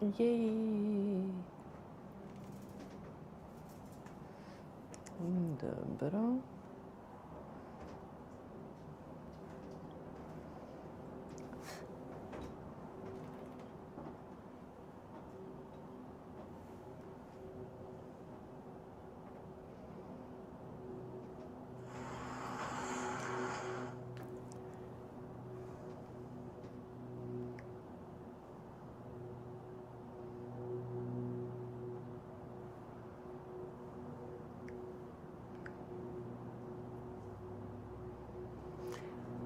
Jej. Dobro.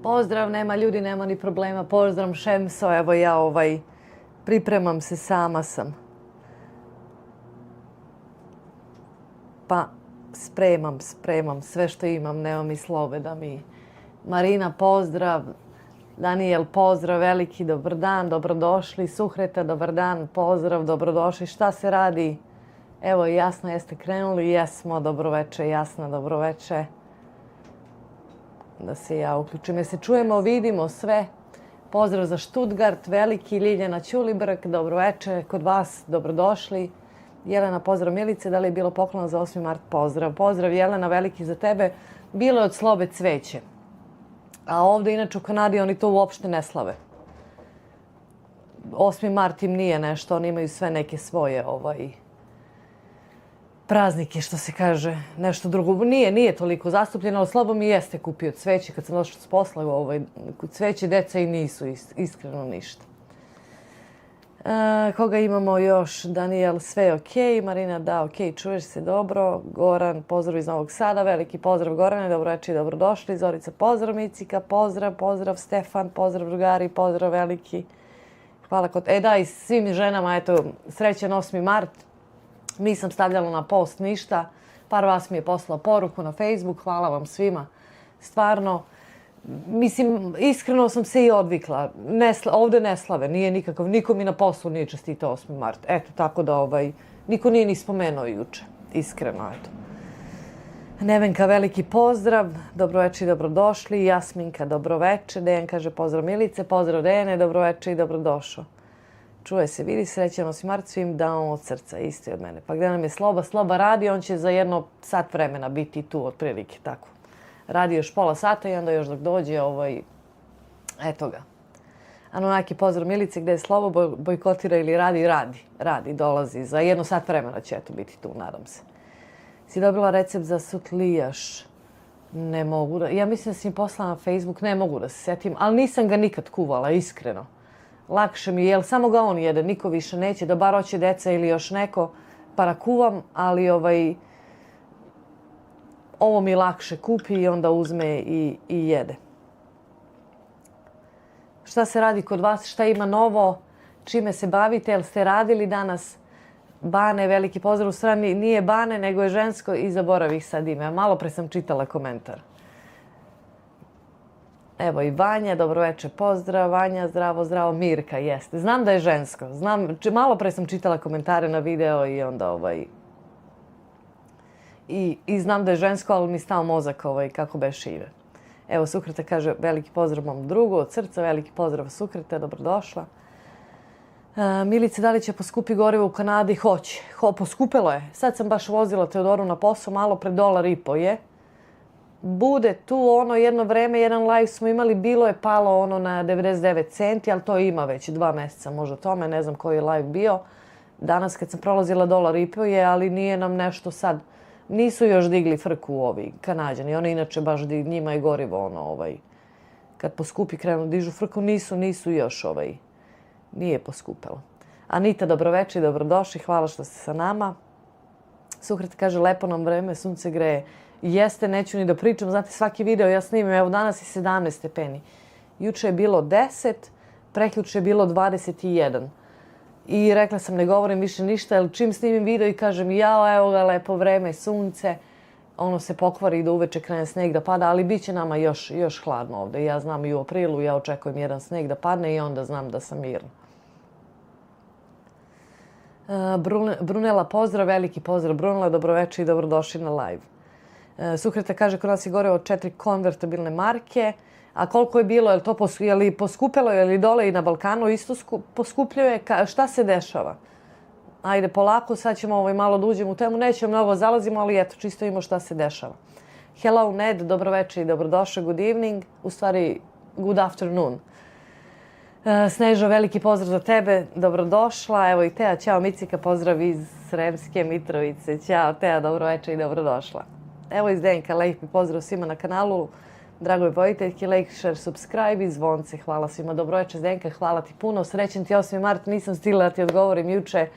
Pozdrav, nema ljudi, nema ni problema. Pozdrav Šemso, evo ja pripremam se, sama sam. Pa spremam sve što imam, nema mi slove da mi... Marina, pozdrav. Daniel, pozdrav, veliki, dobar dan, dobrodošli. Suhreta, dobar dan, pozdrav, dobrodošli. Šta se radi? Evo, Jasna, jeste krenuli? Jesmo, dobroveče, Jasna, dobroveče. Da se ja uključim. Jer se čujemo, vidimo sve. Pozdrav za Štutgart, veliki, Ljiljana Ćulibrk, dobroveče kod vas, dobrodošli. Jelena, pozdrav Milice, da li je bilo poklona za 8. mart? Pozdrav. Pozdrav Jelena, veliki za tebe. Bilo je od Slobe cveće. A ovdje, inače u Kanadi, oni to uopšte ne slave. 8. mart im nije nešto, oni imaju sve neke svoje praznike, što se kaže, nešto drugo. Nije toliko zastupljeno, ali Slobo mi jeste kupio cveće. Kad sam došla s posla, cveće deca i nisu iskreno ništa. Koga imamo još? Daniel, sve je okej. Marina, da, okej, čuješ se dobro. Goran, pozdrav iz Novog Sada. Veliki pozdrav Gorane, dobroveče i dobrodošli. Zorica, pozdrav. Micika, pozdrav. Stefan, pozdrav drugari, pozdrav veliki. Hvala da, i svim ženama, eto, srećan 8. mart. Nisam stavljala na post ništa. Par vas mi je poslao poruku na Facebook. Hvala vam svima. Stvarno, mislim, iskreno sam se i odvikla. Ovdje ne slave, nije nikakav. Niko mi na poslu nije čestitao 8. mart. Eto, tako da niko nije ni spomenuo juče. Iskreno, eto. Nevenka, veliki pozdrav. Dobroveče i dobrodošli. Jasminka, dobroveče. Dejan kaže pozdrav Milice. Pozdrav Dejane, dobroveče i dobrodošao. Čuje se, vidi, srećan 8. mart svim danom od srca, isto od mene. Pa gdje nam je Sloba? Sloba radi, on će za jedno sat vremena biti tu, otprilike, tako. Radi još pola sata i onda još dok dođe, eto ga. Anunnaki, pozdrav Milice, gdje je Slobo, bojkotira ili radi, dolazi. Za jedno sat vremena će eto biti tu, nadam se. Si dobila recept za sutlijaš? Ne mogu da, ja mislim da si mi poslala na Facebook, ne mogu da se setim, ali nisam ga nikad kuvala, iskreno. Lakše mi je, jer samo ga on jede, niko više neće, da bar hoće deca ili još neko, pa da kuvam, ali ovo mi lakše kupi i onda uzme i jede. Šta se radi kod vas, šta ima novo, čime se bavite, jel ste radili danas? Bane, veliki pozdrav u strani, nije Bane, nego je žensko i zaboravih sad ime. Malo pre sam čitala komentar. Evo i Vanja, dobroveče, pozdrav. Vanja, zdravo. Mirka, jeste. Znam da je žensko. Malo pre sam čitala komentare na video i onda I znam da je žensko, ali mi stao mozak kako beše ime. Evo, Sukreta kaže veliki pozdrav mom drugu od srca, veliki pozdrav Sukreta, dobrodošla. Milice, da li će poskupi gorivo u Kanadi? Hoće. Poskupilo je. Sad sam baš vozila Teodoru na posao, malo pre $1,50 je. Bude tu jedno vreme, jedan live smo imali, bilo je palo na 99 centi, ali to ima već 2 mjeseca možda tome, ne znam koji je live bio. Danas kad sam prolazila $1,50 je, ali nije nam nešto sad. Nisu još digli frku ovi Kanađani, oni inače baš njima je gorivo kad poskupi krenu dižu frku, nisu još nije poskupilo. Anita, dobroveče i dobrodošli, hvala što ste sa nama. Suhret kaže lepo nam vreme, sunce greje. Jeste, neću ni da pričam, znate svaki video ja snimim, evo danas je 17 stepeni. Juče je bilo 10, prekjuče je bilo 21. I rekla sam ne govorim više ništa, jer čim snimim video i kažem jao, evo ga lepo vreme, sunce, ono se pokvari da uveče krene sneg da pada, ali bit će nama još hladno ovdje. Ja znam i u aprilu, ja očekujem jedan sneg da padne i onda znam da sam mirna. Brunela, pozdrav, veliki pozdrav. Brunela, dobroveče i dobrodošli na live. Sukreta kaže kod nas je gore od 4 konvertibilne marke. A koliko je bilo, je li poskupelo, je li dole i na Balkanu isto poskupljuje? Šta se dešava? Ajde, polako, sad ćemo malo da uđemo u temu. Nećemo mnogo zalazimo, ali eto, čisto imamo šta se dešava. Hello, Ned, dobroveče i dobrodošao, good evening. U stvari, good afternoon. Snežo, veliki pozdrav za tebe, dobrodošla. Evo i Teja, ćao Micika, pozdrav iz Sremske Mitrovice. Ćao Teja, dobroveče i dobrodošla. Evo iz Zdenka, lepi pozdrav svima na kanalu. Dragoj pojiteljki, like, share, subscribe i zvonce. Hvala svima, dobroveče Zdenka, hvala ti puno. Srećen ti 8. mart, nisam stigla da ti odgovorim juče.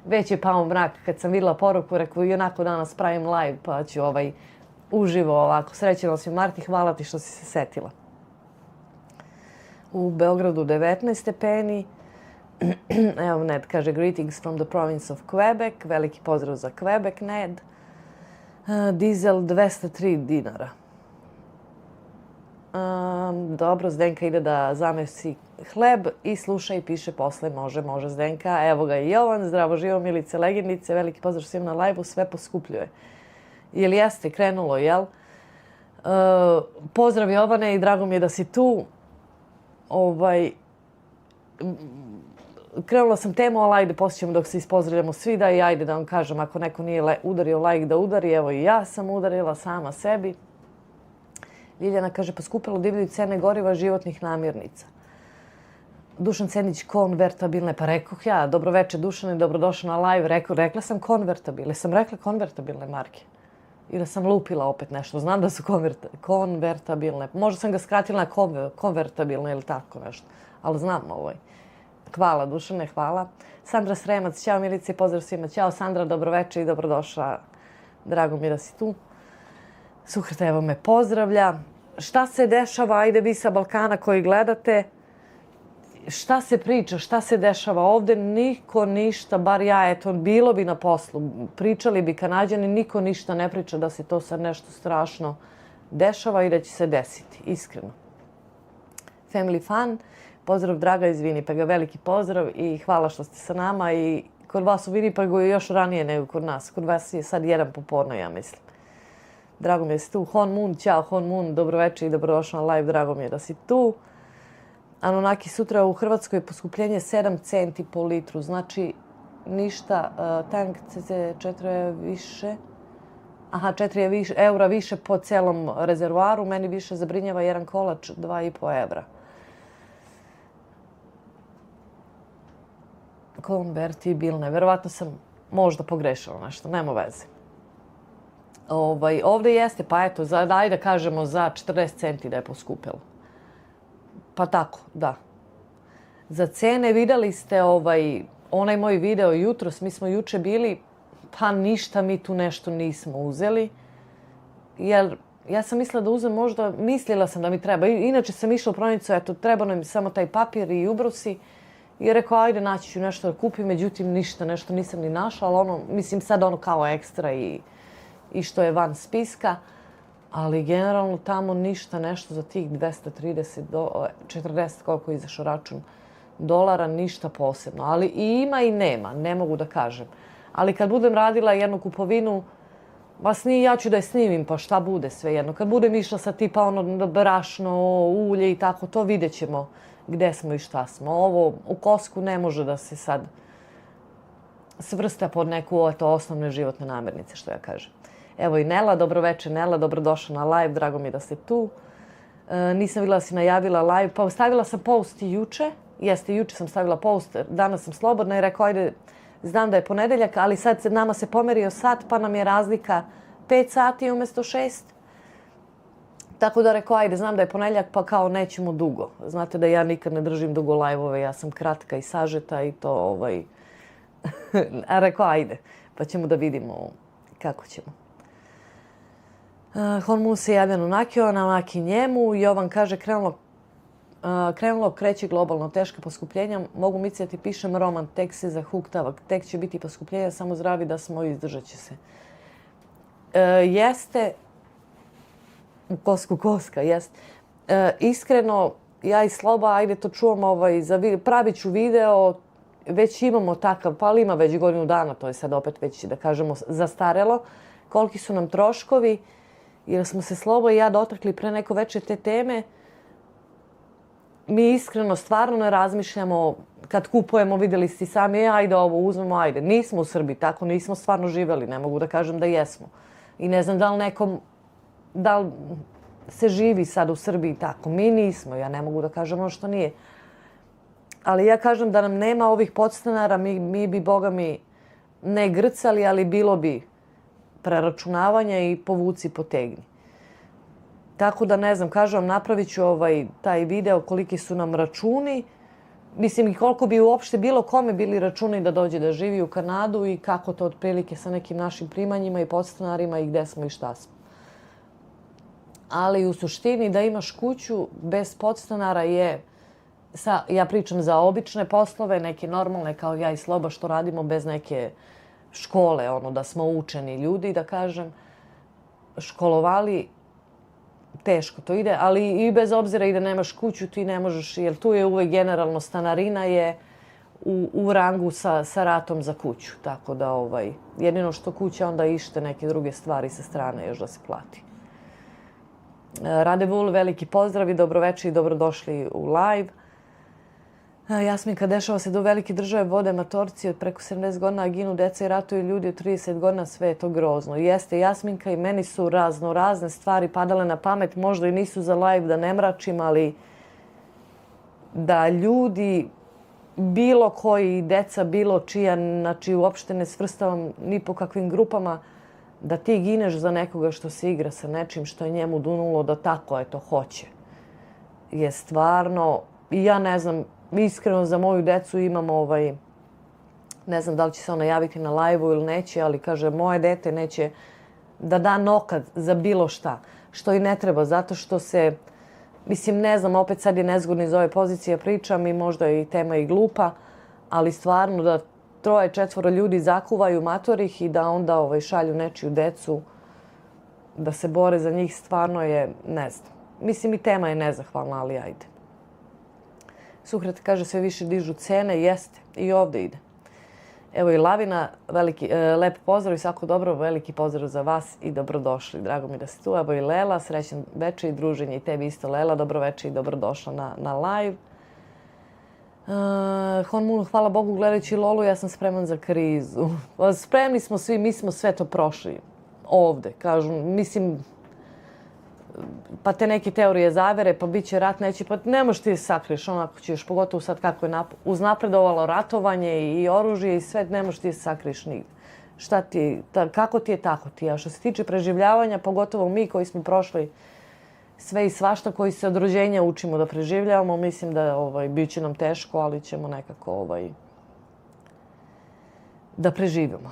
Već je pao mrak kad sam vidjela poruku, rekao i onako danas pravim live pa ću uživo ovako. Srećen 8. mart i hvala ti što si se setila. U Beogradu 19 stepeni. Evo Ned kaže greetings from the province of Quebec. Veliki pozdrav za Quebec, Ned. Dizel 203 dinara. Dobro, Zdenka ide da zamesi hleb i sluša i piše posle može Zdenka. Evo ga i Jovan, zdravo živo Milice Legendice, veliki pozdrav svima na live-u, sve poskupljuje. Jel jeste, krenulo, jel? Pozdrav Jovane i drago mi je da si tu. Krenula sam temu, ali ajde poslije dok se ispozdravljamo svi da i ajde da vam kažem ako neko nije udario like da udari. Evo i ja sam udarila sama sebi. Ljiljana kaže poskupilo divljaju cene goriva životnih namirnica. Dušan Cenić konvertabilne, pa rekoh ja, dobroveče Dušane, dobrodošao na live, rekla sam konvertabilne, sam rekla konvertabilne marke. Ili sam lupila opet nešto, znam da su konvertabilne, možda sam ga skratila na konvertabilne ili tako nešto, ali znam Hvala Dušane, hvala. Sandra Sremac, ćao Milice, pozdrav svima, ćao Sandra, dobroveče i dobrodošla, drago mi je da si tu. Suhrta evo me pozdravlja. Šta se dešava, ajde vi sa Balkana koji gledate, šta se priča, šta se dešava ovde, niko ništa, bar ja, eto, bilo bi na poslu, pričali bi Kanađani, niko ništa ne priča da se to sad nešto strašno dešava i da će se desiti, iskreno. Family Fun, pozdrav Draga iz Winnipega, veliki pozdrav i hvala što ste sa nama i kod vas u Winnipegu je još ranije nego kod nas, kod vas je sad 1 popodne, ja mislim. Drago mi je da si tu. Hon Moon, ćao Hon Moon, dobroveče i dobrodošla na live, drago mi je da si tu. Anunnaki, sutra u Hrvatskoj poskupljenje 7 centi po litru, znači ništa, tank C4 je više, 4 je više, eura više po celom rezervoaru, meni više zabrinjava jedan kolač 2,5 evra. Konvertibilne, verovatno sam možda pogrešila nešto, nema veze. Ovdje jeste, pa eto, ajde da kažemo za 40 centi da je poskupilo. Pa tako, da. Za cene vidjeli ste onaj moj video jutros, mi smo juče bili, pa ništa mi tu nešto nismo uzeli. Jer ja sam mislila da uzem možda, mislila sam da mi treba. Inače sam išla u prodavnicu, eto, treba nam samo taj papir i ubrusi. I rekao, ajde naći ću nešto da kupim, međutim ništa, nešto nisam ni našla, ali mislim sad kao ekstra i što je van spiska, ali generalno tamo ništa, nešto za tih 230, 40, koliko je izašao račun dolara, ništa posebno. Ali i ima i nema, ne mogu da kažem. Ali kad budem radila jednu kupovinu, ja ću da je snimim, pa šta bude svejedno. Kad budem išla sa tipa brašno, ulje i tako, to vidjet ćemo gde smo i šta smo. Ovo u Kosku ne može da se sad svrsta pod neku osnovne životne namirnice, što ja kažem. Evo i Nela, dobroveče Nela, dobrodošla na live, drago mi je da ste tu. Nisam vidjela da si najavila live, pa stavila sam post i juče. Jeste, juče sam stavila post, danas sam slobodna i rekao, ajde, znam da je ponedeljak, ali sad nama se pomerio sat, pa nam je razlika 5 sati umjesto 6. Tako da rekao, ajde, znam da je ponedeljak, pa kao nećemo dugo. Znate da ja nikad ne držim dugo live-ove, ja sam kratka i sažeta i to, A rekao, ajde, pa ćemo da vidimo kako ćemo. Hormun se javlja Anunnakiju, Anunnaki njemu. Jovan kaže, kreće globalno teška poskupljenja. Mogu misliti da ti pišem roman, tek se zahuktava. Tek će biti poskupljenja, samo zdravi da smo, izdržat će se. Jeste, u Kosku Koska, jeste. Iskreno, ja i Sloba, ajde to čuvam, pravit ću video, već imamo takav, pa ali ima već godinu dana, to je sad opet već, da kažemo, zastarelo. Koliki su nam troškovi, jer smo se Slobo i ja dotakli pre neko veče te teme. mi iskreno stvarno ne razmišljamo kad kupujemo, vidjeli ste sami, ajde ovo uzmemo, ajde. Nismo u Srbiji, tako nismo stvarno živjeli, ne mogu da kažem da jesmo. I ne znam da li se živi sad u Srbiji tako. Mi nismo, ja ne mogu da kažem ono što nije. Ali ja kažem da nam nema ovih podstanara, mi bi, boga mi, ne grcali, ali bilo bi preračunavanja i povuci potegni. Tako da ne znam, kažem vam, napravit ću taj video koliki su nam računi. Mislim i koliko bi uopšte bilo kome bili računi da dođe da živi u Kanadu i kako to otprilike sa nekim našim primanjima i podstanarima i gde smo i šta smo. Ali u suštini da imaš kuću bez podstanara je, ja pričam za obične poslove, neke normalne kao ja i Sloba što radimo bez neke škole, da smo učeni ljudi, da kažem, školovali, teško to ide, ali i bez obzira i da nemaš kuću, ti ne možeš, jer tu je uvek generalno stanarina je u rangu sa ratom za kuću. Tako da jedino što kuća onda ište neke druge stvari sa strane još da se plati. Rade Vul, veliki pozdrav i dobroveče i dobrodošli u live. Jasminka, dešava se da u velike države vode matorci od preko 70 godina, a ginu deca i ratuju ljudi od 30 godina, sve je to grozno. Jeste, Jasminka, i meni su razne stvari padale na pamet, možda i nisu za live da ne mračim, ali da ljudi, bilo koji, deca, bilo čija, znači uopšte ne svrstavam ni po kakvim grupama, da ti gineš za nekoga što se igra sa nečim što je njemu dunulo da tako hoće. Je stvarno, i ja ne znam, iskreno za moju decu imam ne znam da li će se ona javiti na live-u ili neće, ali kaže moje dete neće da da nokad za bilo šta. Što i ne treba, zato što se, mislim ne znam, opet sad je nezgodno iz ove pozicije pričam i možda je i tema i glupa, ali stvarno da 3-4 ljudi zakuvaju matorih i da onda šalju nečiju decu da se bore za njih, stvarno je, ne znam. Mislim i tema je nezahvalna, ali ajde. Sukrat kaže sve više dižu cene, jeste, i ovdje ide. Evo i Lavina, lep pozdrav i svako dobro, veliki pozdrav za vas i dobrodošli. Drago mi da ste tu. Evo i Lela, srećan večer i druženje i tebi isto Lela, dobroveče i dobrodošla na live. Honmun, hvala Bogu, gledajući Lolu, ja sam spreman za krizu. Spremni smo svi, mi smo sve to prošli ovde, kažu, mislim, pa te neke teorije zavere, pa bit će rat, neće, pa ne možeš ti da sakriješ, onako ćeš, pogotovo sad kako je uznapredovalo ratovanje i oružje i sve, ne možeš ti da sakriješ nigde. Šta ti, kako ti je, tako ti je. A što se tiče preživljavanja, pogotovo mi koji smo prošli sve i svašta, koji se od rođenja učimo da preživljavamo, mislim da bit će nam teško, ali ćemo nekako da preživimo.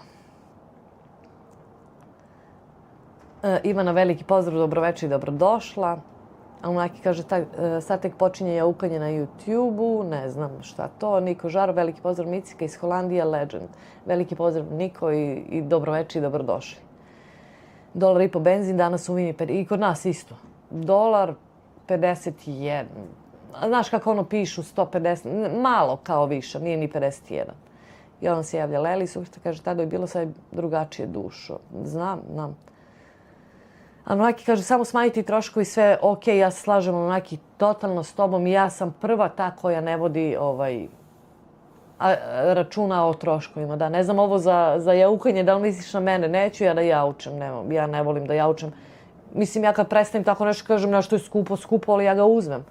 Ivana, veliki pozdrav, dobroveče i dobrodošla. Onaki kaže, sad tek počinje jaukanje na YouTube-u, ne znam šta to. Niko Žar, veliki pozdrav, Micika iz Holandija, Legend. Veliki pozdrav Niko i dobroveče i dobrodošli. $1,5 benzin, danas u Winnipeg i kod nas isto. $1,51. Znaš kako pišu, 150, malo kao više, nije ni 51. I on se javlja Leli, suhta kaže, tada je bilo sad drugačije dušo. Znam. A onaki kaže, samo smanjiti troškovi, sve ok, ja se slažem onaki totalno s tobom i ja sam prva ta koja ne vodi računa o troškovima. Da, ne znam ovo za jaukanje, da li misliš na mene? Neću ja da jaučem, ja ne volim da jaučem. Mislim, ja kad prestanem tako nešto kažem nešto je skupo, ali ja ga uzmem.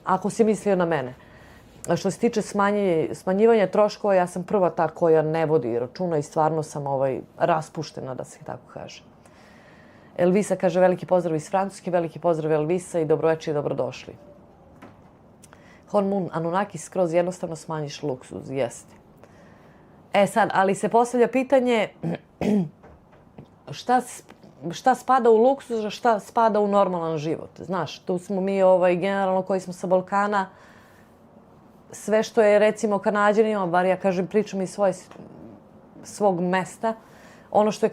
Ako si mislio na mene. A što se tiče smanjivanja troškova, ja sam prva ta koja ne vodi računa i stvarno sam raspuštena, da se tako kaže. Elvisa kaže veliki pozdrav iz Francuske, veliki pozdrav Elvisa i dobroveče i dobrodošli. Honmun, Anunnaki, skroz jednostavno smanjiš luksuz, jeste. Sad, ali se postavlja pitanje šta spada u luksuz, a šta spada u normalan život. Znaš, tu smo mi generalno koji smo sa Balkana, sve što je recimo Kanađanima, bar ja kažem pričam iz svog mesta, ono što je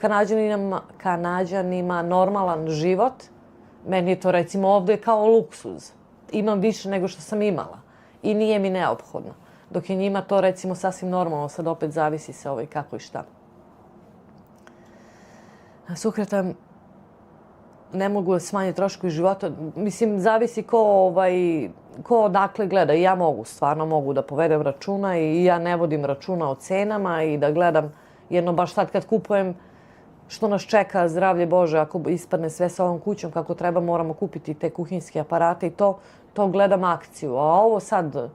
Kanađanima normalan život, meni je to recimo ovdje kao luksuz. Imam više nego što sam imala i nije mi neophodno. Dok je njima to recimo sasvim normalno, sad opet zavisi se kako i šta. Sukreta, ne mogu smanjiti troškovi života. Mislim, zavisi ko ko odakle gleda. I ja mogu, stvarno mogu da povedem računa i ja ne vodim računa o cenama i da gledam jedno baš sad kad kupujem što nas čeka, zdravlje Bože, ako ispadne sve sa ovom kućom kako treba, moramo kupiti te kuhinjske aparate i to gledam akciju. A ovo sad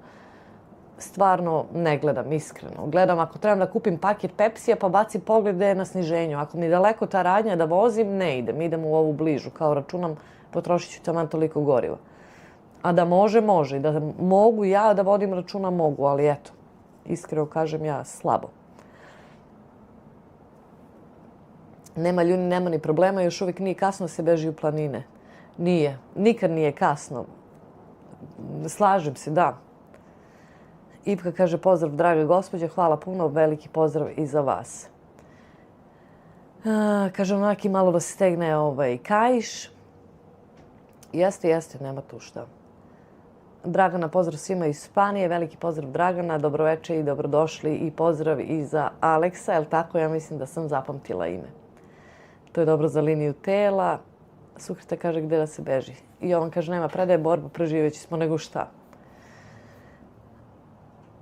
stvarno ne gledam, iskreno. Gledam ako trebam da kupim paket Pepsija pa bacim pogled gde je na sniženju. Ako mi je daleko ta radnja da vozim, ne idem. Idem u ovu bližu. Kao računam, potrošit ću taman toliko goriva. A da može, može. I da mogu ja da vodim računa, mogu. Ali eto, iskreno kažem ja, slabo. Nema ljudi, nema ni problema. Još uvijek nije kasno da se beži u planine. Nije. Nikad nije kasno. Slažem se, da. Ipka kaže pozdrav draga gospođa, hvala puno, veliki pozdrav i za vas. Kaže onaki malo da se stegne kaiš. Jeste, nema tu šta. Dragana, pozdrav svima iz Španije, veliki pozdrav Dragana, dobroveče i dobrodošli i pozdrav i za Aleksa, jel tako? Ja mislim da sam zapamtila ime. To je dobro za liniju tela. Sukrita kaže gdje da se beži. I Jovan kaže nema predaje, borba, preživeći smo nego šta.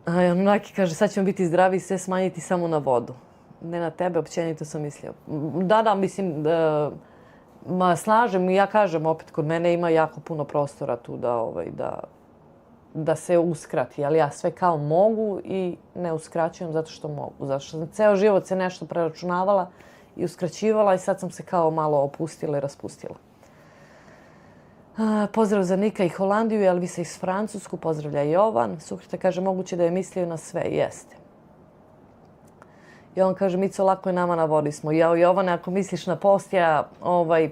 A onaki kaže sad ćemo biti zdravi i sve smanjiti samo na vodu. Ne na tebe, općenito sam mislio. Da, mislim, slažem i ja kažem opet, kod mene ima jako puno prostora tu da se uskrati. Ali ja sve kao mogu i ne uskraćujem zato što mogu. Zato što sam ceo život se nešto preračunavala i uskraćivala i sad sam se kao malo opustila i raspustila. Pozdrav za Nika i Holandiju, Elvisa iz Francusku, pozdravlja Jovan. Sukrita kaže moguće da je mislio na sve, jeste. Jovan kaže Mico, lako je nama na vodi smo. Ja, Jovane, ako misliš na post, ja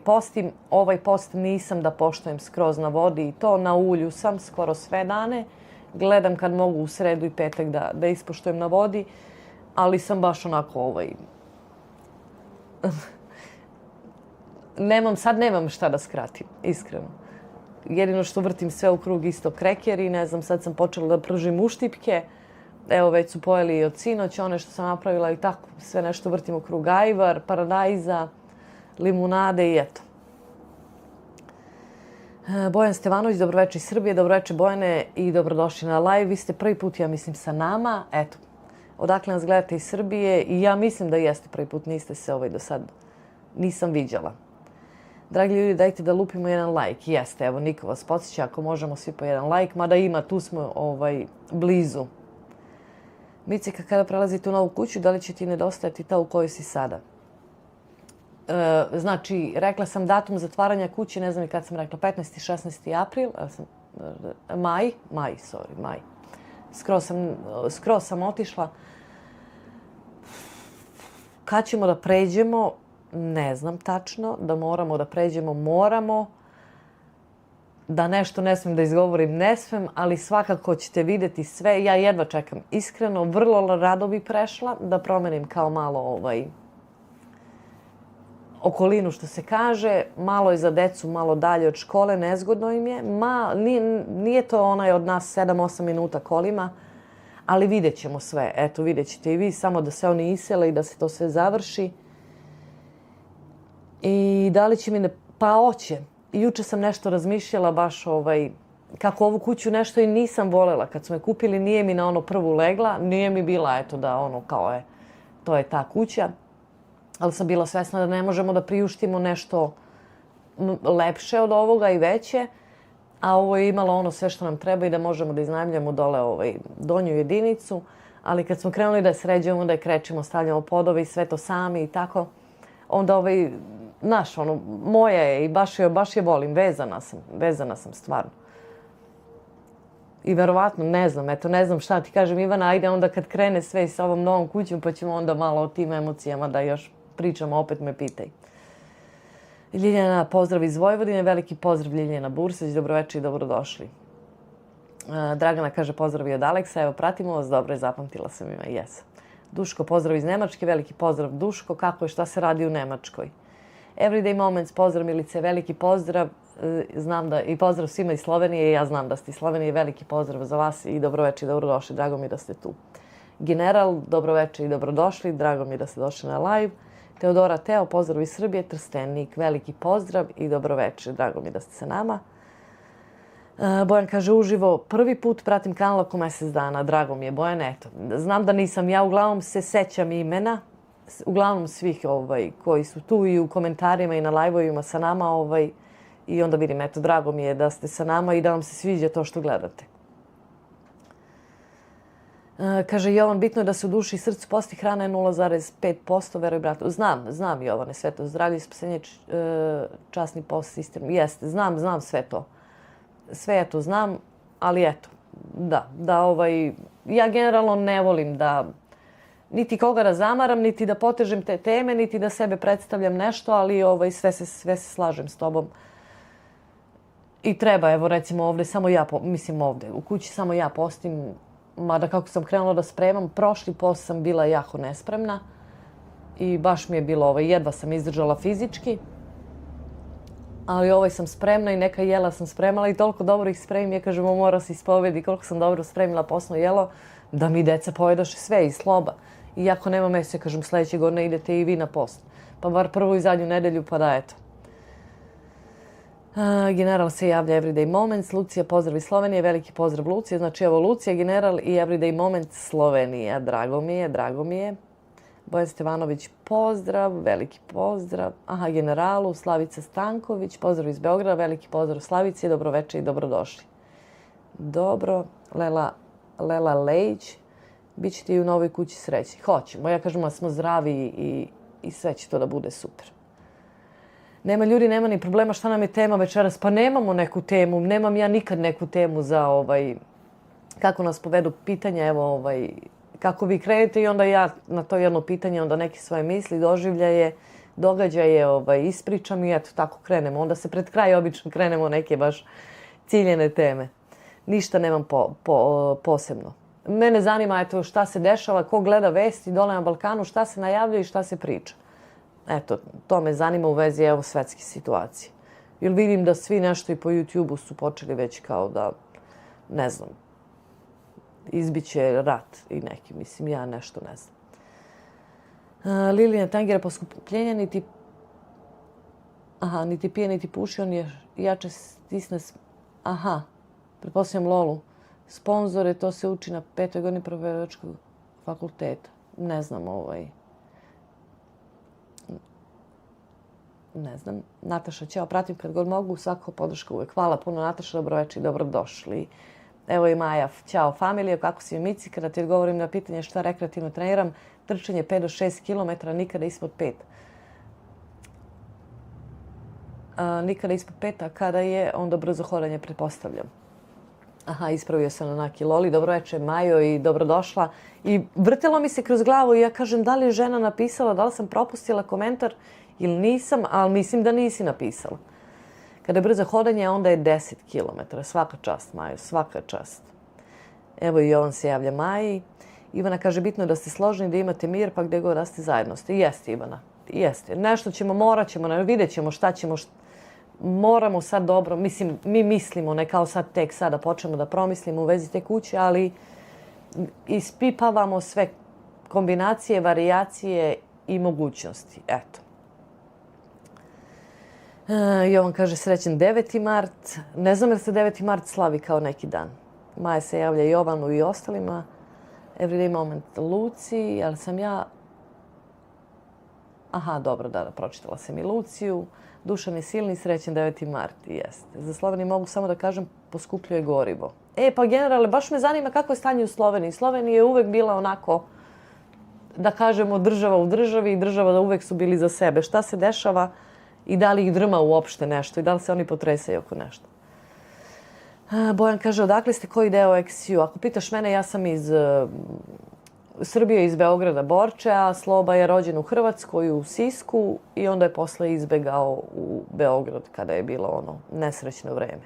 postim, ovaj post nisam da poštujem skroz na vodi i to na ulju sam skoro sve dane. Gledam kad mogu u sredu i petak da ispoštujem na vodi, ali sam baš onako nemam šta da skratim, iskreno. Jedino što vrtim sve u krug isto krekeri, ne znam, sad sam počela da pržim uštipke. Evo, već su pojeli i od sinoć, one što sam napravila i tako, sve nešto vrtim u krug ajvar, paradajza, limunade i eto. Bojan Stevanović, dobroveče iz Srbije, dobroveče Bojane i dobrodošli na live. Vi ste prvi put, ja mislim, sa nama, eto. Odakle nas gledate iz Srbije i ja mislim da jeste prvi put, niste se do sad, nisam viđala. Dragi ljudi, dajte da lupimo jedan like. Jeste, evo, Niko vas podsjeća, ako možemo svi po jedan like, mada ima, tu smo blizu. Micika, kada prelazite u novu kuću, da li će ti nedostajati ta u kojoj si sada? Znači, rekla sam datum zatvaranja kuće, ne znam i kad sam rekla, 15. 16. april, maj. Skroz sam otišla. Kad ćemo da pređemo, ne znam tačno, da moramo da pređemo, moramo. Da nešto ne smijem da izgovorim, ne smijem, ali svakako ćete vidjeti sve. Ja jedva čekam, iskreno, vrlo rado bi prešla da promenim kao malo okolinu što se kaže. Malo je za decu, malo dalje od škole, nezgodno im je. Nije to onaj od nas 7-8 minuta kolima, ali vidjet ćemo sve. Eto, vidjet ćete i vi, samo da se oni isele i da se to sve završi. I da li će mi pa oće. Juče sam nešto razmišljala baš kako ovu kuću nešto i nisam volela. Kad smo je kupili nije mi na ono prvu legla, nije mi bila eto da kao to je ta kuća. Ali sam bila svesna da ne možemo da priuštimo nešto lepše od ovoga i veće. A ovo je imalo sve što nam treba i da možemo da iznajmljamo dole donju jedinicu. Ali kad smo krenuli da je sređujemo, da je krećemo, stavljamo podove i sve to sami i tako, onda znaš, moja je i baš je volim, vezana sam stvarno. I verovatno, ne znam šta ti kažem, Ivana, ajde onda kad krene sve sa ovom novom kućom, pa ćemo onda malo o tim emocijama da još pričamo, opet me pitaj. Ljiljana, pozdrav iz Vojvodine, veliki pozdrav Ljiljana Burseć, dobroveče i dobrodošli. Dragana kaže pozdrav i od Aleksa, evo pratimo vas, dobro je, zapamtila sam ima, jes. Duško, pozdrav iz Nemačke, veliki pozdrav Duško, kako je, šta se radi u Nemačkoj? Everyday Moments, pozdrav Milice, veliki pozdrav, znam da i pozdrav svima iz Slovenije, ja znam da ste iz Slovenije, veliki pozdrav za vas i dobroveče i dobrodošli, drago mi da ste tu. General, dobroveče i dobrodošli, drago mi da ste došli na live. Teodora Teo, pozdrav iz Srbije, Trstenik, veliki pozdrav i dobroveče, drago mi da ste sa nama. Bojan kaže uživo, prvi put pratim kanal oko mjesec dana, drago mi je Bojan, eto. Znam da nisam ja, uglavnom se sećam imena, uglavnom svih koji su tu i u komentarima i na live-ovima sa nama i onda vidim, eto, drago mi je da ste sa nama i da vam se sviđa to što gledate. Kaže Jovan, bitno je da se u duši i srcu posti, hrana je 0,5%, veruj bratu. Znam Jovane, sve to. Zdravlje i spasenje, časni post, sistem. Jeste, znam sve to. Sve ja to znam, ali eto, ja generalno ne volim da niti koga da zamaram, niti da potežem te teme, niti da sebe predstavljam nešto, ali sve se slažem s tobom. I treba, evo recimo ovdje samo ja, ovdje, u kući samo ja postim, mada kako sam krenula da spremam, prošli post sam bila jako nespremna i baš mi je bilo, jedva sam izdržala fizički. Ali sam spremna i neka jela sam spremala i toliko dobro ih spremim, ja kažem, mora se ispovedi koliko sam dobro spremila posno jelo, da mi deca pojedaše sve i sloba. I ako nema mesa, ja kažem, sljedeće godine idete i vi na post. Pa bar prvu i zadnju nedelju, pa da, eto. General se javlja Everyday Moments, Lucija pozdrav iz Slovenije, veliki pozdrav Lucija. Znači evo Lucija, General i Everyday Moments Slovenija. Drago mi je. Bojan Stevanović, pozdrav, veliki pozdrav. Aha, Generalu, Slavica Stanković, pozdrav iz Beograda, veliki pozdrav Slavici, dobroveče i dobrodošli. Dobro, Lela Lejić, bit ćete i u novoj kući srećni. Hoćemo, ja kažem da smo zdravi i sve će to da bude super. Nema ljudi, nema ni problema šta nam je tema večeras. Pa nemamo neku temu, nemam ja nikad neku temu za kako nas povedu pitanja, evo kako vi krenete i onda ja na to jedno pitanje, onda neke svoje misli, doživljaje, događaje ispričam i eto tako krenemo. Onda se pred kraj obično krenemo neke baš ciljene teme. Ništa nemam posebno. Mene zanima eto šta se dešava, ko gleda vesti dole na Balkanu, šta se najavlja i šta se priča. Eto, to me zanima u vezi evo svetske situacije. Jer vidim da svi nešto i po YouTube-u su počeli već kao da, ne znam, izbiće rat i neki, mislim, ja nešto ne znam. Lilijana Tangira, poskupljenja niti pije, niti puši, on je jače stisne, pretpostavljam Lolu, sponzore, to se uči na 5. godini Prerađivačkog fakulteta. Ne znam, ne znam. Nataša, ćao, pratim kad god mogu, svako podrška uvek. Hvala puno, Nataša, dobroveče i dobrodošli. Evo i Maja, ćao familije, kako si Mici, kada ti odgovorim na pitanje šta rekreativno treniram, trčanje 5 do 6 km, nikada ispod 5. Nikada ispod 5, a kada je, onda brzo hodanje pretpostavljam. Aha, ispravio sam na Naki Loli, dobroveče Majo i dobrodošla. I vrtelo mi se kroz glavu i ja kažem da li je žena napisala, da li sam propustila komentar ili nisam, ali mislim da nisi napisala. Kada je brzo hodanje, onda je 10 km. Svaka čast, Majo, svaka čast. Evo i Jovan se javlja Maji. Ivana kaže, bitno je da ste složni, da imate mir, pa gdje god da ste zajedno ste. Jeste, Ivana, jeste. Nešto ćemo, morat ćemo, vidjet ćemo šta ćemo, moramo sad dobro, mislim, mi mislimo, ne kao sad tek sada počnemo da promislimo u vezi te kuće, ali ispipavamo sve kombinacije, varijacije i mogućnosti. Eto. Jovan kaže srećen 9. mart. Ne znam jer se 9. mart slavi kao neki dan. Maja se javlja Jovanu i ostalima. Everyday Moment Luci, ali sam ja... Aha, dobro, da, pročitala sam i Luciju. Dušan je silni, srećen 9. mart. Jeste. Za Sloveniju mogu samo da kažem, poskupljuje gorivo. Pa generale, baš me zanima kako je stanje u Sloveniji. Slovenija je uvek bila onako, da kažemo, država u državi i država da uvek su bili za sebe. Šta se dešava i da li ih drma uopšte nešto i da li se oni potresaju oko nešto. Bojan kaže, odakle ste, koji deo XU? Ako pitaš mene, ja sam iz Srbije, iz Beograda, Borče, a Sloba je rođen u Hrvatskoj, u Sisku i onda je posle izbegao u Beograd kada je bilo ono nesrećno vreme.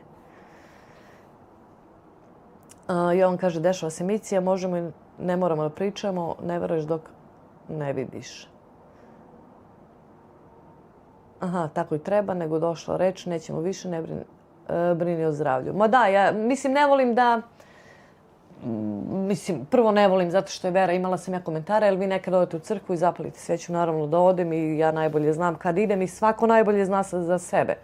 Jovan kaže, dešava se Micija, možemo i ne moramo da pričamo, ne veruješ dok ne vidiš. Aha, tako i treba, nego došla reč, nećemo više, ne brini o zdravlju. Ma da, ja mislim, ne volim da... Mislim, prvo ne volim zato što je vera, imala sam ja komentare, jer vi nekad odete u crkvu i zapalite sveću, naravno da odem i ja najbolje znam kad idem i svako najbolje zna za sebe.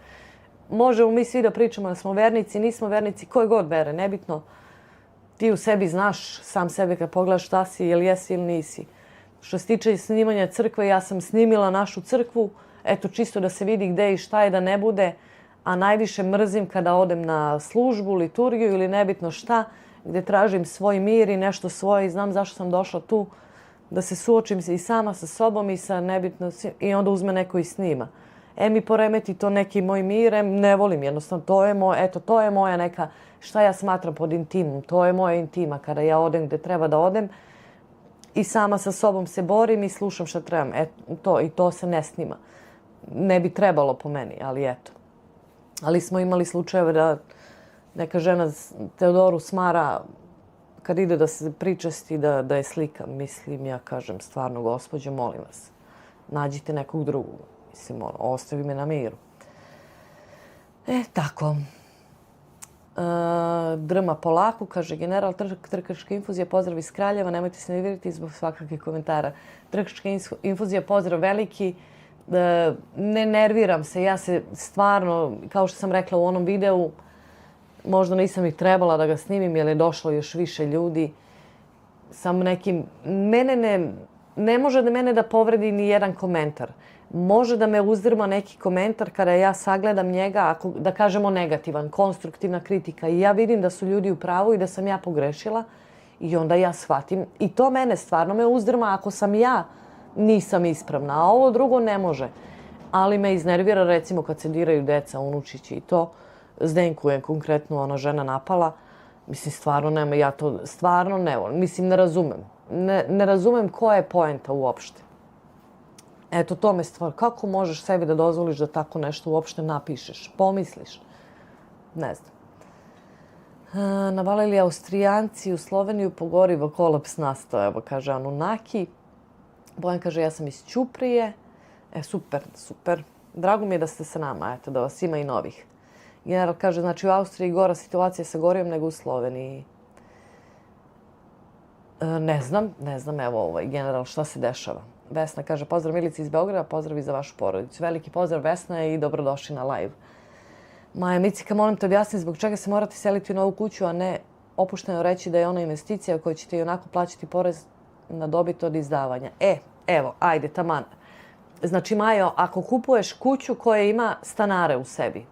možemo mi svi da pričamo da smo vernici, nismo vernici, koje god vere, nebitno. Ti u sebi znaš sam sebe kad pogledaš šta si, jel jesi ili nisi. Što se tiče snimanja crkve, ja sam snimila našu crkvu, eto čisto da se vidi gde i šta je, da ne bude, a najviše mrzim kada odem na službu, liturgiju ili nebitno šta, gde tražim svoj mir i nešto svoje i znam zašto sam došla tu, da se suočim i sama sa sobom i sa nebitno, i onda uzme neko i snima. Mi poremeti to neki moj mir, ne volim jednostavno, to je moja neka, šta ja smatram pod intimom, to je moja intima kada ja odem gde treba da odem i sama sa sobom se borim i slušam šta trebam. I to se ne snima. Ne bi trebalo po meni, ali eto. Ali smo imali slučajeve da neka žena Teodoru smara kad ide da se pričasti da je slika. Mislim, ja kažem stvarno, gospođo, molim vas, nađite nekog drugog. Mislim, ostavi me na miru. Tako. Drma polako, kaže general, trkačka infuzija, pozdrav iz Kraljeva, nemojte se nervirati zbog svakakvih komentara. Trkačka infuzija, pozdrav veliki. Ne nerviram se, ja se stvarno, kao što sam rekla u onom videu, možda nisam ih trebala da ga snimim jer je došlo još više ljudi. Sam nekim, ne može da mene da povredi ni jedan komentar. Može da me uzdrma neki komentar kada ja sagledam njega, ako, da kažemo negativan, konstruktivna kritika i ja vidim da su ljudi u pravu i da sam ja pogrešila i onda ja shvatim. I to mene stvarno me uzdrma ako sam ja nisam ispravna, a ovo drugo ne može. Ali me iznervira recimo kad se diraju deca, unučići i to. Zdenku je konkretno ona žena napala. Mislim, stvarno nema, ja to stvarno ne volim. Mislim, ne razumem. Ne razumem koja je poenta uopšte. Eto, to me stvar. Kako možeš sebi da dozvoliš da tako nešto uopšte napišeš, pomisliš? Ne znam. Navalili Austrijanci u Sloveniju po gorivo, kolaps nastao, evo, kaže Anunnaki. Bojan kaže, ja sam iz Ćuprije. Super, super. Drago mi je da ste sa nama, eto, da vas ima i novih. General kaže, znači u Austriji gora situacija sa gorijom nego u Sloveniji. Ne znam, evo, general, šta se dešava? Vesna kaže, pozdrav Milici iz Beograda, pozdrav i za vašu porodicu. Veliki pozdrav Vesna i dobrodošli na live. Maja Micika, molim te objasniti zbog čega se morate seliti u novu kuću, a ne opušteno reći da je ona investicija u kojoj ćete i onako plaćati porez na dobit od izdavanja. Evo, ajde, taman. Znači, Majo, ako kupuješ kuću koja ima stanare u sebi,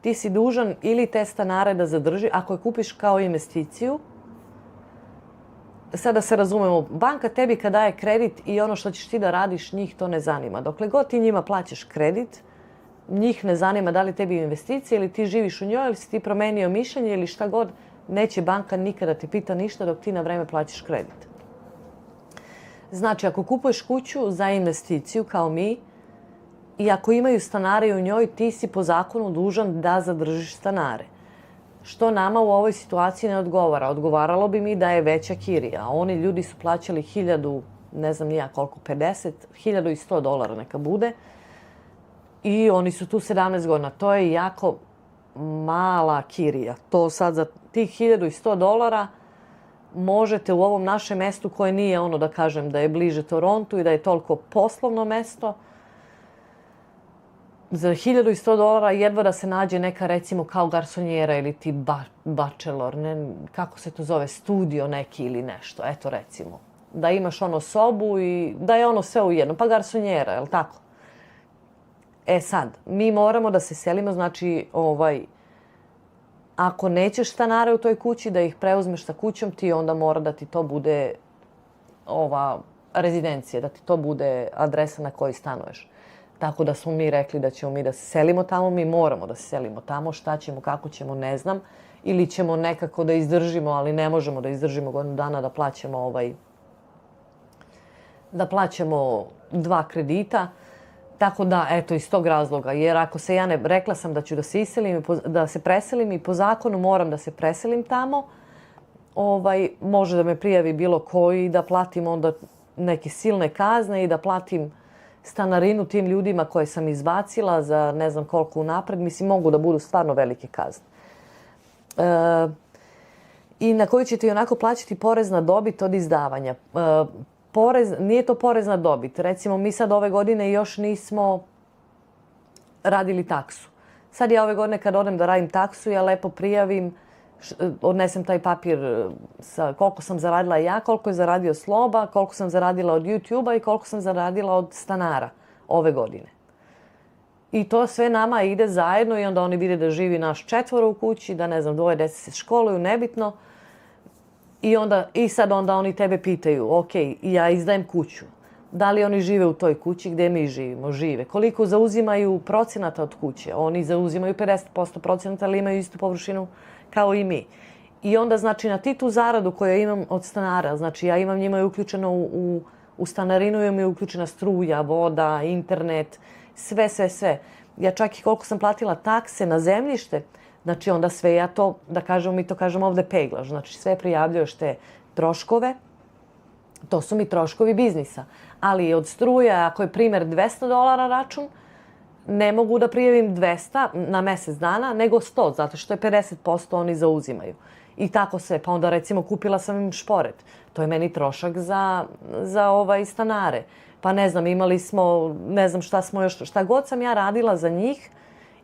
ti si dužan ili te stanare da zadrži, ako je kupiš kao investiciju, sada se razumemo, banka tebi kad daje kredit i ono što ćeš ti da radiš, njih to ne zanima. Dokle god ti njima plaćaš kredit, njih ne zanima da li tebi investicija ili ti živiš u njoj ili si ti promenio mišljenje ili šta god, neće banka nikada ti pita ništa dok ti na vreme plaćaš kredit. Znači, ako kupuješ kuću za investiciju kao mi i ako imaju stanare u njoj, ti si po zakonu dužan da zadržiš stanare. Što nama u ovoj situaciji ne odgovara. Odgovaralo bi mi da je veća kirija. A oni ljudi su plaćali 1000, ne znam ni ja koliko, 50, $1100 neka bude. I oni su tu 17 godina. To je jako mala kirija. To sad za tih $1100 možete u ovom našem mestu koje nije ono da kažem da je bliže Torontu i da je toliko poslovno mesto, za $1100 jedva da se nađe neka recimo kao garsonjera ili ti bachelor, kako se to zove, studio neki ili nešto, eto recimo. Da imaš ono sobu i da je ono sve u jednom, pa garsonjera, je li tako? Sad, mi moramo da se selimo, znači ako nećeš stanare u toj kući, da ih preuzmeš sa kućom, ti onda mora da ti to bude ova rezidencija, da ti to bude adresa na kojoj stanuješ. Tako da smo mi rekli da ćemo mi da se selimo tamo, mi moramo da se selimo tamo, šta ćemo, kako ćemo, ne znam. Ili ćemo nekako da izdržimo, ali ne možemo da izdržimo godinu dana da plaćamo da plaćamo 2 kredita. Tako da, eto, iz tog razloga. Jer ako se ja rekla sam da ću da se iselim, da se preselim i po zakonu moram da se preselim tamo, može da me prijavi bilo koji, da platim onda neke silne kazne i da platim stanarinu tim ljudima koje sam izbacila za ne znam koliko unapred. Mislim, mogu da budu stvarno velike kazne. I na koju ćete i onako plaćati porez na dobit od izdavanja. Nije to porez na dobit. Recimo, mi sad ove godine još nismo radili taksu. Sad ja ove godine kad odem da radim taksu, ja lepo prijavim, odnesem taj papir sa koliko sam zaradila ja, koliko je zaradio Sloba, koliko sam zaradila od YouTube-a i koliko sam zaradila od stanara ove godine. I to sve nama ide zajedno i onda oni vide da živi naš 4 u kući, da ne znam, 2 dece se školuju, nebitno. I sad onda oni tebe pitaju, ok, ja izdajem kuću. Da li oni žive u toj kući gdje mi živimo? Žive. Koliko zauzimaju procenata od kuće? Oni zauzimaju 50% procenata, ali imaju istu površinu kao i mi. I onda, znači, na tu zaradu koju imam od stanara, znači, ja imam njima je uključeno u stanarinu, imam je uključena struja, voda, internet, sve. Ja čak i koliko sam platila takse na zemljište, znači, onda sve ja to, da kažemo, mi to kažemo ovdje peglaš. Znači, sve prijavljuješ te troškove. To su mi troškovi biznisa. Ali od struje, ako je primjer $200 račun, ne mogu da prijavim 200 na mjesec dana, nego 100, zato što je 50% oni zauzimaju. I tako sve. Pa onda recimo kupila sam im šporet. To je meni trošak za stanare. Pa ne znam, imali smo, ne znam šta god sam ja radila za njih,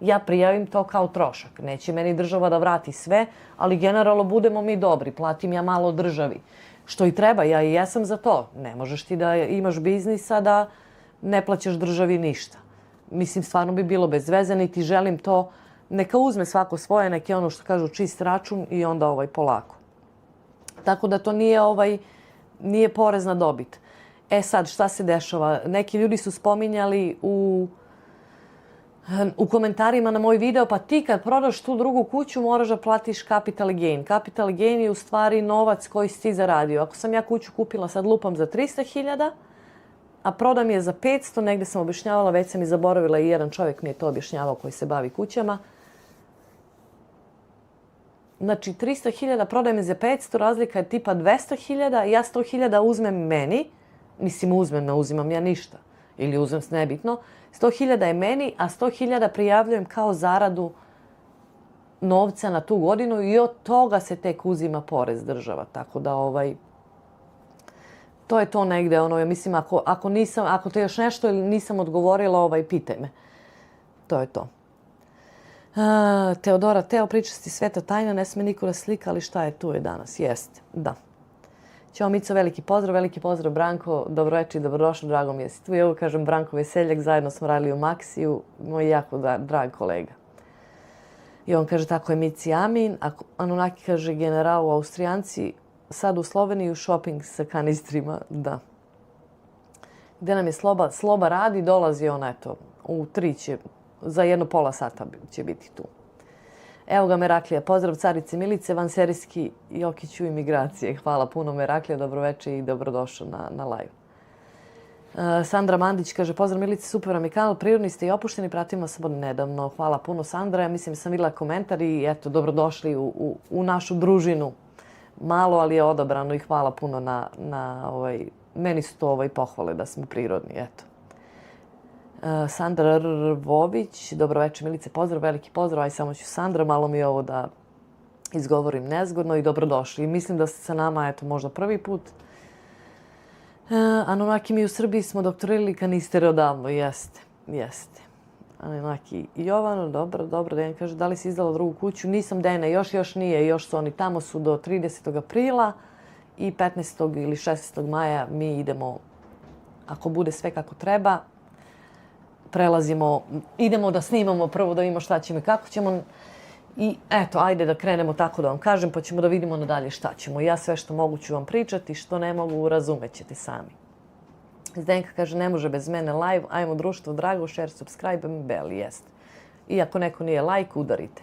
ja prijavim to kao trošak. Neće meni država da vrati sve, ali generalno budemo mi dobri. Platim ja malo državi. Što i treba, ja i jesam za to. Ne možeš ti da imaš biznisa da ne plaćaš državi ništa. Mislim, stvarno bi bilo bez veze, niti želim to. Neka uzme svako svoje, neke ono što kažu čist račun i onda polako. Tako da to nije porez na dobit. E sad, šta se dešava? Neki ljudi su spominjali u komentarima na moj video, pa ti kad prodaš tu drugu kuću moraš da platiš capital gain. Capital gain je u stvari novac koji si ti zaradio. Ako sam ja kuću kupila, sad lupam za 300.000, a prodam je za 500, negde sam objašnjavala, već sam i zaboravila i jedan čovjek mi je to objašnjavao koji se bavi kućama. Znači 300.000 prodajem je za 500, razlika je tipa 200.000, ja 100.000 uzmem meni, mislim ne uzimam ja ništa, ili uzmem nebitno, 100.000 je meni, a 100.000 prijavljujem kao zaradu novca na tu godinu i od toga se tek uzima porez država. Tako da to je to negde, ja mislim, ako te još nešto ili nisam odgovorila, pitaj me. To je to. Teodora, Teo, pričasti sveta tajna, ne sme niko da slika, ali šta je tu je danas? Jeste, da. Ćao Mico, veliki pozdrav Branko, dobroveče i dobrodošli, drago mi je si tu. Evo kažem Branko Veseljak, zajedno smo radili u Maksiju, moj jako drag kolega. I on kaže tako je Mici Amin, a Anunnaki kaže generalu Austrijanci, sad u Sloveniji u shopping sa kanistrima, da. Gde nam je Sloba? Sloba radi, dolazi on, eto, u 3 će, za jedno pola sata će biti tu. Evo ga Meraklija, pozdrav carice Milice, vanserijski Jokiću imigracije. Hvala puno Meraklija, dobroveče i dobrodošao na live. Sandra Mandić kaže, pozdrav Milice, super vam je kanal, prirodni ste i opušteni, pratimo se od nedavno. Hvala puno Sandra, ja mislim sam vidjela komentar i eto, dobrodošli u našu družinu. Malo, ali je odabrano i hvala puno meni su to pohvale da smo prirodni, eto. Sandra Rvović, dobroveče Milice, pozdrav, veliki pozdrav, aj samo ću Sandra, malo mi je ovo da izgovorim nezgodno i dobrodošli. I mislim da ste sa nama, eto, možda prvi put. Anunnaki, mi u Srbiji smo doktorirali kanistere odavno, jeste. Anunnaki Jovano, dobro, Dejan kaže, da li si izdala drugu kuću? Nisam Dejana, još nije, još su oni tamo su do 30. aprila i 15. ili 16. maja mi idemo, ako bude sve kako treba, prelazimo, idemo da snimamo prvo da vidimo šta ćemo i kako ćemo. I eto, ajde da krenemo tako da vam kažem, pa ćemo da vidimo nadalje šta ćemo. Ja sve što mogu ću vam pričati, što ne mogu razumet ćete sami. Zdenka kaže, ne može bez mene live, ajmo društvo, drago, share, subscribe, bell, jest. I ako neko nije like, udarite.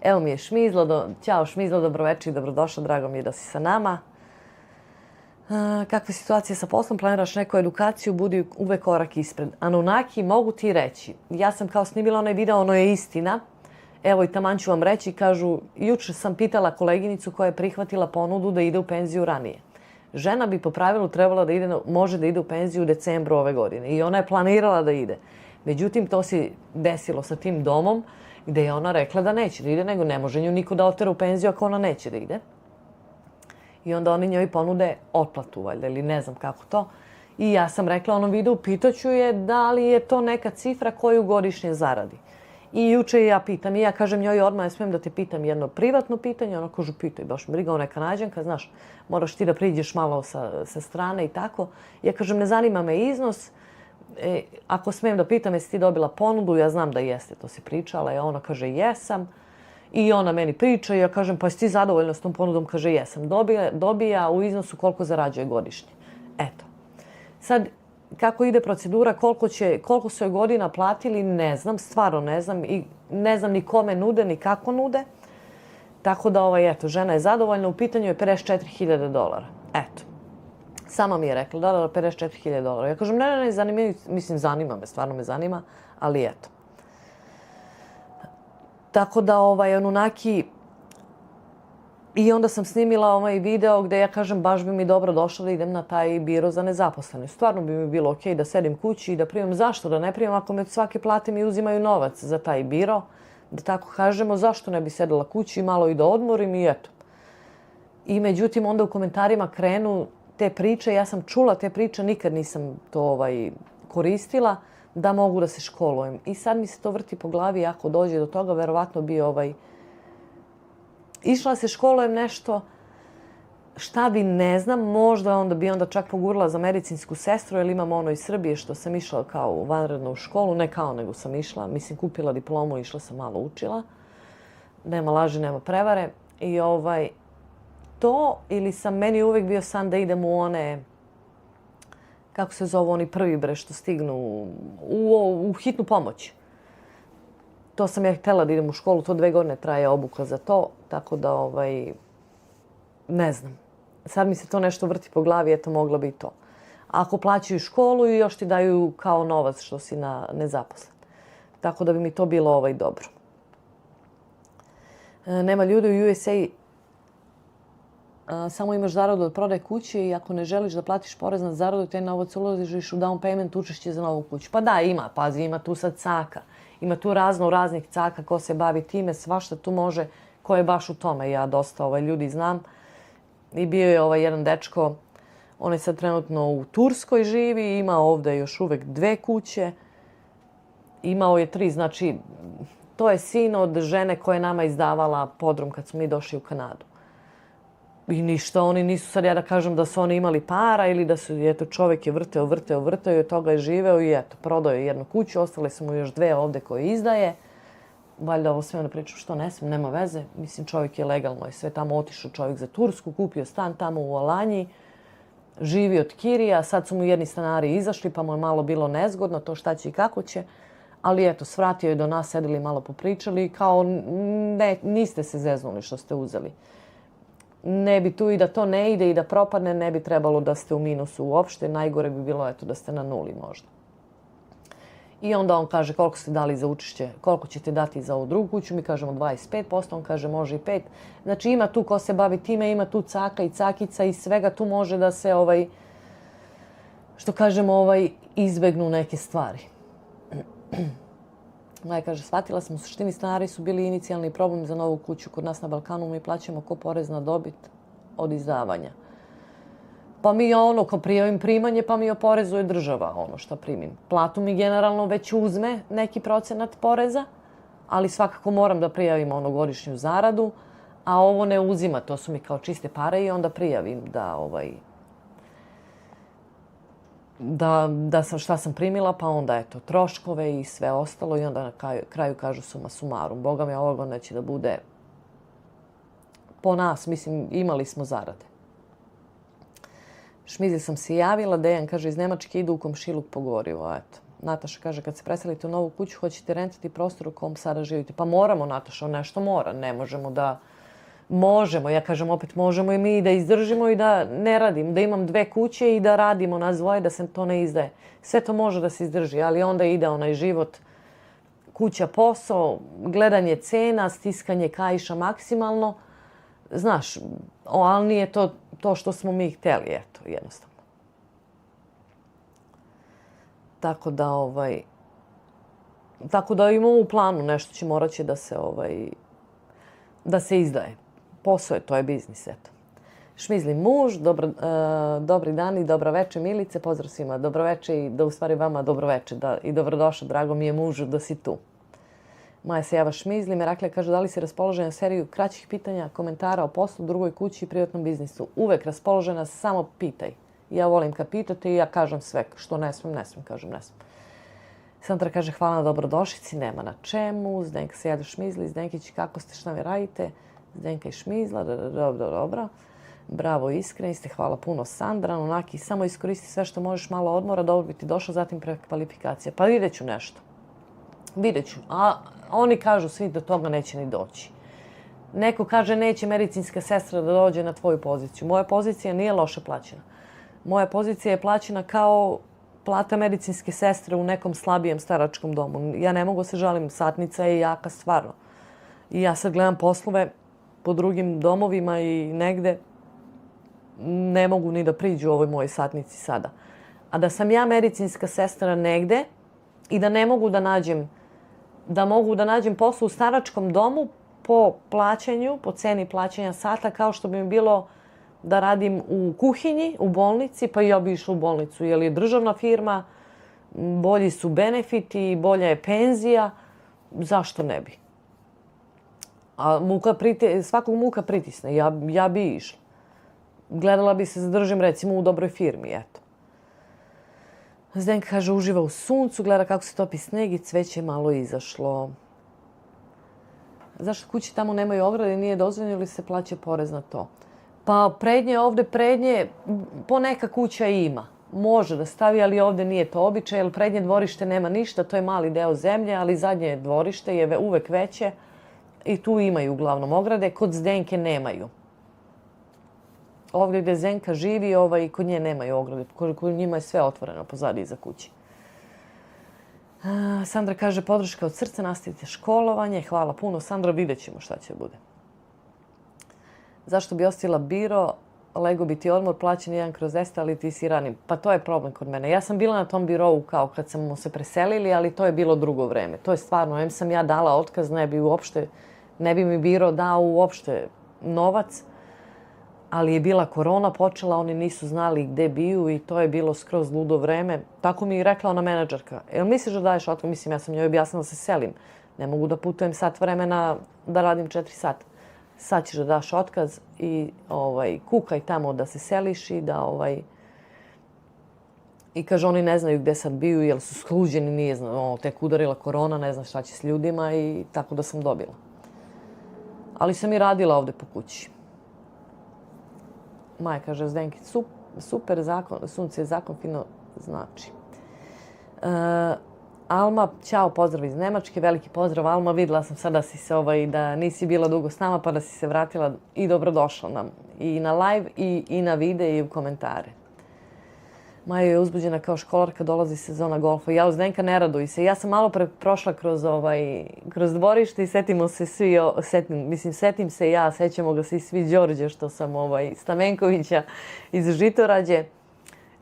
Evo mi je Šmizla, ćao Šmizla, dobroveče i dobrodošla, drago mi je da si sa nama. Kakva je situacija sa poslom, planiraš neku edukaciju, budi uvek korak ispred. Anunnaki, mogu ti reći, ja sam kao snimila onaj video, ono je istina. Evo i taman ću vam reći, kažu, juče sam pitala koleginicu koja je prihvatila ponudu da ide u penziju ranije. Žena bi po pravilu trebala da ide, može da ide u penziju u decembru ove godine i ona je planirala da ide. Međutim, to se desilo sa tim domom gde je ona rekla da neće da ide, nego ne može nju niko da otera u penziju ako ona neće da ide. I onda oni njoj ponude otplatu, valjda, ili ne znam kako to. I ja sam rekla onom videu, pitaću je da li je to neka cifra koju godišnje zaradi. I juče ja pitam, i ja kažem njoj odmah, ja smijem da te pitam jedno privatno pitanje, ona kaže pitaj, baš me briga, ona je Kanađanka, znaš, moraš ti da priđeš malo sa strane i tako. Ja kažem, ne zanima me iznos, ako smijem da pitam, jesi ti dobila ponudu, ja znam da jeste, to si pričala, ona kaže jesam. I ona meni priča i ja kažem, pa jesi ti zadovoljna s tom ponudom? Kaže, jesam. Dobija u iznosu koliko zarađuje godišnje. Eto. Sad, kako ide procedura, koliko su joj godina platili, ne znam, stvarno ne znam. I ne znam ni kome nude, ni kako nude. Tako da, eto, žena je zadovoljna. U pitanju je $54.000. Eto. Sama mi je rekla, da, $54.000. Ja kažem, ne, zanima me, stvarno me zanima, ali eto. Tako da, onunaki... I onda sam snimila ovaj video gde ja kažem baš bi mi dobro došlo da idem na taj biro za nezaposlene. Stvarno bi mi bilo okej da sedim kući i da primam. Zašto da ne primam ako me od svake plate mi uzimaju novac za taj biro? Da tako kažemo, zašto ne bi sedela kući i malo i da odmorim i eto. I međutim onda u komentarima krenu te priče. Ja sam čula te priče, nikad nisam to koristila. Da mogu da se školujem. I sad mi se to vrti po glavi, ako dođe do toga, verovatno bi išla se školujem nešto, šta bi ne znam, možda onda bi čak pogurala za medicinsku sestru, jer imam ono iz Srbije što sam išla kao vanredno u školu, ne kao nego sam išla, mislim kupila diplomu i išla sam malo učila. Nema laži, nema prevare. I to, ili sam meni uvek bio san da idem u one... kako se zovu oni prvi što stignu u hitnu pomoć. To sam ja htjela da idem u školu, to 2 godine traje obuka za to, tako da ne znam. Sad mi se to nešto vrti po glavi, eto mogla bi i to. Ako plaćaju školu i još ti daju kao novac što si nezaposlen. Tako da bi mi to bilo dobro. Nema ljudi u USA, samo imaš zaradu od prodaje kuće i ako ne želiš da platiš porez na zaradu, taj novac uložiš u down payment, učešće za novu kuću. Pa da, ima, pazi, ima tu sad caka. Ima tu raznih caka ko se bavi time, svašta tu može, ko je baš u tome. Ja dosta ljudi znam. I bio je jedan dečko, on je sad trenutno u Turskoj živi, ima ovde još uvek 2 kuće. Imao je 3, znači to je sin od žene koja je nama izdavala podrum kad smo mi došli u Kanadu. I ništa, oni nisu sad ja da kažem da su oni imali para ili da su, eto, čovjek je vrteo i od toga je živeo i eto, prodao je jednu kuću, ostale su mu još 2 ovde koje izdaje. Valjda ovo sve pričam što ne smijem, nema veze. Mislim, čovjek je legalno i sve tamo otišao čovjek za Tursku, kupio stan tamo u Alanji, živi od kirija, sad su mu jedni stanari izašli pa mu je malo bilo nezgodno to šta će i kako će. Ali eto, svratio je do nas, sedeli malo popričali kao ne, niste se zeznuli što ste uzeli. Ne bi tu i da to ne ide i da propadne, ne bi trebalo da ste u minusu uopšte. Najgore bi bilo eto, da ste na 0 možda. I onda on kaže koliko ste dali za učešće, koliko ćete dati za ovu drugu kuću. Mi kažemo 25%, on kaže može i 5%. Znači ima tu ko se bavi time, ima tu caka i cakica i svega tu može da se, što kažemo, izbegnu neke stvari. Maja kaže, shvatila sam, u suštini stanari su bili inicijalni problem za novu kuću. Kod nas na Balkanu mi plaćamo ko porez na dobit od izdavanja. Pa mi ko prijavim primanje, pa mi oporezuje država ono što primim. Platu mi generalno već uzme neki procenat poreza, ali svakako moram da prijavim godišnju zaradu, a ovo ne uzima, to su mi kao čiste pare i onda prijavim da sam šta sam primila, pa onda eto troškove i sve ostalo i onda na kraju kažu suma sumarum. Boga mi ovog onda će da bude po nas, mislim, imali smo zarade. Šmizi sam se javila, Dejan kaže iz Nemačke idu u komšiluk po gorivo, eto. Nataša kaže kad se preselite u novu kuću hoćete rentati prostor u kom sada živite. Pa moramo, Nataša, nešto mora, ne možemo da... Možemo, ja kažem opet možemo i mi da izdržimo i da ne radim, da imam 2 kuće i da radimo nas dvoje, da se to ne izdaje. Sve to može da se izdrži, ali onda ide onaj život, kuća, posao, gledanje cena, stiskanje kaiša maksimalno. Znaš, ali nije to što smo mi htjeli, eto, jednostavno. Tako da imamo u planu, nešto će moraće da se izdaje. Posao je, to je biznis, eto. Šmizli muž, dobri dan i dobra večer, Milice, pozdrav svima, dobro večer i da u stvari vama dobro večer i dobrodošao, drago mi je mužu da si tu. Maja se java šmizli. Meraklija kaže da li si raspoložena na seriju kraćih pitanja, komentara o poslu, drugoj kući i privatnom biznisu. Uvek raspoložena, samo pitaj. Ja volim kad pitate i ja kažem sve. Što ne smem, kažem ne smem. Sandra kaže hvala na dobrodošlici, nema na čemu. Zdenka se java šmizli. Zdenkić, kako ste, šta mi radite? Zdenka i šmizla, dobro. Bravo, iskreni ste, hvala puno Sandra. Onaki, samo iskoristi sve što možeš, malo odmora, dobro bi ti došlo, zatim prekvalifikacija. Pa vidjet ću nešto. Vidjet ću. A oni kažu svi da toga neće ni doći. Neko kaže neće medicinska sestra da dođe na tvoju poziciju. Moja pozicija nije loše plaćena. Moja pozicija je plaćena kao plata medicinske sestre u nekom slabijem staračkom domu. Ja ne mogu se žalim, satnica je jaka stvarno. I ja sad gledam poslove po drugim domovima i negde ne mogu ni da priđu ovoj mojoj satnici sada. A da sam ja medicinska sestra negde i da ne mogu da mogu da nađem posao u staračkom domu po plaćanju, po ceni plaćanja sata, kao što bi mi bilo da radim u kuhinji, u bolnici, pa i ja bi išla u bolnicu. Jer je državna firma, bolji su benefiti, bolja je penzija, zašto ne bi? A svakog muka pritisne, ja bi išla. Gledala bi se zadržim recimo u dobroj firmi, eto. Zdenka kaže uživa u suncu, gleda kako se topi sneg i cveće je malo izašlo. Zašto kući tamo nemaju ograde, nije dozvoljeno ili se plaća porez na to? Pa prednje, poneka kuća ima. Može da stavi, ali ovdje nije to običaj, jer prednje dvorište nema ništa, to je mali deo zemlje, ali zadnje dvorište je uvek veće i tu imaju uglavnom ograde, kod Zdenke nemaju. Ovdje gdje Zenka živi, kod nje nemaju ograde. Kod njima je sve otvoreno pozadi iza kući. Sandra kaže podrška od srca, nastavite školovanje. Hvala puno. Sandra, vidjet ćemo šta će bude. Zašto bi ostavila biro, lego bi ti odmor, plaćen 1/10, ali ti si ranim. Pa to je problem kod mene. Ja sam bila na tom birovu kao kad smo se preselili, ali to je bilo drugo vreme. To je stvarno, sam ja dala otkaz, ne bi mi biro dao uopšte novac. Ali je bila korona počela, oni nisu znali gde biju i to je bilo skroz ludo vreme. Tako mi je rekla ona menadžerka. Jel misliš da daješ otkaz? Mislim, ja sam njoj objasnila da se selim. Ne mogu da putujem sat vremena da radim 4 sata. Sad ćeš da daš otkaz i kukaj tamo da se seliš i da I kaže, oni ne znaju gde sad biju, jer su skluđeni, nije znao, tek udarila korona, ne znam šta će s ljudima i tako da sam dobila. Ali sam i radila ovde po kući. Maja kaže, Zdenki, super zakon, sunce je zakon, fino znači. Alma, ćao, pozdrav iz Nemačke, veliki pozdrav Alma, videla sam sad da si se da nisi bila dugo s nama pa da si se vratila i dobrodošla nam i na live i na vide i u komentare. Maja je uzbuđena kao školarka, dolazi sezona golfa. Ja, Zdenka, ne raduj se. Ja sam malo prošla kroz dvorište i setim se ja, sećamo ga svi Đorđe što sam Stamenkovića iz Žitorađe.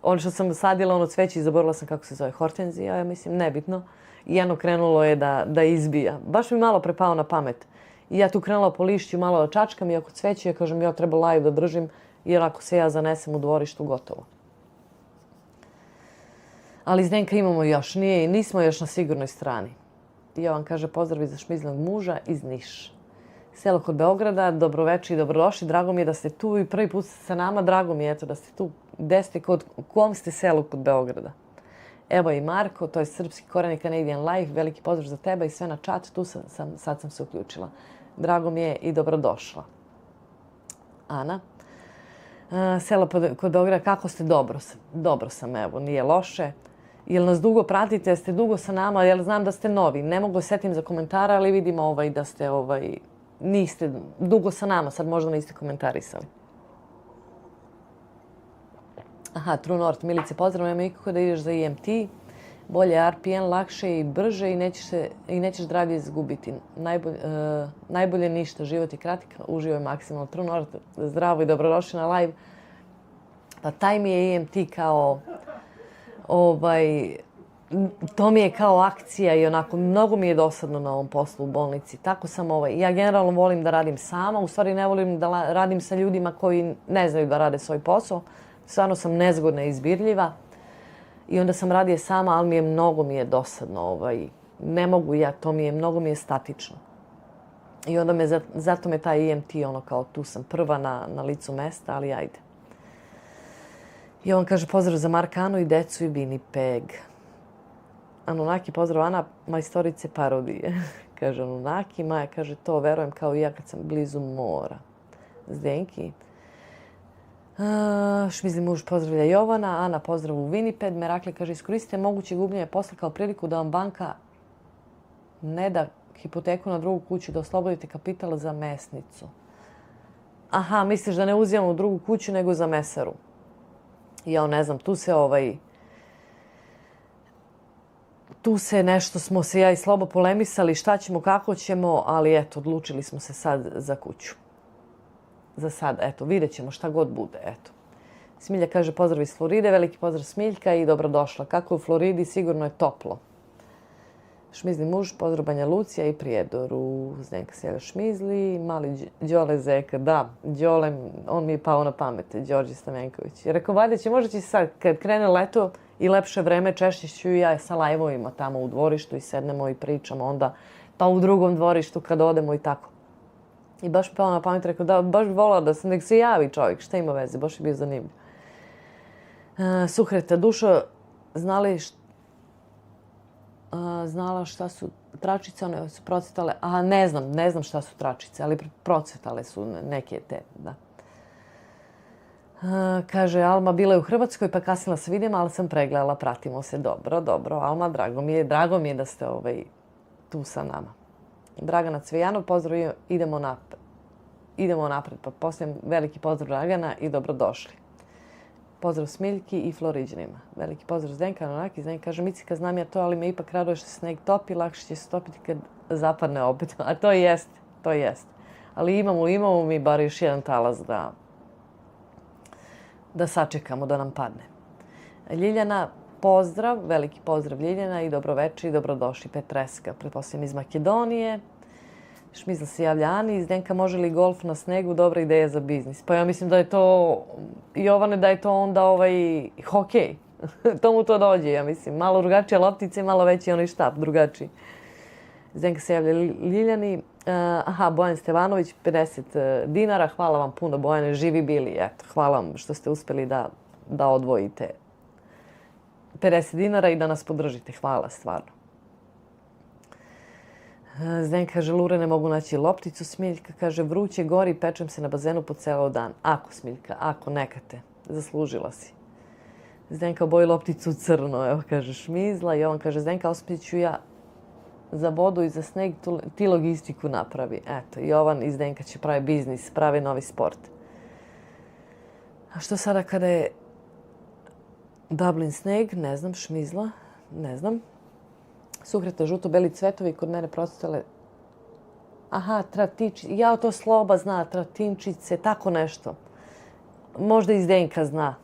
Ono što sam sadila, ono cveće, zaboravila sam kako se zove, hortenzija, ja mislim, nebitno. I jedno krenulo je da izbija. Baš mi malo prepao na pamet. I ja tu krenula po lišću malo da čačkam i oko cveće, ja kažem, ja treba live da držim, jer ako se ja zanesem u dvorištu, gotovo. Ali Zdenka imamo još, nismo još na sigurnoj strani. Jovan kaže pozdrav iz šmizlog muža iz Niša. Selo kod Beograda, dobroveče i dobrodošli. Drago mi je da ste tu i prvi put sa nama. Drago mi je da ste tu. Gde ste, u kom ste selu kod Beograda? Evo i Marko, to je Srpski koreni Canadian Life. Veliki pozdrav za tebe i sve na chat. Tu sad sam se uključila. Drago mi je i dobrodošla. Ana. Selo kod Beograda, kako ste? Dobro sam, evo, nije loše. Jel nas dugo pratite, ste dugo sa nama, jel znam da ste novi. Ne mogu setim za komentara, ali vidimo da ste niste dugo sa nama, sad možda niste komentarisali. Aha, True North, Milice, pozdrav, nema nikako da ideš za EMT. Bolje RPN, lakše i brže i nećeš zdravlje izgubiti. Najbolje ništa, život je kratak, uživaj maksimalno. True North, zdravo i dobrodošli na live. Pa taj mi je EMT kao to mi je kao akcija i onako mnogo mi je dosadno na ovom poslu u bolnici. Tako sam ja generalno volim da radim sama, u stvari ne volim da radim sa ljudima koji ne znaju da rade svoj posao. Stvarno sam nezgodna i izbirljiva i onda sam radije sama, ali mnogo mi je dosadno ne mogu ja, mnogo mi je statično. I onda zato me taj EMT, ono kao tu sam prva na licu mesta, ali ajde. I on kaže pozdrav za Marka, Anu i decu i Winnipeg. Anunnaki, pozdrav Ana, majstorice parodije. Kaže Anunnaki, Maja kaže to, verujem kao i ja kad sam blizu mora. Zdenki. Šmizli muž pozdravlja Jovana, Ana pozdrav u Winnipeg. Merakle kaže iskoristite moguće gubljenje posla kao priliku da vam banka ne da hipoteku na drugu kuću, da oslobodite kapital za mesnicu. Aha, misliš da ne uzimamo drugu kuću nego za mesaru. Ja ne znam, tu se nešto smo se ja i Slobo polemisali, šta ćemo, kako ćemo, ali eto, odlučili smo se sad za kuću. Za sad, eto, vidjet ćemo šta god bude, eto. Smilja kaže pozdrav iz Floride, veliki pozdrav Smiljka i dobrodošla. Kako je u Floridi, sigurno je toplo. Šmizli muž, pozdrav Banja Lucija i Prijedoru. Zdenka se javlja Šmizli, mali Đole Zeka, da, Đole, on mi je pao na pamet, Đorđe Stamenković. Rekao, valjda će, možda će sad, kad krene leto i lepše vreme, češće ću i ja sa lajvovima tamo u dvorištu i sednemo i pričamo onda, pa u drugom dvorištu kad odemo i tako. I baš mi pao na pamet, rekao, da, baš bi volala da nek se javi čovjek, šta ima veze, baš je bio zanimljiv. Suhreta, Dušo, znala šta su tračice, one su procvetale. Aha, ne znam šta su tračice, ali procvetale su neke te, da. Kaže, Alma bila je u Hrvatskoj, pa kasnila se vidimo, ali sam pregledala, pratimo se. Dobro. Alma, drago mi je da ste tu sa nama. Dragana Cvejanov, pozdrav, idemo napred. Pa poslije veliki pozdrav Dragana i dobrodošli. Pozdrav Smiljki i Floriđanima. Veliki pozdrav Zdenka, Anunnaki. Zdenka kaže, Micika, znam ja to, ali me ipak raduje što se sneg topi, lakše će se topiti kad zapadne opet. A to jeste. Ali imamo mi bar još jedan talas da sačekamo da nam padne. Ljiljana, pozdrav, veliki pozdrav Ljiljana i dobroveče i dobrodošli. Petreska, pretpostavljam iz Makedonije. Šmizla se javlja Ani. Zdenka, može li golf na snegu? Dobra ideja za biznis. Pa ja mislim da je to, Jovane, da je to onda hokej. To mu to dođe, ja mislim. Malo drugačija loptica i malo veći onaj štap, drugačiji. Zdenka se javlja Ljiljani. Aha, Bojan Stevanović, 50 dinara. Hvala vam puno, Bojane, živi bili. Eto, hvala vam što ste uspeli da odvojite 50 dinara i da nas podržite. Hvala, stvarno. Zdenka kaže, Lure, ne mogu naći lopticu. Smiljka kaže, vruće, gori, pečem se na bazenu po ceo dan. Ako, Smiljka, ako, neka te. Zaslužila si. Zdenka oboji lopticu u crno, evo kaže Šmizla. I on kaže, Zdenka, ospit ću ja za vodu i za sneg, ti logistiku napravi. Eto, Jovan i Zdenka će pravi biznis, pravi novi sport. A što sada kada je Dublin sneg? Ne znam, Šmizla, ne znam. Suhreta, žuto-beli cvetovi kod mene procvetale. Aha, tratičice. Ja to Sloba zna, tratinčice, tako nešto. Možda i Zdenka zna.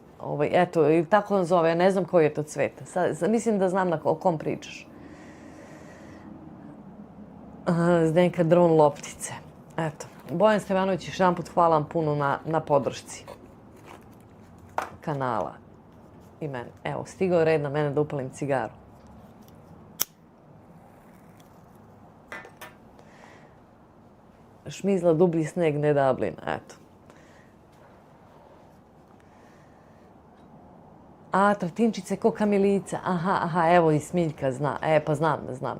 Eto, ili tako on zove, ja ne znam koji je to cvet. Mislim da znam o kom pričaš. Zdenka, dron loptice. Eto, Bojan Stevanović, još jedan put hvala vam puno na podršci kanala i mene. Evo, stigao je red na mene da upalim cigaru. Šmizla, dublji sneg, ne Dublin. Eto. A, tratinčice ko kamilica. Aha, evo i Smiljka zna. Pa znam.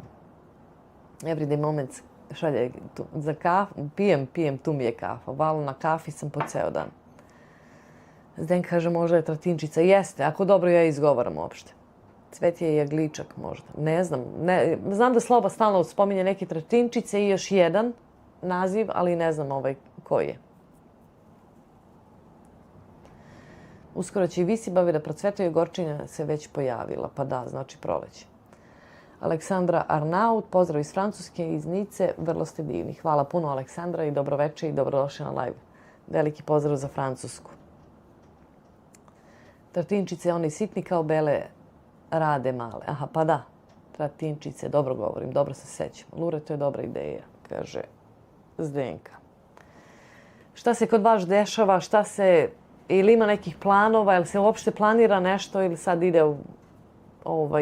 Everyday Moments šalje za kafu. Pijem, tu mi je kafa. Valo na kafi sam po ceo dan. Zdenka kaže, možda je tratinčica. Jeste, ako dobro ja izgovaram uopšte. Cvet je jagličak možda. Ne znam. Znam da Sloba stalno spominje neke tratinčice i još jedan naziv, ali ne znam koji je. Uskoro će i visibavi da procvetaju, gorčina se već pojavila. Pa da, znači proleće. Aleksandra Arnaut, pozdrav iz Francuske, iz Nice, vrlo ste divni. Hvala puno, Aleksandra, i dobroveče i dobrodošli na live. Veliki pozdrav za Francusku. Tratinčice, oni sitni kao bele, rade male. Aha, pa da, tratinčice, dobro govorim, dobro se sećam. Lure, to je dobra ideja, kaže Zdenka. Šta se kod vas dešava, ili ima nekih planova, ili se uopšte planira nešto ili sad ide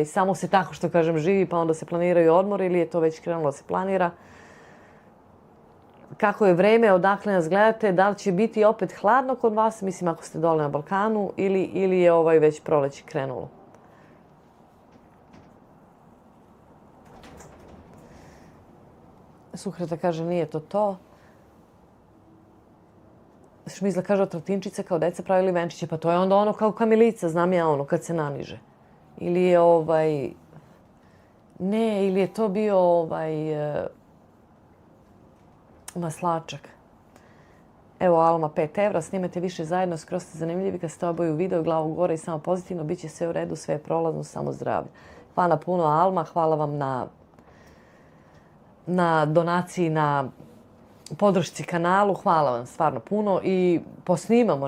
samo se tako što kažem živi pa onda se planiraju odmori ili je to već krenulo da se planira. Kako je vreme, odakle nas gledate, da li će biti opet hladno kod vas, mislim ako ste dole na Balkanu ili je već proleće krenulo. Suhreta kaže nije to to. Šmizla kaže od Tratinčice kao deca pravili venčiće, pa to je onda ono kao kamilica, znam ja ono kad se naniže. Ili je ne, ili je to bio maslačak. Evo Alma 5 evra, snimate više zajedno, skroz ste zanimljivi kad ste oboju video, glavu gore i samo pozitivno, bit će sve u redu, sve je prolazno, samo zdravlje. Hvala puno Alma, hvala vam na donaciji, na podršci kanalu, hvala vam stvarno puno i posnimamo,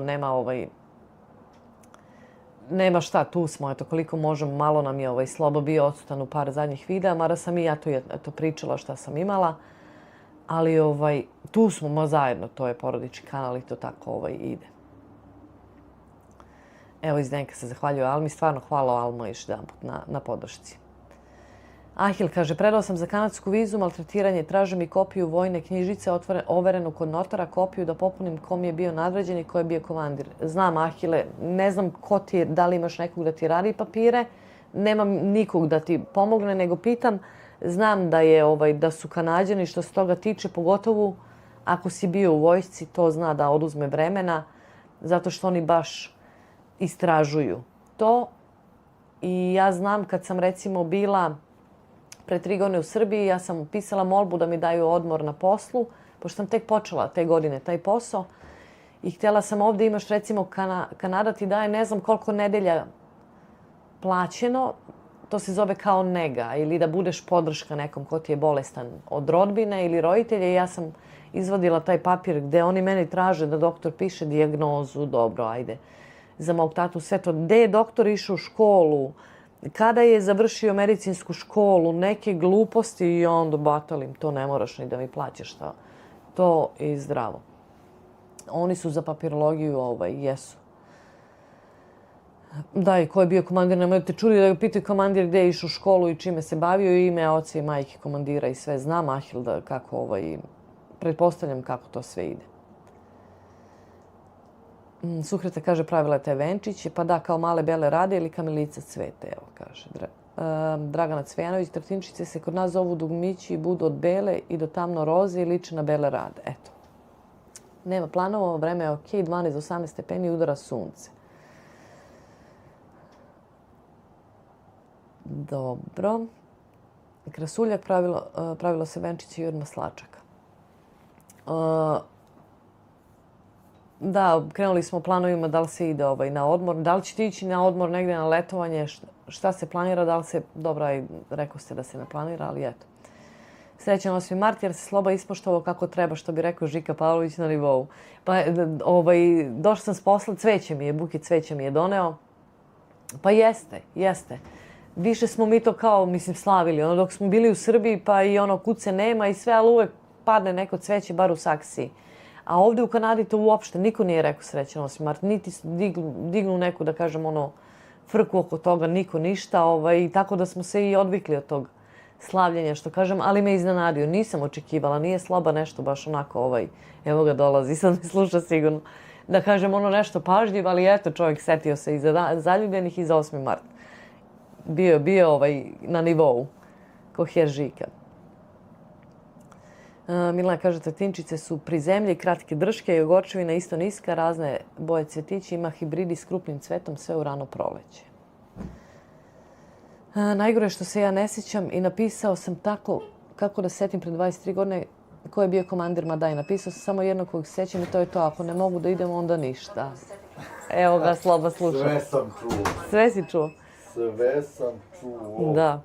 nema šta, tu smo, eto koliko možemo, malo nam je Slobo bio odsutan u par zadnjih videa, mada sam i ja to pričala šta sam imala, ali tu smo zajedno, to je porodični kanal i to tako ide. Evo iz Denka se zahvaljuje Almi, stvarno hvala Almo još jedanput na podršci. Ahil kaže, predao sam za kanadsku vizu, maltretiranje, traže mi kopiju vojne knjižice, overenu kod notara, kopiju da popunim kom je bio nadređen i ko je bio komandir. Znam, Ahile, ne znam ko ti je, da li imaš nekog da ti radi papire, nemam nikog da ti pomogne, nego pitam, znam da su Kanađani što se toga tiče, pogotovo ako si bio u vojsci, to zna da oduzme vremena, zato što oni baš istražuju to. I ja znam kad sam recimo bila pre 3 godine u Srbiji, ja sam pisala molbu da mi daju odmor na poslu, pošto sam tek počela te godine taj posao. I htjela sam ovdje, imaš recimo Kanada ti daje ne znam koliko nedelja plaćeno, to se zove kao nega ili da budeš podrška nekom ko ti je bolestan od rodbine ili roditelja. I ja sam izvadila taj papir gdje oni meni traže da doktor piše dijagnozu, dobro, ajde, za mog tatu, sve to. Gdje je doktor išao u školu, kada je završio medicinsku školu, neke gluposti i onda batalim, to ne moraš ni da mi plaćaš to i zdravo. Oni su za papirologiju, jesu. Da, i ko je bio komandir, nemojte čuli da ga pitaju komandir gdje je išao u školu i čime se bavio, i ime oca i majke komandira i sve. Znam, Ahil, da kako, pretpostavljam kako to sve ide. Suhreta kaže, pravila je te venčiće, pa da, kao male bele rade ili kamilica cvete, evo kaže. Dragana Cvijanović, Tratinčice se kod nas zovu dugmići i budu od bele i do tamno roze i liče na bele rade. Eto. Nema planova, vreme je ok, 12 do 18 stepeni, udara sunce. Dobro. Krasuljak pravilo se venčiće i od maslačaka. Da, krenuli smo planovima da li se ide na odmor. Da li ćete ići na odmor negdje na letovanje? Šta se planira? Da li se... Dobro, rekao ste da se ne planira, ali eto. Srećan 8. mart jer se Sloba ispoštovao kako treba, što bi rekao Žika Pavlović na nivou. Pa, došla sam s posla, buket cveća mi je doneo. Pa jeste. Više smo mi to kao, slavili. Dok smo bili u Srbiji, pa i kuce nema i sve, ali uvek padne neko cveće, bar u saksiji. A ovdje u Kanadi to uopšte niko nije rekao srećan 8. mart. Niti dignu neku, da kažem, frku oko toga, niko ništa. I tako da smo se i odvikli od tog slavljenja, što kažem, ali me iznenadio. Nisam očekivala, nije Sloba nešto baš onako, evo ga dolazi, sad mi sluša sigurno. Da kažem nešto pažljiv, ali eto, čovjek setio se i za zaljubljenih i za 8. mart. Bio na nivou, ko Heržika. Milana kaže, Tratinčice su pri zemlji, kratke drške i ogorčevina isto niska, razne boje cvetići, ima hibridi s krupnim cvetom, sve u rano proleće. Najgore što se ja ne sjećam i napisao sam tako, kako da setim pred 23 godine, ko je bio komandir, ma daj, napisao sam samo jednog kojeg sećam i to je to, ako ne mogu da idemo, onda ništa. Evo ga, Sloba sluša. Sve sam čuo. Sve si čuo? Sve sam čuo. Da.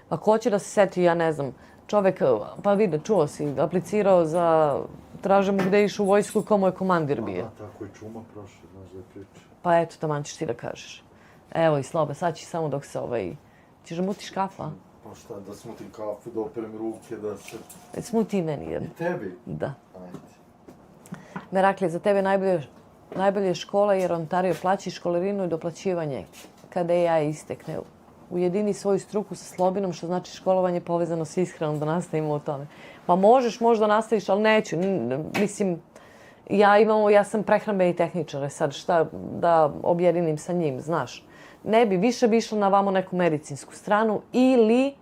Ako hoće da se seti, ja ne znam, čovek, pa vidi, čuo si, aplicirao za, traže mu gde iš u vojsku, ko mu je komandir bio. Tako i Čuma prošle, znaš da je priča. Pa eto, taman ćeš ti da kažeš. Evo i Slobe, sad ćeš samo dok se ćeš da mutiš kafu, a? Pa šta, da smutim kafu, da operem ruke, da se... Smuti i meni jedno. I tebi? Da. Ajde. Meraklije, za tebe najbolje škola jer Ontario plaća školarinu i doplaćivanje. kada ja istekne. Ujedini svoju struku sa Slobinom, što znači školovanje povezano s ishranom, da nastavimo o tome. Pa možeš možda nastaviš, ali neću. Mislim, ja sam prehrambeni tehničar, sad šta da objedinim sa njim, znaš. Ne bi, više bi išla na vamo neku medicinsku stranu ili,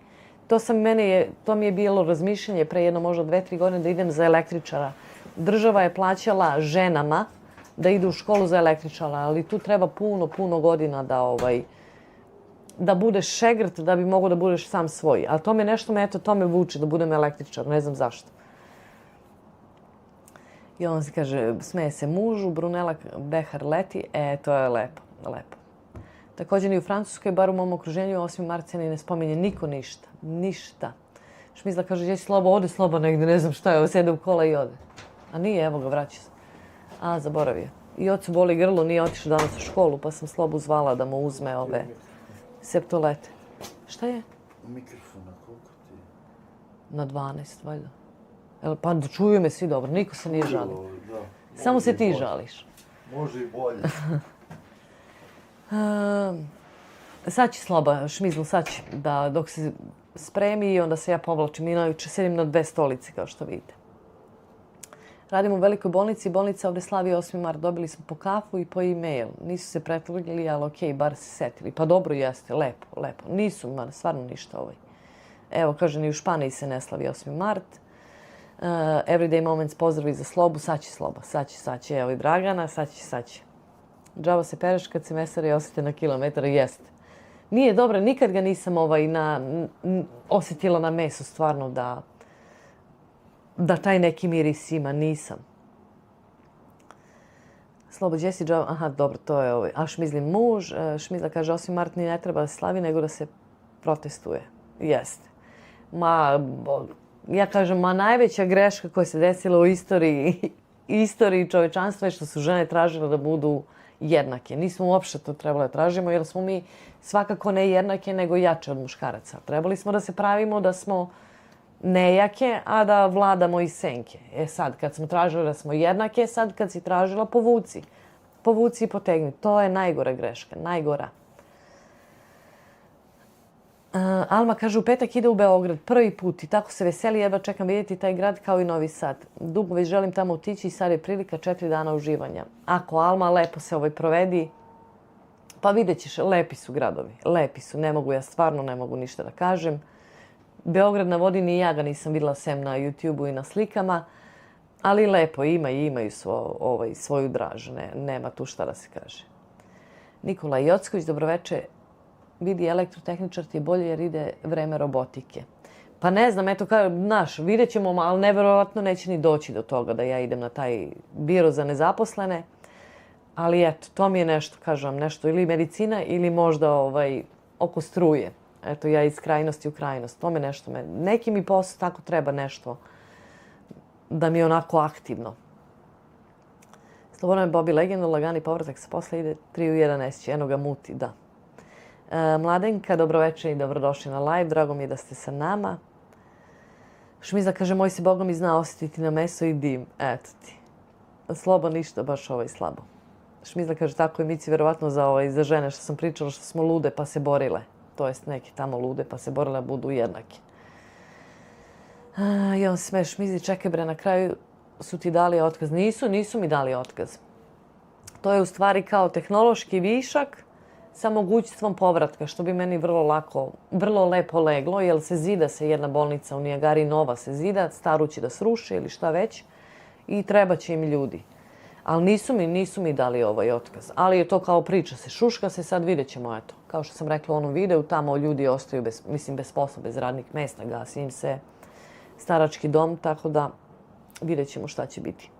to mi je bilo razmišljanje pre jedno možda 2-3 godine da idem za električara. Država je plaćala ženama da idu u školu za električara, ali tu treba puno godina da budeš šegrt da bi mogo da budeš sam svoj. Ali to me vuče da budem električar, ne znam zašto. I on se kaže, smeje se mužu, Brunela Behar leti, to je lepo. Također ni u Francuskoj, bar u mom okruženju, osim Marceni ne spominje niko ništa. Šmizla kaže, jesi Slobo, ode Slobo negdje, ne znam šta je, sjede u kola i ode. A nije, evo ga, vraća se. A, zaboravio. I ocu boli grlo, nije otišao danas u školu, pa sam Slobu zvala da mu uzme ove septolete. Šta je? Mikrofon, na koliko ti je? Na 12, valjda. Pa čuju me svi dobro, niko se nije žalio. Samo se ti žališ. Može i bolje. Sad će Sloba, Šmizl, sad će da dok se spremi i onda se ja povlačim. Inače sedim na 2 stolice, kao što vidite. Radim u velikoj bolnici, bolnica ovdje slavi 8. mart. Dobili smo po kafu i po e-mail. Nisu se pretrgli, ali okej, bar se setili. Pa dobro jeste, lepo. Nisu, stvarno ništa ovaj. Evo, kaže, ni u Španiji se ne slavi 8. mart. Everyday Moments pozdravi za Slobu. Sad će Sloba, sad će. Evo i Dragana, sad će. Džaba se pereš kad se mesare i osjete na kilometar, jeste. Nije dobro, nikad ga nisam osjetila na mesu, stvarno da taj neki miris ima, nisam. Slobo, Jesse, Džaba, aha, dobro, to je ovaj. A Šmizlin muž, Šmizla kaže, 8. mart ni ne treba da se slavi, nego da se protestuje. Jeste. Ja kažem, najveća greška koja se desila u istoriji čovečanstva je što su žene tražile da budu jednake. Nismo uopšte to trebali da tražimo, jer smo mi svakako ne jednake, nego jače od muškaraca. Trebali smo da se pravimo da smo nejake, a da vladamo iz senke. Sad, kad smo tražili da smo jednake, sad kad si tražila, povuci. Povuci i potegni. To je najgora greška, najgora. Alma kaže, u petak ide u Beograd, prvi put i tako se veseli, jedva čekam vidjeti taj grad kao i Novi Sad. Dugo već želim tamo otići i sad je prilika 4 dana uživanja. Ako Alma, lepo se provedi, pa vidjet ćeš, lepi su gradovi, lepi su, stvarno ne mogu ništa da kažem. Beograd na vodi ni ja ga nisam vidjela sem na YouTube-u i na slikama, ali lepo, imaju svoju draž, nema tu šta da se kaže. Nikola Jocković, dobroveče. Vidi, elektrotehničar ti je bolje jer ide vreme robotike. Pa ne znam, vidjet ćemo, ali neverovatno neće ni doći do toga da ja idem na taj biro za nezaposlene. Ali eto, to mi je nešto, kažem, nešto ili medicina ili možda oko struje. Eto, ja iz krajnosti u krajnost. To me nešto, neki mi posao tako treba nešto da mi je onako aktivno. Slobodno je Bobby Legenda, lagani povratak sa posla ide 3 u 1 esće, eno ga muti, da. Mladenka, dobroveče i dobrodošli na live. Drago mi je da ste sa nama. Šmiza kaže, moj se Bogom i zna osjetiti na meso i dim. Eto ti. Slobo ništa, baš slabo. Šmiza kaže, tako je Mici, verovatno za žene što sam pričala, što smo lude pa se borile. To jest neke tamo lude pa se borile, budu jednake. I on se smeje, Šmizi, čekaj bre, na kraju su ti dali otkaz. Nisu mi dali otkaz. To je u stvari kao tehnološki višak sa mogućstvom povratka, što bi meni vrlo lepo leglo, jer zida se jedna bolnica u Nijagari, nova se zida, staru će da sruše ili šta već i treba će im ljudi. Ali nisu mi dali otkaz. Ali je to kao priča se, šuška se, sad vidjet ćemo, eto. Kao što sam rekla u onom videu, tamo ljudi ostaju bez posla, bez radnih mesta, gasi im se starački dom, tako da vidjet ćemo šta će biti.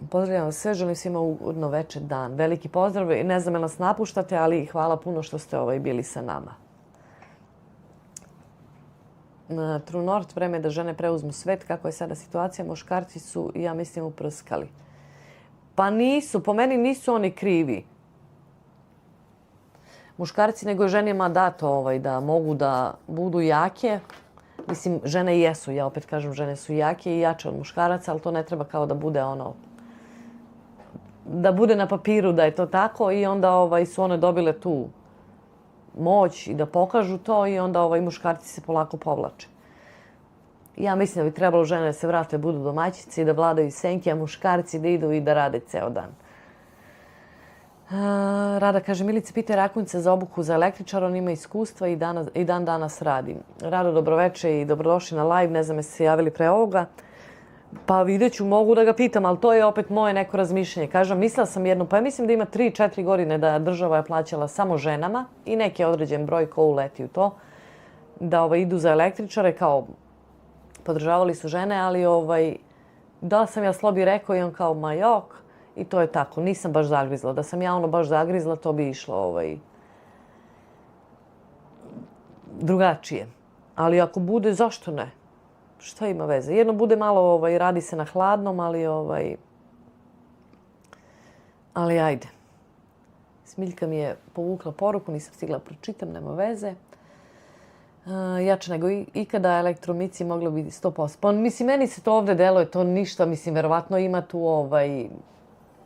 Pozdravljam vas sve, želim svima ugodno večer dan. Veliki pozdrav i ne znam je nas napuštate, ali hvala puno što ste bili sa nama. True North, vreme je da žene preuzmu svet. Kako je sada situacija? Muškarci su, ja mislim, uprskali. Pa nisu, po meni nisu oni krivi. Muškarci, nego je ženima dato da mogu da budu jake. Mislim, žene jesu, ja opet kažem, žene su jake i jače od muškaraca, ali to ne treba kao da bude da bude na papiru da je to tako i onda su one dobile tu moć i da pokažu to i onda muškarci se polako povlače. Ja mislim da bi trebalo žene da se vrate, budu domaćice i da vladaju senke, a muškarci da idu i da rade ceo dan. Rada kaže, Milica pita Rakonjica za obuku za električara, on ima iskustva i dan danas radi. Rado, dobroveče i dobrodošli na live, ne znam jeste se javili pre ovoga. Pa vidjet ću, mogu da ga pitam, ali to je opet moje neko razmišljanje. Kažem, mislila sam jednu, pa ja mislim da ima 3-4 godine da država je plaćala samo ženama i neki određen broj ko uleti u to, da idu za električare, kao podržavali su žene, ali da sam ja Slobi rekao i on kao ma jok i to je tako. Nisam baš zagrizla. Da sam ja baš zagrizla, to bi išlo drugačije. Ali ako bude, zašto ne? Šta ima veze? Jedno bude malo, radi se na hladnom, ali ajde. Smiljka mi je povukla poruku, nisam stigla pročitam, nema veze. Jače nego ikada elektromici moglo bi 100%. Pa mislim, meni se to ovdje deluje, to ništa, mislim, verovatno ima tu,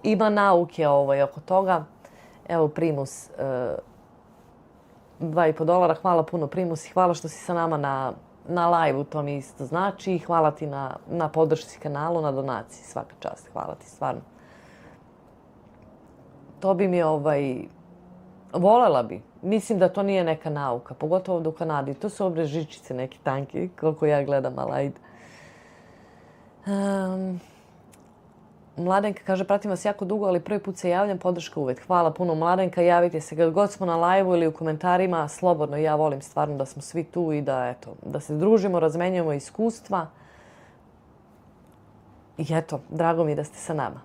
ima nauke oko toga. Evo Primus, $2,5, hvala puno Primus i hvala što si sa nama na live-u, to mi isto znači. Hvala ti na podršci kanalu, na donaciji, svaka čast, hvala ti, stvarno. To bi mi, volela bi. Mislim da to nije neka nauka, pogotovo ovdje u Kanadi. To su ovdje žičice neki tanki, koliko ja gledam, ali ajde. Mladenka kaže, pratim vas jako dugo, ali prvi put se javljam, podrška uvek. Hvala puno Mladenka, javite se kad god smo na live-u ili u komentarima, slobodno. Ja volim stvarno da smo svi tu i da se družimo, razmenjujemo iskustva. I eto, drago mi da ste sa nama.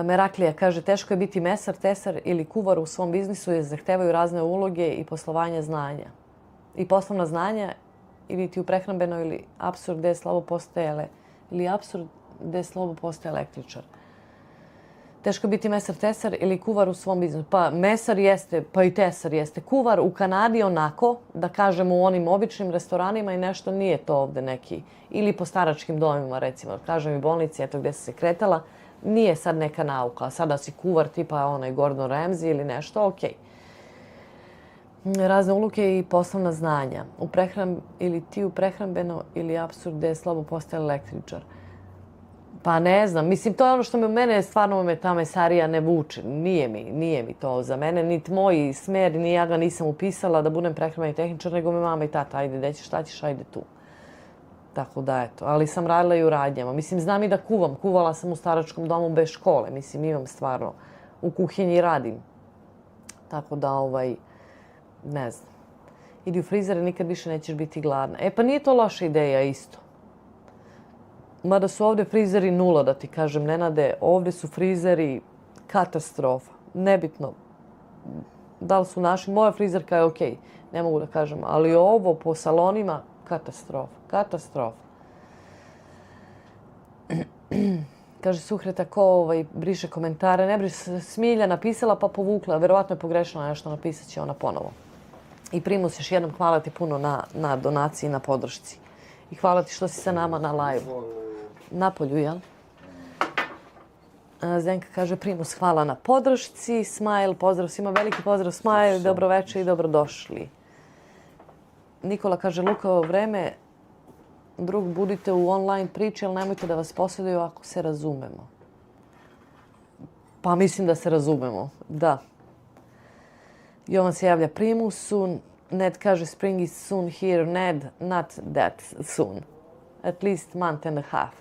Meraklija kaže, teško je biti mesar, tesar ili kuvar u svom biznisu jer zahtevaju razne uloge i poslovanja znanja. I poslovna znanja i biti u prehrambenoj ili apsurd gde je slovo postaje električar. Teško je biti mesar, tesar ili kuvar u svom biznisu. Pa mesar jeste, pa i tesar jeste. Kuvar u Kanadi onako, da kažemo u onim običnim restoranima i nešto nije to ovde neki. Ili po staračkim domima, recimo. Kažem i bolnici, eto gde sam se kretala. Nije sad neka nauka, sada si kuvar tipa Gordon Ramsay ili nešto, okej. Razne uloge i poslovna znanja. Ili ti u prehrambeno ili apsurd gde je slobo postaje električar. Pa ne znam, mislim to je ono što mene stvarno ta mesarija ne vuče. Nije mi to za mene, niti moj smer, ni ja ga nisam upisala da budem prehrambeni tehničar, nego me mama i tata, ajde, gde ćeš, šta ćeš, ajde tu. Tako da, eto. Ali sam radila i u radnjama. Mislim, znam i da kuvam. Kuvala sam u staračkom domu bez škole. Mislim, imam stvarno. U kuhinji radim. Tako da, ne znam. Idi u frizere, nikad više nećeš biti gladna. E, pa nije to loša ideja isto. Mada su ovdje frizeri nula, da ti kažem, Nenade. Ovdje su frizeri katastrofa. Nebitno. Da li su naši? Moja frizerka je okej. Ne mogu da kažem. Ali ovo po salonima, katastrofa. Katastrofa. Kaže Suhreta, ko briše komentare? Ne briše, Smilja napisala pa povukla. Verovatno je pogrešno nešto, napisat će ona ponovo. I Primus, još jednom hvala ti puno na donaciji i na podršci. I hvala ti što si sa nama na live-u. Napolju, jel? Zdenka kaže, Primus, hvala na podršci. Smile, pozdrav svima, veliki pozdrav Smile, dobroveče i dobrodošli. Nikola kaže, Lukovo vreme, drug, budite u online priči, ali nemojte da vas posjeduju ako se razumemo. Pa mislim da se razumemo, da. Jovan se javlja Primusu, Ned kaže, spring is soon here, Ned, not that soon. At least month and a half.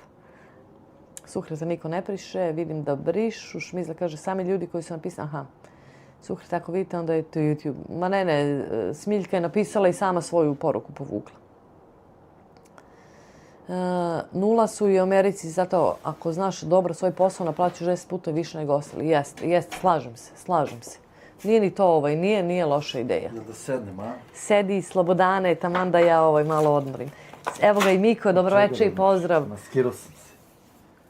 Suhreta niko ne priše, vidim da brišu. Šmizla kaže, sami ljudi koji su napisali, aha. Suhreta, ako vidite, onda je to YouTube. Ma ne, Smiljka je napisala i sama svoju poruku povukla. Nula su i u Americi, zato ako znaš dobro svoj posao, naplaću 6 puta više nego ostali. Jeste, slažem se. Nije ni to, nije loša ideja. Jel da sednem, a? Sedi, Slobodane, taman da ja malo odmorim. Evo ga i Miko, dobroveče i pozdrav. Maskirao sam se.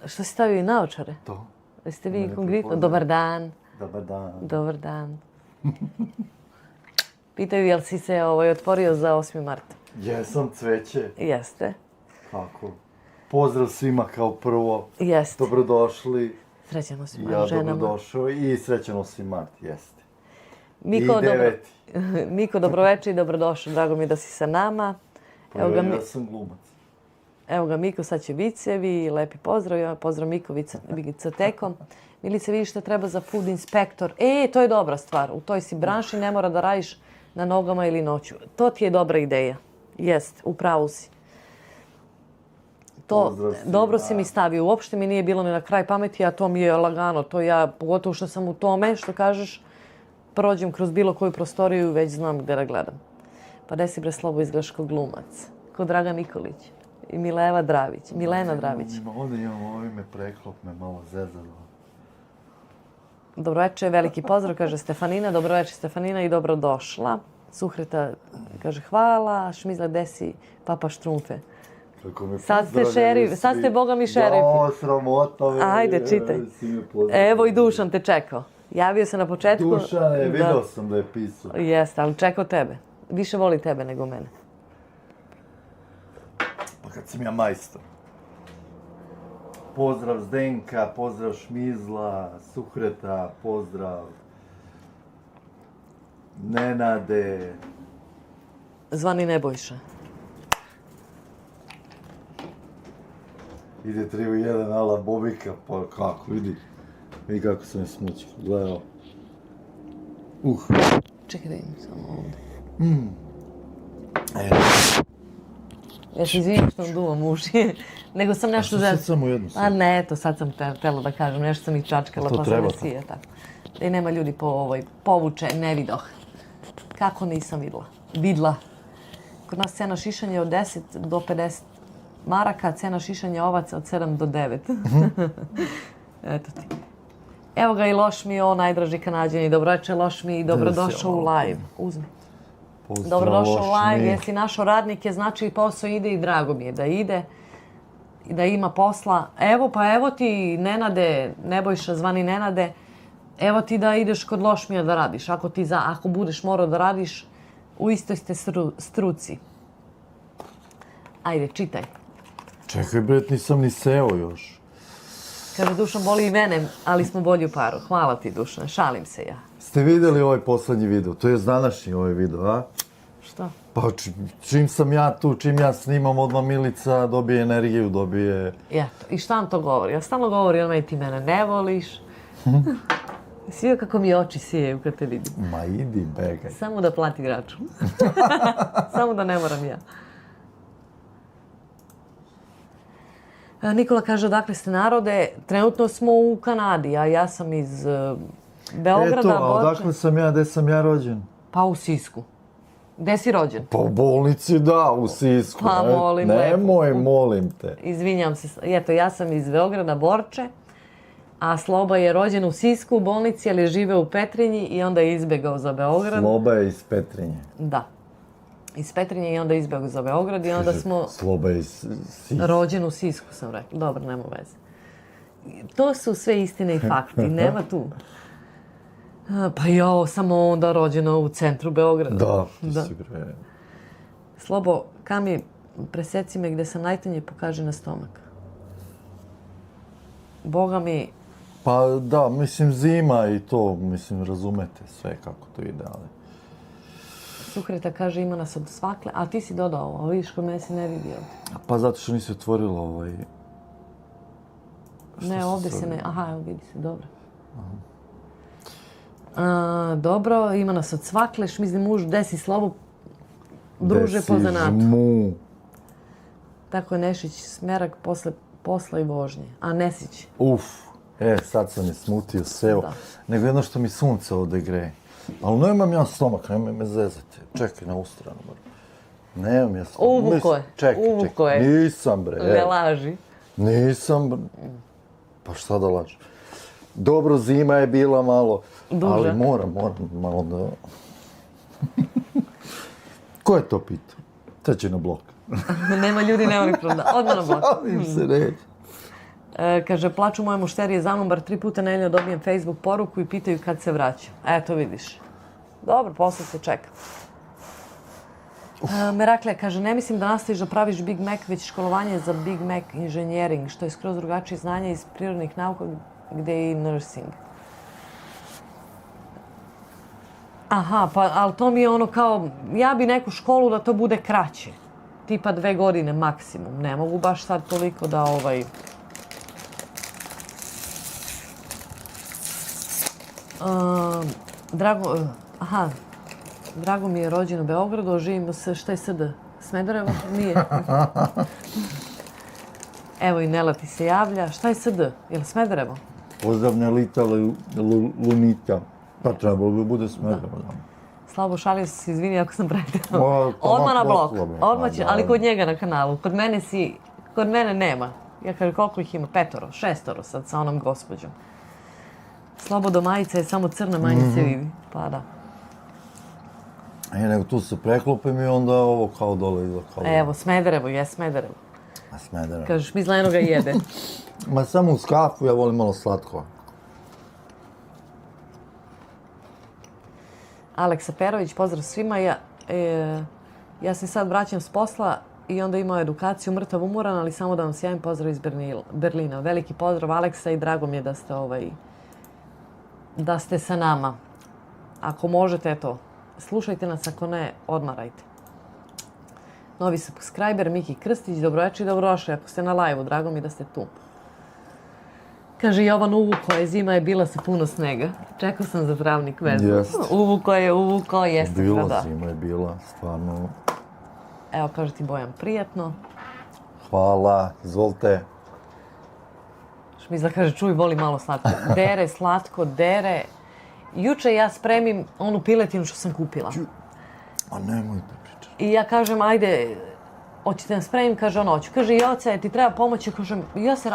Što si stavio i naočare? To. Jeste vi konkretno? Dobar dan. Dobar dan. Dobar dan. Pitaju jel si se otvorio za 8. marta? Jesam, cveće. Jeste. Kako? Pozdrav svima kao prvo. Jeste. Dobrodošli. Srećan svima Ja ženama. dobrodošao i srećan 8. mart, jeste. Miko, I 9. Miko, dobroveče i dobrodošao. Drago mi je da si sa nama. Ja sam glumac. Evo ga Miko, sad će vicevi, lepi pozdrav. Pozdrav Miko, Vigica Tekom. Milice, vidiš šta treba za food inspektor. To je dobra stvar. U toj si branši, ne mora da radiš na nogama ili noću. To ti je dobra ideja. Jest, u pravu si. To dobro si mi stavio. Uopšte mi nije bilo ni na kraj pameti, a to mi je lagano. To ja, pogotovo što sam u tome, što kažeš, prođem kroz bilo koju prostoriju i već znam gde da gledam. Pa gde si bre Slobo izgledaš kao glumac? Kao Dragan Nikolić i Milena Dravić. Ovdje imam ovime preklop, me malo zezalo. Dobroveče, veliki pozdrav, kaže Stefanina. Dobroveče Stefanina i dobrodošla. Suhreta kaže hvala. Šmizla, gde si Papa Štrumfe? Sad ste šerif, sad ste boga mi šerifi. Da, sramota me. Ajde, čitaj. Evo i Dušan te čekao. Javio se na početku. Dušane, vidio sam da je pisao. Jeste, ali čekao tebe. Više voli tebe nego mene. Pa kad sam ja majstor. Pozdrav Zdenka, pozdrav Šmizla, Suhreta, pozdrav Nenade. Zvani Nebojša. Ide 3 u 1 ala Bobika, pa kako, vidi. Vidi kako sam je smućio, gledao. Čekaj da imam samo ovdje. Ja se izvinim što vam duvam uši, nego sam nešto... A što sad samo jedno A ne, eto, sad sam htjela da kažem, nešto sam ih čačkala, to pa treba sam ne sije, tako. Da i nema ljudi povuče, ne vidoh. Kako nisam vidla. Kod nas cena šišanja od 10 do 50 maraka, cena šišanja ovaca od 7 do 9. Eto ti. Evo ga i Lošmi, najdraži Kanadjani. Dobroveče Lošmi i dobrodošao u live. Uzmi. Dobrodošao u live, jesi našo radnike, znači posao ide i drago mi je da ide. I da ima posla. Evo ti Nenade, Nebojša zvani Nenade, evo ti da ideš kod Lošmija da radiš. Ako budeš morao da radiš, u istoj ste struci. Ajde, čitaj. Čekaj, bret, nisam ni seo još. Kaže, Dušan, boli i mene, ali smo bolji u paru. Hvala ti, Dušan, šalim se ja. Ste vidjeli ovaj poslednji video? To je današnji ovaj video, a? Što? Pa čim sam ja tu, čim ja snimam, odmah Milica dobije energiju, dobije... I šta vam to govori? Ja stalno govori, ti mene ne voliš. Svi kako mi oči sijeju kad te vidim. Ma idi, begaj. Samo da plati račun. Samo da ne moram ja. Nikola kaže, odakle ste narode? Trenutno smo u Kanadi, a ja sam iz Beograda. A odakle sam ja, gde sam ja rođen? Pa u Sisku. Gde si rođen? Pa u bolnici, da, u Sisku. Pa molim lepo. Nemoj, molim te. Izvinjam se. Eto, ja sam iz Beograda, Borče, a Sloba je rođen u Sisku u bolnici, ali je živeo u Petrinji i onda je izbegao za Beograd. Sloba je iz Petrinje. Da. Iz Petrinje i onda izbegao za Beograd i onda smo... Sloba je iz Sisku. Rođen u Sisku, sam rekla. Dobro, nema veze. To su sve istine i fakti, nema tu. Pa samo onda rođena u centru Beograda. Da, ti si bre. Slobo, Kami, preseci me gde sam najtanje, pokaži na stomak. Boga mi... Pa da, mislim zima i to, mislim, razumete sve kako to ide, ali... Suhreta kaže ima nas od svakle, a ti si dodao ovo, vidiš kod mene si ne vidio. Pa zato što nisi otvorila ovaj... Ne, ovdje se ne... Aha, evo vidi se, dobro. Dobro, ima nas od svakle, Šmizni muž, gde si Slobo, druže po zanatu. Gde si žmu? Tako je Nešić, smerak posle posla i vožnje, a Nesić. Sad sam je smutio seo, nego jedno što mi sunce ovdje greje. Ali nemam ja stomak, nemoj me zezati. Čekaj, na ustranu. Nemam ja stomak. Uvuko je. Čekaj. Nisam, bre. Ne laži. Nisam. Pa šta da lažem? Dobro, zima je bila malo. Duže. Ali moram malo da... Ko je to pitao? Sad će na blok. Nema ljudi, nema ni problem. Odmah na blok. Šalim se reći. Kaže, plaču moje mušterije za mnom, bar 3 puta nedeljno dobijem Facebook poruku i pitaju kad se vraća. Eto, vidiš. Dobro, posle se čeka. Merakle kaže, ne mislim da nastaviš da praviš Big Mac, već školovanje za Big Mac inženjering, što je skroz drugačije znanje iz prirodnih nauka gde je i nursing. Aha, pa, ali to mi je ono kao, ja bi neku školu da to bude kraće. Tipa 2 godine maksimum. Ne mogu baš sad toliko da Drago mi je rođen u Beogradu, živim se, šta je SD? Smederevo? Nije. Evo i Nela ti se javlja. Šta je SD? Je li Smederevo? Pozdrav Nelita Lunita. Pa trebalo bi bude Smederevo. Slabo šalio se, izvini ako sam pretila. Odmah na blok. Odmah će, ali kod njega na kanalu. Kod mene nema. Ja kažem koliko ih ima? 5, 6 sad sa onom gospođom. Slobodo majica je samo crna, manje se vidi. Pa da. Nego tu se preklopim i onda ovo kao dole iza kao dole. Evo, Smederevo, je Smederevo. A Smederevo. Kažeš, mi zleno ga jede. Ma samo uz kafu, ja volim malo slatko. Aleksa Perović, pozdrav svima. Ja se sad vraćam s posla i onda imao edukaciju mrtav umoran, ali samo da vam sjajan pozdrav iz Berlina. Veliki pozdrav, Aleksa, i drago mi je da ste sa nama. Ako možete, eto, slušajte nas, ako ne, odmarajte. Novi subscriber, Miki Krstić, dobroveče i dobrodošli ako ste na live-u, drago mi da ste tu. Kaže Jovan, uvuko je, zima je bila sa puno snega. Čekao sam za pravnik vezu. Jest. Uvuko, jeste. Bila, zima je bila, stvarno. Evo, kaže ti Bojan, prijatno. Hvala, izvolite. Šmizla kaže, čuj, voli malo slatko. Dere, slatko, dere. Juče ja spremim onu piletinu što sam kupila. A nemojte pričati. I ja kažem, ajde, hoćete da spremim? Kaže, hoću. Kaže, Joce, ti treba pomoći? Kažem,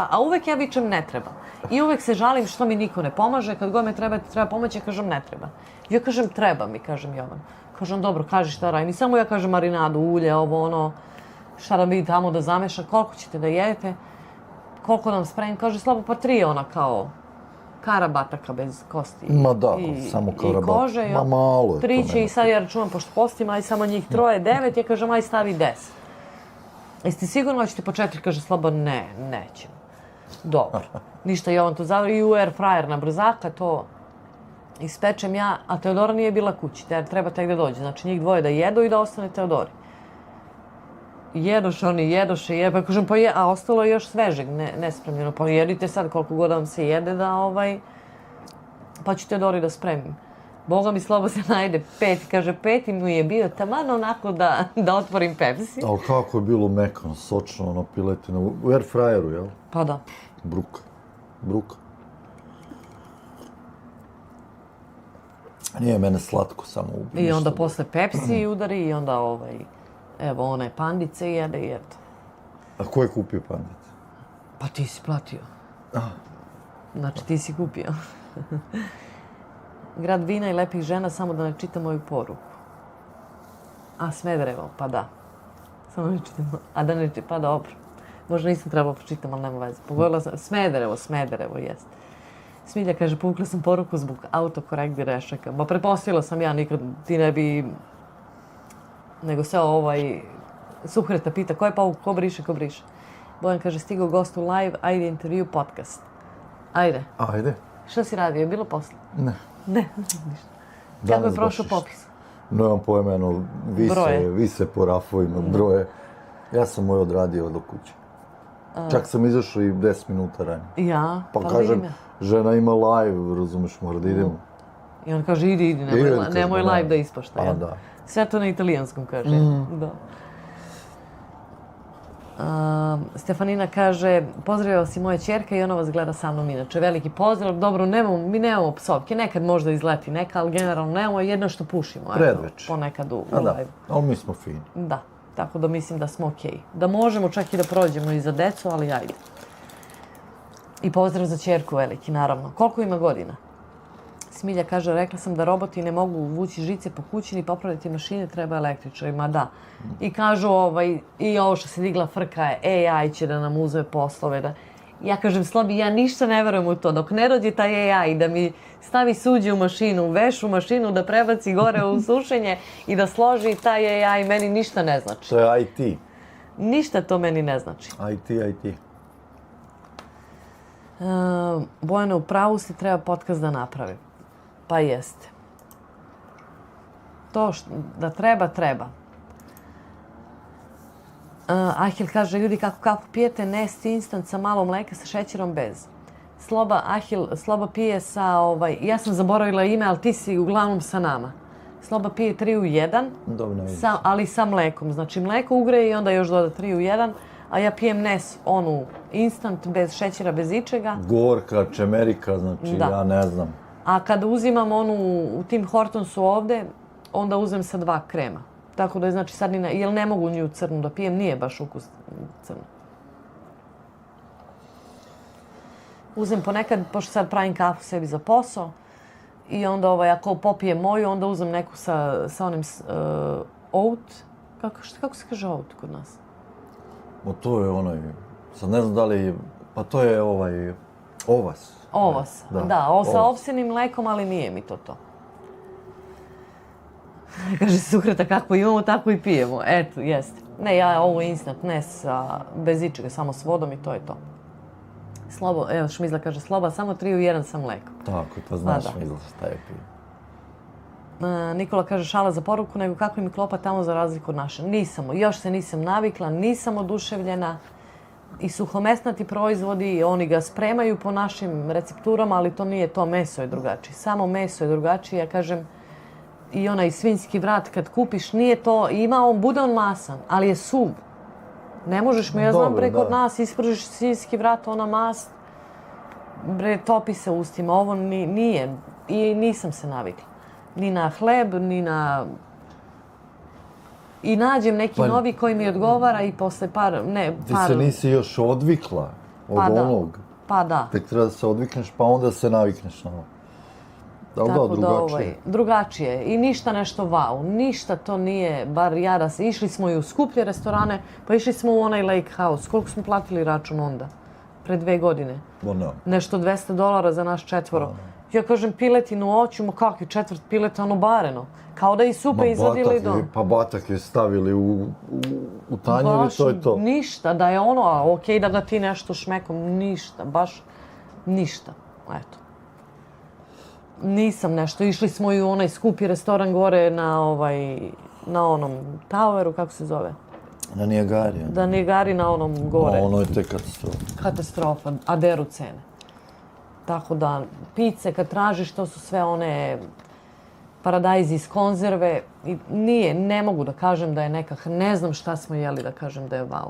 a uvek ja vičem, ne treba. I uvek se žalim što mi niko ne pomaže. Kad god me treba pomoći, ja kažem, ne treba. Ja kažem, treba mi, kažem Jovan. Kažem, dobro, kaži šta radim. I samo ja kažem marinadu, ulje, ovo, ono, šta da mi tamo da zameša, koliko ćete da jedete, koliko nam spremim. Kaže, slabo, pa 3 ona kao karabataka bez kosti. Ma da, samo karabat. I kože. Ma malo je to. 3 će i sad ja računam, pošto postim, aj samo njih 3, 9, ja kažem, aj stavi 10. Jeste sigurno hoćete po 4? Kaže Slabo, ne, nećemo. Dobro. Ništa, Jovan to zavori i u air fryer na brzaka, to ispečem ja, a Teodora nije bila kući, treba tek da dođe. Znači njih 2 da jedu i da ostane Teodori. Jedoše, pa kažem, a ostalo je još svežeg, nespremljeno. Pa jedite sad koliko god vam se jede pa ću Teodori da spremim. Boga mi Slobo se najde 5, kaže 5 mu je bio taman onako da otvorim Pepsi. Ali kako je bilo mekano, sočno, ono piletina, u air fryeru, jel? Pa da. Bruka. Nije mene slatko samo ubiti. I onda posle Pepsi udari i onda evo one pandice jede i eto. A ko je kupio pandice? Pa ti si platio. Znači ti si kupio. Grad vina i lepih žena, samo da ne čitam moju poruku. A Smederevo, pa da. Samo ne čitam. A da ne čitam, pa dobro. Možda nisam trebala pročitam, ali nema veze. Pogodila sam, Smederevo, jest. Smilja kaže, povukla sam poruku zbog autokorekt grešaka. Ma pretpostavila sam ja, nikad ti ne bi... Nego se Suhreta pita, ko je povuk, ko briše. Bojan kaže, stigao gost u live, ajde intervju, podcast. Ajde. Šta si radio, je bilo posle? Ne. Ne, ništa. Kako je prošao popis? Nemam pojma, vise po rafovima, broje. Ja sam moj odradio do kuće. Čak sam izašao i 10 minuta ranije. Ja? Pa kažem, žena ima live, razumeš, mora da idemo. I on kaže, idi, nemoj live da ispašta. Pa da. Sve to na italijanskom kaže. Da. Stefanina kaže, pozdravila si moja ćerka i ona vas gleda sa mnom inače. Veliki pozdrav. Dobro, mi nemamo psovke. Nekad možda izleti neka, ali generalno nemamo. Jedno što pušimo. Predveć. Ponekad u live. Da, ali mi smo fini. Da, tako da mislim da smo okej. Da možemo čak i da prođemo i za decu, ali ajde. I pozdrav za ćerku veliki, naravno. Koliko ima godina? Smilja kaže, rekla sam da roboti ne mogu vući žice po kući ni popraviti mašine, treba električarima, da. I kažu, i ovo što se digla frka je, AI će da nam uzme poslove, da. Ja kažem, Slobi, ja ništa ne verujem u to. Dok ne dođe taj AI da mi stavi suđe u mašinu, veš u mašinu, da prebaci gore u sušenje i da složi taj AI, meni ništa ne znači. To je IT. Ništa to meni ne znači. IT. Bojana, u pravu si, treba podcast da napravim. Pa jeste. To da treba. Ahil kaže, ljudi, kako kafu pijete, Nest instant sa malo mleka, sa šećerom bez. Sloba pije sa, ja sam zaboravila ime, ali ti si uglavnom sa nama. Sloba pije 3 u 1, ali sa mlekom. Znači mleko ugreje i onda još doda 3 u 1, a ja pijem Nes, onu instant, bez šećera, bez ičega. Gorka, čemerika, znači ja ne znam. A kada uzimam onu u Tim Hortonsu ovde, onda uzem sa 2 krema. Tako da je, znači, sad jer ne mogu nju crnu da pijem, nije baš ukus crno. Uzem ponekad, pošto sad pravim kafu sebi za posao, i onda ako popijem moju, onda uzem neku sa onim oat. Kako se kaže oat kod nas? To je onaj, sad ne znam da li, pa to je ovas. Ovas, da, sa ovsenim mlekom, ali nije mi to. Kaže Sukreta, kako imamo, tako i pijemo. Eto, jeste. Ne, ja ovo instant, ne bez ičega, samo s vodom i to je to. Evo Šmizla kaže, Sloba, samo 3 u 1 sa mlekom. Tako, to znaš Šmizla šta je pije. Nikola kaže, šala za poruku, nego kako mi klopa tamo za razliku od naše. Još se nisam navikla, nisam oduševljena. I suhomesnati proizvodi, oni ga spremaju po našim recepturama, ali to nije to, meso je drugačije. Samo meso je drugačije, ja kažem, i onaj svinjski vrat kad kupiš, nije to, bude on masan, ali je suv. Ne možeš mu, ja znam kod nas, ispržiš svinjski vrat, ona mast, topi se ustima, ovo nije, i nisam se navikla. Ni na hleb, ni na... I nađem neki novi koji mi odgovara i posle Ti se nisi još odvikla od onog. Pa da. Tek treba da se odvikneš, pa onda se navikneš na ovo. Tako da, drugačije. I ništa nešto wow. Ništa to nije, bar išli smo i u skuplje restorane, pa išli smo u onaj Lake House. Koliko smo platili račun onda? Pre 2 godine. Nešto $200 za naš 4. Ja kažem, piletinu hoću, kakvi 4 pileta, ono bareno. Kao da i supe izvadili do... Pa batak je stavili u tanjer i to je to. Ništa, da je ono, okej da ga ti nešto šmekom, ništa, baš ništa. Eto. Nisam nešto, išli smo i u onaj skupi restoran gore na onom Toweru, kako se zove? Na Nijagari. Da, Nijagari na onom gore. Ono je te katastrofa. Katastrofa, a deru cene. Tako da, pice kad tražiš, to su sve one paradajzi iz konzerve. Ne mogu da kažem da je nekak, ne znam šta smo jeli da kažem da je wow.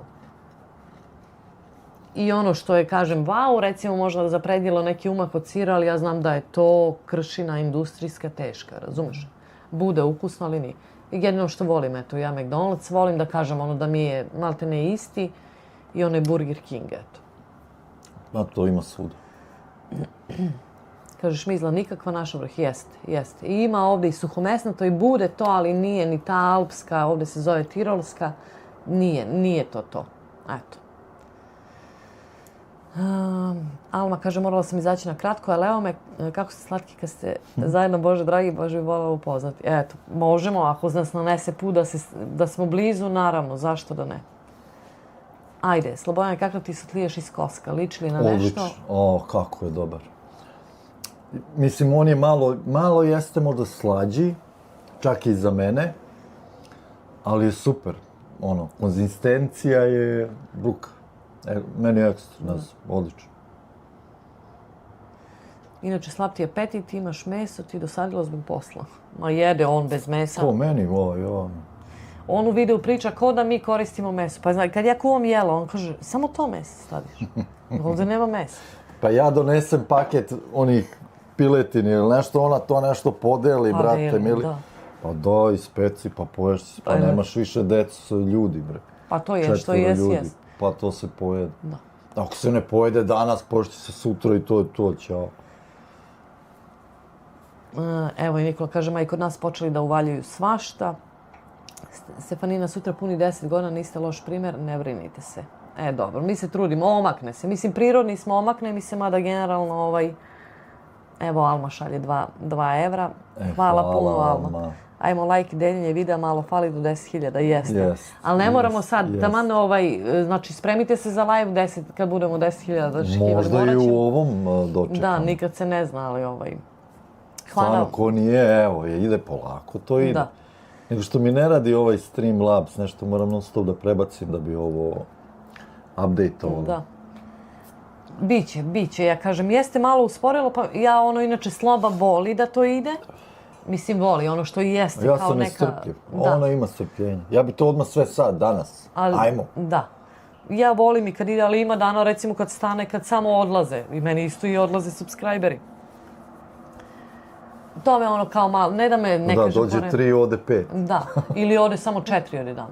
I ono što je, kažem, wow, recimo možda za predjelo neki umak od sira, ali ja znam da je to kršina industrijska teška, razumeš? Bude ukusno, ali nije. I jedino što volim, eto, ja McDonald's, volim da kažem ono da mi je malte ne isti i onaj Burger King, eto. A to ima svuda. Kaže Šmizla, nikakva naša vrh, jeste. I ima ovdje i suhomesnato i bude to, ali nije ni ta alpska, ovdje se zove tirolska, nije to. Eto. Alma kaže, morala sam izaći na kratko, ali evo me, kako ste slatki kad ste zajedno, Bože dragi, Bože bi volila upoznati. Eto, možemo, ako nas nanese put da smo blizu, naravno, zašto da ne. Ajde, Slobodan, kakav ti se tliješ iz koska, liči li na nešto? Odlično, kako je dobar. Mislim, on je malo jeste možda slađi, čak i za mene, ali je super. Konzistencija je bruka. Meni je ekstra, odlično. Inače, slab ti je apetit, imaš meso, ti dosadilo zbog posla. Ma jede on bez mesa. Ko meni, On u videu priča kao da mi koristimo meso. Pa znači, kad ja kuvam jelo, on kaže, samo to meso staviš. Ovdje nema mesa. Pa ja donesem paket onih piletini ili nešto, ona to nešto podeli, brate, mili. Pa daj, speci, pa poješ si, pa nemaš više decu, ljudi, bre. Pa to je, što jest. Pa to se pojede. Ako se ne pojede danas, poješće se sutra i to je to, ćao. Evo i Nikola kaže, ma i kod nas počeli da uvaljuju svašta. Stefanina, sutra puni 10 godina, niste loš primjer, ne brinite se. Dobro, mi se trudimo, omakne se. Mislim, prirodni smo, omakne mi se, mada generalno Evo, Alma šalje 2 evra. Hvala puno, Alma. Ajmo like i deljenje videa, malo fali do 10.000, jeste. Ali ne moramo sad, taman znači spremite se za live 10, kad budemo 10.000 dočekivali. Možda i u ovom dočekamo. Da, nikad se ne zna, ali Hvala. Stvarno, ko nije, evo, ide polako, to ide. Da. Nego što mi ne radi ovaj Streamlabs, nešto moram non stop da prebacim da bi ovo update-ovalo. Da. Biće, ja kažem, jeste malo usporilo, pa ja inače Sloba voli da to ide. Mislim, voli, ono što i jeste ja kao neka... Ja sam nestrpljiv, ona ima strpljenje. Ja bi to odmah sve sad, danas, ajmo. Da. Ja volim i kad ide, ali ima dana, recimo kad stane, kad samo odlaze. I meni isto i odlaze subscriberi. To me kao malo, ne da me ne kaže... Da, dođe 3, ode 5. Da, ili ode samo 4 od jedan.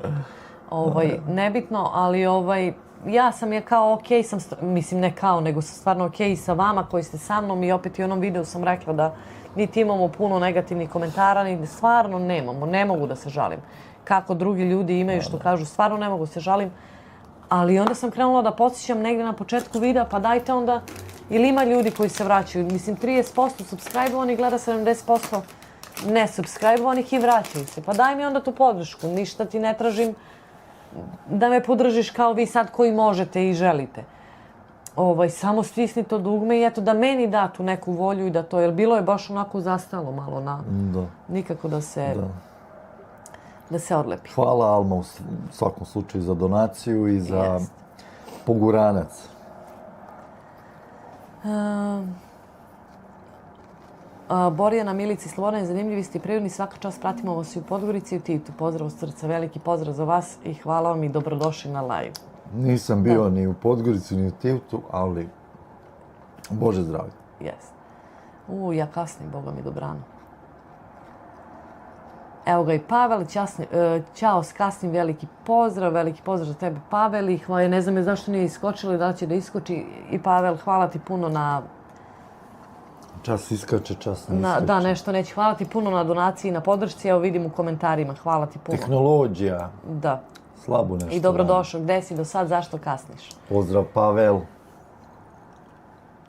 Nebitno, ali ja sam kao okej, mislim ne kao, nego sam stvarno okej sa vama koji ste sa mnom i opet i u onom videu sam rekla da niti imamo puno negativnih komentara, ni stvarno nemamo, ne mogu da se žalim. Kako drugi ljudi imaju što kažu, stvarno ne mogu se žalim. Ali onda sam krenula da podsjećam negdje na početku videa, pa dajte onda, ili ima ljudi koji se vraćaju. Mislim, 30% subscribe-ovanih gleda 70% ne-subscribe-ovanih i vraćaju se. Pa daj mi onda tu podršku, ništa ti ne tražim da me podržiš kao vi sad koji možete i želite. Samo stisni to dugme i eto da meni da tu neku volju i da to, jer bilo je baš onako zastalo malo na... Nikako da se odlepi. Hvala Alma u svakom slučaju za donaciju i za poguranac. Borjana, Milici, Slobodani, zanimljivi ste i prirodni, svaka čast pratimo vas i u Podgorici i u Tivtu. Pozdrav od srca, veliki pozdrav za vas i hvala vam i dobrodošli na live. Nisam bio ni u Podgorici ni u Tivtu, ali Bože zdravlje. Jeste. Ja kasnim, Boga mi dobrano. Evo ga i Pavel, ćao, kasnim, veliki pozdrav za tebe, Pavel, i ne znam je zašto nije iskočilo i da li će da iskoči. I Pavel, hvala ti puno na... Čas iskače, čas ne iskače. Da, nešto neće. Hvala ti puno na donaciji i na podršci, evo vidim u komentarima, hvala ti puno. Tehnologija. Da. Slabo nešto. I dobrodošao, gde si do sad, zašto kasniš? Pozdrav, Pavel.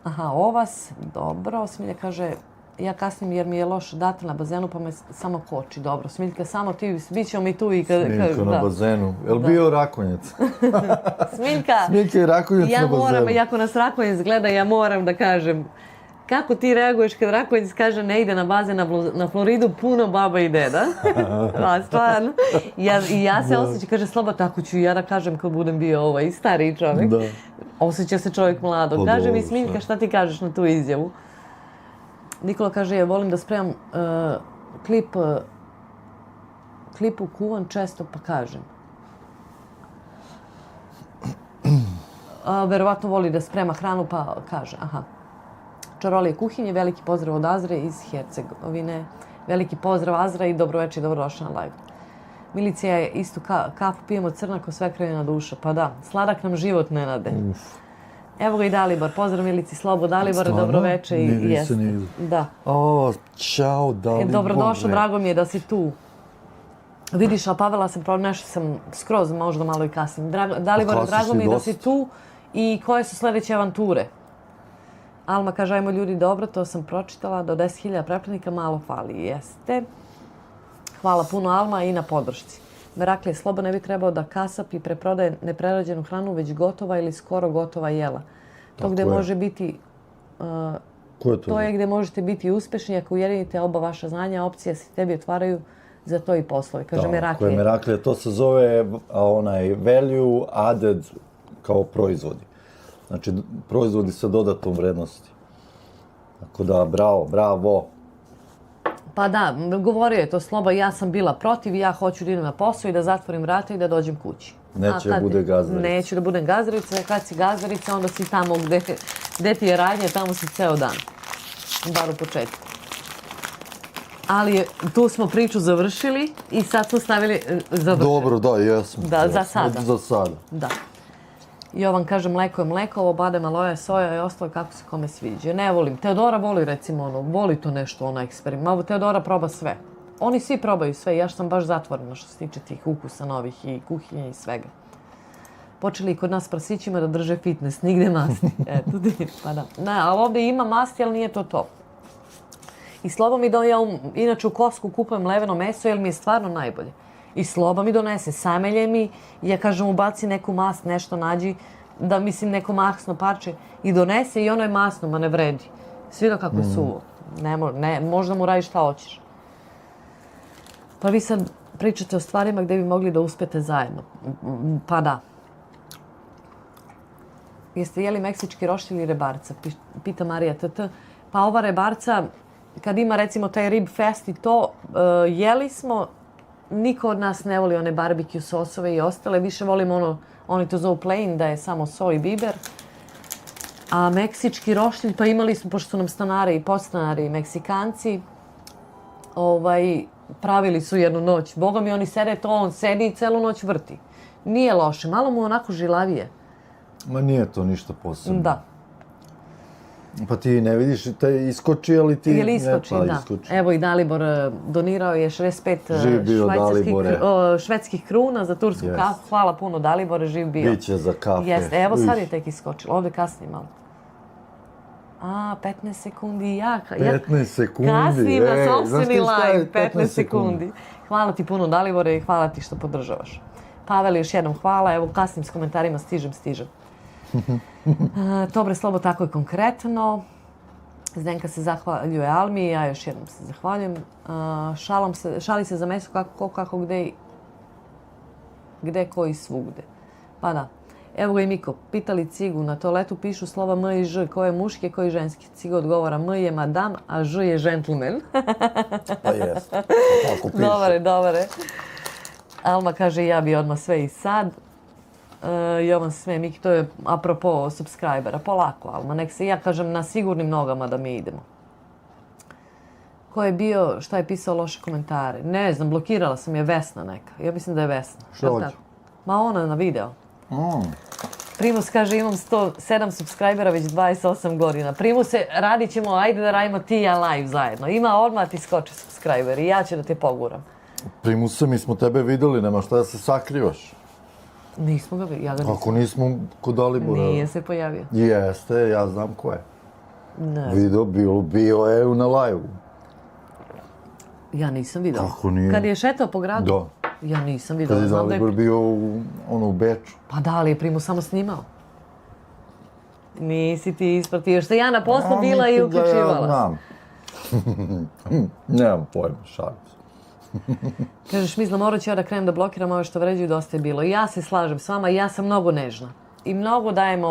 Aha, Ovas, dobro, Smilja kaže... Ja kasnim jer mi je loš data na bazenu pa me samo koči. Dobro, Smiljka, samo ti, bit ćemo mi tu i kada... Smiljka na bazenu. Je li bio Rakonjac? Smiljka! Smiljka i Rakonjac na bazenu. Ja moram, i ako nas Rakonjac gleda, ja moram da kažem kako ti reaguješ kad Rakonjac kaže ne ide na bazen na Floridu, puno baba i deda. Stvarno. I ja se osjećam, kaže Sloba, tako ću i ja da kažem kad budem bio stariji čovjek. Osjeća se čovjek mlado. Kaže mi Smiljka, šta ti kažeš na tu izjavu? Nikola kaže, ja volim da spremam klipu kuvan često, pa kažem. Verovatno voli da sprema hranu, pa kaže, aha. Čarolije kuhinje, veliki pozdrav od Azre iz Hercegovine. Veliki pozdrav Azra i dobroveče i dobrodošli na live. Milicija je istu kafu pijemo crna ko sve krene duša. Pa da, sladak nam život ne nade. Evo ga i Dalibor, pozdrav Milici Slobo, Dalibor, dobroveče i jeste. Da. Čao Dalibor. Dobrodošao, drago mi je da si tu. Vidiš, a Pavela nešto sam skroz možda malo i kasnim. Dalibor, drago mi je da si tu i koje su sljedeće avanture? Alma kaže, ajmo ljudi, dobro, to sam pročitala, do 10.000 pretplatnika malo fali, jeste. Hvala puno Alma i na podršci. Meraklije, Slobo ne bi trebao da kasap i preprodaje neprerađenu hranu, već gotova ili skoro gotova jela. To gde može biti... To je gde možete biti uspešni ako ujedinite oba vaša znanja, opcije se tebi otvaraju za to i poslove. Kaže Meraklije. Tako je Meraklije, to se zove value added kao proizvodi. Znači, proizvodi sa dodatnom vrednosti. Tako da, bravo. Pa da, govorio je to Sloba, ja sam bila protiv, ja hoću da idem na posao i da zatvorim vrata i da dođem kući. Neće da bude gazdarica. Neću da budem gazdarica, kad si gazdarica, onda si tamo gde ti je radnje, tamo si ceo dan. Bar u početku. Ali tu smo priču završili i sad smo stavili završili. Dobro, da, jesmo. Da, za sada. Za sada. Da. Jovan kaže, mleko je mleko, ovo badem, aloja, soja i ostalo kako se kome sviđa. Ne volim. Teodora voli, recimo, voli to nešto, eksperiment. Teodora proba sve. Oni svi probaju sve. Ja sam baš zatvorena što se tiče tih ukusa novih i kuhinje i svega. počeli i kod nas prasićima da drže fitness, nigde masti. Eto, pa da. Ne, ali ovdje ima masti, ali nije to. I sloba mi ja inače u Kosku kupujem leveno meso jer mi je stvarno najbolje. I sloba mi donese, samelje mi, ja kažem ubaci neku mast, nešto nađi, da mislim neko masno parče i donese i ono je masno, ma ne vredi. Sviđa kako je suvo. Ne, možda mu radiš šta hoćeš. Pa vi sad pričate o stvarima gdje bi mogli da uspete zajedno. Pa da. Jeste jeli meksički roštilj ili rebarca? Pita Marija TT. Pa ova rebarca, kad ima recimo taj rib fest i to, jeli smo, niko od nas ne voli one barbecue sosove i ostale, više volimo ono, oni to zovu plain, da je samo so i biber. A meksički roštilj, pa imali smo, pošto su nam stanari i podstanari Meksikanci, pravili su jednu noć. Boga mi oni sede to, on sedi i celu noć vrti. Nije loše, malo mu onako žilavije. Ma nije to ništa posebno. Da. Pa ti ne vidiš, te iskoči, ali ti... Ili iskoči, da. Iskoči. Evo i Dalibor donirao je 65 švedskih kruna za tursku kafu. Hvala puno Dalibore, živ bio. Biće za kafe. Jeste, evo sad je tek iskočilo, ovdje kasnije malo. 15 sekundi, 15 sekundi, kasnim na sopstveni live, 15 sekundi. Hvala ti puno Dalibore i hvala ti što podržavaš. Pavel, još jednom hvala, evo kasnim s komentarima, stižem. Dobre, Slobo, tako je konkretno. Zdenka se zahvaljuje Almi, ja još jednom se zahvaljujem. Šali se za meso kako gde, koji svugde. Pa da. Evo ga i Miko, pitali Cigu, na toaletu pišu slova M i Ž, ko je muški, ko je ženski. Ciga odgovara, M je madam, a Ž je gentleman. Pa jes, tako piše. Dobre. Alma kaže, ja bi odmah sve i sad. Jovan se smije, Miki, to je apropo subscribera, polako, Alma, nek se, ja kažem, na sigurnim nogama da mi idemo. Ko je bio, šta je pisao loše komentare? Ne znam, blokirala sam je Vesna neka. Ja mislim da je Vesna. Što hoće? Ma ona na video. Primus kaže, imam 107 subscribera već 28 godina. Primuse, radit ćemo, ajde da radimo ti i ja live zajedno. Ima odmah ti skoče subscriber i ja ću da te poguram. Primuse, mi smo tebe videli, nema šta da se sakrivaš. Nismo ga vidjeli, ja ga nisam. Ako nismo kod Dalibora... Nije se pojavio. Jeste, ja znam ko je. Ne. Video, bio je na live-u. Ja nisam vidio. Kako nije? Kad je šetao po gradu? Da. Ja nisam vidio. Kad je Dalibor bio u Beču. Pa da, ali je Primus samo snimao. Nisi ti ispratio. Što ja na poslu bila i uključivala. Ja znam. Nemam pojma, šalim se. Kažeš, mislim, morat ću ja da krenem da blokiram ove što vređuju, dosta je bilo. I ja se slažem s vama, ja sam mnogo nežna. I mnogo dajem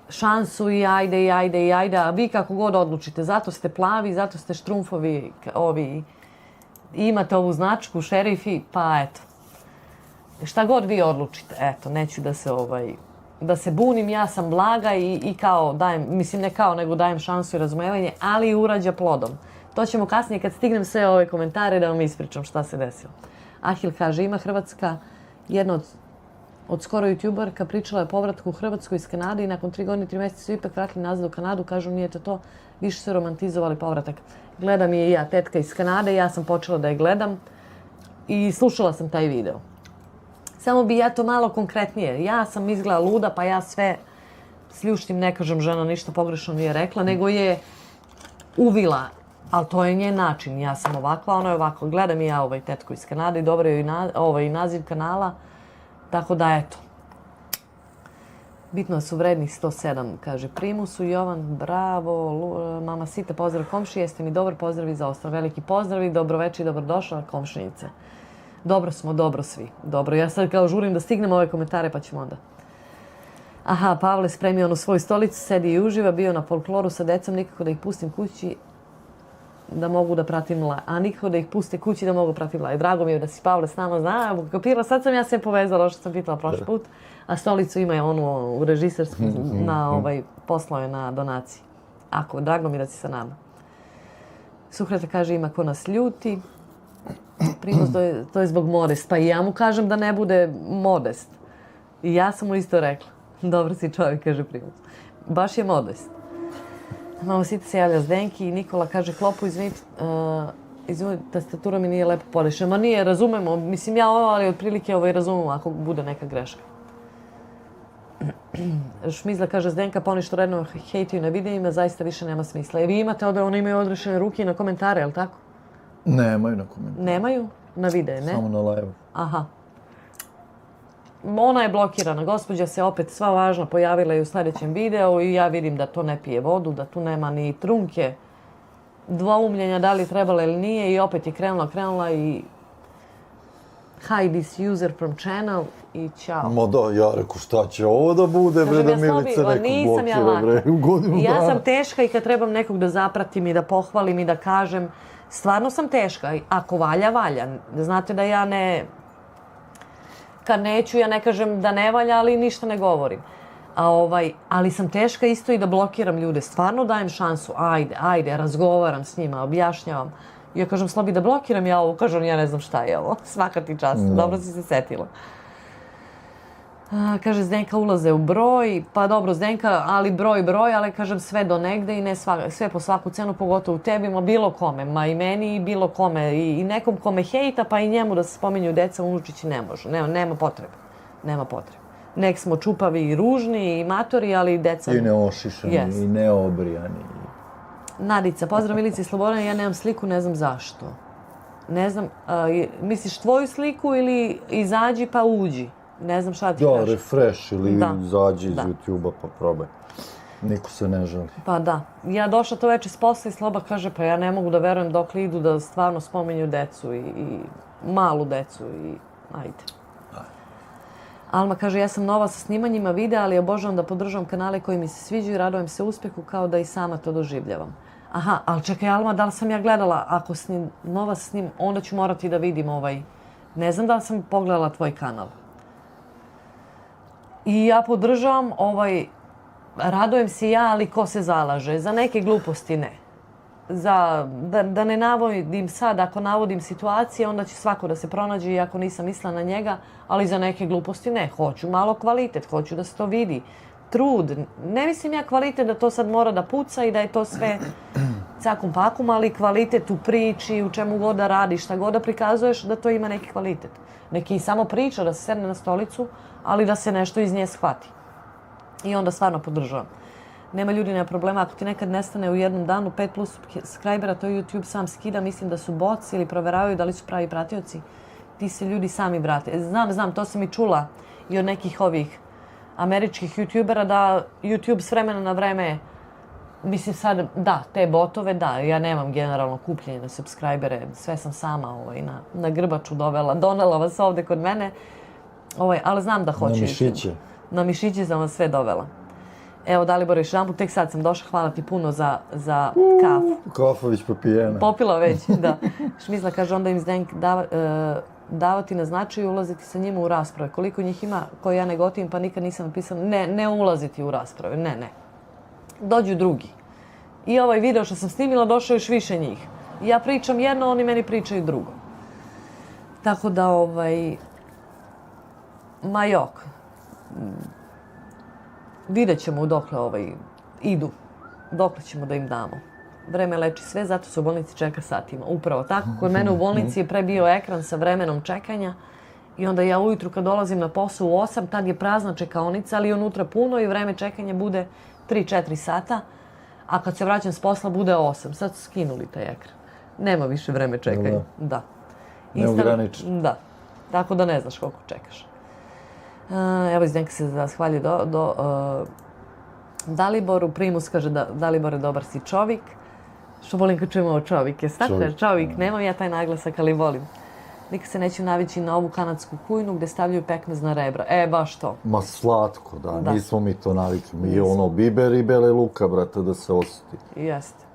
šansu i ajde, a vi kako god odlučite. Zato ste plavi, zato ste štrumfovi, imate ovu značku, šerifi, pa eto. Šta god vi odlučite, eto, neću da se bunim, ja sam blaga i kao dajem, mislim ne kao, nego dajem šansu i razumevanje, ali i urađa plodom. To ćemo kasnije kad stignem sve ove komentare da vam ispričam šta se desilo. Ahil kaže, ima Hrvatska jedna od skoro youtuberka, pričala je o povratku u Hrvatsku iz Kanade i nakon 3 godine i 3 mjeseca su ipak vratili nazad u Kanadu, kažu nije to, više su romantizovali povratak. Gledam je i ja, tetka iz Kanade, ja sam počela da je gledam i slušala sam taj video. Samo bi ja to malo konkretnije. Ja sam izgleda luda, pa ja sve sljuštim, ne kažem žena ništa pogrešno nije rekla, nego je uvila. Ali to je njen način. Ja sam ovakva, ona je ovako. Gledam i ja tetku iz Kanade i dobro je i naziv kanala. Tako da, eto. Bitno su vrednih 107, kaže Primusu. Jovan, bravo. Mama Sita, pozdrav komši. Jeste mi dobar, pozdrav i za ostalo. Veliki pozdrav i dobroveče i dobrodošla komšinice. Dobro smo, dobro svi. Dobro, ja sad kao žurim da stignem ove komentare pa ćemo onda. Aha, Pavle spremio onu svoju stolicu, sedi i uživa, bio na folkloru sa decom, nikako da ih pustim kući da mogu da pratim live. A nikako da ih puste kući da mogu pratim live. Drago mi je da si Pavle s nama zna, kapirala, sad sam ja se povezala, što sam pitala prošli put. A stolicu ima onu u režisersku, poslao je na donaciji. Drago mi je da si sa nama. Suhreta kaže, ima ko nas ljuti. Primus, to je zbog modest. Pa i ja mu kažem da ne bude modest. I ja sam mu isto rekla. Dobro si čovjek, kaže Primus. Baš je modest. Mama Sita se javlja Zdenki i Nikola kaže, Klopu, izvini, tastatura mi nije lepo podešena. Ma nije, razumemo. Mislim, ja ali otprilike razumemo ako bude neka greška. Šmizla kaže, Zdenka poništo redno hejtuju na videima, zaista više nema smisla. Vi imate oni imaju odrešene ruke na komentare, je li tako? Nemaju na komentare. Nemaju? Na videe, ne? Samo na live. Aha. Ona je blokirana. Gospođa se opet sva važna pojavila i u sljedećem videu i ja vidim da to ne pije vodu, da tu nema ni trunke dvoumljenja da li je trebala ili nije i opet je krenula i hide this user from channel i ćao. Ma da, ja reku šta će ovo da bude, bre, da Milica neko blokira, bre, u godinu dana. Ja sam teška i kad trebam nekog da zapratim i da pohvalim i da kažem, stvarno sam teška. Ako valja, valja. Znate da ja ne... Kad neću, ja ne kažem da ne valja, ali ništa ne govorim. Ali sam teška isto i da blokiram ljude. Stvarno dajem šansu. Ajde, razgovaram s njima, objašnjavam. Ja kažem, Slobi, da blokiram ja ovo. Kažem, ja ne znam šta je ovo. Svaka ti čast. Dobro si se setila. Kaže, Zdenka ulaze u broj. Pa dobro, Zdenka, ali broj, ali kažem sve do negde i ne sve po svaku cenu, pogotovo u tebi, ma bilo kome. Ma i meni i bilo kome. I nekom kome hejta, pa i njemu da se spominju deca, unučići ne može. Nema potrebe. Nema potrebe. Nek smo čupavi i ružni i matori, ali deca... I neošišani, i neobrijani. Nadica, pozdrav Milici i Slobodana, ja nemam sliku, ne znam zašto. Ne znam, misliš tvoju sliku ili izađi pa uđi? Ne znam šta ti kažeš. Da, refresh ili izađi iz YouTube-a pa probaj. Niko se ne želi. Pa da. Ja došla to večer s posla i Sloba kaže pa ja ne mogu da verujem dok li idu da stvarno spominju decu i malu decu i ajde. Alma kaže, ja sam nova sa snimanjima videa, ali obožavam da podržavam kanale koji mi se sviđaju i radujem se uspehu kao da i sama to doživljavam. Aha, ali čekaj Alma, da li sam ja gledala, ako nova sa snim, onda ću morati da vidim Ne znam da li sam pogledala tvoj kanal. I ja podržavam, radujem se ja, ali ko se zalaže? Za neke gluposti ne. Da ne navodim sad, ako navodim situacije, onda će svako da se pronađe, iako nisam mislila na njega, ali za neke gluposti ne. Hoću malo kvalitet, hoću da se to vidi. Trud. Ne mislim ja kvalitet da to sad mora da puca i da je to sve cakum pakum, ali kvalitet u priči, u čemu god da radiš, šta god da prikazuješ, da to ima neki kvalitet. Neki samo priča, da se sedne na stolicu, ali da se nešto iz nje shvati. I onda stvarno podržavam. Nema ljudi, nema problema. Ako ti nekad nestane u jednom danu 5+ subscribera, to YouTube sam skida. Mislim da su bots ili proveravaju da li su pravi pratioci. Ti se ljudi sami vrate. Znam, to sam i čula i od nekih ovih američkih YouTubera da YouTube s vremena na vreme, mislim sad, da, te botove, da, ja nemam generalno kupljenje na subscribere, sve sam sama na grbaču donela vas ovde kod mene, ali znam da hoće. Na mišiće. Na mišiće sam vas sve dovela. Evo, Dalibor, još jedan put, tek sad sam došla, hvala ti puno za kafu. Kafović popijena. Popila već, da. Šmizla kaže, onda im Zdenk davati na značaju i ulaziti sa njima u rasprave. Koliko njih ima koje ja ne gotivim, pa nikad nisam napisala. Ne ulaziti u rasprave, ne. Dođu drugi. I ovaj video što sam snimila, došao još više njih. Ja pričam jedno, oni meni pričaju drugo. Tako da, ma jok. Vidjet ćemo dokle idu. Dokle ćemo da im damo. Vreme leči sve, zato se u bolnici čeka satima. Upravo tako. Kod mene u bolnici je pre bio ekran sa vremenom čekanja i onda ja ujutru kad dolazim na posao u 8, tad je prazna čekaonica, ali unutra puno i vreme čekanja bude 3-4 sata, a kad se vraćam s posla bude 8. Sad su skinuli taj ekran. Nema više vreme čekanja. Da. Neograničeno. Da. Tako da ne znaš koliko čekaš. Evo, Zdenka se zahvalju Daliboru. Primus kaže da Dalibore, dobar si čovik. Što volim kad čujemo o čovike. Čovik. Nemam ja taj naglasak, ali volim. Nikad se neću navići na ovu kanadsku kujnu gde stavljaju pekmez na rebra. Baš to. Ma slatko, da. Nismo mi to navikli. Mi je biber i bele luka, brate, da se osjeti. Jeste.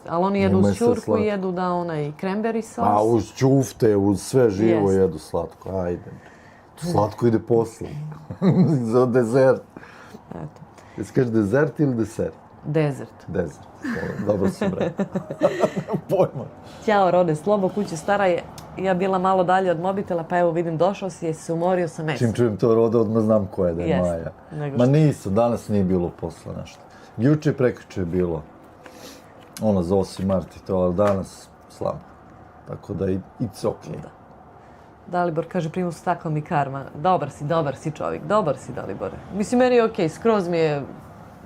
Ali oni jedu uz ćurku i jedu kremberi sos. A uz ćufte, uz sve živo jedu slatko. Ajde. Slatko ide posle. Za dezert. Eto. Jesi kažeš dezert ili desert? Dezert. Dobro si, bre. Pojma. Ćao, Rode, Slobo, kuća stara je. Ja bila malo dalje od mobitela, pa evo vidim, došao si, jesi se umorio sa mesom. Čim čujem to, Rode, odmah znam ko je da je Maja. Ma nisu, danas nije bilo posla nešto. Juče prekjuče je bilo. Za 8. marta i to, ali danas slavno. Tako da it's okay. Dalibor kaže, Primus, takva mi karma. Dobar si čovjek. Dobar si, Dalibore. Mislim, meni je okej, skroz mi je...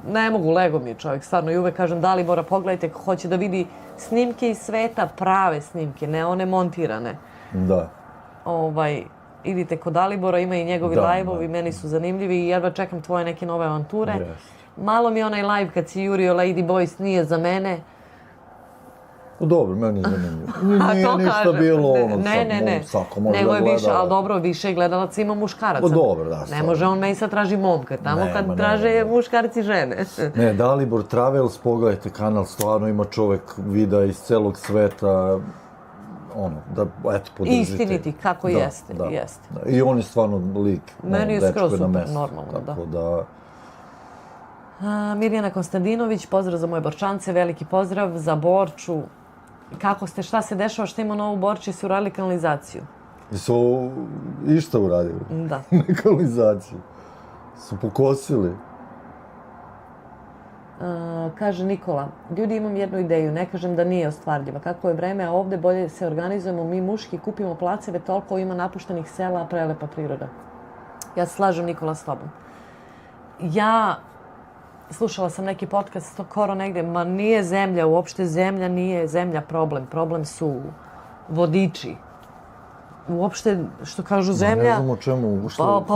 Ne mogu, lego mi je čovjek, stvarno. I uvek kažem, Dalibora, pogledajte, ko hoće da vidi snimke iz sveta, prave snimke, ne one montirane. Da. Idite kod Dalibora, ima i njegovi live-ovi, meni su zanimljivi i jedva čekam tvoje neke nove avanture. Malo mi onaj live kad si jurio Lady Boys nije za mene. Dobro, meni je zanimljivo. Nije ništa bilo svako može da gleda. Nego je više, ali dobro, više gledalaca ima muškaraca. Dobro, da. Ne može on meni sad traži momka, tamo kad traže muškarci žene. Ne, Dalibor Travels, pogledajte kanal, stvarno ima čovek videa iz celog sveta, da, eto, podržite. Istiniti, kako jeste. I on je stvarno lik. Meni je skroz super, normalno, da. Mirjana Konstantinović, pozdrav za moje Borčance, veliki pozdrav za Borču. Kako ste, šta se dešava, šta ima novu Borči, su uradili kanalizaciju? Su išta uradili? Da. Ne kanalizaciju. Su pokosili. Kaže Nikola, ljudi, imam jednu ideju, ne kažem da nije ostvarljiva. Kako je vreme, a ovde bolje se organizujemo, mi muški kupimo placeve, toliko ima napuštenih sela, prelepa priroda. Ja se slažem, Nikola, s tobom. Slušala sam neki podcast skoro negde, ma nije zemlja, uopšte zemlja nije zemlja problem. Problem su vodiči. Uopšte, što kažu zemlja... Ne znam o čemu. Pa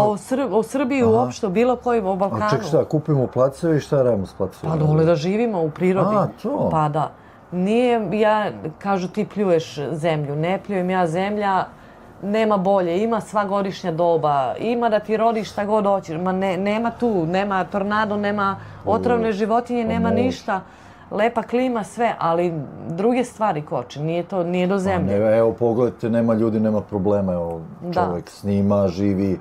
o Srbiji uopšte, bilo kojim, o Balkanu. A ček šta, kupimo placeve i šta radimo s placevima? Pa dole da živimo u prirodi. A, to? Pa da. Nije, kažu ti pljuješ zemlju, ne pljujem ja zemlja, nema bolje, ima sva godišnja doba, ima da ti rodiš šta god hoćeš, ma nema tu, nema tornado, nema otrovne životinje, nema ništa, lepa klima, sve, ali druge stvari koče, nije do zemlje. Evo, pogledajte, nema ljudi, nema problema, evo, čovjek snima, živi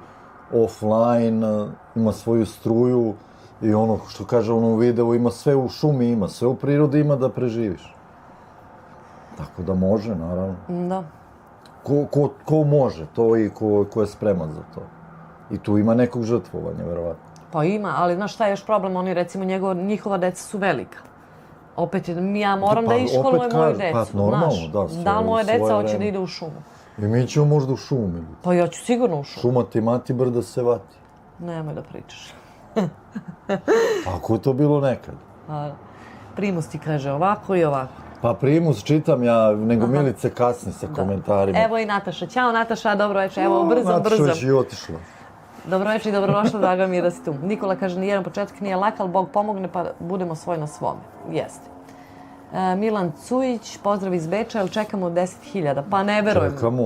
offline, ima svoju struju i ono što kaže u videu, ima sve u šumi, ima sve u prirodi, ima da preživiš. Tako da može, naravno. Da. Ko može to i ko je spreman za to. I tu ima nekog žrtvovanja, verovatno. Pa ima, ali znaš šta je još problem? Oni, recimo, njihova deca su velika. Opet, ja moram da iškolujem moju decu. Pa normalno, da. Da li moje deca hoće da ide u šumu? I mi ćemo možda u šumu. Pa ja ću sigurno u šumu. Šuma ti mati, brda se vati. Nemoj da pričaš. Tako je to bilo nekad. Primus ti kaže ovako i ovako. Pa Primus čitam ja, nego Milice kasni sa komentarima. Evo i Nataša. Ćao Nataša, dobro večer. Evo, brzo. Nataša već i otišla. Dobro večer i dobrodošla, draga mi je da si tu. Nikola kaže, nijedan početak nije lak, ali Bog pomogne pa budemo svoj na svome. Jeste. Milan Cujić, pozdrav iz Beča, jel čekamo 10.000? Pa ne verujem. Čekamo,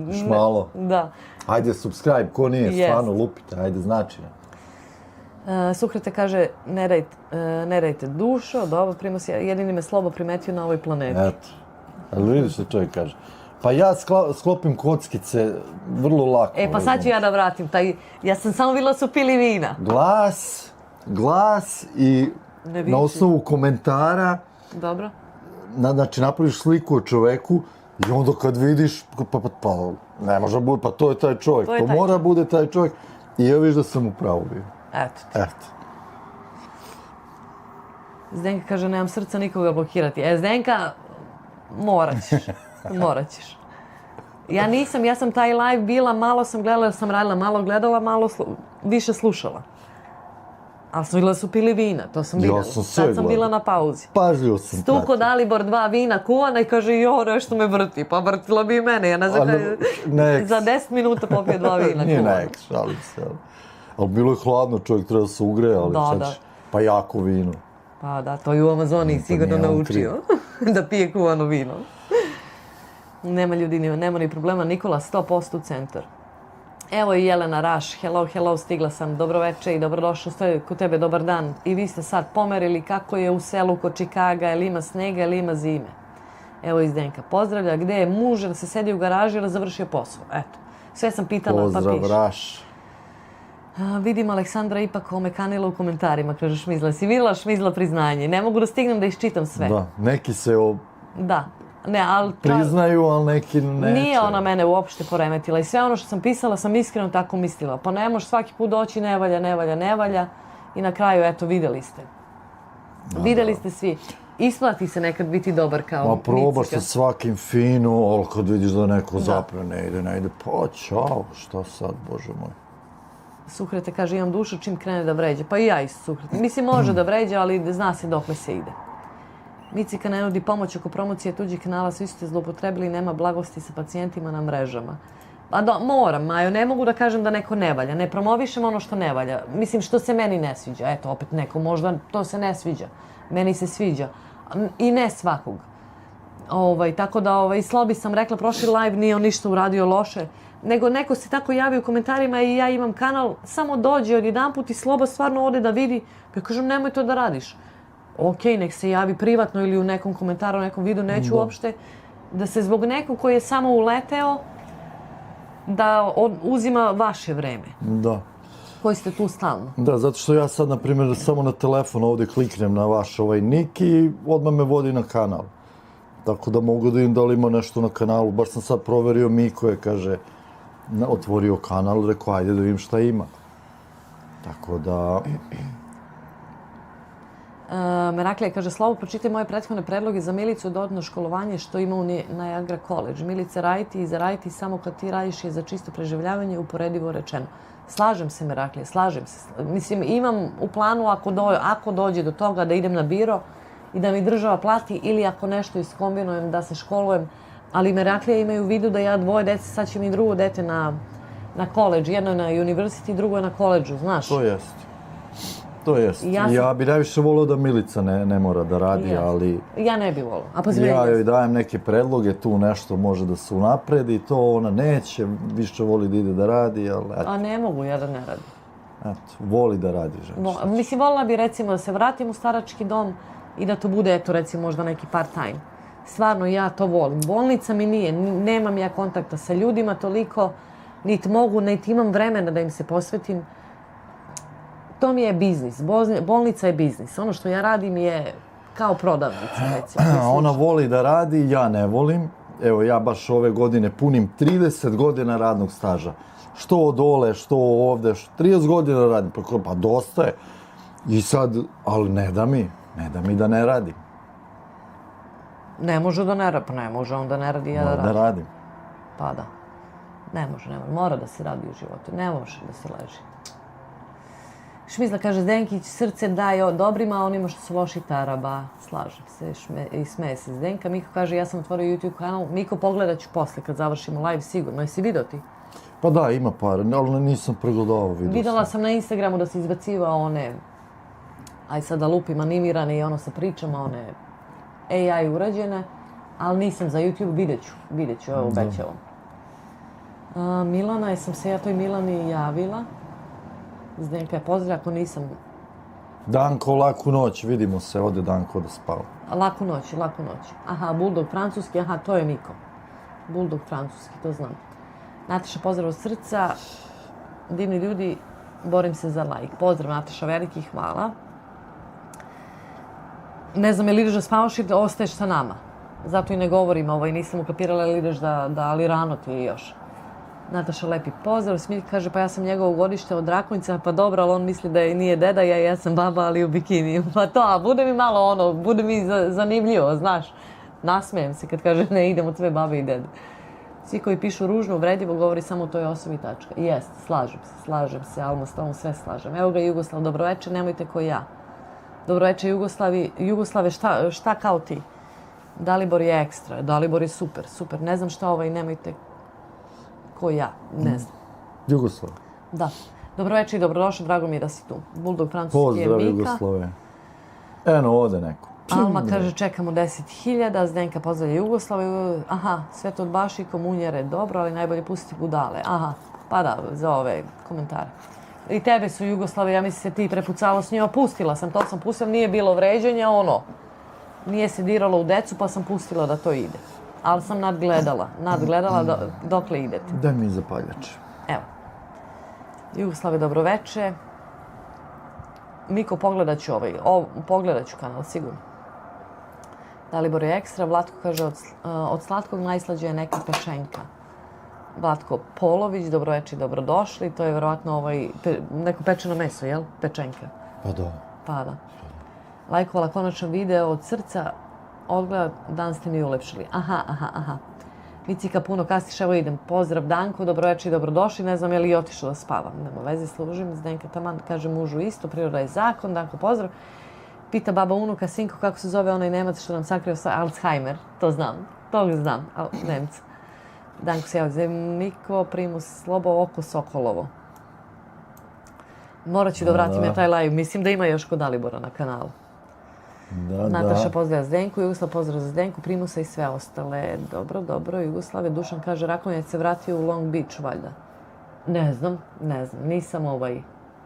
još malo. Da. Ajde, subscribe, ko nije, stvarno lupite, ajde, znači. Sukrete kaže, ne dajte dušo, dobro, Primus, jedini me slobo primetio na ovoj planeti. Eto, ali vidiš što čovjek kaže. Pa ja sklopim kockice vrlo lako. Pa sad ću ja da vratim, ja sam samo vidjela su pili vina. Glas i na osnovu komentara. Dobro. Znači, napraviš sliku o čoveku i onda kad vidiš, pa ne može bude, pa to je taj čovjek, to mora bude taj čovjek. I ja viš da sam u pravu bio. Eto. Zdenka kaže, nemam srca nikoga blokirati. Zdenka, morat ćeš. Ja sam taj live bila, malo sam gledala, jer sam radila, malo gledala, malo više slušala. Ali sam vidjela da su pili vina, to sam vidjela. Sad sam bila na pauzi. Pažljivo sam. Stuko Dalibor 2 vina kuvana i kaže, nešto me vrti. Pa vrtila bi i mene, ja ne znam za 10 minuta popio 2 vina kuvana. Nije nek, šalim se. Ali bilo je hladno, čovjek treba da se ugreje, ali sad pa jako vino. Pa da, to je u Amazoniji sigurno naučio da pije kuvano vino. Nema ljudi, nema ni problema. Nikola, 100% centar. Evo i Jelena Raš, hello, stigla sam, dobro večer i dobrodošla, stoji kod tebe, dobar dan. I vi ste sad pomerili kako je u selu kod Čikaga, ili ima snega, ili ima zime. Evo iz Zdenka, pozdravlja, gde je muž, da se sedi u garaži, ili završio posao. Eto, sve sam pitala, pa piše. Pozdrav, Raš. Vidim Aleksandra ipak omekanila u komentarima, kaže Šmizla. Si vidjela Šmizla priznanje? Ne mogu da stignem da iščitam sve. Da, neki se priznaju, ali neki neće. Nije ona mene uopšte poremetila i sve ono što sam pisala sam iskreno tako mislila. Pa ne možeš svaki put doći, ne valja i na kraju, eto, vidjeli ste. Vidjeli ste svi. isplati se nekad biti dobar kao Ma probaš Micika. sa svakim fino, ali kad vidiš da neko zapne, ne ide, pa čao, šta sad, Bože moj. Sukrete kaže imam dušu čim krene da vređa. Pa i ja isto Sukrete. Mislim može da vređa, ali zna se dokle se ide. Micika ne nudi pomoć oko promocije tuđih kanala, svi su te zloupotrebili i nema blagosti sa pacijentima na mrežama. Pa moram, Majo, ne mogu da kažem da neko ne valja. Ne promovišem ono što ne valja. Mislim, što se meni ne sviđa. Eto, opet neko, možda to se ne sviđa. Meni se sviđa. I ne svakog. Tako da, Slobi sam rekla, prošli live nije on ništa uradio loše. Nego neko se tako javi u komentarima i ja imam kanal, samo dođe odjedanput i Sloba stvarno ode da vidi. Ja kažem, nemoj to da radiš. Okej, nek se javi privatno ili u nekom komentaru, u nekom videu, neću uopšte da se zbog nekog koji je samo uleteo, da uzima vaše vreme. Da. Koji ste tu stalno. Da, zato što ja sad, na primjer, samo na telefon ovdje kliknem na vaš nik i odmah me vodi na kanal. Tako da mogu da vidim da li ima nešto na kanalu. Baš sam sad proverio Miko je, kaže, otvorio kanal, rekao, ajde da vidim šta ima. Tako da... Meraklija kaže, Slobo, pročitaj moje prethodne predloge za Milicu dodatno školovanje što ima u Niagara College. Milica, raditi i zaraditi samo kad ti radiš je za čisto preživljavanje, uporedivo rečeno. Slažem se, Meraklija, slažem se. Mislim, imam u planu ako dođe do toga da idem na biro i da mi država plati ili ako nešto iskombinujem da se školujem. Ali Meraklija imaju u vidu da ja dvoje dece, sad će mi drugo dete na college. Jedno je na university, drugo je na koleđu, znaš. To jest. To jest. Ja bi najviše volio da Milica ne mora da radi, ali... Ja ne bi volio. Ja joj dajem neke predloge, tu nešto može da se unapredi, to ona neće, više voli da ide da radi, ali... A ne mogu ja da ne radim. Eto, voli da radi žena. Mislim, volila bi recimo da se vratim u starački dom i da to bude, eto, recimo možda neki part-time. Stvarno, ja to volim. Bolnica mi nije, nemam ja kontakta sa ljudima toliko, niti mogu, niti imam vremena da im se posvetim. To mi je biznis. Bolnica je biznis. Ono što ja radim je kao prodavnica, recimo. Ona voli da radi, ja ne volim. Evo, ja baš ove godine punim 30 godina radnog staža. Što od ole, što ovde, 30 godina radim. Pa dosta je. I sad, ali ne da mi da ne radim. Ne može da ne radi, pa ne može on da ne radi, ja da radim. Da radim. Pa da. Ne može. Mora da se radi u životu. Ne može da se leži. Šmizla kaže, Zdenkić, srce daje dobrima, onima što su loši taraba. Slažem se i smeje se Zdenka. Miko kaže, ja sam otvorio YouTube kanal. Miko, pogledat ću posle kad završimo live, sigurno. Jesi vidio ti? Pa da, ima par, ali nisam pregledao video. Videla sam na Instagramu da se izbacivao one, aj sad da lupim, animirane i ono sa pričama, one AI urađene, ali nisam za YouTube, vidjet ću, evo obećavam. Milana, jesam se ja toj Milani javila. Zdenka je pozdrav, ako nisam... Danko, laku noć, vidimo se, ode Danko da spava. Laku noć. Aha, Bulldog francuski, aha, to je Miko. Bulldog francuski, to znam. Nataša, pozdrav od srca. Divni ljudi, borim se za like. Pozdrav, Nataša, veliki, hvala. Ne znam, je li ideš da spavaš ili ostaješ sa nama? Zato i ne govorim, nisam ukapirala ili ideš ali rano ti je još. Nataša, lepi pozdrav. Smilj kaže, pa ja sam njegovo godište od Rakonjica, pa dobro, ali on misli da nije deda, ja sam baba, ali u bikiniju. Pa to, a bude mi malo bude mi zanimljivo, znaš. Nasmejem se kad kaže, ne, idemo sve babe i dede. Svi koji pišu ružno, uvredljivo, govori samo o toj osobi, tačka. Jest, slažem se, Alma, s tobom sve slažem. Evo ga Jugoslav, dobroveče, nemojte ko ja. Dobroveče Jugoslave, šta kao ti? Dalibor je ekstra, Dalibor je super. Ne znam šta nemojte ko ja, ne znam. Jugoslav. Da. Dobroveče i dobrodošli, drago mi je da si tu. Bulldog francuski je Mika. Pozdrav Jugoslave. Eno, ode neko. Alma kaže, čekamo 10.000, Zdenka pozdravlja Jugoslave. Aha, Sveto od Baši, komunjare, dobro, ali najbolje pustiti budale. Aha, pa da, za ove komentare. I tebe su Jugoslave, ja mislim se ti prepucalo s njima, pustila sam, nije bilo vređanja, nije se diralo u decu, pa sam pustila da to ide. Ali sam nadgledala dokle idete. Daj mi zapaljač. Evo. Jugoslave, dobroveče. Miko, pogledat ću kanal, sigurno. Dalibor je ekstra, Vlatko kaže, od slatkog najslađe je neka pečenka. Vlatko Polović, dobroveče i dobrodošli, to je vjerovatno neko pečeno meso, jel? Pečenka. Pa da. Pa da. Lajkovala konačno video od srca. Odgleda, dan ste mi ulepšili. Aha. Micika puno kasniš, evo idem. Pozdrav Danko, dobroveče i dobrodošli. Ne znam je li otišao da spavam. Nema veze, služim. Zdenka taman, kaže mužu isto, priroda je zakon. Danko, pozdrav. Pita baba unuka, sinko, kako se zove onaj Nemac što nam sakrio Alzheimer. To znam, Nemca. Danko se javlja, Miko, primus, slobo, oko, sokolovo. Morat ću da vratim ja taj live. Mislim da ima još kod Dalibora na kanalu. Nataša pozdravlja Zdenku, Jugoslav pozdrav za Zdenku, Primusa i sve ostale. Dobro, Jugoslave. Dušan kaže, Rakonjac se vratio u Long Beach, valjda. Ne znam,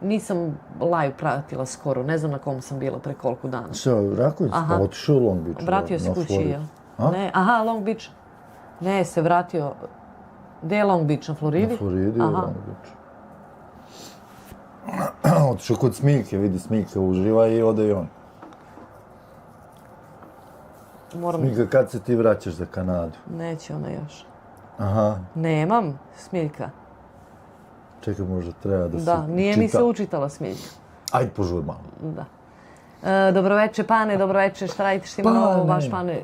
nisam live pratila skoro, ne znam na kom sam bila pre koliko dana. Što, Rakonjac, otišao u Long Beach? Vratio se kući, ja. Aha, Long Beach. Ne, se vratio. Gde je Long Beach, na Floridi? Na Floridi je Long Beach. Otišao kod Smiljke, vidi Smiljka uživa i ode i on. Smiljka, kad se ti vraćaš za Kanadu? Neće ona još. Aha. Nemam Smiljka. Čekaj, možda treba da se Da, nije mi se učitala Smiljka. Ajde, požur malo. Da. Dobroveče, pane, dobroveče, šta radite, što ima novo, vaš pane?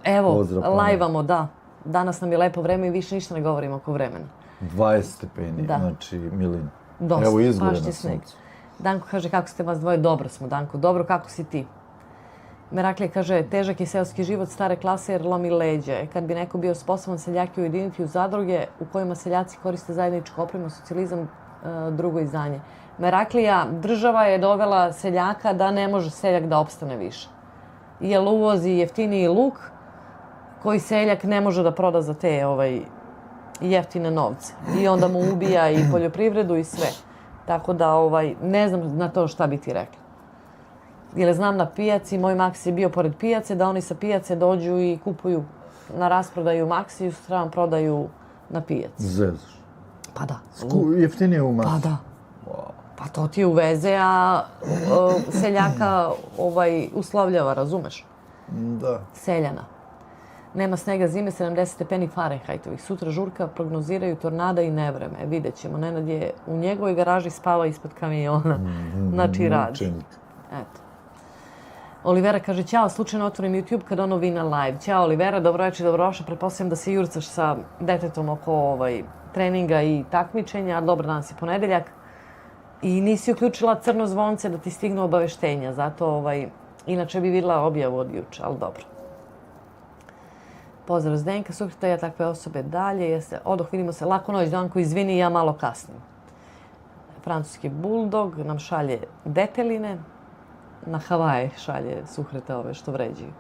Evo, lajvamo, da. Danas nam je lepo vreme i više ništa ne govorimo oko vremena. 20 stepeni, znači milina. Dosta, evo izgore na suncu. Danko kaže, kako ste vas dvoje? Dobro smo, Danko. Dobro, kako si ti? Meraklija kaže, težak je seoski život stare klase jer lomi leđe. Kad bi neko bio sposoban seljake ujediniti u zadruge u kojima seljaci koriste zajedničku opremu, socijalizam, drugo izdanje. Meraklija, država je dovela seljaka da ne može seljak da opstane više. Jer uvozi jeftiniji luk koji seljak ne može da proda za te jeftine novce. I onda mu ubija i poljoprivredu i sve. Tako da ne znam na to šta bi ti rekla. Jer znam na pijaci, moj Maxi je bio pored pijace, da oni sa pijace dođu i kupuju na rasprodaju Maxi i sutradan prodaju na pijaci. Zezaš? Pa da. Jeftinije u Maxi? Pa da. Pa to ti uveze, a seljaka uslovljava, razumeš? Da. Seljana. Nema snega zime, 70 stepeni Fahrenheitovih. Sutra žurka, prognoziraju tornada i nevreme. Vidjet ćemo. Nenad je u njegovoj garaži spava ispod kamiona. Znači radi. Eto. Olivera kaže, ćao, slučajno otvorim YouTube kad ono vina live. Ćao Olivera, dobroveče, dobrodošla. Pretpostavljam da se jurcaš sa detetom oko treninga i takmičenja. Dobar dan, si ponedeljak. I nisi uključila crno zvonce da ti stignu obaveštenja. Zato, inače bi videla objavu od juče, ali dobro. Pozdrav Zdenka, sukreta ja takve osobe dalje. Odoh, vidimo se. Laku noć, Danko, izvini, ja malo kasnim. Francuski buldog nam šalje deteline. Na Havaje šalje suhrete ove što vređuju.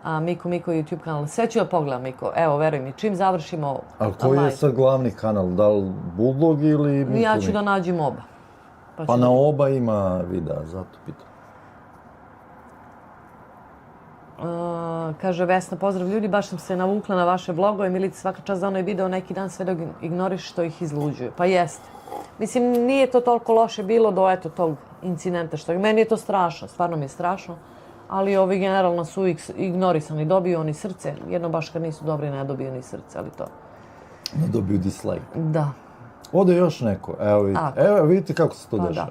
A Miko YouTube kanal. Sve ću da pogledam, Miko. Evo, veruj mi, čim završimo... Ali koji je sad glavni kanal? Da li Bulldog ili Miko? Ja ću da nađem oba. Pa na oba ima videa, zato pitam. Kaže Vesna, pozdrav ljudi, baš sam se navukla na vaše vlogove. Milica, svaka čast za onaj video neki dan sve dok ignoriš što ih izluđuje. Pa jeste. Mislim, nije to toliko loše bilo do tog incidenta što... Meni je to strašno, stvarno mi je strašno. Ali ovi generalno su ignorisani, dobiju oni srce. Jedno baš kad nisu dobri ne dobiju ni srce, ali to... Ne dobiju dislike. Da. Ode još neko, evo vidite kako se to dešava.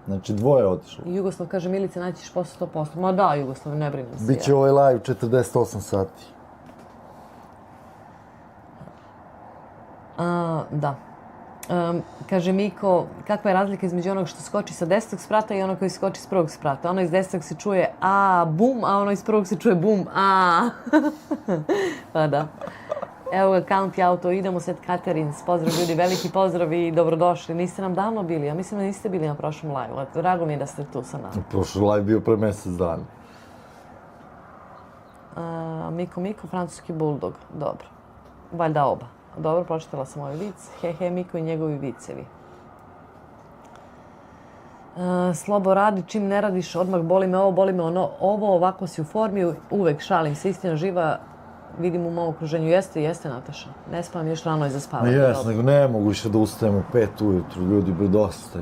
Znači, dvoje otišlo. Jugoslav kaže, Milice, naćiš posle 100%. Ma da, Jugoslav, ne brinem se. Biće ovaj live 48 sati. Da. Kaže Miko, kakva je razlika između onog što skoči sa 10. sprata i onog koji skoči s 1. sprata? Ono iz 10. se čuje a, bum, a ono iz 1. se čuje bum, a. Pa da. Evo ga, County Auto, idemo St. Catharines. Pozdrav ljudi, veliki pozdrav i dobrodošli. Niste nam davno bili, ja mislim da niste bili na prošlom live. Drago mi je da ste tu sa nama. Prošli live bio pre mjesec dana. Miko, francuski buldog. Dobro. Valjda oba. Dobro, pročitala sam ovaj vic. He, Miko i njegovi vicevi. Slobo radi, čim ne radiš, odmah boli me ovo, boli me ono. Ovo, ovako si u formi, uvek šalim se, istina živa. Vidim u mom okruženju, jeste Nataša. Ne spavam još rano i za spavanje. Jes, nego ne mogu više da ustajem u 5 ujutru, ljudi bi dosta.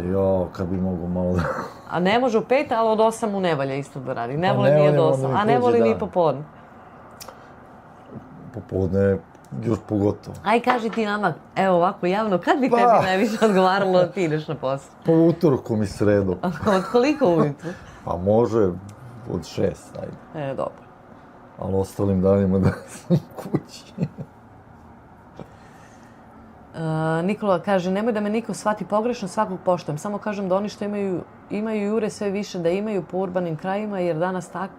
Kad bi mogu malo da... A ne može u 5, ali od 8 u ne valja isto da radi. Ne voli ni od 8, a ne voli ni popodne. Popodne još pogotovo. Aj, kaži ti nama, evo ovako javno, kad bi Pa. tebi najviše odgovaralo da ti ideš na posao? Po utorkom i sredom. Od koliko ujutru? Pa može od 6, ajde. Dobro. Ali ostalim danima da sam kući. Nikola kaže, nemoj da me niko shvati pogrešno, svakog poštujem. Samo kažem da oni što imaju jure sve više da imaju po urbanim krajima, jer danas tako...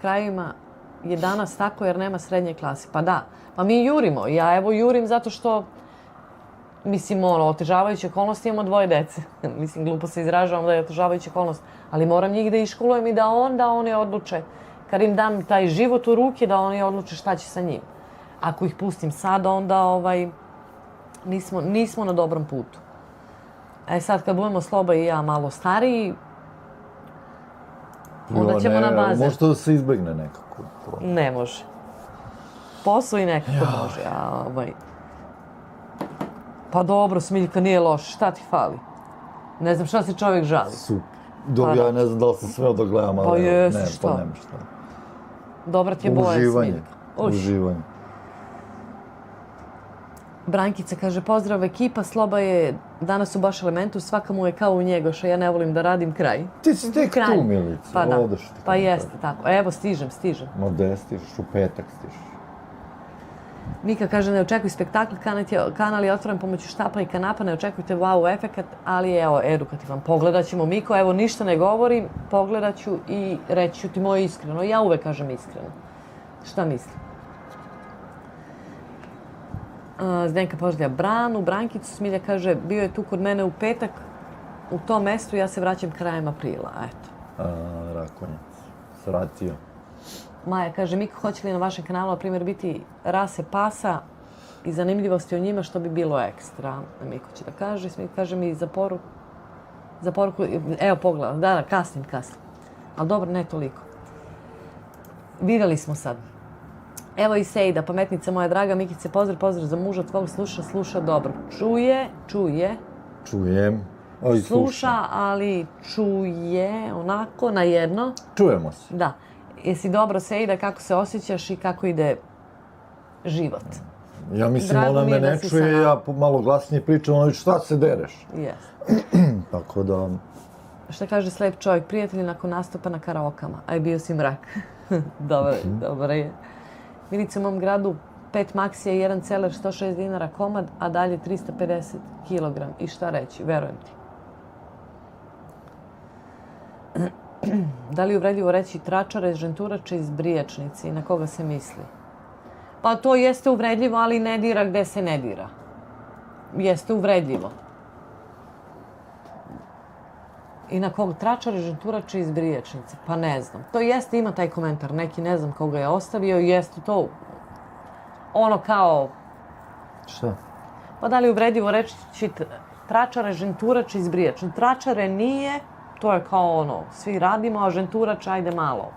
krajima je danas tako jer nema srednje klase. Pa da, pa mi jurimo. Ja evo jurim zato što, mislim, otežavajuće okolnosti, imamo 2 dece. Mislim, glupo se izražavam da je otežavajuća okolnost. Ali moram njih da iškolujem i da onda oni odluče, kad im dam taj život u ruke, da oni odluče šta će sa njim. Ako ih pustim sad, onda nismo na dobrom putu. Sad kad budemo Sloba i ja malo stariji, onda ćemo na bazen. Može to da se izbegne nekako? Ne može. Posao i nekako može. Pa dobro, Smiljka, nije loše. Šta ti fali? Ne znam šta se čovjek žali. Super. Dobro, ja ne znam da li sam smeo da gledam, ali pa jesi, ne, šta? pa nema šta. Dobra ti je boja, Smiljka. Uživanje. Brankica kaže, pozdrav ekipa, Sloba je danas u baš elementu, svaka mu je kao u Njegoša, ja ne volim da radim kraj. Ti si tek tu, Milica, pa da. odeš ti. Pa jeste tako, evo stižem. Ma gde stižeš, u petak stižeš. Mika kaže, ne očekuj spektakl, kanal je otvoren pomoću štapa i kanapa, ne očekujte wow efekat, ali je edukativan. Pogledat ćemo, Miko, evo ništa ne govorim, pogledat ću i reći ću ti moje iskreno. Ja uvek kažem iskreno. Šta mislim? Zdenka pozdravlja Branu, Brankicu, Smilja kaže, bio je tu kod mene u petak, u tom mestu, ja se vraćam krajem aprila, eto. Rakonjac, svratio. Maja kaže, Miko, hoće li na vašem kanalu, na primjer, biti rase pasa i zanimljivosti o njima, što bi bilo ekstra? Miko će da kaže, Smilja kaže mi za poruku, evo pogledam, da, kasnim. Ali dobro, ne toliko. Vidjeli smo sad. Evo i Sejda, pametnica moja draga, Mikice, pozdrav za muža tvog, sluša dobro. Čujem. Sluša, ali čuje onako na jedno. Čujemo se. Da. Jesi dobro, Sejda, kako se osjećaš i kako ide život? Ja mislim, ona me ne čuje, ja malo glasnije pričam, ona šta se dereš? Jes. Tako da... Šta kaže slep čovjek, prijatelji nakon nastupa na karaokama, a je bio si mrak. Dobro je. Milice, u mom gradu 5 maksija i 1 celer 106 dinara komad, a dalje 350 kilogram. I šta reći, verujem ti. Da li je uvredljivo reći tračare, ženturače iz Brijačnice i na koga se misli? Pa to jeste uvredljivo, ali ne dira gde se ne dira. Jeste uvredljivo. I na kog tračare, ženturače iz Brijačnice? Pa ne znam. To jeste, ima taj komentar. Neki ne znam koga je ostavio. Jeste to ono kao... Šta? Pa da li je uvredljivo reći tračare, ženturače iz Brijačnice? Tračare nije, to je kao ono, svi radimo, a ženturač ajde malo.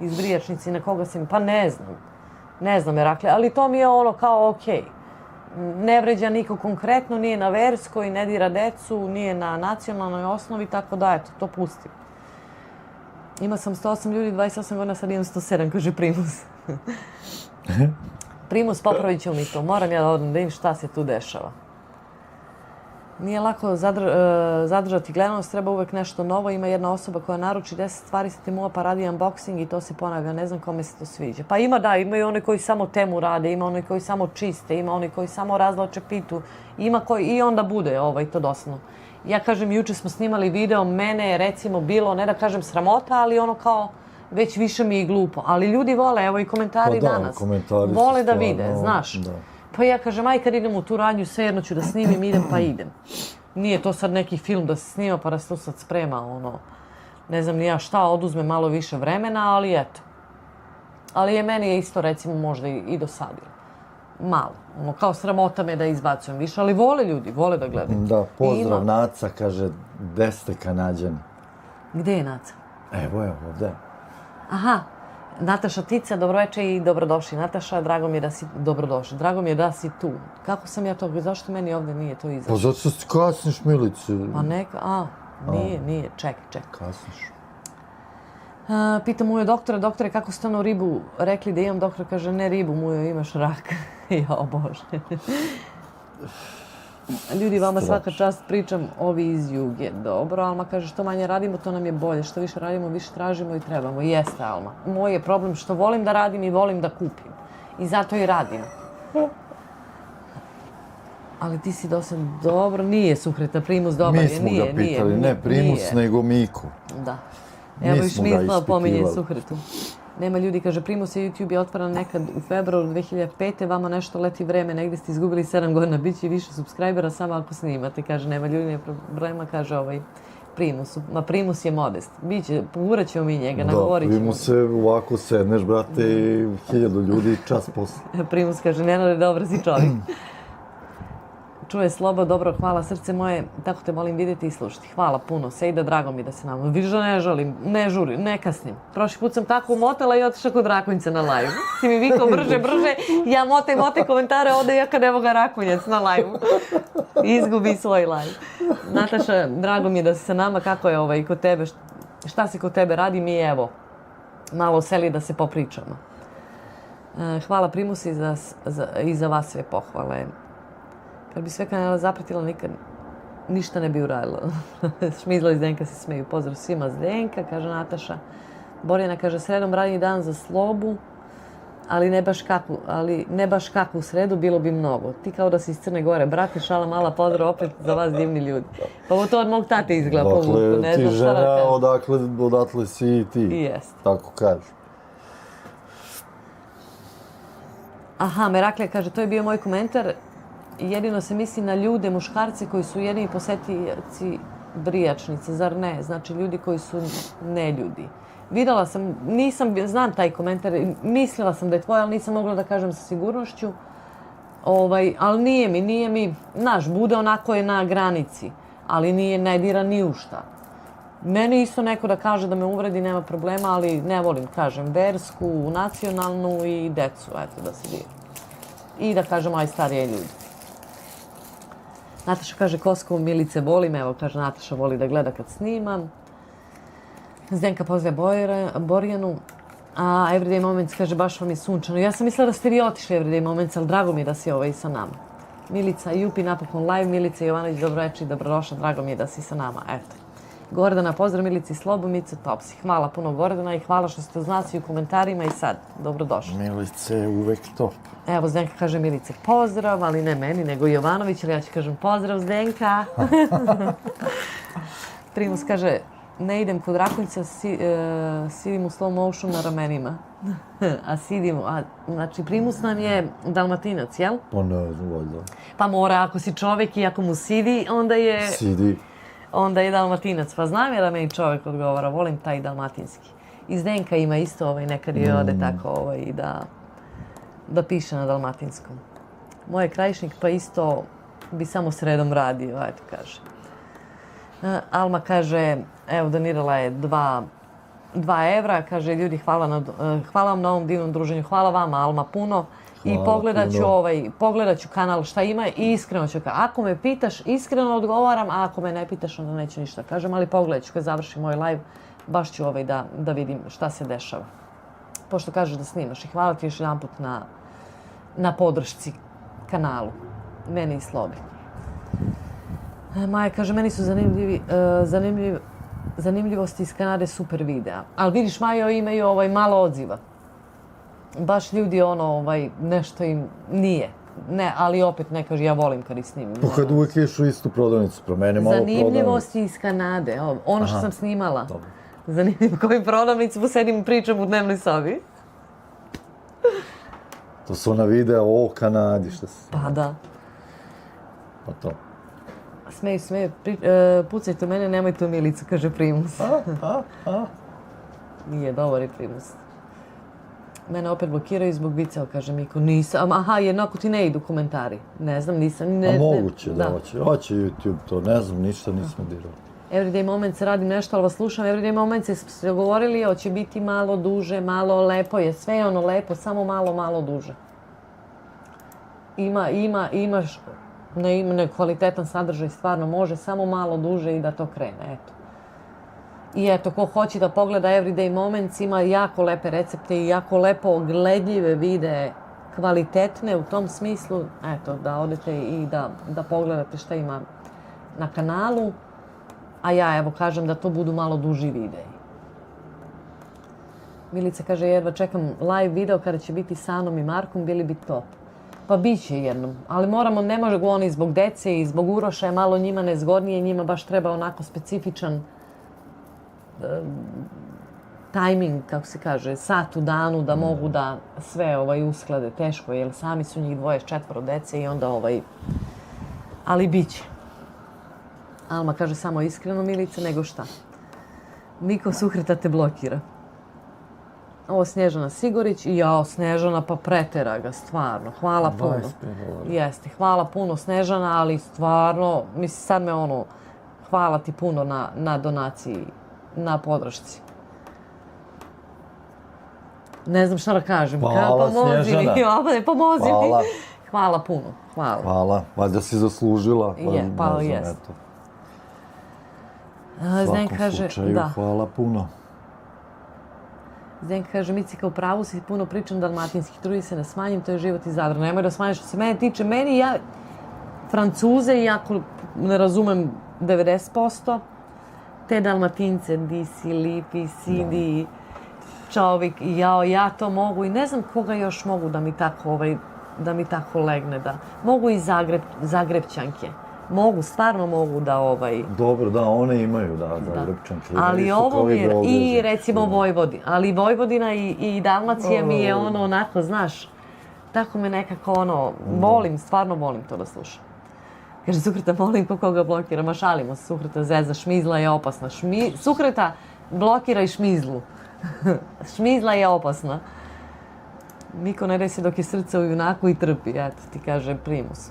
Iz Brijačnice, na koga se... Pa ne znam. Ne znam, Merakle, ali to mi je ono kao okej. Ne vređa niko konkretno, nije na verskoj, ne dira decu, nije na nacionalnoj osnovi, tako da, eto, to pustim. Ima sam 108 ljudi, 28 godina, sad imam 107, kaže Primus. Primus, popravit ću mi to. Moram ja da odem da vidim šta se tu dešava. Nije lako zadržati gledanost, treba uvek nešto novo. Ima jedna osoba koja naruči 10 stvari sa Timua pa radi unboxing i to se ponavlja. Ne znam kome se to sviđa. Pa imaju oni koji samo temu rade, ima oni koji samo čiste, ima oni koji samo razlače pitu. Ima koji i onda bude to dosadno. Ja kažem, juče smo snimali video, mene je recimo bilo, ne da kažem sramota, ali ono kao već više mi je glupo. Ali ljudi vole, evo i komentari danas. Vole da vide, znaš. Pa ja kažem, aj kad idem u tu radnju, svejedno ću da snimim, idem pa idem. Nije to sad neki film da se snima pa da se to sad sprema, ne znam ni ja šta, oduzme malo više vremena, ali eto. Ali meni je isto, recimo, možda i dosadilo. Malo. Kao sramota me da izbacujem više, ali vole ljudi, vole da gledaju. Da, pozdrav, Naca, kaže, gde ste Kanađani? Gde je Naca? Evo, ovde. Aha. Nataša Tica, dobroveče i dobrodošli. Nataša, drago mi je da si dobrodošli. Drago mi je da si tu. Kako sam ja to? Zašto meni ovdje nije to izašlo? Pa zato što ti kasniš, Milice. Pa neka, nije, čekaj. Kasniš. Pitam Mujo doktore, kako ste ono ribu rekli da imam? Doktor kaže, ne ribu, Mujo, imaš rak. Jo, Bože. Ljudi, vama svaka čast, pričam ovi iz Juge. Dobro, Alma kaže, što manje radimo, to nam je bolje. Što više radimo, više tražimo i trebamo. Jeste, Alma. Moj je problem što volim da radim i volim da kupim. I zato i radim. Ali ti si dosta dobro. Nije Suhreta, Primus dobar je. Mi smo ga pitali, ne Primus, nego Miku. Da. Evo i Šmizla pominje ispitivali. Suhretu. Nema ljudi, kaže, Primus je YouTube je otvaran nekad u februaru 2005. Vama nešto leti vreme, negdje ste izgubili 7 godina, bit će više subscribera samo ako snimate. Kaže, nema ljudi, nema problema, kaže Primus. Ma Primus je modest. Biće, pogurat ćemo mi njega, nagovorit ćemo. Primus se ovako sedneš, brate, i 1000 ljudi čas posle. Primus kaže, Nenade, dobro si čovjek. Čuje Slobo, dobro, hvala srce moje, tako te molim vidjeti i slušati. Hvala puno, Sejda, drago mi da se nam... Vidiš da ne žalim, ne žurim, ne kasnim. Prošli put sam tako umotala i otišla kod Rakonjica na live. Si mi vikao brže, ja mote komentare, ode ja kad evo ga Rakonjac na live. Izgubi svoj live. Nataša, drago mi je da si sa nama, kako je kod tebe, šta se kod tebe radi, mi evo, malo seli da se popričamo. Hvala Primus i za vas sve pohvale. Kad bi sve kanala zapratila, nikad ništa ne bi uradila. Šmizla i Zdenka se smeju. Pozdrav svima Zdenka, kaže Nataša. Borjana kaže, sredom radni dan za Slobu, ali ne baš kako u sredu, bilo bi mnogo. Ti kao da si iz Crne Gore. Brate, šala mala, pozdrav opet za vas divni ljudi. Pa ovo to od mog tate izgleda povuku. Ne znam šta da kažem. Odatle si i ti. Jeste. Tako kažu. Aha, Meraklija kaže, to je bio moj komentar. Jedino se misli na ljude, muškarce koji su jedini posetioci brijačnice, zar ne? Znači ljudi koji su neljudi. Videla sam, znam taj komentar, mislila sam da je tvoj, ali nisam mogla da kažem sa sigurnošću. Ali nije mi, znaš, bude onako je na granici, ali ne dira ni u šta. Meni isto neko da kaže da me uvredi, nema problema, ali ne volim, kažem, versku, nacionalnu i decu, eto da se dira. I da kažem, aj starije ljudi. Nataša kaže, Koskovo Milice volim, evo kaže Nataša voli da gleda kad snimam. Zdenka pozdravlja Borjanu. A Everyday Moments kaže, baš vam je sunčano. Ja sam mislila da ste vi otišli Everyday Moments, ali drago mi je da si sa nama. Milica Jupi napokon live, Milica Jovanović, dobroveče i dobrodošla, drago mi je da si sa nama, eto. Gordana, pozdrav Milici Slobo, Mica Topsi. Hvala puno Gordana i hvala što ste uz nas i u komentarima i sad, dobrodošli. Milice je uvek top. Evo, Zdenka kaže Milice pozdrav, ali ne meni, nego Jovanović, ali ja ću kažem pozdrav Zdenka. Primus kaže, ne idem kod Rakonjica, sidim u slow motion na ramenima. Znači Primus nam je Dalmatinac, jel? Pa ne znam, valjda. Pa mora, ako si čovjek i ako mu sidi, onda je Dalmatinac. Pa znam ja da meni čovjek odgovara, volim taj dalmatinski. I Zdenka ima isto nekad je ode tako da piše na dalmatinskom. Moj je Krajišnik pa isto bi samo sredom radio, eto kaže. Alma kaže, evo donirala je 2 evra, kaže ljudi hvala vam na ovom divnom druženju, hvala vama Alma puno. I pogledat ću kanal šta ima i iskreno ću kažem. Ako me pitaš, iskreno odgovaram, a ako me ne pitaš, onda neću ništa kažem, ali pogledat ću kad završim moj live, baš ću da vidim šta se dešava. Pošto kažeš da snimaš i hvala ti još jedan put na podršci kanalu, meni i Slobi. Maja kaže, meni su zanimljivosti iz Kanade super videa. Ali vidiš, Majo imaju malo odziva. Baš ljudi nešto im nije. Ne, ali opet ne kaže, ja volim kad ih snimim. Pa kad uvijek ješ u istu prodavnicu, promeni malo prodavnicu. Zanimljivosti iz Kanade, ono što sam snimala. Zanimljivo, koju prodavnicu posedim i pričam u dnevnoj sobi. To su ona videa o Kanadi, šta se... Pa da. Pa to. Smeju, pucajte u mene, nemojte u Milicu, kaže Primus. Nije, dobar je Primus. Mene opet blokiraju zbog viceva, kaže Miko. Nisam, jednako ti ne idu komentari. Ne znam, nisam... A moguće da hoće. Hoće YouTube to, ne znam, ništa nismo dirali. Everyday Moments radim nešto, ali vas slušam. Everyday Moments ste govorili, hoće biti malo duže, malo lepo je. Sve je ono lepo, samo malo duže. Imaš kvalitetan sadržaj, stvarno može samo malo duže i da to krene, eto. I eto, ko hoće da pogleda Everyday Moments, ima jako lepe recepte i jako lepo gledljive videe, kvalitetne u tom smislu. Eto, da odete i da pogledate šta ima na kanalu. A ja evo kažem da to budu malo duži videi. Milica kaže, jedva čekam live video kada će biti sa Anom i Markom, bili bi top. Pa bit će jednom, ali moramo, ne može oni zbog dece i zbog Uroša je malo njima nezgodnije, njima baš treba onako specifičan tajming, kako se kaže, sat u danu da mogu da sve usklade. Teško, jer sami su njih 24 dece i onda ali bit će. Alma kaže samo iskreno, Milica, nego šta. Niko Suhreta te blokira. Ovo Snježana Sigorić i jao, Snježana pa pretera ga, stvarno. Hvala puno. Jeste, hvala puno Snježana, ali stvarno, mislim sad me hvala ti puno na donaciji, na podršci. Ne znam šta da kažem. Hvala Snježana. Pomozi mi. Hvala puno, hvala. Hvala, valjda si zaslužila. Pa jest. U svakom slučaju, hvala puno. Zdenka kaže, Micika, u pravu si, puno pričam dalmatinski, trudi se da smanjim, to je život iz Zadra. Nemoj da smanjiš što se mene tiče. Meni, ja, Francuze, iako ne razumem 90%, te dalmatince, di si, lipi, sidi, čovjek, ja to mogu i ne znam koga još mogu da mi tako legne. Mogu i Zagrebčanke. Stvarno mogu da Dobro, da, one imaju, Zagrebčanke. Ali ovo mi je, i recimo Vojvodina. Ali Vojvodina i Dalmacija mi je onako, znaš, tako me nekako volim, stvarno volim to da slušam. Kaže, Suhreta, molim ko koga blokira. Ma šalimo se, Suhreta zeza, šmizla je opasna. Suhreta blokira i šmizlu. Šmizla je opasna. Miko ne desi dok je srce u junaku i trpi, eto ti kaže Primus.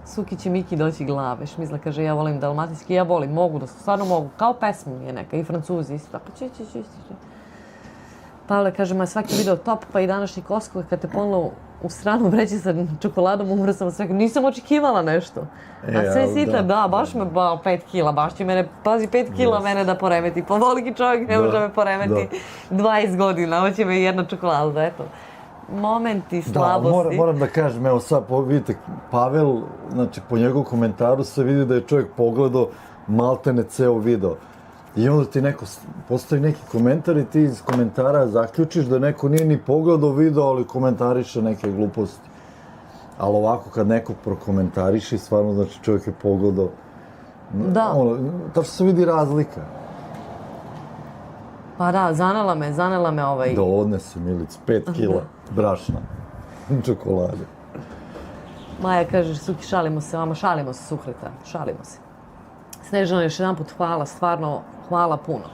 Suki će Miki doći glave. Šmizla kaže, ja volim dalmatinski, ja volim, stvarno mogu, kao pesmu je neka, i Francuzi isto tako. Pavle kaže, ma svaki video top, pa i današnji Koskova kad te ponelo u stranu vreći sa čokoladom, umro sam sve, nisam očekivala nešto. A sve sitno, da, baš me 5 kila, baš će mene, pazi, 5 kila mene da poremeti, pa veliki čovjek ne može me poremeti 20 godina, ovo će me jedna čokolada, eto. Momenti slabosti. Da, moram da kažem, evo sad vidite, Pavel, znači po njegovom komentaru se vidi da je čovjek pogledao maltene ceo video. I onda ti neko postavi neki komentar i ti iz komentara zaključiš da neko nije ni pogledao video, ali komentariše neke gluposti. Ali ovako kad neko prokomentariše, stvarno znači čovjek je pogledao. Da. Tačno se vidi razlika. Pa da, zanela me Da odnesi, Milic, 5 kila brašna, čokolade. Maja kaže, Suki, šalimo se, vama šalimo se, Suhreta, šalimo se. Snežana, još jedan put hvala, stvarno hvala puno.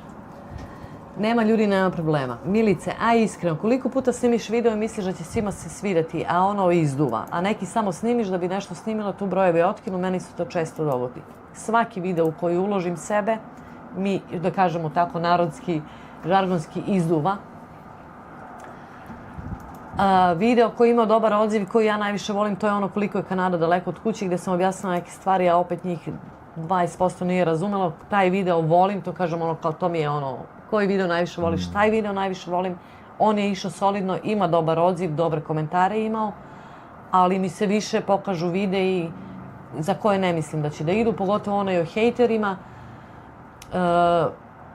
Nema ljudi, nema problema. Milice, a iskreno, koliko puta snimiš video i misliš da će svima se svidjeti, a ono izduva, a neki samo snimiš da bi nešto snimila, tu brojeve otkinu, meni se to često dogodi. Svaki video u koji uložim sebe, mi, da kažemo tako, narodski, žargonski izduva. Video koji ima dobar odziv i koji ja najviše volim, to je ono koliko je Kanada daleko od kuće, gdje sam objasnila neke stvari, a opet njih 20% nije razumelo. Taj video volim, to kažem kao to mi je koji video najviše voliš, taj video najviše volim. On je išao solidno, ima dobar odziv, dobre komentare imao, ali mi se više pokažu videi za koje ne mislim da će da idu, pogotovo onaj o hejterima.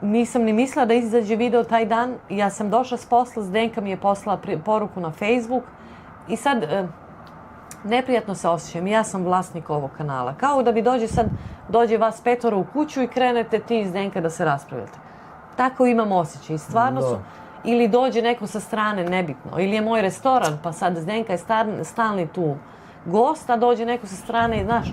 Nisam ni mislila da izađe video taj dan. Ja sam došla s posla, Zdenka mi je poslala poruku na Facebook i sad neprijatno se osjećam. Ja sam vlasnik ovog kanala. Kao da bi dođe vas 5 u kuću i krenete ti i Zdenka da se raspravljate. Tako imam osjećaj. Stvarno su, ili dođe neko sa strane, nebitno. Ili je moj restoran, pa sad Zdenka je stalni tu gost, a dođe neko sa strane i znaš.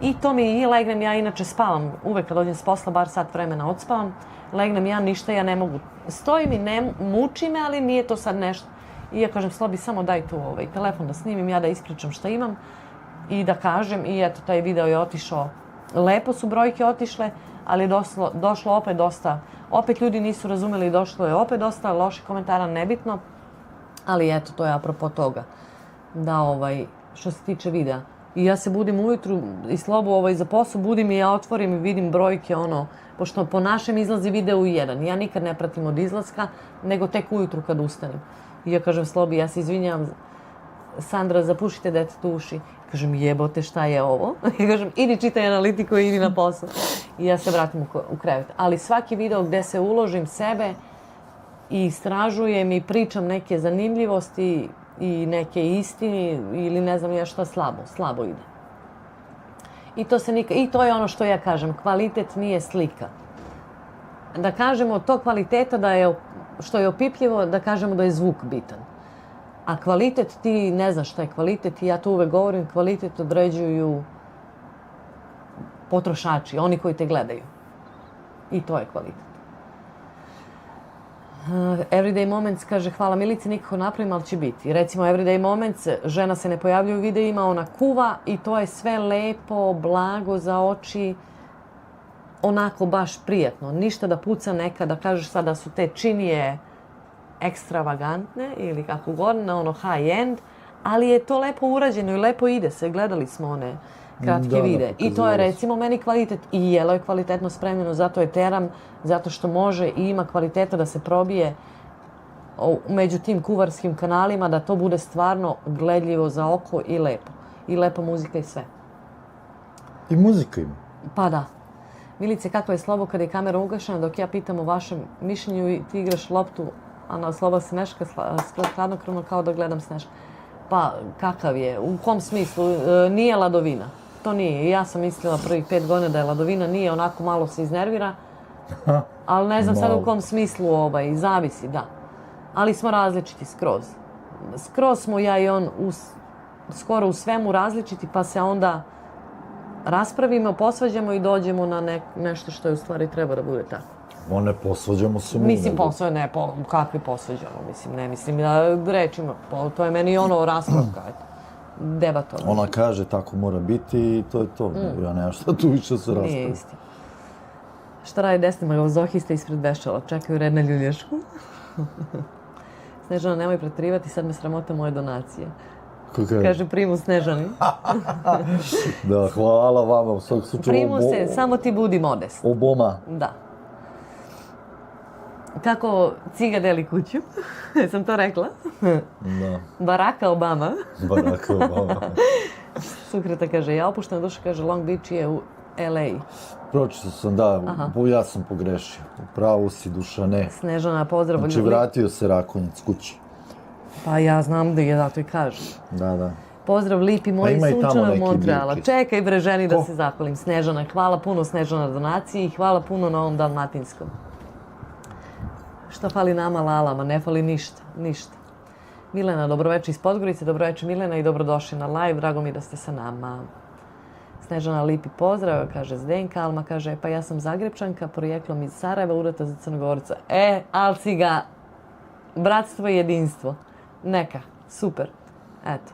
I to mi i legnem, ja inače spavam. Uvek kad dođem s posla, bar sat vremena odspavam. Legnem ja, ništa ja ne mogu. Stojim i muči me, ali nije to sad nešto. I ja kažem, Slobi, samo daj tu telefon da snimim, ja da ispričam šta imam i da kažem. I eto, taj video je otišao. Lepo su brojke otišle, ali je došlo opet dosta. Opet ljudi nisu razumeli, došlo je opet dosta loših komentara, nebitno. Ali eto, to je apropo toga. Da, što se tiče videa. I ja se budim ujutru i Slobo za posao budim i ja otvorim i vidim brojke, pošto po našem izlazi video u 1. Ja nikad ne pratim od izlaska, nego tek ujutru kad ustanem. I ja kažem Slobi, ja se izvinjam, Sandra, zapušite detetu uši. Kažem, jebote, šta je ovo? I kažem, idi čitaj analitiku i idi na posao. I ja se vratim u krevet. Ali svaki video gde se uložim sebe i istražujem i pričam neke zanimljivosti i neke istini ili ne znam ja šta, slabo ide. I to je ono što ja kažem, kvalitet nije slika. Da kažemo od tog kvaliteta što je opipljivo, da kažemo da je zvuk bitan. A kvalitet, ti ne znaš šta je kvalitet i ja to uvek govorim, kvalitet određuju potrošači, oni koji te gledaju. I to je kvalitet. Everyday Moments kaže, hvala Milici, nikako napravim, ali će biti. Recimo, Everyday Moments, žena se ne pojavlja u videima, ona kuva i to je sve lepo, blago za oči, onako baš prijatno. Ništa da puca neka, da kažeš sad da su te činije ekstravagantne ili kako god, high end, ali je to lepo urađeno i lepo ide se. Gledali smo one kratke videe. I to je recimo meni kvalitet i jelo je kvalitetno spremljeno, zato je teram, zato što može i ima kvaliteta da se probije među tim kuvarskim kanalima, da to bude stvarno gledljivo za oko i lepo. I lepa muzika i sve. I muzika ima. Pa da. Milice, kako je Slobo kada je kamera ugašena, dok ja pitam o vašem mišljenju i ti igraš loptu, a na Slobo Sneška skroz hladnokrvno kao da gledam Sneška. Pa, kakav je? U kom smislu? Nije ladovina. To nije. Ja sam mislila prvih 5 godina da je ladovina. Nije, onako malo se iznervira. Ali ne znam sad u kom smislu zavisi, da. Ali smo različiti skroz. Skroz smo ja i on skoro u svemu različiti, pa se onda raspravimo, posvađamo i dođemo na nešto što je u stvari treba da bude tako. Ne posvađamo se mi. Mislim, kakvi posvađamo, ne mislim da rečimo, to je meni raspravka, debatovanje. Ona kaže tako mora biti i to je to. Ja nemam šta tu više se raspraviti. Nije isti. Šta radi desni mazohista ispred Bešala? Čekaju red na ljuljašku. Snežana, nemoj preterivati, sad me sramota moje donacije. Kaže Primus Snežani. Da, hvala vama. U svakog slučaju Primuse, samo ti budi modest. Oboma. Da. Kako ciga deli kuću? Sam to rekla? Da. Baraka Obama. Baraka Obama. Sukreta kaže, ja opuštena duša, kaže, Long Beach je u LA. Pročitao sam, da, ja sam pogrešio. U pravu si, Dušane. Snežana, pozdrav. Znači, vratio se Rakonjac kući. Pa ja znam da je, zato i kažem. Da. Pozdrav Lipi, moji sunčana od Montreala. Čekaj bre, ženi da se zahvalim. Snežana, hvala puno Snežana na donaciji i hvala puno na ovom dalmatinskom. Šta fali nama lalama? Ne fali ništa. Milena, dobroveče iz Podgorice, dobroveče Milena i dobrodošli na live. Drago mi da ste sa nama. Snežana Lipi pozdrav, kaže Zdenka. Alma kaže, pa ja sam Zagrebčanka, porijeklom iz Sarajeva, udata za Crnogorca. Ali si ga, bratstvo i jedinstvo. Neka, super. Eto.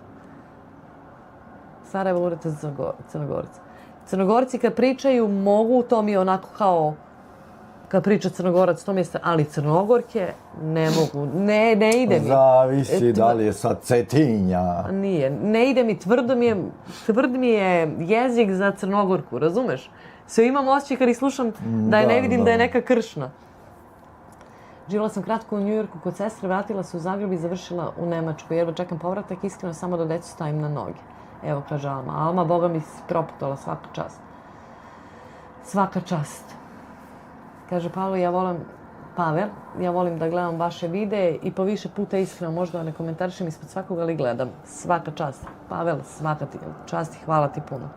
Sarajevo udata za Crnogorca. Crnogorci kad pričaju mogu, to mi je onako kao kad priča Crnogorac, to mi je ali Crnogorke ne mogu, ne ide mi. Zavisi da li je sad Cetinja. Nije, ne ide mi, tvrd mi je jezik za Crnogorku, razumeš? Sve imam osjećaj kad ih slušam da je ne vidim da je neka kršna. Živjela sam kratko u Njujorku kod sestre, vratila se u Zagreb i završila u Nemačkoj. Jedva čekam povratak, iskreno samo da decu stavim na noge. Evo, kaže Alma. Alma, Boga mi si proputala, svaka čast. Svaka čast. Kaže Pavel, ja volim da gledam vaše videe i po više puta iskreno, možda ne komentarišem ispod svakog, ali gledam. Svaka čast. Pavel, svaka ti čast i hvala ti puno.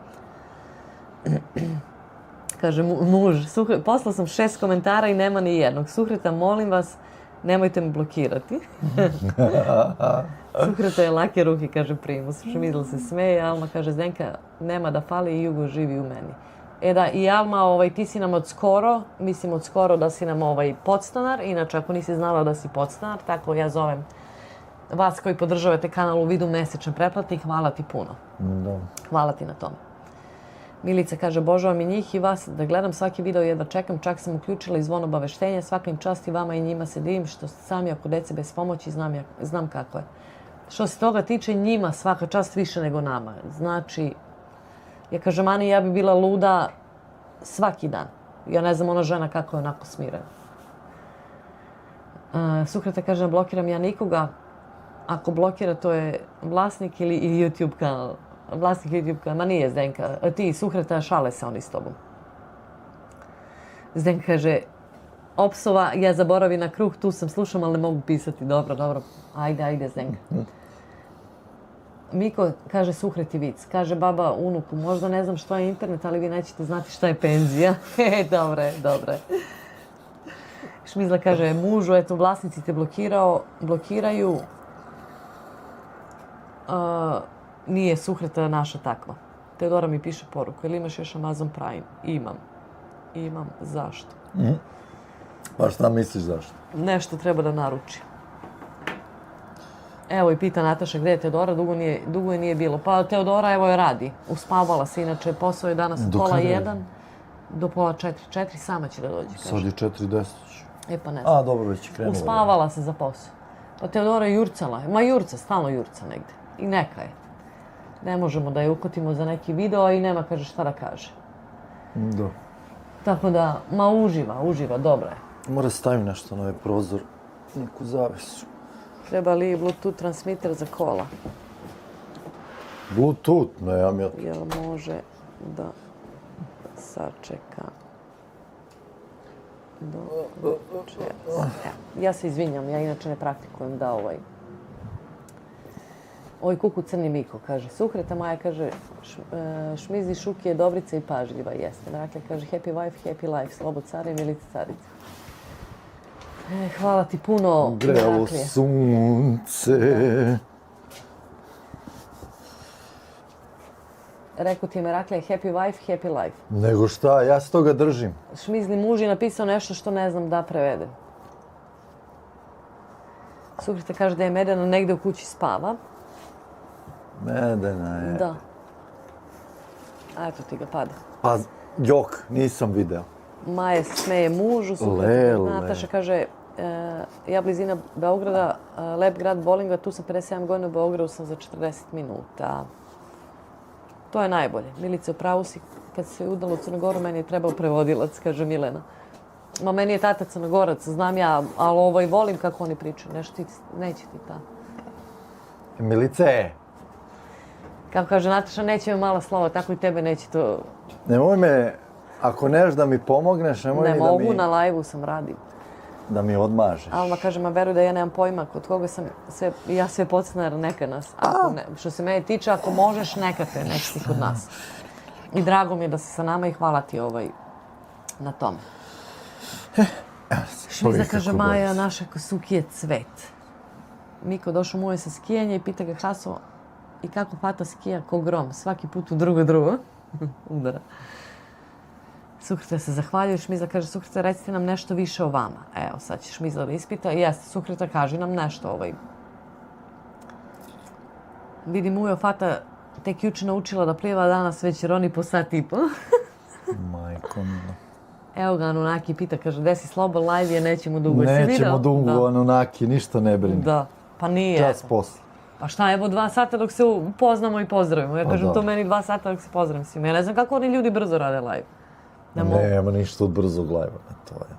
Kaže muž, poslao sam 6 komentara i nema ni jednog. Suhreta, molim vas, nemojte me blokirati. Suhreta je lake ruke, kaže Primus. Šmidl se smeje, Alma kaže Zdenka, nema da fali i Jugo živi u meni. Da, i Alma, ti si nam od skoro da si nam podstanar. Inače, ako nisi znala da si podstanar, tako ja zovem vas koji podržavate kanal u vidu mesečne pretplate i hvala ti puno. Da. Hvala ti na tome. Milica kaže, božavam i njih i vas da gledam svaki video, jedva čekam, čak sam uključila i zvon obaveštenja, svaka im čast i vama i njima se divim što ste sami oko dece bez pomoći, znam kako je. Što se toga tiče, njima svaka čast više nego nama. Znači, Ja kažem, Ani, ja bi bila luda svaki dan. Ja ne znam, ona žena kako je onako smirena. Sukreta kaže, blokiram ja nikoga. Ako blokira, to je vlasnik ili YouTube kanal. Vlasnik YouTube kanal, ma nije Zdenka. Ti, Sukreta, šale se oni s tobom. Zdenka kaže, opsova, ja zaboravi na kruh, tu sam, slušam, ali ne mogu pisati. Dobro, dobro. Ajde, Zdenka. Miko kaže Suhreti vic. Kaže baba unuku, možda ne znam što je internet, ali vi nećete znati šta je penzija. Dobre. Šmizla kaže, mužu, eto, vlasnici te blokiraju. Nije Suhreta naša takva. Teodora mi piše poruku, jel imaš još Amazon Prime? Imam. Zašto? Pa šta misliš zašto? Nešto treba da naruči. Evo i pita Nataša gdje je Teodora, dugo je nije bilo. Pa Teodora evo je radi, uspavala se, inače posao je danas od pola 1 do pola 4. 4 sama će da dođe, kaže. Sad je 4:10. E pa ne znam. A, dobro, već je krenula. Uspavala se za posao. Pa Teodora je jurcala, stalno jurca negde. I neka je. Ne možemo da je ukotimo za neki video i nema, kaže, šta da kaže. Da. Tako da, uživa, dobro je. Mora stavim nešto na ovaj prozor, neku zavesu. Treba li Bluetooth transmitter za kola? Bluetooth, nemam ja. Jel može da sačeka do večeras? Ja se izvinjam, ja inače ne praktikujem da Oj, kuku crni Miko, kaže. Suhreta Maja kaže, šmizi Šuki je dobrica i pažljiva, jeste. Mraklja kaže, happy wife, happy life, slobo care i milica carica. Hvala ti puno, Grelo Mraklje. sunce. Rekao ti je Meraklija, happy wife, happy life. Nego šta, ja se toga držim. Šmizli muž je napisao nešto što ne znam da prevedem. Suhreta kaže da je Medena negde u kući spava. Medena je. Da. A eto ti ga pada. Pa, jok, nisam video. Maja se smeje mužu. Lele. Nataša kaže, ja blizina Beograda, lep grad Bolinga, tu sam 57 godina, u Beogradu sam za 40 minuta. To je najbolje. Milice, u pravu si, kad se udala u Crnogoru, meni je trebao prevodilac, kaže Milena. Ma meni je tata Crnogorac, znam ja, ali volim kako oni pričaju. Nešto neće ti ta. Milice, Kako kaže Nataša, neće mi mala slova, tako i tebe neće to... nemoj me, ako neš da mi pomogneš, nemoj Ne mi mogu, na live-u sam radim. da mi odmažeš. Alma kaže, ma veruj da ja nemam pojma kod koga sam ja sve podsjetna, jer neka nas. Ako ne, što se mene tiče, ako možeš, neka si kod nas. I drago mi je da si sa nama i hvala ti na tome. Šmiza kaže, Maja, naša Kosuki je cvet. Miko došao mu je sa skijanja i pita ga Haso, i kako Fata skija ko grom, svaki put u drugo. Udara. Suhreta se zahvaljuje, Šmiza kaže, Suhreta, recite nam nešto više o vama. Evo, sad će Šmiza da ispita. Jeste, Suhreta, kaži nam nešto Vidim Ujo, Fata tek juče naučila da pliva, danas već roni po sat i po. Majko mila. Evo ga, Anunaki pita, kaže, gde si slobo, live je, nećemo dugo. Nećemo dugo, Anunaki, ništa ne brini. Da, pa nije. Čas posle. Pa šta, evo 2 sata dok se upoznamo i pozdravimo. Ja kažem, to meni 2 sata dok se pozdravim svima. Ja ne znam kako oni ljudi brzo rade live. Nema ništa od brzog live-a, to je.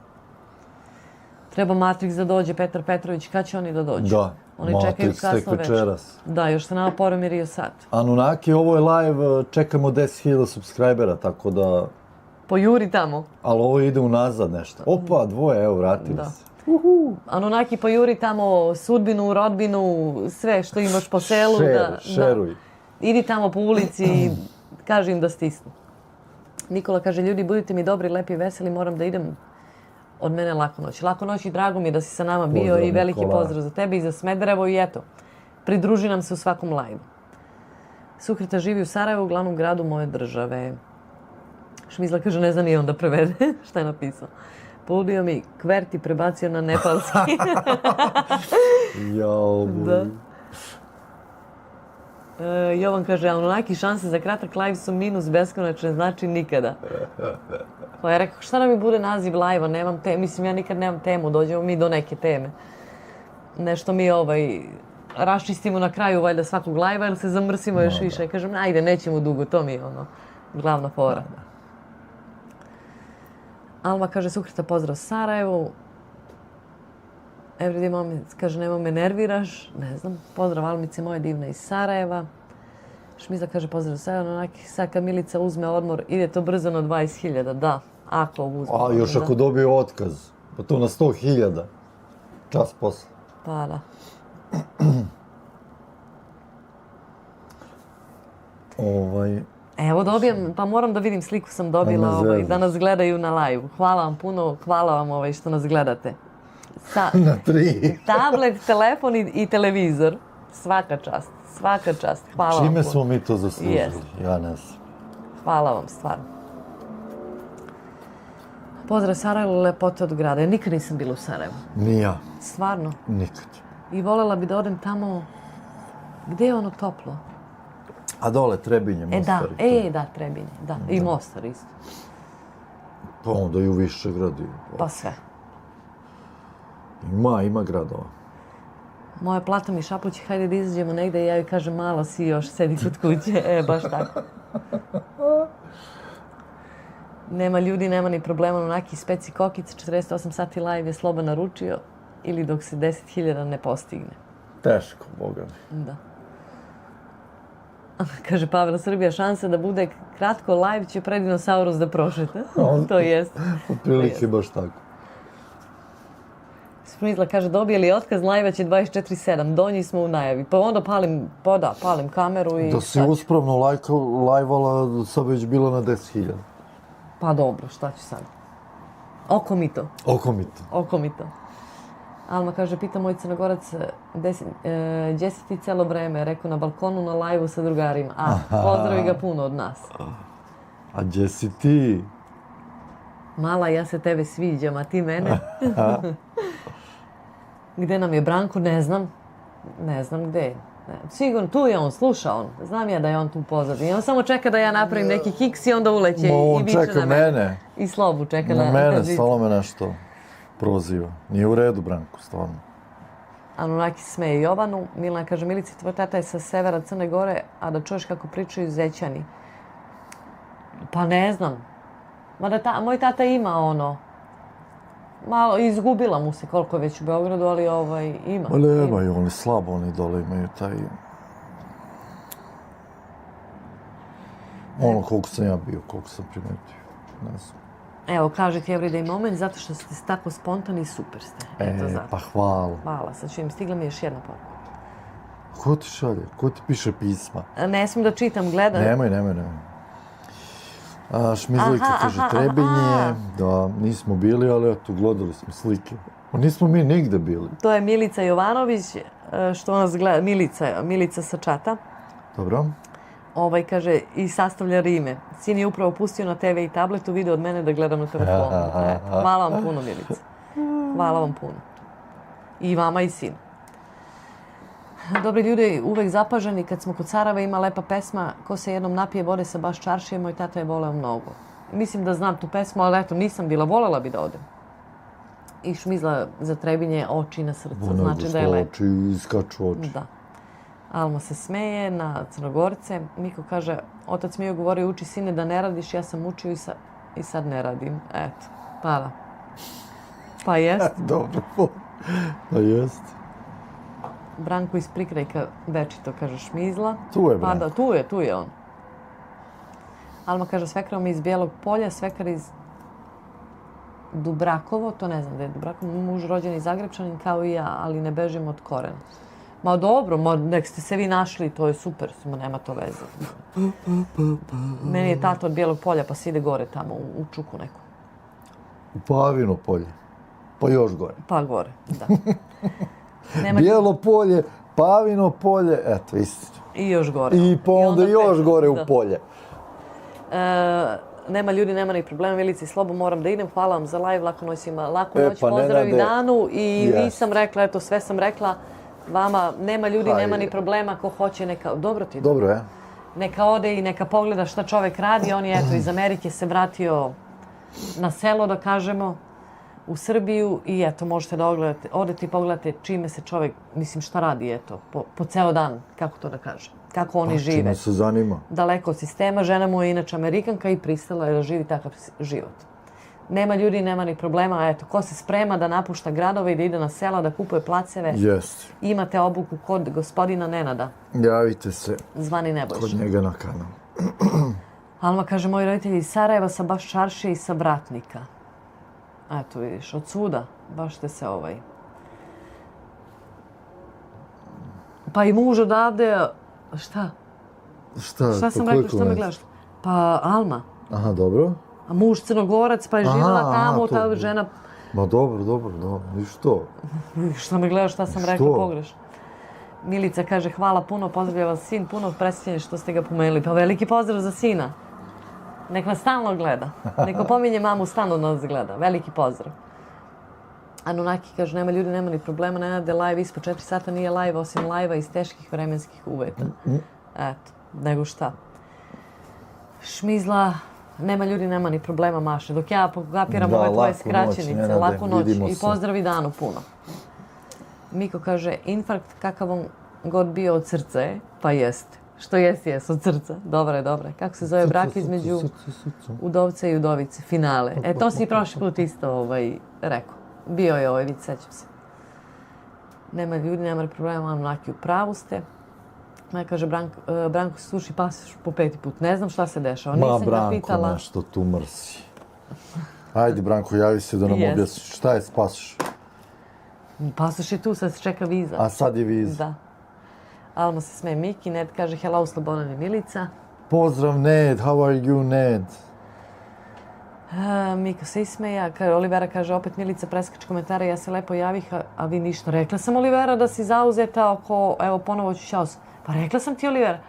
Treba Matrix da dođe, Petar Petrović, kad će oni da dođu? Da, Oni čekaju Matrix tek kasno večeras. Da, još se nama pomirio sat. Anunaki, ovo je live, čekamo 10.000 subscribera, tako da... Pojuri tamo. Ali ovo ide unazad nešto. Opa, 2, evo, vratili se. Anunaki, pojuri tamo sudbinu, rodbinu, sve što imaš po selu. Šeruj. Idi tamo po ulici i kaži im da stisnu. Nikola kaže, ljudi, budite mi dobri, lepi, veseli, moram da idem. Od mene lako noć. Lako noć i drago mi je da si sa nama bio. Pozdrav, i veliki Nikola. Pozdrav za tebe i za Smederevo i eto, pridruži nam se u svakom live. Suhreta živi u Sarajevu, glavnom gradu moje države. Šmizla kaže, ne zna ni on da prevede. Šta je napisao? Poludio mi kverti prebacio na nepalski. Jao, da. Jovan kaže, Anunaki, šanse za kratak live su minus, beskonačne, znači nikada. Pa ja rekao, šta da mi bude naziv live-a, nemam temu, mislim, ja nikad nemam temu, dođemo mi do neke teme. Nešto mi raščistimo na kraju, valjda, svakog live-a ili se zamrsimo još više. Kažem, ajde, nećemo dugo, to mi je glavna fora. Alma kaže, Sukreta, pozdrav Sarajevu. Everyday Moment kaže, nema me nerviraš. Ne znam. Pozdrav Almice moje divne iz Sarajeva. Šmiza kaže, pozdrav Sarajevo. Sad kad Milica uzme odmor, ide to brzo na 20.000. Da, ako uzme. A još ako dobije otkaz, pa to na 100.000. Čas posle. Pa da. Evo dobijem, pa moram da vidim, sliku sam dobila da nas gledaju na live. Hvala vam puno, hvala vam što nas gledate. Na 3. Tablet, telefon i televizor. Svaka čast, svaka čast. Hvala vam Čime puno. smo mi to zaslužili? Ja ne znam. Hvala vam, stvarno. Pozdrav Sarajevo, lepote od grada. Ja nikad nisam bila u Sarajevu. Ni ja. Stvarno. Nikad. I voljela bi da odem tamo gdje je ono toplo. A dole, Trebinje, Mostar. Da, Trebinje, da. I Mostar isto. Pa onda i u Višegradu. Pa sve. Ima gradova. Moja plata mi šapući, hajde da izađemo negde i ja joj kažem, malo si još, sedi kod kuće. Baš tako. Nema ljudi, nema ni problema, onaki speci kokic, 48 sati live je Sloba naručio ili dok se 10.000 ne postigne. Teško, boga mi. Da. Kaže Pavel, Srbija šansa da bude kratko live će pred dinosaurus da prošeta. To jest. Otprilike baš tako. Smizla kaže, dobijeli otkaz, live će 24/7, donji smo u najavi. Pa onda palim kameru i... Da si uspravno lajvala, sad već bila na 10.000. Pa dobro, šta ću sad? Oko mi to. Oko mi to. Alma kaže, pita moj Crnogorac, gdje si ti celo vreme? Rekao, na balkonu, na live-u sa drugarima. Pozdravi ga puno od nas. A gdje si ti? Mala, ja se tebe sviđam, a ti mene? Gde nam je Branko? Ne znam. Ne znam gde je. Sigurno, tu je on, sluša on. Znam ja da je on tu pozadnji. On samo čeka da ja napravim neki kiks i onda uleće i viče na mene. On čeka mene. I Slobu čeka na mene, stalo me nešto proziva. Nije u redu, Branko, stvarno. Anunnaki smeje Jovanu. Milana kaže, Milici, tvoj tata je sa severa Crne Gore, a da čuješ kako pričaju Zećani. Pa ne znam. Mada moj tata ima ono... Malo, izgubila mu se koliko je već u Beogradu, ali ima. Ma nemaju, oni slabo, oni dole imaju taj... Ono koliko sam ja bio, koliko sam primetio, ne znam. Evo, kaže ti Everyday Moment, zato što ste tako spontani i super ste. Eto zato. Pa hvala. Hvala, sad ću im, stigla mi još jedna poruka. Ko ti šalje? Ko ti piše pisma? Ne smijem da čitam, gledam. Nemoj. Šmizlika kaže Trebinje, da nismo bili, ali eto, gledali smo slike. Nismo mi nigde bili. To je Milica Jovanović, što nas gleda, Milica sa čata. Dobro. Kaže, i sastavlja rime. Sin je upravo pustio na TV i tabletu video od mene da gledam na telefonu. Hvala vam puno, Milica. Hvala vam puno. I vama i sin. Dobri ljudi, uvek zapaženi, kad smo kod Sarajeva, ima lepa pesma Ko se jednom napije vode sa baš čaršije, moj tata je voleo mnogo. Mislim da znam tu pesmu, ali eto, nisam bila, voljela bi da odem. I Šmizla za Trebinje, oči na srcu, znači da je lepo. Oči, iskaču oči. Da. Alma se smeje na Crnogorce. Miko kaže, otac mi je govorio, uči sine da ne radiš, ja sam učio i sad ne radim. Eto, pa da. Pa jest. Dobro, pa jest. Branko iz Prikrajka večito, kaže Šmizla. Tu je Branko. Pa da, tu je on. Alma kaže, svekra mi iz Bijelog Polja, svekar iz Dubrakovo, to ne znam da je Dubrakovo, muž rođen iz Zagrebčanin kao i ja, ali ne bežim od korena. Ma dobro, nek ste se vi našli, to je super, nema to veze. Meni je tata od Bijelog Polja, pa se ide gore tamo, u Čuku neku. U Pavino polje, pa još gore. Pa gore, da. Bijelo polje, Pavino polje, eto, istina. I još gore. I pa onda još gore u polje. Nema ljudi, nema ni problema, Milici Slobo, moram da idem. Hvala vam za live, laku noć svima. Laku noć, pozdrav i Danu. I nisam rekla, eto, sve sam rekla. Vama, nema ljudi, nema ni problema, ko hoće neka... Dobro ti. Dobro, je. Neka ode i neka pogleda šta čovek radi. On je, eto, iz Amerike se vratio na selo, da kažemo. u Srbiju i eto, možete da odete i pogledate čime se čovjek, mislim šta radi, eto, po ceo dan, kako to da kažem, kako oni žive. Čime se zanima. Daleko od sistema, žena mu je inače Amerikanka i pristala je da živi takav život. Nema ljudi, nema ni problema, a eto, ko se sprema da napušta gradove i da ide na sela, da kupuje placeve, Jeste. imate obuku kod gospodina Nenada, Javite se zvani Nebojša. kod njega na kanal. Alma kaže, moji roditelji iz Sarajeva, sa baš Čaršije i sa Bratnika. Eto, vidiš, od svuda, baš te se Pa i muž odavde, šta? Šta sam rekla, što me gledaš? Pa Alma. Aha, dobro. A muž Crnogorac, pa je živjela tamo, to. ta žena... Ma dobro. I što? Što me gledaš, šta sam rekla, pogreš. Milica kaže, hvala puno, pozdravlja vas sin, puno presjećenja što ste ga pomenuli. Pa veliki pozdrav za sina. Nek nas stalno gleda. Neko pominje mamu, stalno nas gleda. Veliki pozdrav. Anunnaki kaže, nema ljudi, nema ni problema, ne rade live ispod 4 sata, nije live, osim live-a iz teških vremenskih uvjeta. Eto, nego šta. Šmizla, nema ljudi, nema ni problema, maše. Dok ja pokapiram ove tvoje skraćenice, laku noć i pozdravi Danu puno. Miko kaže, infarkt kakav on god bio od srca je, pa jeste. Što jest od srca. Dobre. Kako se zove brak između udovca i udovice? Finale. To si i prošli put isto rekao. Bio je vid, sećam se. Nema ljudi, nema problema, Anunnaki, u pravu ste. Kaže, Branko se suši pasoš po 5. put. Ne znam šta se dešava. Ma, Branko nešto tu mrsi. Ajde, Branko, javi se da nam objasniš. Šta je s pasoš? Pasoš je tu, sad se čeka viza. A sad je viza. Da. Alma se smeje Miki, Ned kaže, hello, Slobodan i Milica. Pozdrav, Ned, how are you, Ned? Miko se ismeja, Olivera kaže, opet Milica preskače komentare, ja se lepo javih, a vi ništa. Rekla sam, Olivera, da si zauzeta oko, evo, ponovo ću šaos. Pa rekla sam ti, Olivera.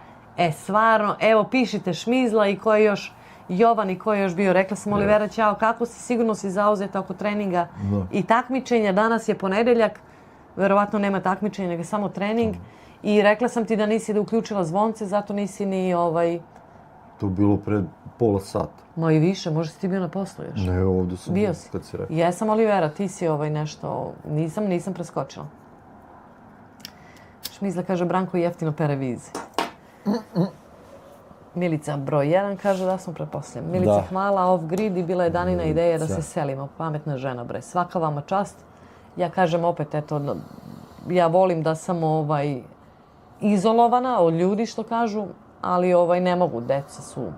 Stvarno, evo, pišite Šmizla i ko je još Jovan i ko je još bio. Rekla sam, Olivera, ćao, kako si, sigurno si zauzeta oko treninga i takmičenja. Danas je ponedeljak, verovatno nema takmičenja, nego samo trening. I rekla sam ti da nisi da uključila zvonce, zato nisi ni To je bilo pred pola sata. Ma i više, možda si ti bio na poslu još. Ne, ovdje sam bio, si. Kad si rekao. Jesam, Olivera, ti si nešto... Nisam preskočila. Šmizla kaže, Branko jeftino pere vize. Milica broj 1 kaže da smo pretpostavljeni. Milica, hvala, off-grid i bila je Danina ideja da se selimo. Pametna žena, bre. Svaka vama čast. Ja kažem opet, eto, ja volim da sam izolovana od ljudi, što kažu, ali ne mogu, deca su...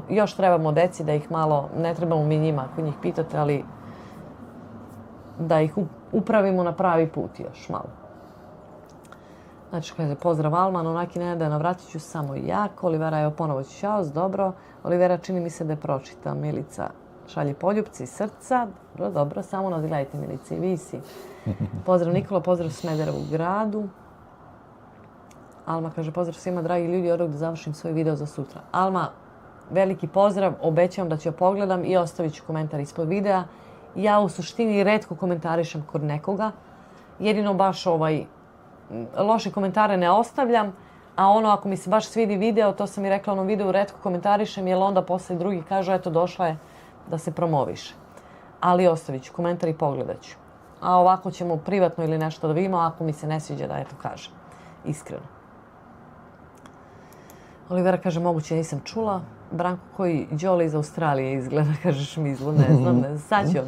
Još trebamo deci da ih malo, ne trebamo mi njima ako njih pitate, ali da ih upravimo na pravi put još malo. Znači, kaže, pozdrav Alma, Anunnaki ne da navratit ću samo jako. Olivera, evo ponovo ću šaos, dobro. Olivera, čini mi se da je pročita. Milica šalje poljupci srca. Dobro, samo nadgledajte Milici i vi si. Pozdrav Nikola, pozdrav Smederevu gradu. Alma kaže, pozdrav svima, dragi ljudi, odmah da završim svoj video za sutra. Alma, veliki pozdrav, obećavam da ću pogledam i ostavit ću komentar ispod videa. Ja u suštini retko komentarišem kod nekoga. Jedino baš loše komentare ne ostavljam, a ako mi se baš svidi video, to sam i rekla u onom videu, retko komentarišem, jer onda posle drugi kažu, eto, došla je da se promoviše. Ali ostavit ću komentar i pogledat ću. A ovako ćemo privatno ili nešto da vidimo, ako mi se ne sviđa da, eto, kažem. Iskreno. Olivera kaže, moguće nisam čula. Branko koji Đole iz Australije izgleda, kaže Šmizlo, ne znam. Sad će on,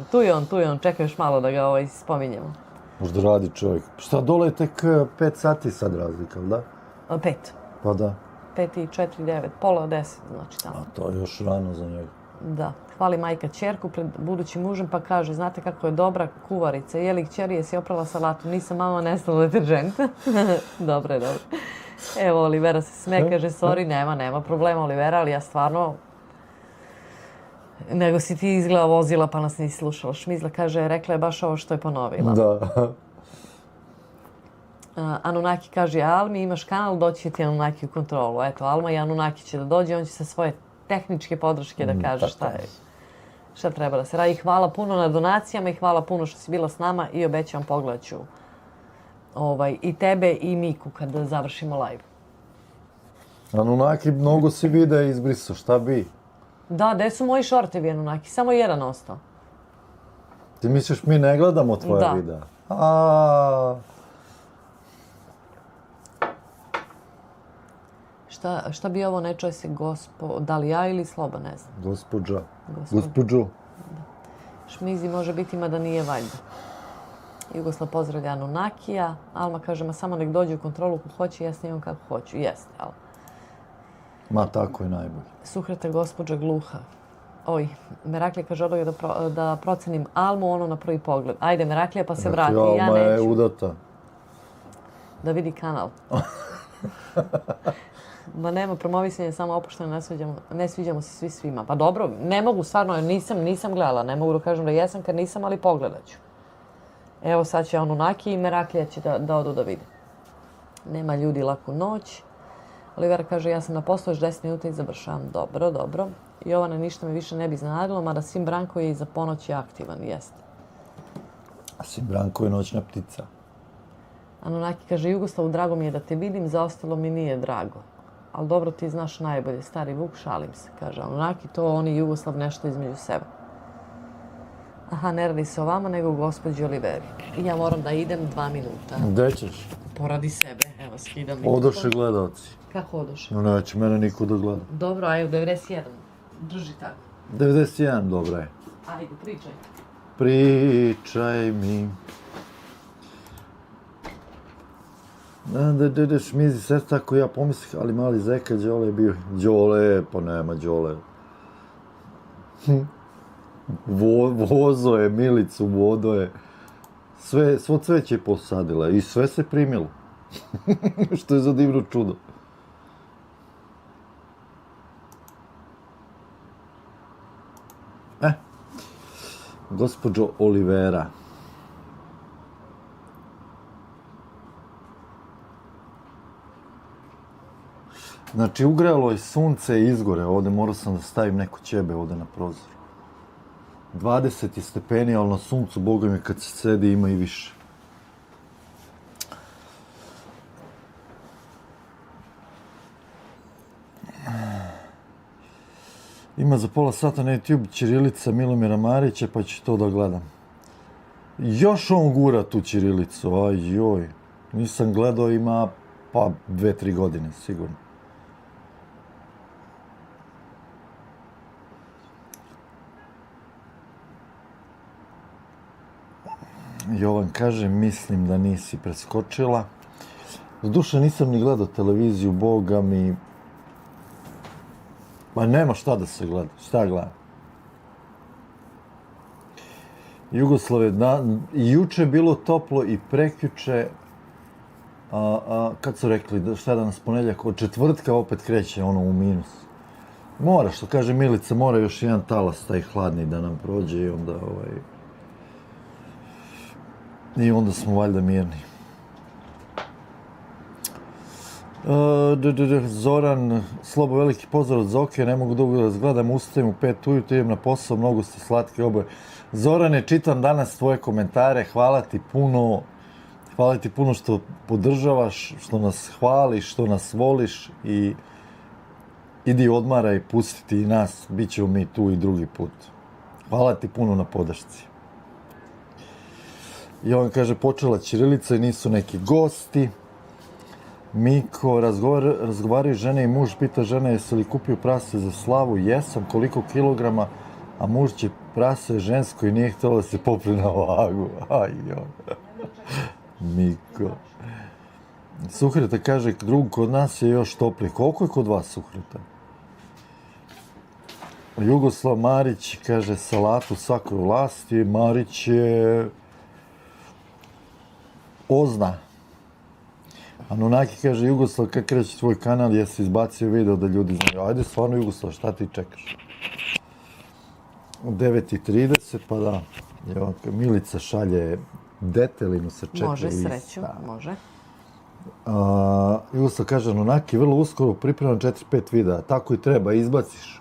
tu je on, čekaj još malo da ga spominjemo. Možda radi čovjek. Šta, dole je tek 5 sati sad razlika, da? 5. Pa da. 5 i 4, 9, pola 10, znači tamo. A to je još rano za njega. Da. Hvali majka ćerku pred budućim mužem pa kaže, znate kako je dobra kuvarica. Jeli kćeri, jesi oprala salatu? Nisam, mama, nestalo deteržent. Dobro. Evo, Olivera se sme, kaže, sorry, nema problema, Olivera, ali ja stvarno... Nego si ti izgleda vozila pa nas nisi slušala. Šmizla kaže, rekla je baš ovo što je ponovila. Da. Anunnaki kaže, Almi, imaš kanal, doći će ti Anunnaki u kontrolu. Eto, Alma i Anunnaki će da dođe, on će sa svoje tehničke podrške da kaže šta treba da se radi. Hvala puno na donacijama i hvala puno što si bila s nama i obećavam pogledat ću i tebe i Miku kad završimo live. Anunnaki, mnogo si videa izbrisao, šta bi? Da, gde su moji šortevi Anunnaki? Samo jedan ostao. Ti misliš mi ne gledamo tvoje Da. videa? A, Šta bi ovo, ne čuje se da li ja ili Sloba, ne znam. gospođa. Gospođa. Gospođo. Šmizi može biti, mada nije valjda. Jugoslav pozdravlja Anunnakija. Alma kaže, ma samo nek dođe u kontrolu ko hoće, ja snimam kako hoću. Jeste, ali... Ma tako je najbolje. Suhreta gospođa gluha. Oj, Meraklija kaže, odao je da procenim Almu, ono na prvi pogled. Ajde, Meraklija, pa se vrati. Ja Alma je neću. udata. Da vidi kanal. Ma nema promovisanja, samo opušteno, ne sviđamo se svi svima. Pa dobro, ne mogu, stvarno, nisam gledala. Ne mogu da kažem da jesam kad nisam, ali pogledat ću. Evo sad će Anunnaki i Meraklija će da odu da vide. Nema ljudi, laku noć. Olivera kaže, ja sam na poslu još 10 minuta i završavam. Dobro, dobro. Jovana, ništa me više ne bi iznenadilo, mada Sim Branko je i za ponoć je aktivan, jeste. Sim Branko je noćna ptica. Anunnaki kaže, Jugoslavu, drago mi je da te vidim, za ostalo mi nije drago. Ali dobro, ti znaš najbolje, stari Vuk, šalim se, kaže Anunnaki, to oni i Jugoslav nešto između sebe. Aha, ne radi se o vama, nego o gospođi Oliveri. I ja moram da idem 2 minuta. Gde ćeš? Poradi sebe, evo, skidam mikrofon. Odoše gledalci. Kako odoše? No, neće mene niko da gleda. Dobro, ajde, 91. Drži tako. 91, dobro je. Ajde, pričaj. Pričaj mi. Da, Šmizi, sve tako ja pomislih, ali mali zeka Đole je bio. Đole, pa nema Đole. Vozo je, Milicu, vodo je. Svo cveće je posadila i sve se primilo. Što je za divno čudo. Gospođo Olivera. Znači, ugrelo je sunce i izgore ovde, morao sam da stavim neko ćebe ovde na prozor. 20 stepeni, ali na suncu, boga mi, kad se sedi ima i više. Ima za pola sata na YouTube ćirilica Milomira Marića, pa ću to da gledam. Još on gura tu ćirilicu, aj joj. Nisam gledao, ima pa 2-3 godine, sigurno. Jovan kaže, mislim da nisi preskočila. Zduše nisam ni gledao televiziju, boga mi. Ma nema šta da se gleda, šta gledam? Jugoslave, juče je bilo toplo i prekjuče, kad su rekli, šta je danas ponedjeljak, od četvrtka opet kreće ono u minus. Mora, što kaže Milica, mora još jedan talas taj hladni da nam prođe i onda smo valjda mirni. Zoran, Slobo, veliki pozdrav od Zoke, ne mogu dugo da vas gledam, ustajem u 5 ujutro, idem na posao, mnogo ste slatke oboje. Zorane, čitam danas tvoje komentare, hvala ti puno što podržavaš, što nas hvališ, što nas voliš i idi odmaraj, pustiti i nas, bit ćemo mi tu i drugi put. Hvala ti puno na podršci. I on kaže, počela ćirilica i nisu neki gosti. Miko, razgovaraju žene i muž, pita žena jesi li kupio prase za slavu, jesam, koliko kilograma, a muž će prase žensko i nije htjela da se popne na vagu. Miko. Suhreta kaže, drug kod nas je još topli. Koliko je kod vas Suhreta? Jugoslav Marić kaže, salatu svakoj vlasti. Marić je Ozna. Anunnaki kaže, Jugoslav, kako kreće tvoj kanal, jesi izbacio video da ljudi znaju. Ajde, stvarno, Jugoslav, šta ti čekaš? 9:30, pa da. Milica šalje detelinu sa 4 lista. Može, sreću, može. Jugoslav kaže, Anunnaki, vrlo uskoro pripremam 4-5 videa. Tako i treba, izbaciš.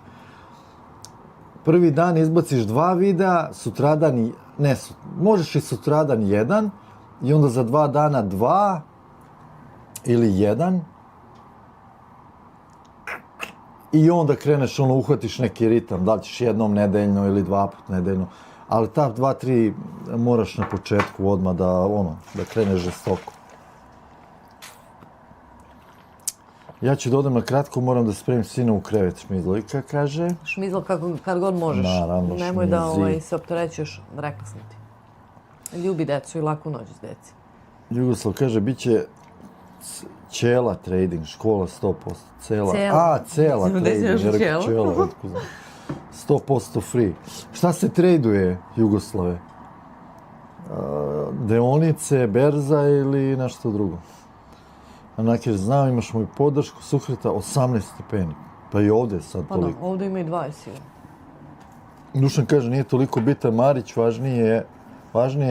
Prvi dan izbaciš 2 videa, sutradan, možeš i sutradan 1, i onda za 2 dana 2, ili 1, i onda kreneš, uhvatiš neki ritam, da li ćeš jednom nedeljno ili 2 put nedeljno, Ali ta 2-3 moraš na početku odmah da kreneš žestoko. Ja ću da odem na kratko, moram da spremim sina u krevet, Šmizlojka kaže. Šmizlo kad god možeš. Naravno, Nemoj da šmizi. se opterećuješ, rekla sam ti. Ljubi decu i laku noć s deci. Jugoslav kaže, bit će Ćela trading, škola 100%. Cela. Cela. Cela Mislim da si trading, još ja rekao Ćela. Ćela, otko znam. 100% free. Šta se traduje, Jugoslave? Deonice, berza ili nešto drugo? Anakir, znam, imaš moju podršku, Suhreta 18 stepeni. Pa i ovdje je sad Pa da, toliko. ovdje ima i 20 sigurno. Dušan kaže, nije toliko bitan Marić, važnije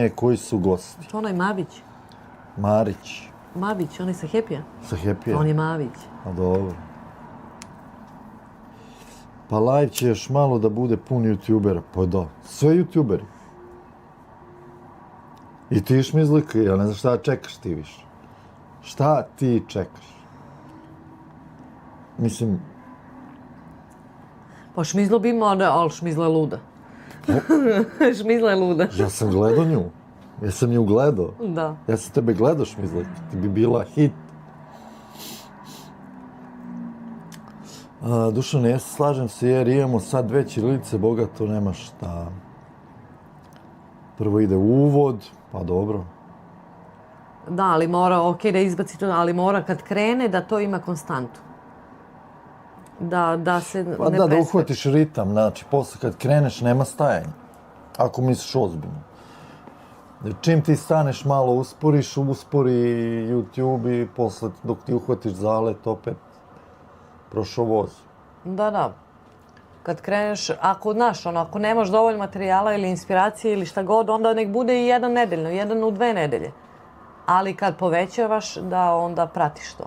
je koji su gosti. To onaj Mavić. Marić, Mavić, onaj sa Happy-a. sa Happy-a. On je Mavić. A dobro. Pa live će još malo da bude pun youtubera. Pa da, sve youtuberi. I ti Šmizlika, ja ne znam šta čekaš ti više. Šta ti čekaš? Mislim, Pa Šmizlo bi imao, ali Šmizla je luda. Šmizla je luda. ja sam gledao nju. Ja sam nju gledao. Da. Ja sam tebe gledao, Šmizlika. Ti bi bila hit. Dušan, ja se slažem se jer imamo sad 2 ćirilice, bogato nema šta. Prvo ide uvod, pa dobro. Da, ali mora, okej da izbaci to, ali mora kad krene da to ima konstantu. Da se Pa ne da preskače. uhvatiš ritam, znači posle kad kreneš nema stajanja. Ako misliš ozbiljno. Čim ti staneš malo uspori YouTube i posle dok ti uhvatiš zalet opet prošao voz. Da. Kad kreneš, ako nemaš dovoljno materijala ili inspiracije ili šta god, onda nek bude i jedan nedeljno, jedan u 2 nedelje. Ali kad povećavaš, da onda pratiš to.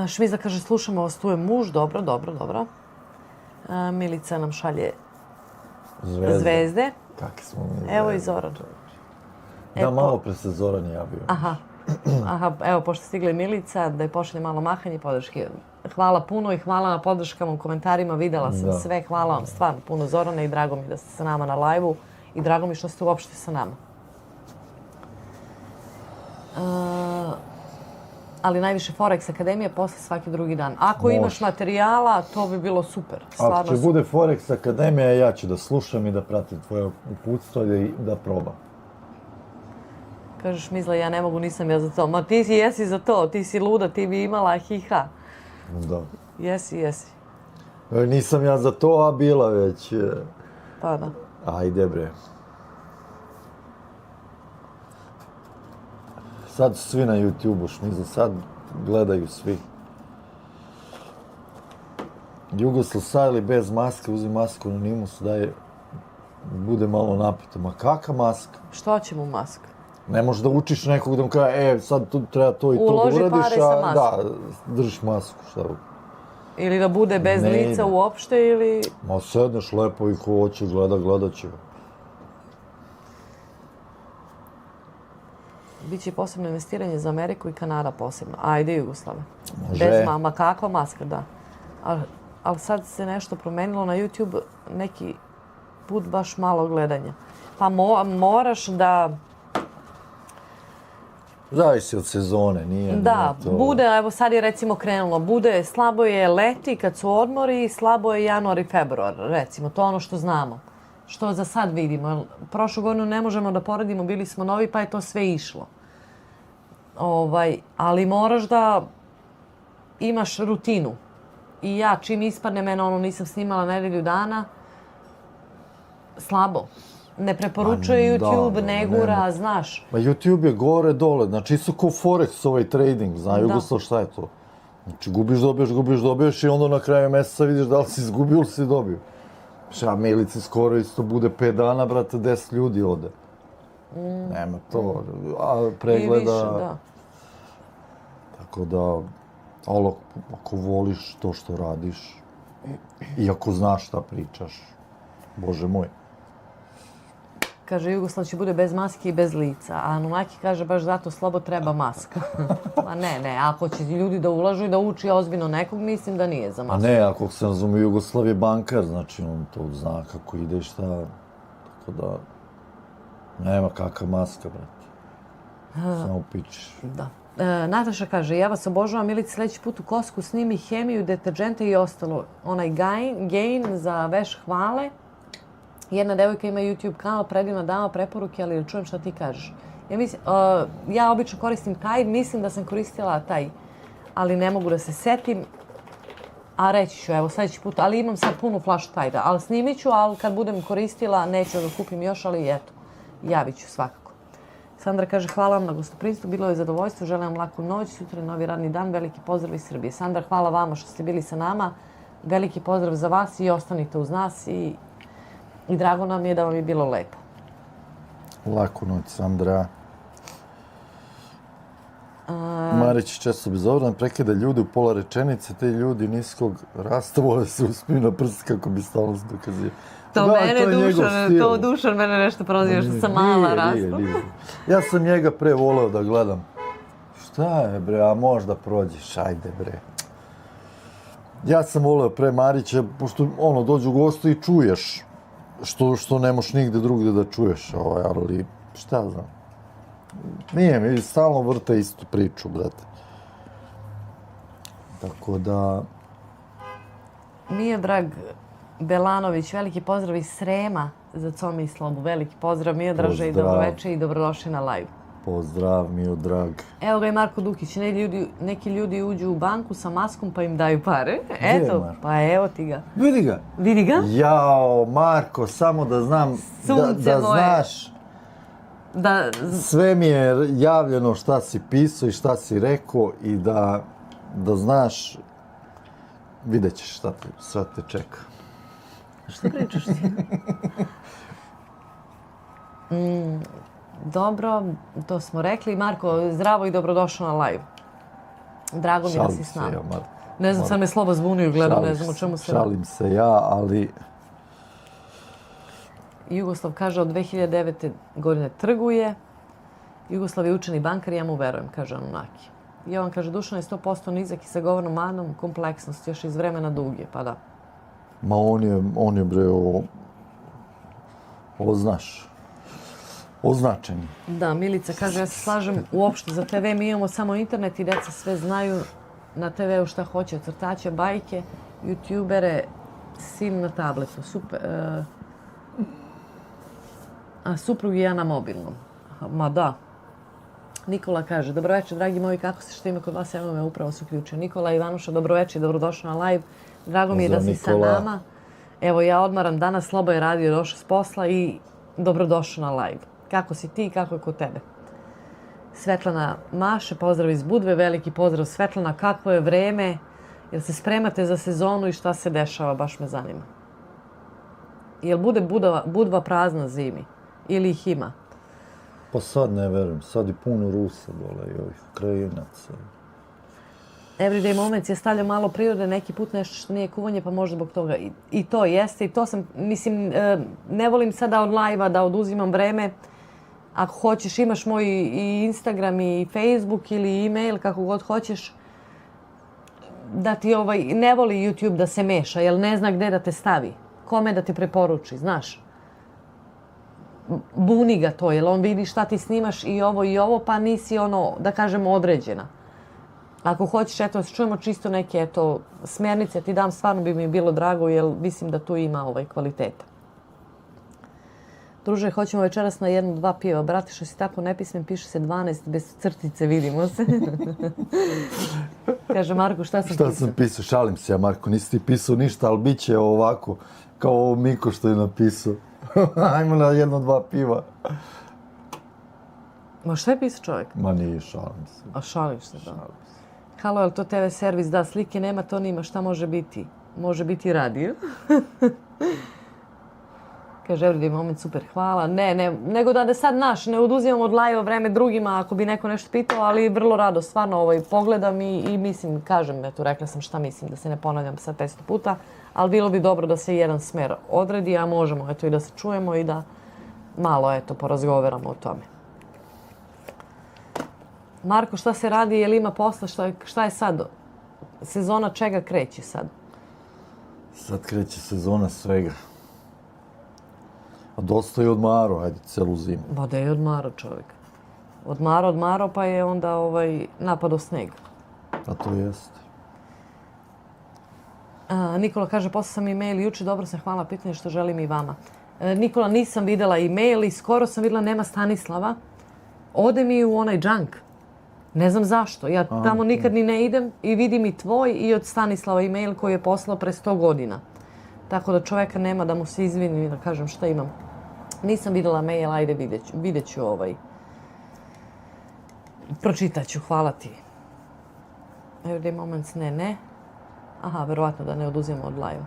Šmiza kaže, slušamo vas, tu je muž, dobro. Milica nam šalje zvezde. Kakvi smo mi Evo i zvezde. Zoran. Da, malo pre se Zoran javio. Aha, evo, pošto je stigla i Milica, da je pošalje malo mahanje i podrške. Hvala puno i hvala na podrškama u komentarima, videla sam sve, hvala vam stvarno puno Zorane i drago mi da ste sa nama na live-u i drago mi što ste uopšte sa nama. Ali najviše Forex Akademija posle svaki drugi dan. Ako imaš materijala, to bi bilo super. Ako će bude Forex Akademija, ja ću da slušam i da pratim tvoje uputstvo i da probam. Kažeš, Mizla, ja ne mogu, nisam ja za to. Ma ti jesi za to, ti si luda, ti bi imala hiha. Da. Jesi. Nisam ja za to, a bila već. Pa da. Ajde bre. Sad su svi na YouTube-u, Šmizu, sad gledaju svi. Jugoslav sa ili bez maske, uzi masku Anonymous, da bude malo napito. Ma kakva maska? Što će mu maska? Ne možeš da učiš nekog da mu kaže, sad tu treba to i to Uloži da uradiš, pare sa maskom. da, držiš masku, šta. Ili da bude bez Ne lica ide. uopšte ili... Ma sedneš lepo i ko hoće gledat će. Biće posebno investiranje za Ameriku i Kanada posebno. Ajde, Jugoslave. Može. Bez ma kakva maska, da. Ali sad se nešto promenilo na YouTube, neki put baš malo gledanja. Pa moraš da... Zavisi od sezone, nije Da, to... bude, evo sad je recimo krenulo, bude, slabo je leti kad su odmori i slabo je januar i februar, recimo, to je ono što znamo. Što za sad vidimo. Prošlu godinu ne možemo da poredimo, bili smo novi pa je to sve išlo. Ali moraš da imaš rutinu. I ja čim ispadne mene, nisam snimala nedelju dana, slabo. Ne preporučuje YouTube, ne gura, znaš. Ma YouTube je gore, dole, znači isto kao Forex ovaj trading, zna Jugoslav šta je to. Znači gubiš, dobiješ i onda na kraju mjeseca vidiš da li si izgubio ili si dobio. Šta, Milici skoro isto bude 5 dana, brate, 10 ljudi ode. Nema to, a pregleda... I više, da. Tako da, ali ako voliš to što radiš i ako znaš šta pričaš, Bože moj. Kaže, Jugoslav će bude bez maske i bez lica. A Anunnaki kaže, baš zato Slobo treba maska. Pa ne, ako će ljudi da ulažu i da uči ozbiljno nekog, mislim da nije za A masku. ne, ako se razume, Jugoslav je bankar, znači on to zna kako ide i šta. Tako da, nema kakva maska, brate. Samo pičiš. Da. Nataša kaže, ja vas obožavam, Milici, sledeći put u Kosku snimi hemiju, deterđente i ostalo. Onaj gain za veš hvale. Jedna devojka ima YouTube kanal, predivna dama, preporuke, ali čujem šta ti kažeš. Ja obično koristim Tide, mislim da sam koristila taj, ali ne mogu da se setim. A reći ću, evo, sledeći put, ali imam sad punu flašu Tide-a. Ali snimit ću, ali kad budem koristila, neću da kupim još, ali eto, javit ću svakako. Sandra kaže, hvala vam na gostoprimstvu, bilo je zadovoljstvo, želim vam laku noć, sutra je novi radni dan, veliki pozdrav iz Srbije. Sandra, hvala vama što ste bili sa nama, veliki pozdrav za vas i ostanite uz nas i drago nam je da vam je bilo lepo. Laku noć, Sandra. Marić često bezobrazan prekida ljudi u pola rečenice, te ljudi niskog rasta vole se uspiju na prst kako bi stalno dokazio. To Dušan mene nešto proziva što sam mala rasta. Ja sam njega pre voleo da gledam. Šta je bre, a možda prođeš, ajde bre. Ja sam voleo pre Marića, pošto dođu gosti i čuješ što ne moš nigde drugde da čuješ, ali šta znam. Nije mi, stalno vrte istu priču, brate. Tako da... Miodrag Belanović, veliki pozdrav iz Srema za Comi i Slobu. Veliki pozdrav, Miodraže, i dobroveče i dobrodošli na live. Pozdrav, Miodrag. Evo ga i Marko Dukić, neki ljudi uđu u banku sa maskom pa im daju pare. Eto, pa evo ti ga. Vidi ga. Vidi ga? Jao, Marko, samo da znam, da znaš. Sve mi je javljeno šta si pisao i šta si rekao i da znaš, vidjet ćeš šta te čeka. Šta pričaš ti? Dobro, to smo rekli. Marko, zdravo i dobrodošao na live. Drago mi da si s nama. Ne znam, sad me Slobo zbunio, gledam, ne znam o čemu se... Šalim se ja, ali... Jugoslav kaže od 2009. godine trguje. Jugoslav je učeni bankar i ja mu verujem, kaže Anunnaki. Jovan kaže, Dušan je 100% nizak i sa govornom manom, kompleksnost, još iz vremena duge, pa da. Ma on je bre, znaš, označen. Da, Milica kaže, ja se slažem, uopšte za TV mi imamo samo internet i deca sve znaju na TV-u šta hoće, crtaće, bajke, youtubere, sin na tabletu, super. A suprug i ja na mobilnom. Ma da. Nikola kaže, dobroveče, dragi moji, kako ste, što ima kod vas, evo me upravo se uključio. Nikola Ivanuša, dobroveče i dobrodošao na live. Drago mi je da si sa nama. Evo, ja odmaram danas, Slobo je radio, došao s posla i dobrodošao na live. Kako si ti i kako je kod tebe? Svetlana Maše, pozdrav iz Budve, veliki pozdrav Svetlana. Kakvo je vreme? Jel se spremate za sezonu i šta se dešava? Baš me zanima. Jel bude Budva prazna zimi? Ili ih ima? Pa sad ne verujem, sad je puno Rusa dole i ovih Ukrajinaca. Everyday Moments je stavljao malo prirode, neki put nešto što nije kuvanje, pa možda zbog toga. I to jeste, i to sam, mislim, ne volim sada od live-a da oduzimam vreme. Ako hoćeš, imaš moj i Instagram i Facebook ili e-mail, kako god hoćeš, da ti ne voli YouTube da se meša, jer ne zna gde da te stavi. Kome da ti preporuči, znaš. Buni ga to, jer on vidi šta ti snimaš i ovo, pa nisi da kažemo, određena. Ako hoćeš, eto, čujemo čisto neke, smjernice, ti dam, stvarno bi mi bilo drago, jer mislim da tu ima kvaliteta. Druže, hoćemo večeras na 1-2 piva. Brate, što si tako nepismen, piše se 12, bez crtice, vidimo se. Kaže Marko, šta sam pisao? Šta sam pisao? Šalim se ja, Marko, nisi ti pisao ništa, ali bit će ovako, kao ovo Miko što je napisao. Ajmo na 1-2 piva. Ma šta je pisao čovjek? Ma nije, šalim se. A šališ se, da. Halo, je li to TV servis? Da, slike nema, to nima. Šta može biti? Može biti radio. Kaže, Everyday Moment, super, hvala. Ne, nego da sad ne oduzimam od live vreme drugima ako bi neko nešto pitao, ali vrlo rado, stvarno pogledam i mislim, kažem, eto, rekla sam šta mislim, da se ne ponavljam sad 500 puta, ali bilo bi dobro da se jedan smer odredi, a možemo, eto, i da se čujemo i da malo, eto, porazgovaramo o tome. Marko, šta se radi, je li ima posla, šta je sad? Sezona čega kreće sad? Sad kreće sezona svega. A dosta je odmaro, ajde, celu zimu. Ba da je odmaro čovjek. Odmaro, pa je onda napado sneg. A to jeste. Nikola kaže, poslao sam e-mail juče, dobro sam, hvala, pitanje što želim i vama. Nikola, nisam videla e-mail i skoro sam videla nema Stanislava. Ode mi u onaj junk. Ne znam zašto. Ja tamo nikad ni ne idem i vidim i tvoj i od Stanislava e-mail koji je poslao pre 100 godina. Tako da čoveka nema da mu se izvinim i da kažem šta imam. Nisam videla mail, ajde vidjet ću Pročitat ću, hvala ti. Everyday moments, ne. Aha, verovatno da ne oduzimamo od live.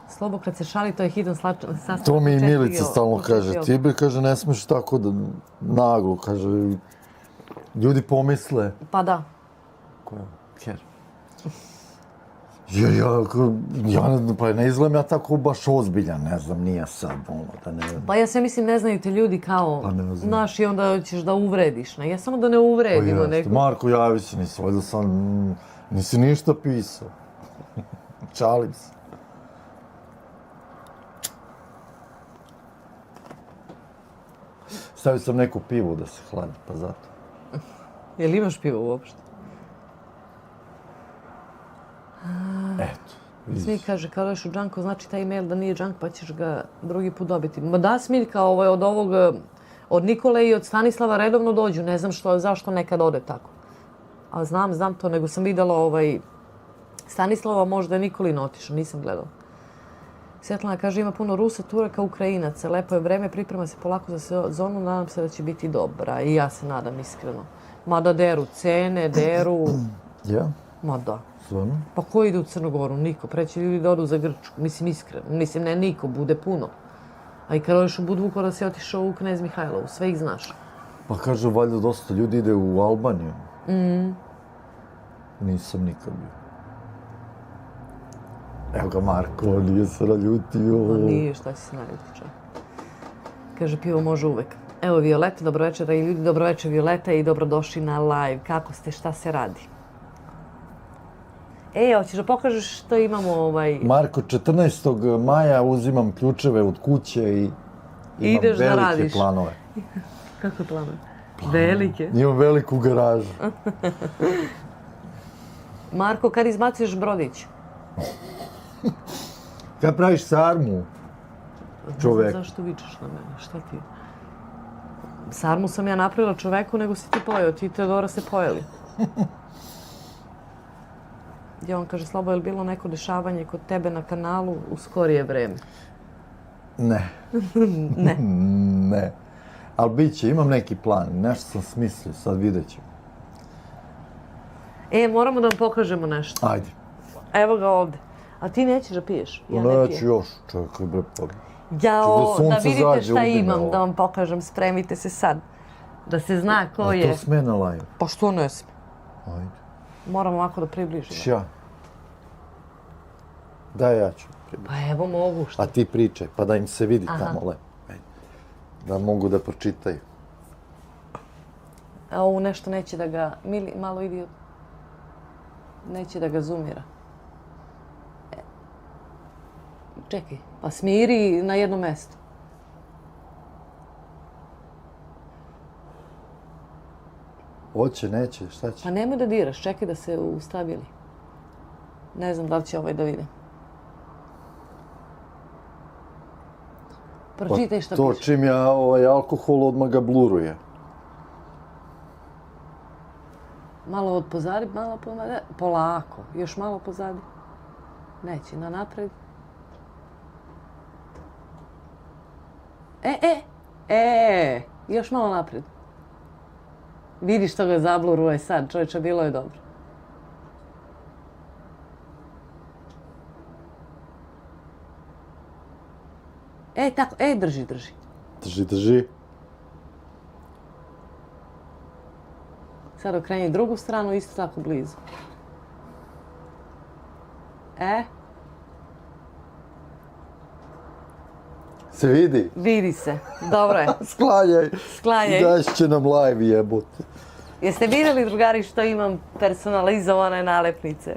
Slobo kad se šali, to je hidan sastav. To mi i Milica stalno kaže. Ti bi, kaže, ne smiješ tako da naglo, kaže, ljudi pomisle. Pa da. Koja? Ker. Pa ne izgledam ja tako baš ozbiljan, ne znam, nije sad, da ne... Pa ja sve mislim, ne znaju te ljudi kao, znaš, i onda ćeš da uvrediš, ne? Ja samo da ne uvredimo nekog. Marko, javi se, nisi ništa pisao. Čalim se. Stavio sam neku pivu da se hladi, pa zato. Jel imaš pivo uopšte? Eto, vidiš. Smilj kaže, kao ješ u džanku, znači taj e-mail da nije džank, pa ćeš ga drugi put dobiti. Ma da, Smiljka, od Nikole i od Stanislava redovno dođu. Ne znam zašto nekad ode tako. A znam to, nego sam videla Stanislava, možda je Nikolin otišao, nisam gledala. Svjetlana kaže, ima puno Rusa, Turaka, Ukrajinaca. Lepo je vreme, priprema se polako za sezonu, nadam se da će biti dobra. I ja se nadam, iskreno. Mada deru cene, deru... Ja? Ma da. Stvarno? Pa ko ide u Crnogoru? Niko. Preće ljudi da odu za Grčku. Mislim, iskreno. Mislim, ne niko, bude puno. A i kad odeš u Budvukora si otišao u Knez Mihajlovu. Sve ih znaš. Pa kaže, valjda dosta ljudi ide u Albaniju. Nisam nikad bio. Evo ga Marko, nije se naljutio. Nije, šta si se naljutio? Kaže, pivo može uvek. Evo Violeta, dobrovečer i ljudi, dobrovečer Violeta i dobrodošli na live. Kako ste, šta se radi? Hoćeš da pokažeš što imamo Marko, 14. maja uzimam ključeve od kuće i imam velike planove. Kako planove? Velike? Imam veliku garažu. Marko, kad izbacuješ brodić? Kad praviš sarmu, čovek? Zašto vičeš na mene? Šta ti? Sarmu sam ja napravila čoveku, nego si ti pojeo. Ti i Teodora ste pojeli. Ja on kaže, Slabo, je li bilo neko dešavanje kod tebe na kanalu u skorije vreme? Ne. Ne? Ne. Ali bit će, imam neki plan. Nešto sam smislio, sad vidjet ćemo. Moramo da vam pokažemo nešto. Ajde. Evo ga ovde. A ti nećeš da piješ? Ja ne pijem. Neću još, čekaj bre, pa... Jao, da vidite šta imam, da vam pokažem. Spremite se sad. Da se zna ko je. A to sme na live? Pa što ne sme? Ajde. Moramo ovako da približimo. Šja. Daj, ja ću približiti. Pa evo mogu, što? A ti pričaj, pa da im se vidi tamo lepo. Da mogu da pročitaju. A ovo nešto neće da ga... Malo idi... Neće da ga zoomira. Čekaj, pa smiri na jedno mesto. Hoće, neće, šta će? Pa nemoj da diraš, čekaj da se ustabili. Ne znam da li će da vide. Pročitaj šta piše. To čim ja alkohol odmah ga bluruje. Malo od pozadi, malo pomade. Polako, još malo pozadi. Neće, na napred. Još malo napred. Vidiš što ga zabluruje sad, čovječe, bilo je dobro. Tako, drži. Drži. Sad okreni drugu stranu, isto tako blizu. Se vidi? Vidi se. Dobro je. Sklanjaj. Sklanjaj. Daš će nam live jebote. Jeste vidjeli, drugari, što imam personalizovane nalepnice?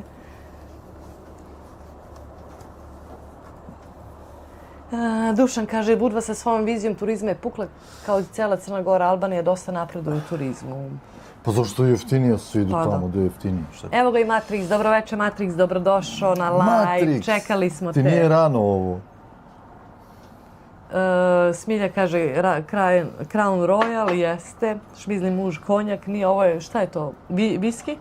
Dušan kaže, Budva sa svojom vizijom turizma je pukla kao i cijela Crna Gora, Albanija dosta napreduje u turizmu. Pa zašto je jeftinije, svi idu Pa da. tamo gdje je jeftinije. Šta? Evo ga i Matrix, dobroveče Matrix, dobrodošao na live, Matrix, čekali smo ti te. nije rano ovo. Smilja kaže Crown Royal, jeste. Šmizli muž, konjak, nije, ovo je, šta je to? Viski?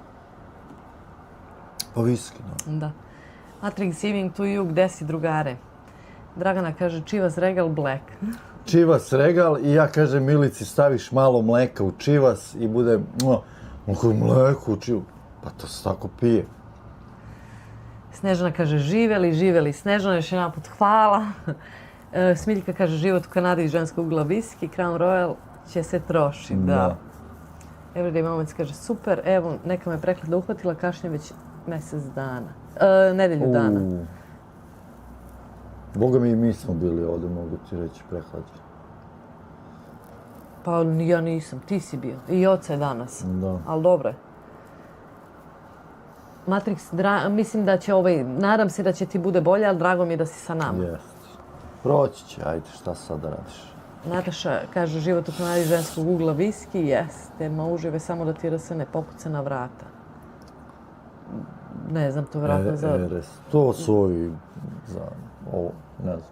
Pa viski, da. Da. Matrix Evening to you, gde si drugare? Dragana kaže Chivas Regal Black. Čivas regal i ja kažem Milici staviš malo mleka u čivas i bude kako mleko u čivas. Pa to se tako pije. Snežana kaže živeli. Snežana još jedan put hvala. Smiljka kaže život u Kanadi iz ženskog ugla viski. Crown Royal će se troši, da. Everyday Moments kaže super, evo neka me preklada uhvatila, kašnje već mjesec dana. Nedelju dana. Boga mi i mi smo bili ovdje, mogu ti reći, prehlađeni. Pa ja nisam, ti si bio. I oca je danas. Da. Ali dobro je. Matrix, mislim da će nadam se da će ti bude bolje, ali drago mi je da si sa nama. Jest. Proći će, ajde, šta sad da radiš? Nataša kaže život u Kanadi ženskog ugla viski, jeste, ma užive samo da ti RS ne pokuca na vrata. Ne znam, to vjerojatno za... RS, to su ovi za ovo, ne znam.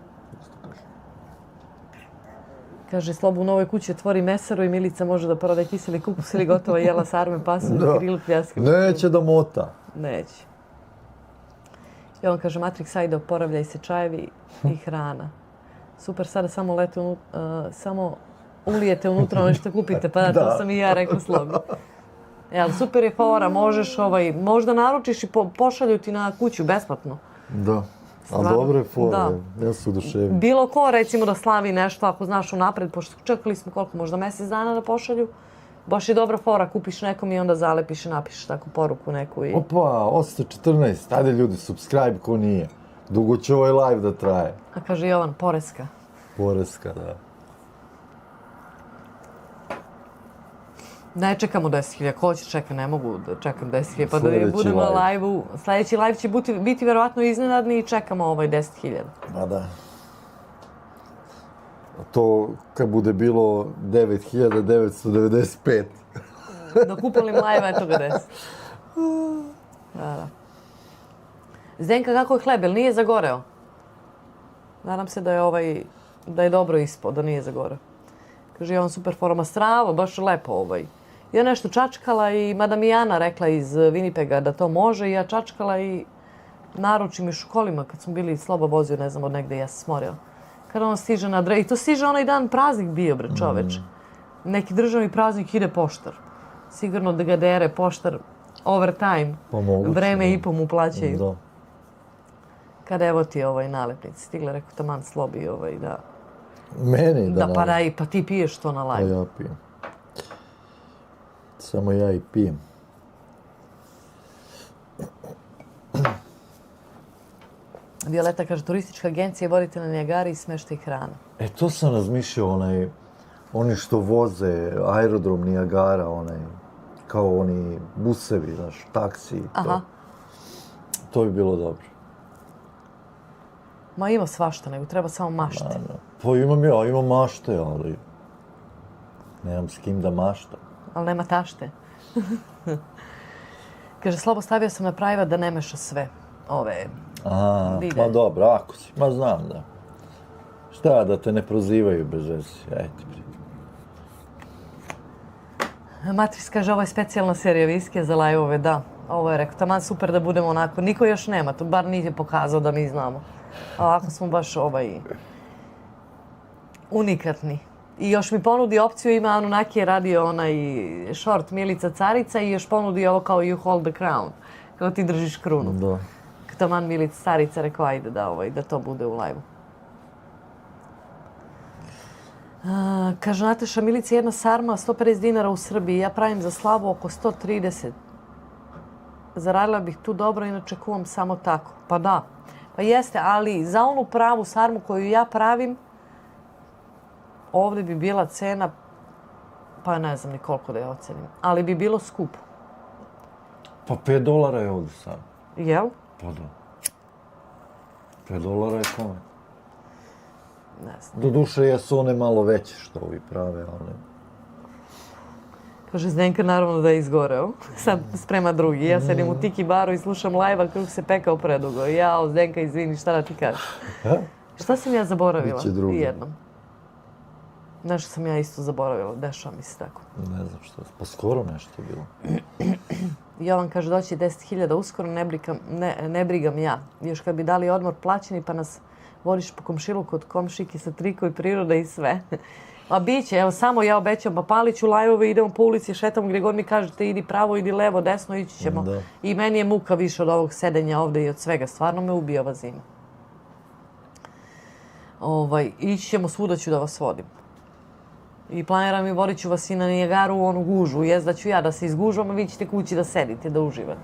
Kaže, Slobo u novoj kući otvori mesaru i Milica može da prodaje kiseli kupus ili gotova jela sarme, pasu, grilu, pljaske. Neće da mota. Neće. I on kaže, Matrix, ajde, oporavljaj se, čajevi i hrana. Super, sada samo samo ulijete unutra ono što kupite, pa da, to sam i ja rekla Slobo. Jel, super je fora, možeš možda naručiš i pošalju ti na kuću besplatno. Da. A dobre fore, ja su oduševljeni. Bilo ko, recimo, da slavi nešto, ako znaš unapred, pošto čekali smo koliko, možda mjesec dana da pošalju. Baš je dobra fora, kupiš nekom i onda zalepiš i napišeš takvu poruku neku. Opa, 814, ajde ljudi, subscribe ko nije. Dugo će ovaj live da traje. A kaže Jovan, poreska. Poreska, da. Ne čekamo 10.000, ko će čeka, ne mogu da čekam 10.000, pa da budemo na live-u. Sljedeći live će biti vjerovatno iznenadni i čekamo 10.000. Ma da. To kad bude bilo 9.995. Dok upalim live, eto ga 10. Da. Zdenka, kako je hleb, jel nije zagoreo? Nadam se da je dobro ispao, da nije zagoreo. Kaže, on super forma, stravo, baš lepo . Ja nešto čačkala i Madame Jana rekla iz Winnipega da to može i ja čačkala i naručim još u kolima kad smo bili Sloba vozio, ne znam, od negde ja se smorila. Kada on stiže na i to stiže onaj dan praznik bio, bre, čoveč. Neki državni praznik ide poštar. Sigurno da ga dere poštar overtime. Pa moguće. Vreme i po mu plaćaju. Da. Kada evo ti nalepnici, stigla rekao taman Slobi da... Meni da Pa ti piješ to na live. Pa ja pijem. Samo ja i pijem. Violeta kaže, turistička agencija vodite na Nijagari i smešta i hrana. To sam razmišljao, oni što voze aerodrom Nijagara, kao oni busevi, znaš, taksi. Aha. To bi bilo dobro. Ma ima svašta, nego treba samo mašte. Pa imam mašte, ali nemam s kim da maštam. Ali nema tašte. Kaže, Slobo, stavio sam na private da ne meša sve ove vide. Ma dobro, ako si, ma znam da. Šta, da te ne prozivaju bez veze, ajde. Matrix kaže, ovo je specijalna serija viskija za live-ove, da. Ovo je rekao, taman super da budemo onako, niko još nema, to bar nije pokazao da mi znamo. A ovako smo baš unikatni. I još mi ponudi opciju, ima Anunnaki je radio onaj short Milica Carica i još ponudi ovo kao You hold the crown, kao ti držiš krunu. Da. Taman Milica Carica rekao, ajde da to bude u live-u. Kaže Nataša, Milica, jedna sarma, 150 dinara u Srbiji, ja pravim za Slavu oko 130. Zaradila bih tu dobro, inače kuvam samo tako. Pa da, pa jeste, ali za onu pravu sarmu koju ja pravim, ovdje bi bila cena, pa ne znam ni koliko da je ocenim, ali bi bilo skupo. Pa $5 je ovdje sad. Jel? Pa da. $5 je kome. Ne znam. Doduše jesu one malo veće što ovi prave, ali... Kaže Zdenka naravno da je izgoreo. Sad sprema drugi. Ja sedim u Tiki baru i slušam live-a kruh se pekao predugo. Jao, Zdenka, izvini, šta da ti kažem? Šta sam ja zaboravila? Biće drugi. Jednom. Nešto sam ja isto zaboravila. Dešava mi se tako. Ne znam što. Pa skoro nešto je bilo. Jovan kaže doći 10.000 uskoro, ne brigam ja. Još kad bi dali odmor plaćeni pa nas vodiš po komšilu kod komšike sa triko i priroda i sve. A biće, evo samo ja obećam, pa palit ću live-ove, idemo po ulici, šetamo gdje god mi kažete idi pravo, idi levo, desno, ići ćemo. Da. I meni je muka više od ovog sedenja ovdje i od svega. Stvarno me ubija ova zima. Ići ćemo, svuda ću da vas vodim. I planiram i vodit ću vas i na Nijagaru u onu gužu. Jest da ću ja da se izgužvam, a vi ćete kući da sedite, da uživate.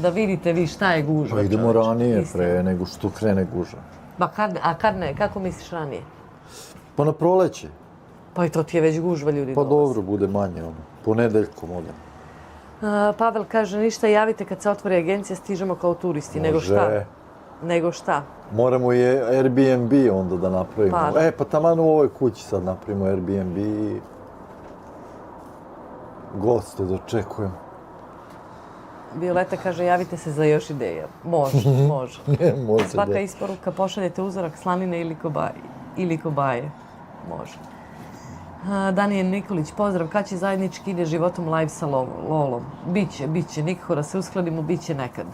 Da vidite vi šta je gužva. Pa idemo čoveče. ranije, Istina. pre nego što krene gužva. Kad ne? Kako misliš ranije? Pa na proleće. Pa i to ti je već gužva, ljudi Pa dolaze. dobro, bude manje ono. Ponedeljkom odem. Pavel kaže, ništa, javite kad se otvori agencija, stižemo kao turisti. Nego šta? Može. Nego šta? Moramo i Airbnb onda da napravimo. Pa da. Pa taman u ovoj kući sad napravimo Airbnb i goste dočekujem. Violeta kaže, javite se za još ideja. Može, može. Može Svaka da. isporuka pošaljete uzorak slanine ili kobaje. Može. Daniel Nikolić, pozdrav. Kad će zajednički ide životom live sa Lolom? Biće. Nikako da se uskladimo, biće nekad.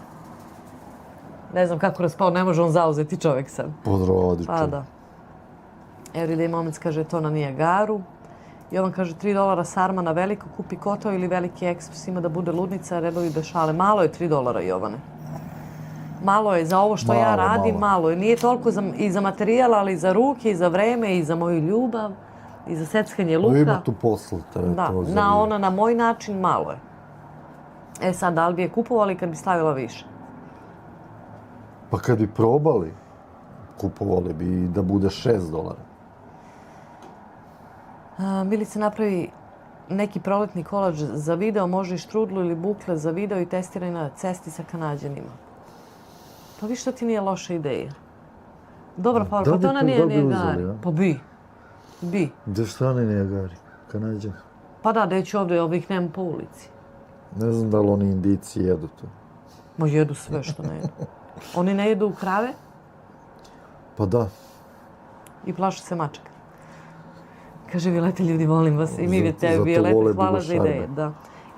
Ne znam kako raspao, ne može on zauzeti čovjek sad. Podrodi Pa da. Everyday Moments kaže to na Nijagaru. Jovan kaže $3 sarma na veliko, kupi kotao ili veliki ekspres, ima da bude ludnica, redovi bez šale. Malo je $3, Jovane. Malo je za ovo što ja radim, malo je. Nije toliko i za materijal, ali i za ruke, i za vreme, i za moju ljubav, i za seckanje luka. Ima tu posla. Da, na moj način malo je. Sad, da li bi je kupovali kad bi stavila više? Pa kad bi probali, kupovali bi da bude $6. Milica napravi neki proletni kolač za video, može i štrudlu ili bukle za video i testiraj na cesti sa Kanađanima. Pa vi što ti nije loša ideja? Dobra poruka, pa to ona nije Nijagari. Pa bi. Gde strane Nijagari? Kanađan? Pa da ih ovdje nema po ulici. Ne znam da li oni Indici jedu to. Ma jedu sve što ne jedu. Oni ne jedu krave Pa da. i plašu se mačaka. Kaže, Violeta, ljudi, volim vas. I mi Zato vole Violeta, hvala za bugošarme. ideje. Da.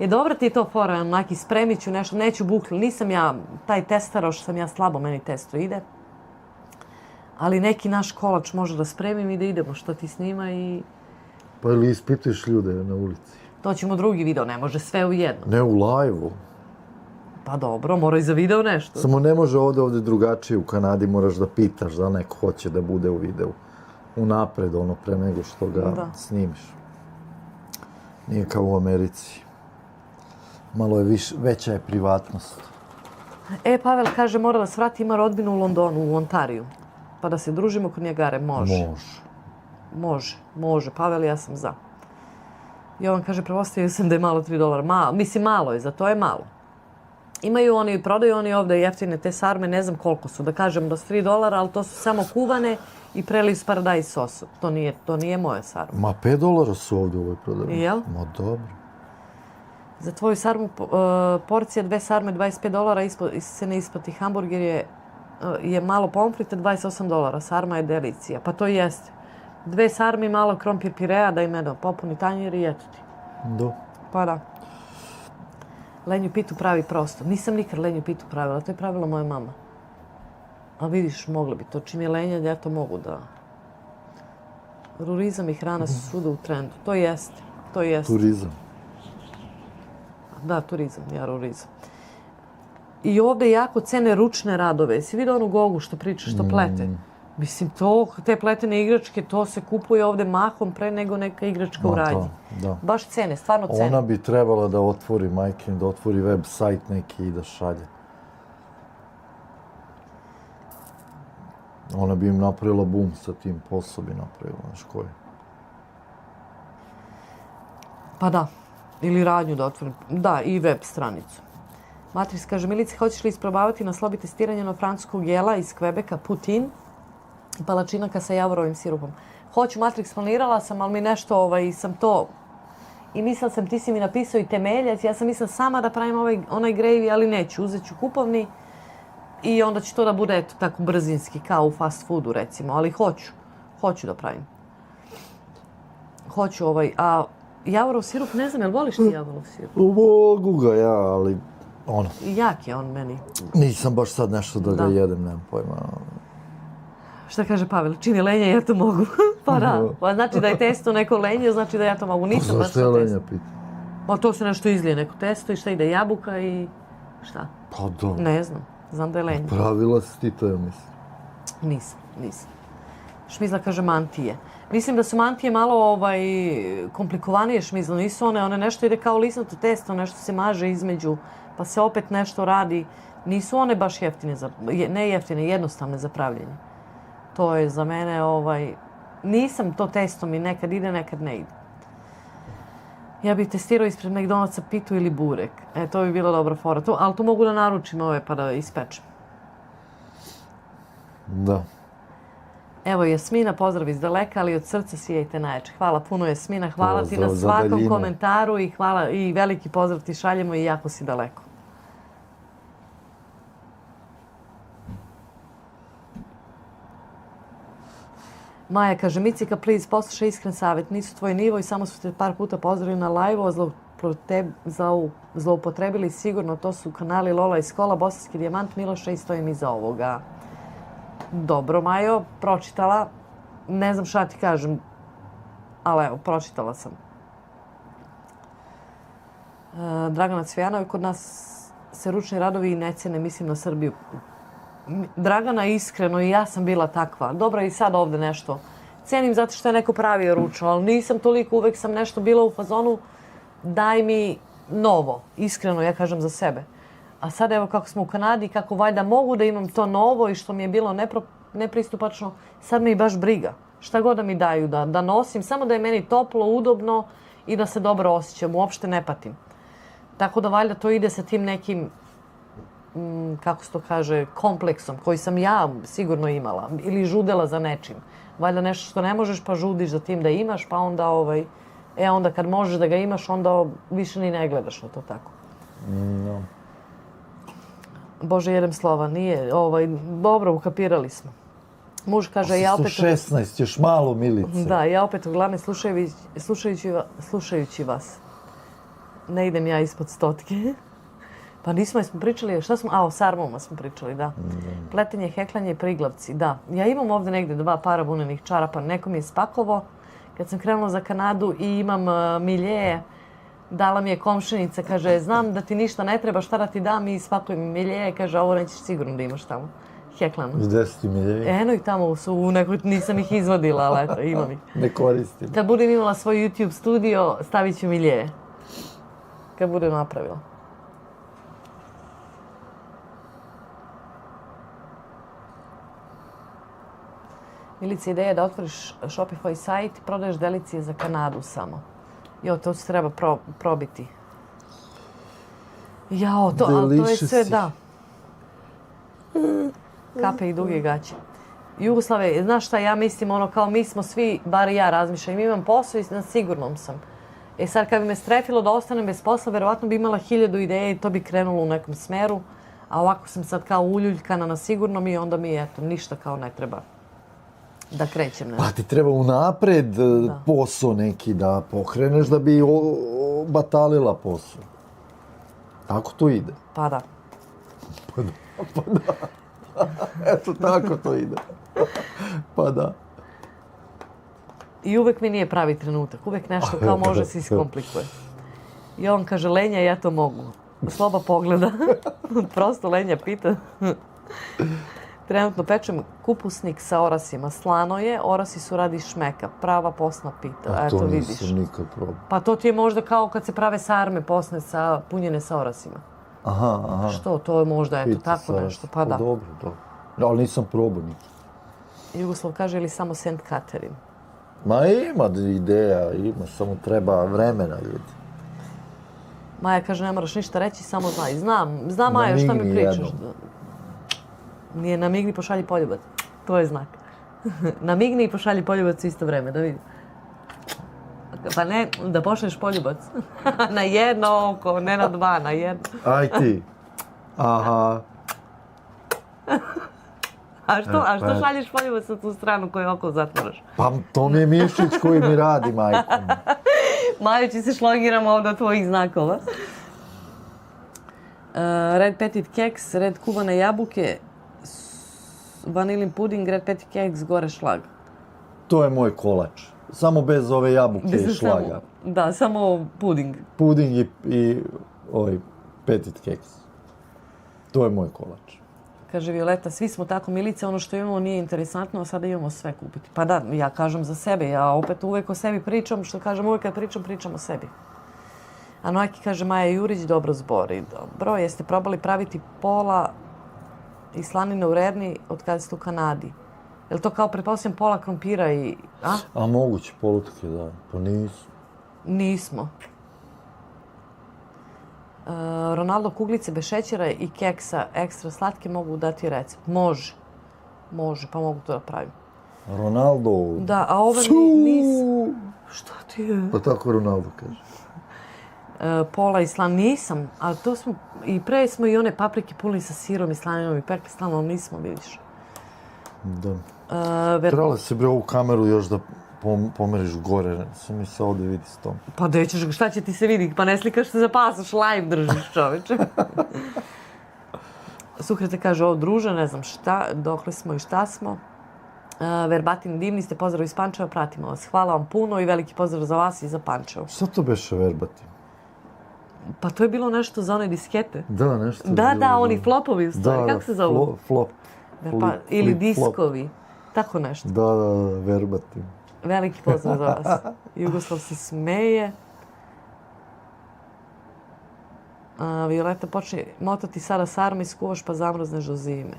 Dobra ti je to fora, onaki, spremit ću nešto, neću bukli. Nisam ja, taj testaroš sam ja slabo, meni testo ide. Ali neki naš kolač može da spremim i da idemo što ti snima i... Pa ili ispituješ ljude na ulici? To ćemo drugi video, ne može sve u jedno. Ne u live-u. Pa dobro, mora i za video nešto. Samo ne može ovdje drugačije. U Kanadi moraš da pitaš da neko hoće da bude u videu. Unapred, ono, pre nego što ga snimiš. Nije kao u Americi. Malo je veća je privatnost. Pavel kaže, mora da svrati, ima rodbinu u Londonu, u Ontariju. Pa da se družimo kod Nijagare, može. Može. Pavel, ja sam za. Jovan kaže, prepostavio sam da je malo $3. Mislim, malo je, za to je malo. Prodaju oni ovdje jeftine te sarme, ne znam koliko su, da kažem da su $3, ali to su samo kuvane i preliju s paradajz sosu. To nije moja sarma. Ma $5 su ovdje u ovoj prodavnici. Jel? Ma dobro. Za tvoju sarmu porcija 2 sarme $25 se ne isplati. Hamburger je malo pomfrita $28. Sarma je delicija. Pa to jeste. 2 sarme i malo krompir pirea da im popuni tanjir i eto ti. Da. Pa da. Lenju pitu pravi prosto. Nisam nikad lenju pitu pravila, to je pravila moja mama. A vidiš, mogla bi to. Čim je lenja, ja to mogu da... Rurizam i hrana su svuda u trendu. To jeste. Turizam. Da, turizam, ja rurizam. I ovdje jako cene ručne radove. Jesi vidio onu Gogu što priča, što plete? Mislim, te pletene igračke, to se kupuje ovdje mahom pre nego neka igračka u radnji. Da. Baš cene, stvarno cene. Ona bi trebala da otvori, majkin, da otvori web sajt neki i da šalje. Ona bi im napravila boom sa tim, posao bi napravila, znaš koji. Pa da. Ili radnju da otvorim. Da, i web stranicu. Matrix kaže, Milice, hoćeš li isprobavati na slobi testiranje na francuskog jela iz Kvebeka, Putin, palačinaka sa javorovim sirupom? Hoću, Matrix, planirala sam, ali mi nešto sam to... I mislila sam, ti si mi napisao i temeljac, ja sam mislila sama da pravim onaj gravy, ali neću, uzet ću kupovni i onda će to da bude eto tako brzinski, kao u fast foodu recimo, ali hoću da pravim. Hoću a javorov sirup, ne znam, jel voliš ti javorov sirup? Mogu ga ja, ali ono, Jak je on meni. nisam baš sad nešto da ga jedem, nemam pojma. Šta kaže Pavel? Čini lenje, ja to mogu. Pa da. Pa znači da je testo neko lenje, znači da ja to mogu. Nisam baš Zašto je to lenja testo. pita? Pa to se nešto izlije, neko testo i šta ide jabuka i šta? Pa da. Ne znam. Znam da je lenje. Pravila si ti to, ja mislim. Nisam. Šmizla kaže mantije. Mislim da su mantije malo komplikovanije šmizla. Nisu one nešto ide kao lisnato testo, nešto se maže između, pa se opet nešto radi. Nisu one baš jeftine, ne jeftine, jednostavne za pravljenje. To je za mene, nisam to testo mi nekad ide, nekad ne ide. Ja bih testirao ispred McDonald'sa pitu ili burek. To bi bila dobra fora. Ali to mogu da naručim pa da ispečem. Da. Evo Jasmina, pozdrav iz daleka, ali od srca sijajte najjače. Hvala puno Jasmina, hvala ti na za svakom daljinu. komentaru i veliki pozdrav ti šaljemo i jako si daleko. Maja kaže, Micika, please, poslušaj iskren savjet. Nisu tvoj nivo i samo su te par puta pozdravili na live-u, a zloupotrebili sigurno. To su kanali Lola iz Kola, Bosanski dijamant, Miloša i stojim iza ovoga. Dobro, Majo, pročitala. Ne znam šta ti kažem, ali evo, pročitala sam. Dragana Cvijanova, kod nas se ručni radovi i ne cijene, mislim na Srbiju. Dragana, iskreno, i ja sam bila takva. Dobro, i sad ovde nešto. Cenim zato što je neko pravio ručno, ali nisam toliko, uvek sam nešto bila u fazonu daj mi novo. Iskreno, ja kažem za sebe. A sad evo kako smo u Kanadi, kako valjda mogu da imam to novo i što mi je bilo nepristupačno, sad mi baš briga. Šta god da mi daju da nosim, samo da je meni toplo, udobno i da se dobro osjećam. Uopšte ne patim. Tako da valjda to ide sa tim nekim, kako se to kaže, kompleksom koji sam ja sigurno imala ili žudela za nečim. Valjda nešto što ne možeš pa žudiš za tim da imaš, pa onda onda kad možeš da ga imaš, onda više ni ne gledaš na to tako. No. Bože, jedem slova, nije, dobro, ukapirali smo. Muž kaže, ja opet... 16, još malo, Milice. Da, ja opet uglavnom slušajući vas. Ne idem ja ispod 100. Pa nismo, smo pričali, šta smo, o sarmama smo pričali, da. Pletenje, heklanje i priglavci, da. Ja imam ovdje negdje 2 para vunenih čarapa, neko mi je spakovao kad sam krenula za Kanadu i imam miljeje. Dala mi je komšinica, kaže, znam da ti ništa ne treba, šta da ti dam i spakujem mi miljeje, kaže, ovo nećeš sigurno da imaš tamo. Heklano. Gde su ti miljevi? Eno ih tamo su u nekoj, nisam ih izvadila, ali eto, imam ih. Ne koristim. Kad budem imala svoj YouTube studio, stavit ću miljeje. Kad budem napravila. Milica, ideja je da otvoriš Shopify sajt i prodaješ delicije za Kanadu samo. Jo, to se treba probiti. Jao, ali to je sve, da. Kape i duge gaće. Jugoslave, znaš šta, ja mislim, kao mi smo svi, bar ja razmišljam, imam posao i na sigurnom sam. Sad kad bi me strefilo da ostanem bez posla, verovatno bi imala 1000 ideja i to bi krenulo u nekom smeru. A ovako sam sad kao uljuljkana na sigurnom i onda mi, eto, ništa kao ne treba da krećem nešto. Pa ti treba unapred posao neki da pokreneš da bi batalila posao. Tako to ide. Pa da. Pa da. Eto, tako to ide. Pa da. I uvek mi nije pravi trenutak. Uvek nešto kao može se iskomplikuje. I on kaže, Lenja, ja to mogu. Sloba pogleda. Prosto Lenja pita. Trenutno pečem kupusnik sa orasima. Slano je, orasi su radi šmeka. Prava posna pita. Eto, vidiš. To nisam nikad probao. Pa to ti je možda kao kad se prave sarme posne punjene sa orasima. Aha. Što? To je možda, eto, tako nešto. Pa da. Dobro. Ali nisam probao nikad. Jugoslav kaže, ili samo St. Catherine? Ma ima ideja, ima, samo treba vremena, ljudi. Maja kaže, ne moraš ništa reći, samo znaj. Znam Maja šta mi Namigni pričaš. jednom. Nije namigni, pošalji poljubac. To je znak. Namigni i pošalji poljubac u isto vreme, da vidim. Pa ne, da pošalješ poljubac. Na jedno oko, ne na dva, na jedno. Aj ti. Aha. A što šalješ poljubac na tu stranu koju oko zatvaraš? Pa to mi je mišić koji mi radi, majko. Maju, će se šlogiramo ovdje od tvojih znakova. Red petit keks, red kuvane jabuke, vanilin puding, red petit keks, gore šlag. To je moj kolač. Samo bez ove jabuke i šlaga. Da, samo puding. Puding i ovaj petit keks. To je moj kolač. Kaže Violeta, svi smo tako milice, ono što imamo nije interesantno, a sada imamo sve kupiti. Pa da, ja kažem za sebe, ja opet uvek o sebi pričam, što kažem uvek kad pričam o sebi. A Noaki kaže, Maja Jurić dobro zbori. Dobro, jeste probali praviti pola i slanine u Rerni od kada ste u Kanadi? Je li to kao, pretpostavljam, pola krompira i... A moguće polutke, da. Pa nisu. Nismo. Ronaldo kuglice bez šećera i keksa ekstra slatke mogu dati recept. Može. Može, pa mogu to da pravim. Ronaldo. Da, a ove nisam. Šta ti je? Pa tako Ronaldo kaže. Pola i slan nisam, ali to smo, i pre smo i one paprike punili sa sirom i slaninom i pekli slanom, ali nismo, vidiš. Da. Trebala se bre ovu kameru još da pomeriš gore, sam mi se ovdje vidi s tom. Pa da ćeš, šta će ti se vidi? Pa ne slikaš se za pasoš, live držiš, čoveče. Sukrete kaže, ovo druže, ne znam šta, dokle smo i šta smo. Verbatim divni ste, pozdrav iz Pančeva, pratimo vas. Hvala vam puno i veliki pozdrav za vas i za Pančevo. Šta to beše verbatim? Pa to je bilo nešto za one diskete. Da, nešto. Da, oni flopovi u stvari, kako se zovu? Flop. Ili diskovi, tako nešto. Da, verbatim. Veliki pozdrav za vas. Jugoslav se smeje. Violeta počne motati sada sarma i skuvaš pa zamrzneš do zime.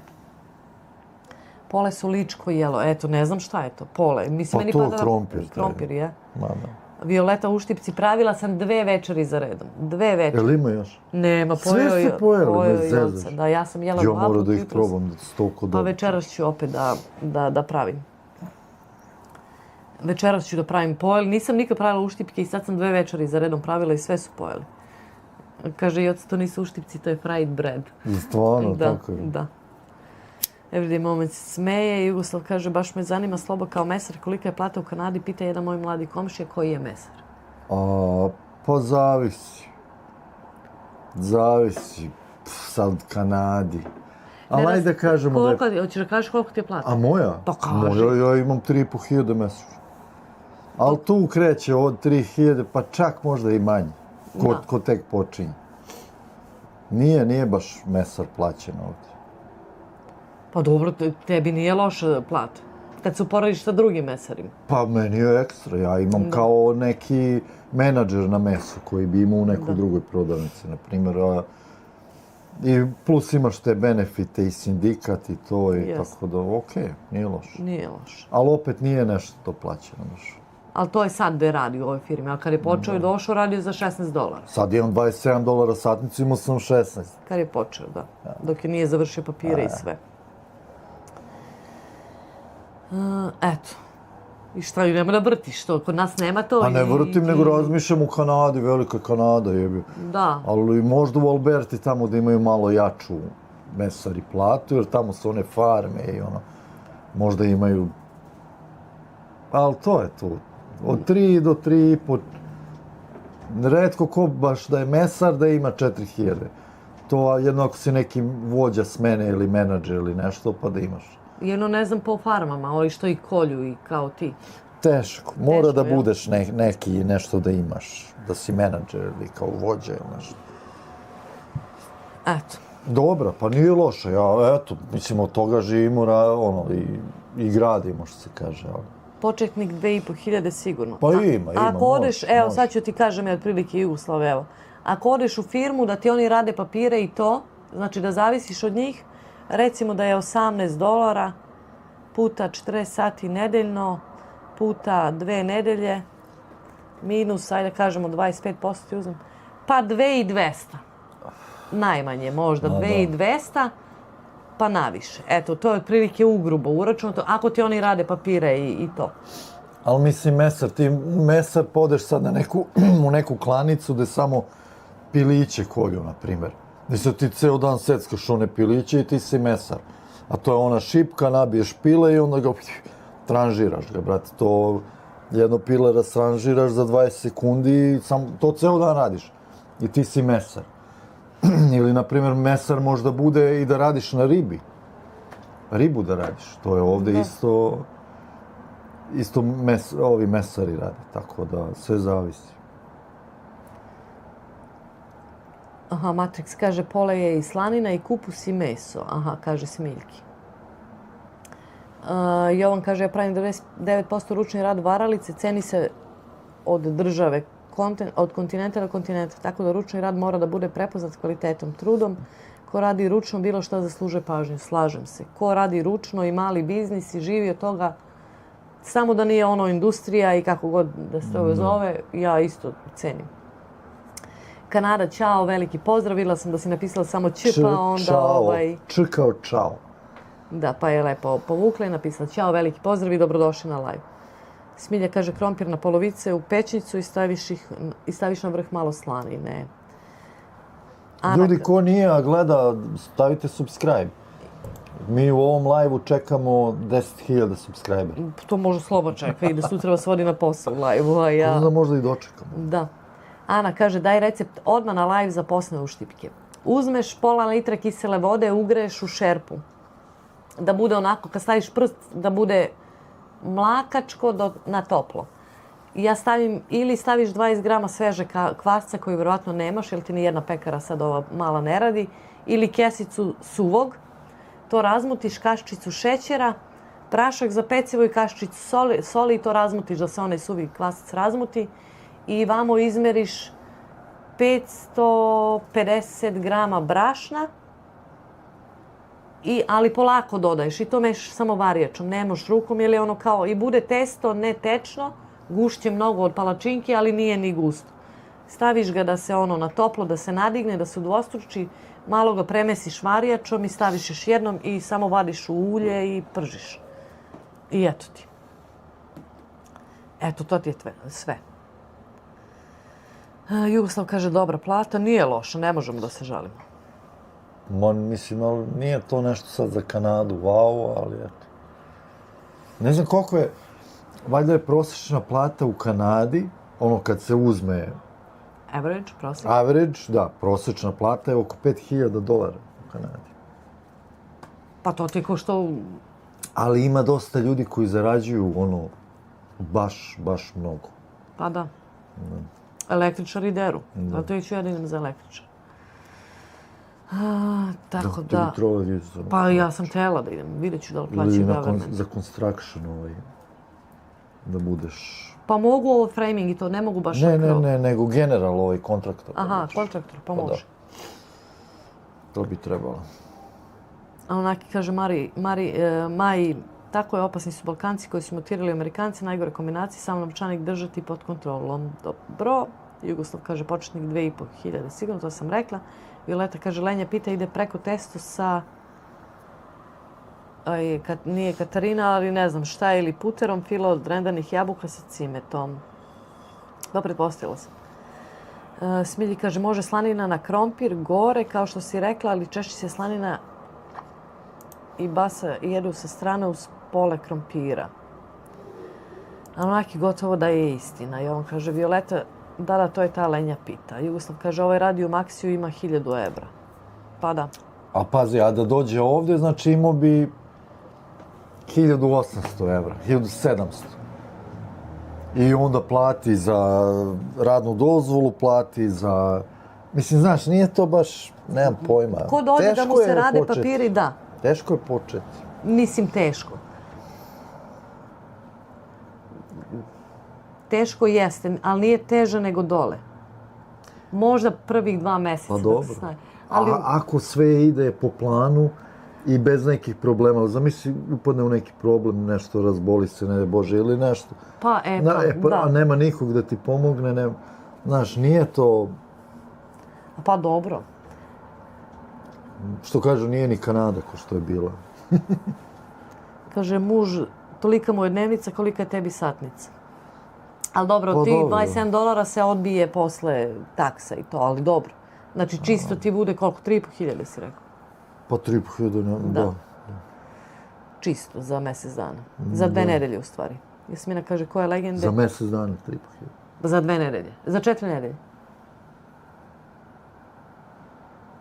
Pole su ličko jelo. Eto, ne znam šta je to. Pole. Pa to krompir. Krompir, je. Mama. Violeta u Štipci pravila sam 2 večeri za redom. 2 večeri. Jel ima još? Nema, sve ste pojeli, bez zezaš. Da, ja sam jela 2 puta. Ja moram da ih probam, da se toliko dobro. Pa večeras ću opet da pravim. Večeras ću da pravim pojel. Nisam nikad pravila uštipke i sad sam 2 večeri za redom pravila i sve su pojeli. Kaže, i to nisu uštipci, to je fried bread. Stvarno, tako je. Da. Everyday Moment se smeje. Jugoslav kaže, baš me zanima Slobo kao mesar. Kolika je plata u Kanadi? Pita jedan moj mladi komšija koji je mesar. Pa zavisi. Zavisi. Sad Kanadi. Ali ajde da kažemo da je... Hoćeš da kažeš koliko ti je plata? A moja? Pa kaži. Ja imam 3.500 mesečno. Ali tu kreće od 3.000, pa čak možda i manje. Ko tek počinje. Nije baš mesar plaćen ovdje. Pa dobro, tebi nije loša plata. Kad se uporediš sa drugim mesarima. Pa meni je ekstra. Ja imam kao neki menadžer na mesu koji bi imao u nekoj drugoj prodavnici, na primjer. I plus imaš te benefite i sindikat i to i tako da, okej, nije loše. Nije loše. Ali opet nije nešto to plaćeno baš. Ali to je sad da je radio u ovoj firmi. A kad je počeo i došao, radio za $16. Sad imam $27 satnicu, imao sam 16. Kad je počeo, da. Dok je nije završio papire i sve. Eto. I šta, nema da vrtiš to? Kod nas nema to. A ne vrtim, nego razmišljam u Kanadi, velika Kanada jebi. Da. Ali možda u Alberti tamo da imaju malo jaču mesari platu, jer tamo su one farme i ono, možda imaju... Ali to je to. Od 3 do 3,5. Retko ko baš da je mesar da ima 4.000. To jedno ako si neki vođa smene ili menadžer ili nešto, pa da imaš. Jedno ne znam po farmama, ali što i kolju i kao ti. Teško. Mora da budeš neki nešto da imaš. Da si menadžer ili kao vođa ili nešto. Eto. Dobro, pa nije loše. Ja, eto, mislim, od toga živimo ono, i gradimo, što se kaže. Početnik 2.500 sigurno. Pa ima. Ako odeš, evo sad ću ti kažem ja otprilike Jugoslav, evo. Ako odeš u firmu da ti oni rade papire i to, znači da zavisiš od njih, recimo da je $18 puta 40 sati nedeljno, puta 2 nedelje, minus, ajde kažemo 25% ti uzmem, pa 2200. Najmanje, možda 2200, pa naviše. Eto, to je otprilike ugrubo uračunato, ako ti oni rade papire i to. Ali mislim, mesar podeš sad u neku klanicu gde samo piliće kolju, na primjer. I sad ti ceo dan seckaš one piliće i ti si mesar. A to je ona šipka, nabiješ pile i onda ga tranžiraš ga, brate. To jedno pile rastranžiraš za 20 sekundi i to ceo dan radiš. I ti si mesar. Ili, na primjer, mesar možda bude i da radiš na ribi. Ribu da radiš. To je ovde isto ovi mesari rade. Tako da sve zavisi. Aha, Matrix kaže pola je i slanina i kupus i meso. Aha, kaže Smiljki. Jovan kaže ja pravim 99% ručni rad varalice, ceni se od države, od kontinenta do kontinenta, tako da ručni rad mora da bude prepoznat kvalitetom, trudom. Ko radi ručno, bilo šta zaslužuje pažnju, slažem se. Ko radi ručno i mali biznis i živi od toga, samo da nije ono industrija i kako god da se ovo zove, ja isto cenim. Kanada, čao, veliki pozdrav. Vidjela sam da si napisala samo č, pa onda Č kao čao. Da, pa je lepo povukla i napisala čao, veliki pozdrav i dobrodošli na live. Smilja kaže krompir na polovice u pećnicu i staviš na vrh malo slanine. Ljudi, ko nije, a gleda, stavite subscribe. Mi u ovom live-u čekamo 10.000 subscribera. To može slobodno čeka i da sutra vas vodi na posao u live-u, a ja... Onda možda i dočekamo. Da. Ana kaže daj recept odmah na live za posne uštipke. Uzmeš pola litra kisele vode, ugreješ u šerpu. Da bude onako, kad staviš prst, da bude mlakačko na toplo. Ja stavim, ili staviš 20 grama sveže kvasca koji vjerovatno nemaš, jer ti ni jedna pekara sad ova mala ne radi, ili kesicu suvog. To razmutiš, kaščicu šećera, prašak za pecivo i kaščicu soli i to razmutiš da se onaj suvi kvasac razmuti. I vamo izmeriš 550 grama brašna, ali polako dodaješ i to mešaš samo varijačom, ne možeš rukom jer je ono kao i bude testo ne tečno, gušće mnogo od palačinke, ali nije ni gusto. Staviš ga da se ono na toplo, da se nadigne, da se udvostruči, malo ga premesiš varijačom i staviš još jednom i samo vadiš u ulje i pržiš. I eto ti. Eto, to ti je sve. Jugoslav kaže dobra plata, nije loša, ne možemo da se žalimo. Mislim, ali nije to nešto sad za Kanadu, wow, ali eto. Ne znam koliko je, valjda je prosječna plata u Kanadi, ono kad se uzme... Average, prosječna? Average, da, prosječna plata je oko $5.000 u Kanadi. Pa to ti je ko što... Ali ima dosta ljudi koji zarađuju, ono, baš mnogo. Pa da. Električari deru. Zato ću ja da idem za električar. Tako da... Pa ja sam htjela da idem. Vidjet ću da li plaćaju government. Ili za construction da budeš... Pa mogu ovo framing i to, ne mogu baš... Ne, nego general ovaj kontraktor. Aha, kontraktor, pa može. To bi trebalo. A onaki kaže Maji, tako je, opasni su Balkanci koji su mutirali Amerikanci, najgore kombinacije, samo novčanik držati pod kontrolom. Dobro. Jugoslav kaže početnik 2.500, sigurno, to sam rekla. Violeta kaže Lenja pita ide preko testo sa... Nije Katarina, ali ne znam šta, ili puterom, filo od rendanih jabuka sa cimetom. Da, pretpostavila sam. Smilji kaže može slanina na krompir, gore, kao što si rekla, ali češće se slanina i basa jedu sa strane uz pole krompira. A onaki gotovo da je istina. I on kaže Violeta, da, to je ta Lenja pita. Jugoslav kaže ovaj radi u Maksiju ima 1000 evra. Pa da. A pazi, a da dođe ovdje, znači imao bi 1800 evra, 1700. I onda plati za radnu dozvolu, plati za... Mislim, znaš, nije to baš, nemam pojma. Ko dođe da mu se rade papiri, da. Teško je početi. Mislim, teško. Teško jeste, ali nije teže nego dole. Možda prvih 2 mjeseca. Pa dobro. Ali... A ako sve ide po planu i bez nekih problema. Zamisli, upadne u neki problem, nešto razboli se, ne Bože, ili nešto. Da. A nema nikog da ti pomogne, znaš, nije to... Pa dobro. Što kažu, nije ni Kanada ko što je bila. Kaže, muž, tolika mu je dnevnica, kolika je tebi satnica. Ali dobro, Pa ti dobro. $27 se odbije posle taksa i to, ali dobro. Znači, čisto ti bude koliko? 3.500 si rekao? Pa 3.500, da. Čisto, za mjesec dana. Za 2 nedelje, u stvari. Jasmina kaže, koja legende? Za mjesec dana 3.500. Za 2 nedelje. Za 4 nedelje.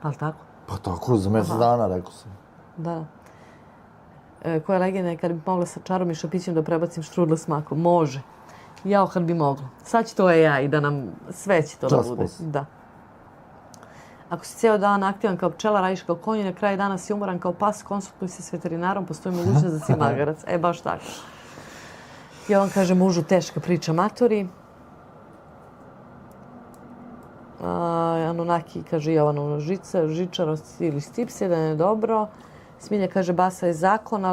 Pa li tako? Pa tako, za mjesec dana, rekao sam. Da. Koja legenda je kad bi mogla sa čarom i šapićem da prebacim štrudle s makom? Može. Jao kad bi mogla. Sad će to AI da nam sve će to da bude. Da. Ako si cijel dan aktivan kao pčela, radiš kao konj i na kraju dana si umoran kao pas, konsultuj se s veterinarom, postoji mogućnost da si magarac. Baš tako. Jovan kaže mužu teška priča matori. Anunaki kaže Jovanu žičarost ili stipse da je dobro. Smilja kaže basa je zakon,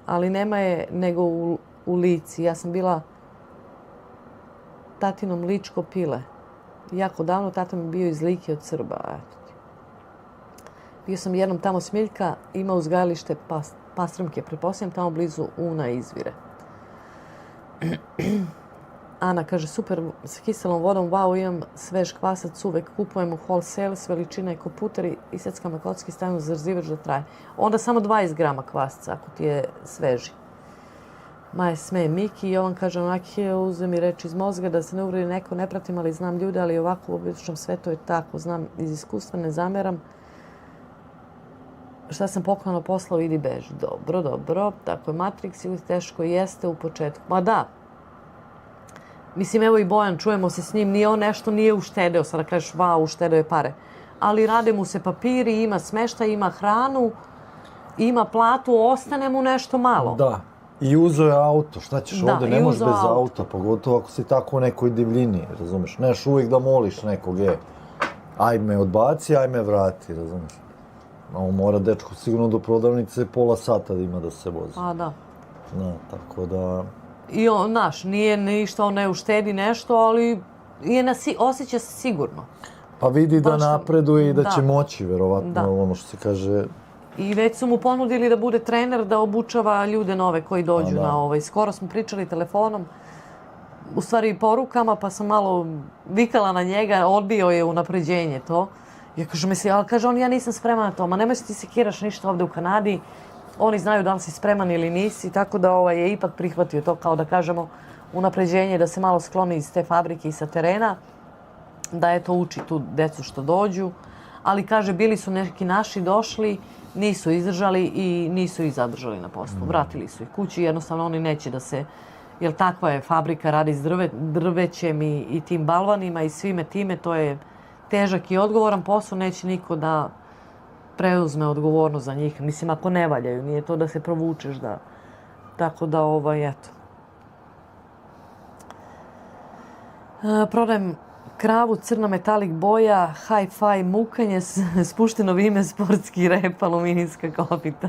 ali nema je nego u Lici. Ja sam bila tatinom ličko pile. Jako davno, tata mi bio iz Like od Srba. Bio sam jednom tamo Smiljka, ima uzgajalište pastrmke, pretpostavljam tamo blizu Una izvire. Ana kaže, super, s kiselom vodom, wow, imam svež kvasac, uvek kupujem u wholesale, s veličine ko puter i seckam kocki, stavim u zarzivač da traje. Onda samo 20 grama kvasca, ako ti je sveži. Maja smeje Miki, Jovan kaže, onaki uze mi reč iz mozga, da se ne uvredi neko, ne pratim, ali znam ljude, ali ovako u običnom svetu je tako, znam iz iskustva, ne zameram. Šta sam poklano poslao, idi beži. Dobro, tako je Matrix ili teško jeste u početku. Ma da. Mislim, evo i Bojan, čujemo se s njim, nije uštedeo, sada kažeš, uštedeo je pare. Ali rade mu se papiri, ima smeštaj, ima hranu, ima platu, ostane mu nešto malo. Da. I uzeo je auto, šta ćeš ovdje, ne možeš bez auta, pogotovo ako si tako u nekoj divljini, razumeš? Neš uvijek da moliš nekog, aj me odbaci, aj me vrati, razumeš? On mora dečko sigurno do prodavnice pola sata da ima da se vozi. Da. Tako da... I on, znaš, nije ništa, on ne uštedi nešto, ali osjeća se sigurno. Pa vidi da napreduje i da će moći, verovatno, ono što se kaže... I već su mu ponudili da bude trener, da obučava ljude nove koji dođu na ovaj. Skoro smo pričali telefonom, u stvari porukama, pa sam malo vikala na njega, odbio je unapređenje to. Ja kažem, ali kaže on, ja nisam spreman na to, ma nemoj se ti sekiraš ništa ovdje u Kanadi. Oni znaju da li si spreman ili nisi, tako da je ipak prihvatio to, kao da kažemo, unapređenje, da se malo skloni iz te fabrike i sa terena, da uči tu decu što dođu. Ali kaže, bili su neki naši došli, nisu izdržali i nisu ih zadržali na poslu. Vratili su ih kući, jednostavno oni neće da se, jer takva je fabrika, radi s drvećem i tim balvanima i svime time, to je težak i odgovoran posao, neće niko da preuzme odgovornost za njih. Mislim, ako ne valjaju, nije to da se provučeš, da. Tako da, eto. Prodajem kravu, crna metalik boja, hi-fi mukanje, spušteno vime, sportski rep, aluminijska kopita.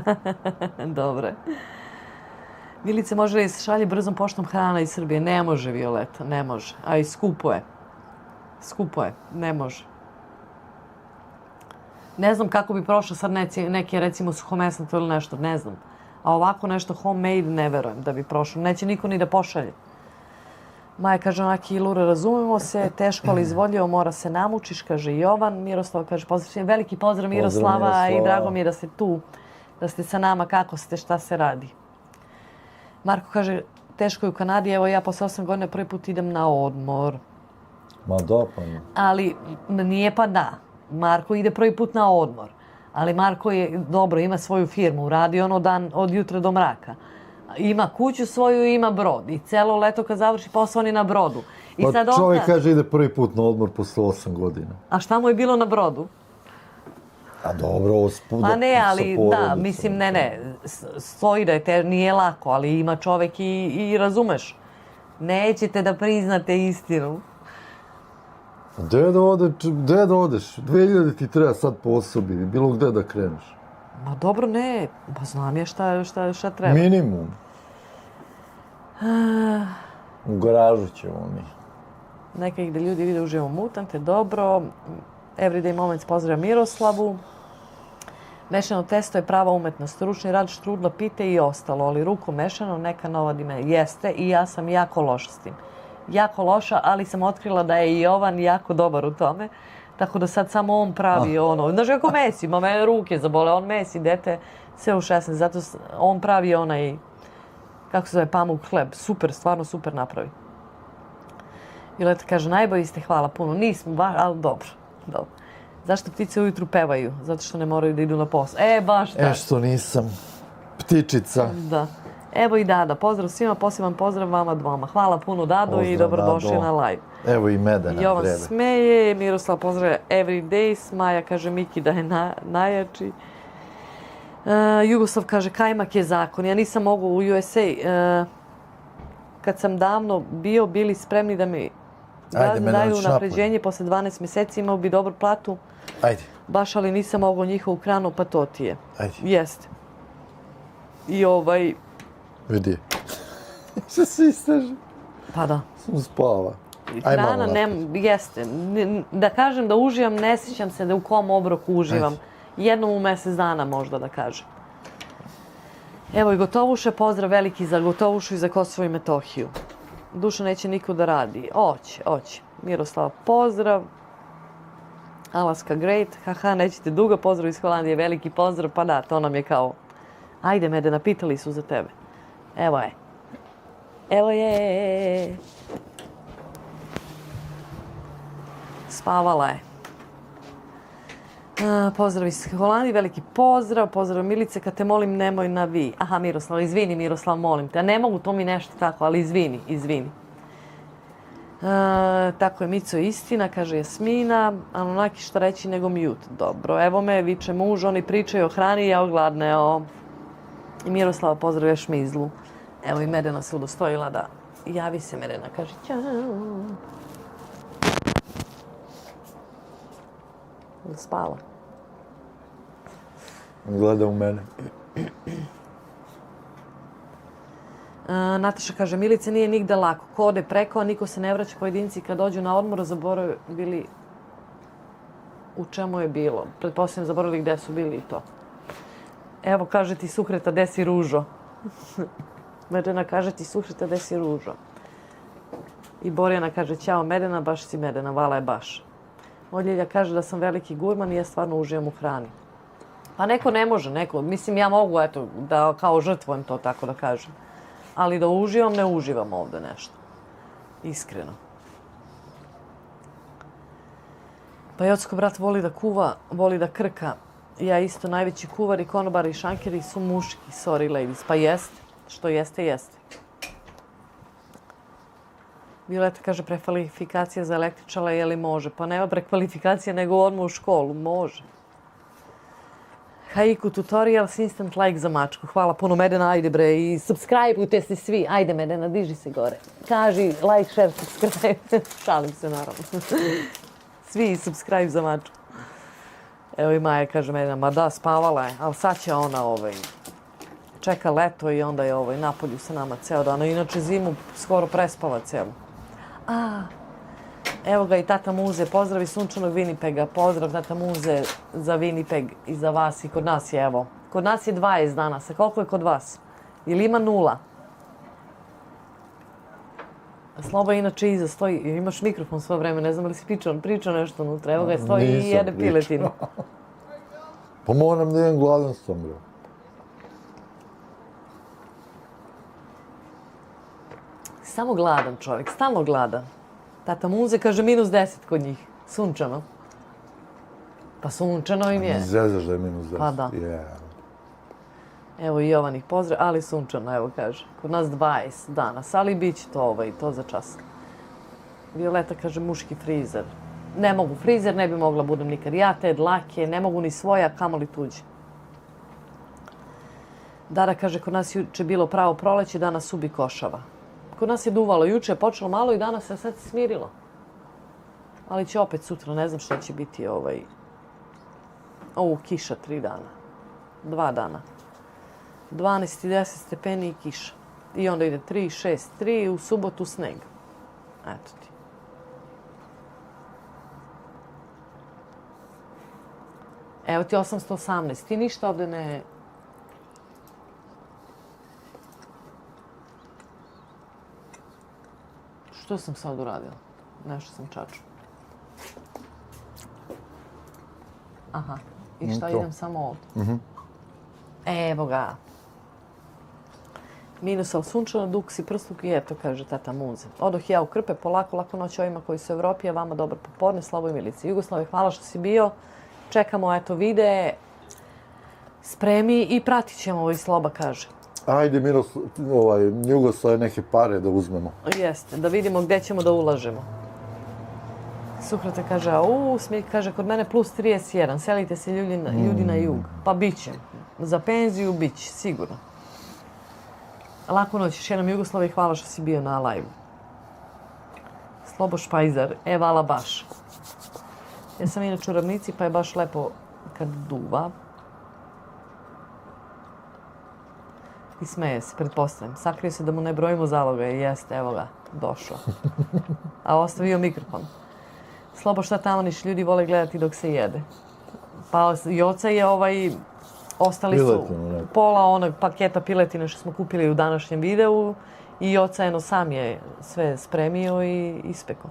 Dobre. Milice, može li se šalje brzom poštom hrana iz Srbije? Ne može, Violeta, ne može. A i skupo je. Skupo je, ne može. Ne znam kako bi prošlo sad neke, recimo, suhomesnato ili nešto, ne znam. A ovako nešto homemade ne verujem da bi prošlo. Neće niko ni da pošalje. Maja kaže, onaki Lura, razumemo se, teško ali izvodljivo, mora se namučiš, kaže Jovan. Miroslav kaže, veliki pozdrav Miroslava i drago mi je da ste tu, da ste sa nama, kako ste, šta se radi. Marko kaže, teško je u Kanadi, evo ja posle 8 godina prvi put idem na odmor. Ma da, pa ne. Ali nije pa da. Marko ide prvi put na odmor. Ali Marko je, dobro, ima svoju firmu, radi ono dan od jutra do mraka. Ima kuću svoju i ima brod. I celo leto kad završi posao on je na brodu. Pa čovjek kaže ide prvi put na odmor posle 8 godina. A šta mu je bilo na brodu? A dobro, ovo pa ne, ali da, mislim, ne. Stoji da je nije lako, ali ima čovjek i razumeš. Nećete da priznate istinu. Gde da odeš? 2000 ti treba sad po osobi, bilo gde da kreneš. Ma dobro, ne, pa znam je šta treba. Minimum. U garažu ćemo mi. Neka ih da ljudi vide uživamo mutante, dobro. Everyday Moments pozdravlja Miroslavu. Mešano testo je prava umetnost. Ručni rad, štrudla, pite i ostalo, ali ruku mešano neka nova dimenzija. Jeste i ja sam jako loša s tim. Jako loša, ali sam otkrila da je i Jovan jako dobar u tome. Tako da sad samo on pravi ono. Znaš kako mesi, ma mene ruke zabole, on mesi, dete, sve u 16. Zato on pravi onaj, kako se zove, pamuk hleb. Super, stvarno super napravi. Violeta kaže, najbolji ste, hvala puno. Nismo baš, ali dobro. Zašto ptice ujutru pevaju? Zato što ne moraju da idu na posao. Baš tako. Što nisam. Ptičica. Da. Evo i Dada. Pozdrav svima, poseban pozdrav vama dvoma. Hvala puno Dado i dobrodošli na live. Evo i Medena. Jovan smeje, Miroslav pozdravlja Everydays, Maja kaže Miki da je najjači. Jugoslav kaže kajmak je zakon. Ja nisam mogu u USA. Kad sam davno bili spremni da mi daju napređenje posle 12 mjeseci, imao bi dobru platu. Ajde. Baš, ali nisam mogao njihovu kranu, pa to ti je. Ajde. Jeste. I Vidi. Sve se istraži. Pa da. Sam spava. Hrana jeste. Da kažem da uživam, ne sjećam se da u kom obroku uživam. Jednom u mjesec dana možda da kažem. Evo i Gotovuša, pozdrav veliki za Gotovušu i za Kosovo i Metohiju. Duša neće niko da radi. Oće. Miroslava, pozdrav. Alaska, great. Haha, nećete dugo. Pozdrav iz Holandije, veliki pozdrav. Pa da, to nam je kao... Ajde, Medena, pitali su za tebe. Evo je. Spavala je. Pozdrav iz Holandije, veliki pozdrav. Pozdrav Milice, kad te molim nemoj na vi. Aha, Miroslav, izvini Miroslav, molim te. Ne mogu, to mi nešto tako, ali izvini. Tako je Mico istina, kaže Jasmina. Anonaki šta reći nego mute. Dobro, evo me, viče muž, oni pričaju o hrani, ja ogladneo. I Miroslava pozdravlja Šmizlu. Evo i Medena se udostojila da javi se Medena, kaže ćao. Spala. Gleda u mene. Nataša kaže, Milice nije nigde lako. Ko ode preko, a niko se ne vraća. Pojedinci kad dođu na odmor, zaboravili u čemu je bilo. Pretpostavljam zaboravili gde su bili i to. Evo, kaže ti Suhreta, gde si ružo? Medena kaže ti Suhreta, gde si ružo? I Borjana kaže, ćao Medena, baš si Medena, vala je baš. Odljilja kaže da sam veliki gurman i ja stvarno uživam u hrani. Pa neko ne može, mislim ja mogu, eto, da kao žrtvujem to, tako da kažem. Ali da uživam, ne uživam ovde nešto. Iskreno. Pa Jocko brat voli da kuva, voli da krka. Ja isto, najveći kuvari, konobari i šankeri su muški, sorry ladies. Pa jeste, što jeste. Violeta kaže, prekvalifikacija za električara, je li može? Pa nema prekvalifikacija, nego odmah u školu, može. Haiku tutorials, instant like za mačku. Hvala puno Medena, ajde bre, i subscribe-ujte se svi. Ajde Medena, diži se gore. Kaži like, share, subscribe. Šalim se naravno. Svi subscribe za mačku. Evo i Maja kaže Medena, ma da, spavala je, ali sad će ona čeka leto i onda je napolju sa nama ceo dan. Inače zimu skoro prespava celu. Evo ga i tata Muze, pozdrav iz sunčanog Winnipega, pozdrav tata Muze za Winnipeg i za vas i kod nas je evo. Kod nas je 20 danas, a koliko je kod vas? Ili ima 0? Sloba inače iza stoji, imaš mikrofon svo vreme, ne znam li si pričao nešto unutra, evo ga stoji i jede piletinu. Pa moram da idem, gladan sam, bro. Samo gladan čovjek, stalno gladan. Tata Muze kaže -10 kod njih, sunčano. Pa sunčano im je. Zezaš da je -10. Pa da. Evo i Jovan ih pozdrav, ali sunčano, evo kaže. Kod nas 20 danas, ali bit će to za čas. Violeta kaže muški frizer. Ne mogu frizer, ne bi mogla budem nikad ja, te dlake, ne mogu ni svoja, kamoli tuđe. Dara kaže, kod nas juče bilo pravo proleće, danas ubi košava. Kod nas je duvalo, juče je počelo malo i danas se sad smirilo. Ali će opet sutra, ne znam šta će biti ovo kiša 3 dana. 2 dana. 12 i 10 stepeni i kiša. I onda ide 3, 6, 3, u subotu sneg. Eto ti. Evo ti 818. Ti ništa ovde ne... Što sam sad uradila? Nešto sam čaču. Aha. I šta idem samo ovdje? Evo ga. Minus, ali sunčano, duks i prstuk i eto, kaže tata Muze. Odoh ja u Krpe, polako, lako noć ovima koji su u Evropi, a vama dobro popodne, Slavo i Milici. Jugoslave, hvala što si bio. Čekamo, eto, videe. Spremi i pratit ćemo, Sloba kaže. Ajde, Jugoslave neke pare da uzmemo. Jeste, da vidimo gdje ćemo da ulažemo. Suhrata kaže, Smilj kaže, kod mene plus 31, selite se ljudi na jug. Pa bit će. Za penziju bit će, sigurno. Laku noć, još jednom Jugoslavi, hvala što si bio na live. Slobo Špajzar, vala baš. Ja sam inače u Ravnici, pa je baš lepo kad duva. I smeje se, pretpostavljam. Sakrio se da mu ne brojimo zalogaje. Jeste, evo ga, došao. A ostavio mikrofon. Slobo, šta tamaniš, ljudi vole gledati dok se jede. Pa Joca je ostali su pola onog paketa piletine što smo kupili u današnjem videu i Joca sam je sve spremio i ispekao.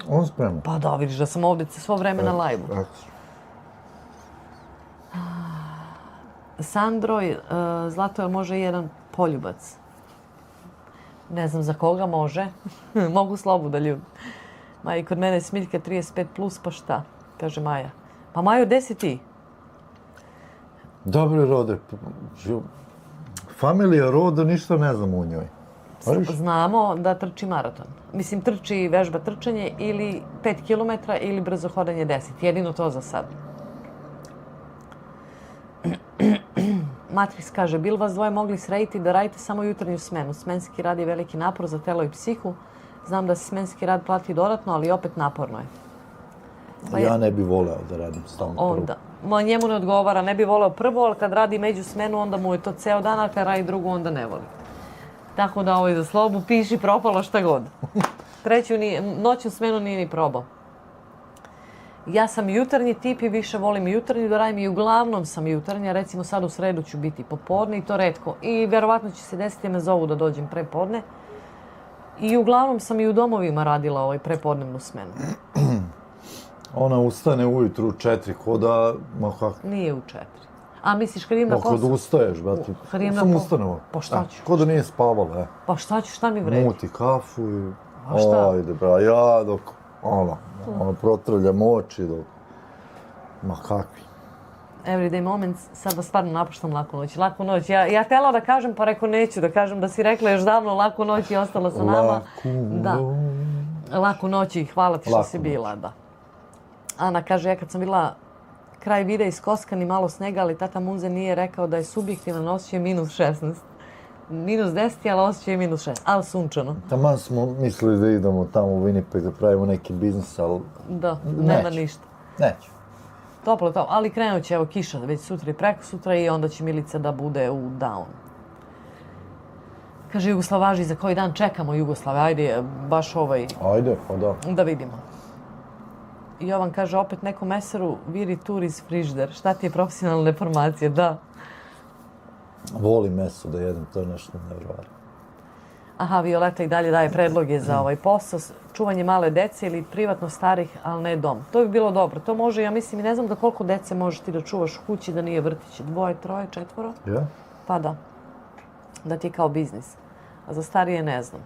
On spremio? Pa da, vidiš da sam ovdje svo vreme na live-u. Sandro, Zlato, može jedan poljubac? Ne znam za koga može. Mogu slobu da ljubim. Maja, kod mene je Smiljka 35+, pa šta? Kaže Maja. Pa Majo, gde si ti? Dobre Rode. Familija Roda, ništa ne znam u njoj. Znamo da trči maraton. Mislim, trči vežba trčanje ili 5 km ili brzo hodanje 10. Jedino to za sad. Matrix kaže, bil vas dvoje mogli srediti da radite samo jutarnju smenu. Smenski rad je veliki napor za telo i psihu. Znam da se smenski rad plati dodatno, ali opet naporno je. Pa ja ne bi voleo da radim stalno prvo. Onda. Njemu ne odgovara, ne bi voleo prvo, ali kad radi među smenu, onda mu je to ceo dan, a kad radi drugu, onda ne voli. Tako da za Slobu piši propalo šta god. Noćnu smenu nije ni probao. Ja sam jutarnji tip i više volim jutarnji da radim i uglavnom sam jutarnja. Recimo sad u sredu ću biti popodne i to retko. I verovatno će se desiti me zovu da dođem prepodne. I uglavnom sam i u domovima radila prepodnevnu smenu. Ona ustane ujutru u 4, ko da... Nije u 4. A misliš kad ima posao? Kod ustaješ, brate. Sam ustane. Pa šta ću? Ko da nije spavala, Pa šta ću, šta mi vredi? Muti kafu i... A šta? Ajde, bra, ja dok... protravljam oči dok... Ma kakvi. Everyday moments, sad da stvarno napuštam laku noć. Laku noć, ja htjela da kažem, pa rekao neću da kažem da si rekla još davno laku noć i ostala sa nama. Laku noć i hvala ti što si bila, da. Ana kaže, ja kad sam bila kraj videa iskoskan i malo snega, ali tata Munze nije rekao da je subjektivan osjećaj -16. -10, ali osjećaj -6, ali sunčano. Taman smo mislili da idemo tamo u Winnipeg da pravimo neki biznis, ali... Da, nema ništa. Neću. Toplo, ali krenut će evo kiša već sutra i preko sutra i onda će Milica da bude u down. Kaže Jugoslav, važi za koji dan čekamo Jugoslave, ajde, baš Ajde, pa da. Da vidimo. Jovan kaže, opet nekom meseru viri tur iz frižder. Šta ti je profesionalna deformacija? Da. Volim meso da jedem, to je nešto nevjerovatno. Aha, Violeta i dalje daje predloge za posao. Čuvanje male dece ili privatno starih, ali ne dom. To bi bilo dobro. To može, ja mislim, i ne znam da koliko dece možeš ti da čuvaš u kući, da nije vrtić. 2, 3, 4? Ja? Pa da. Da ti je kao biznis. A za starije ne znam.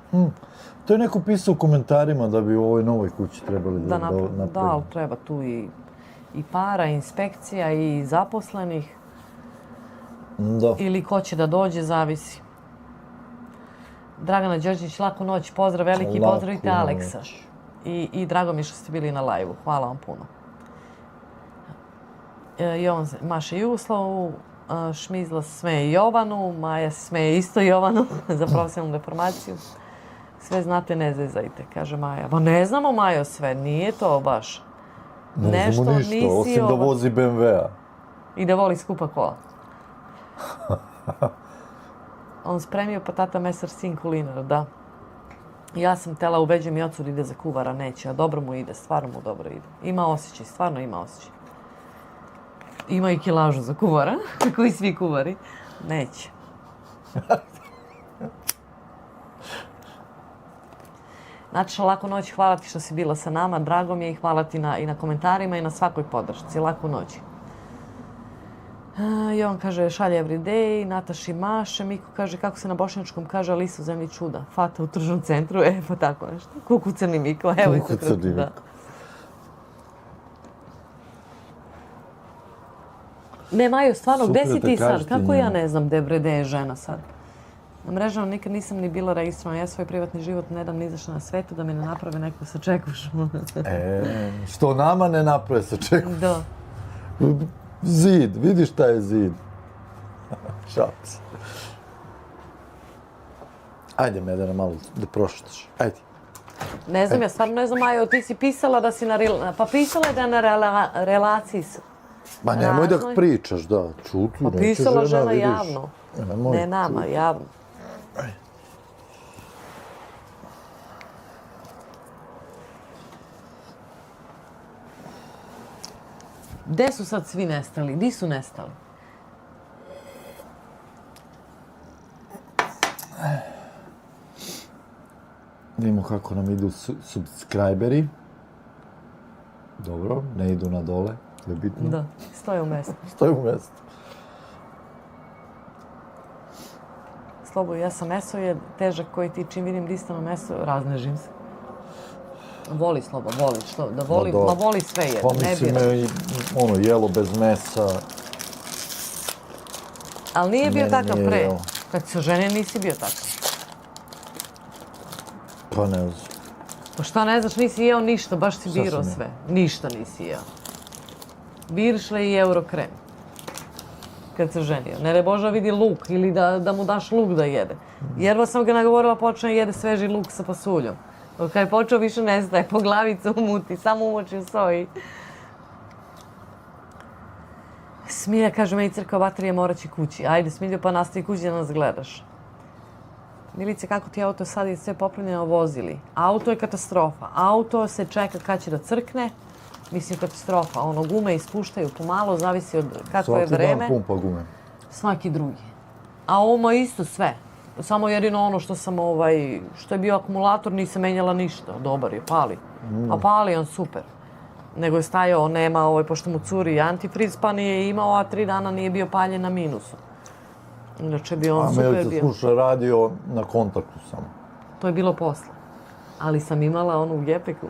To je neko pisao u komentarima da bi u ovoj novoj kući trebali da napravimo. Da, ali treba tu i para, i inspekcija, i zaposlenih. Da. Ili ko će da dođe, zavisi. Dragana Đorđević, laku noć, pozdrav veliki, pozdravite Aleksa. I drago mi što ste bili na live-u, hvala vam puno. Jovan maše Jugoslavu, Šmizla se smeje Jovanu, Maja se smeje isto Jovanu za profesionalnu deformaciju. Sve znate, ne zezajte, kaže Maja. Pa ne znamo, Majo, sve, nije to baš. Ne znamo ništa, osim da vozi BMW-a. I da voli skupa kola. On spremio pa tata mesar sin kulinar, da. Ja sam tela ubeđujem i ocu da ide za kuvara, neće, a dobro mu ide, stvarno mu dobro ide. Ima osjećaj, stvarno ima osjećaj. Ima i kilažu za kuvara, kako i svi kuvari. Neće. Nataša, laku noć, hvala ti što si bila sa nama, drago mi je i hvala ti i na komentarima i na svakoj podršci. Laku noć. Jovan kaže šalje everyday, Nataši maše, Miko kaže kako se na bošnjačkom kaže Alisa u zemlji čuda. Fata u tržnom centru, pa tako nešto. Kukucani Miko, evo i Kukucani Miko. Ne, Majo, stvarno, gde si ti sad? Kako ja ne znam gde je žena sad? Na mrežama nikad nisam ni bila registrovana. Ja svoj privatni život ne dam ni zašto na svetu da me ne naprave neku sačekušu. Što nama ne naprave sačekušu? Da. Zid, vidiš šta je zid. Šalim se. Ajde, Medena, malo da proštaš. Ajde. Ne znam, ja stvarno ne znam, Majo, ti si pisala da si na... Pa pisala je da je na relaciji s... Ma nemoj da pričaš, da, čuti. Pa pisala žena javno. Ne nama, javno. Gde su sad svi nestali? Di su nestali? Vidimo kako nam idu subscriberi. Dobro, ne idu na dole, to je bitno. Da, stoje u mestu. Stoje u mestu. Slobo, ja sam meso je težak koji ti čim vidim distano meso, raznežim se. Voli Slobo, voli, što, da voli, ma voli sve je, pa ne mislim, bira. Jelo bez mesa. Ali nije bio takav pre. Kad se oženio nisi bio takav. Pa ne znam. Pa šta ne znaš, nisi jeo ništa, baš si birao sve. Ništa nisi jeo. Birišle i Eurokrem. Kad se ženio. Ne Boža vidi luk ili da mu daš luk da jede. Jedva sam ga nagovorila počne jede sveži luk sa pasuljom. Kad je počeo više nestaje, po glavicu umuti, samo umoči u soji. Smilja kaže, meni crkva baterija moraći kući. Ajde, Smiljo, pa nastavi kući da nas gledaš. Milice, kako ti auto sad je sve popravljeno vozili? Auto je katastrofa. Auto se čeka kad će da crkne. Mislim, katastrofa. Gume ispuštaju pomalo, zavisi od kako je vreme. Svaki dan pumpa gume. Svaki drugi. A ovo isto sve. Samo jedino ono što sam, što je bio akumulator, nisam menjala ništa. Dobar je, pali. A pali on super. Nego je stajao, nema, pošto mu curi antifriz, pa nije imao, a 3 dana nije bio paljen na minusu. Inače bi on super bio. A Milica sluša radio na kontaktu samo. To je bilo posle. Ali sam imala onu u gepeku.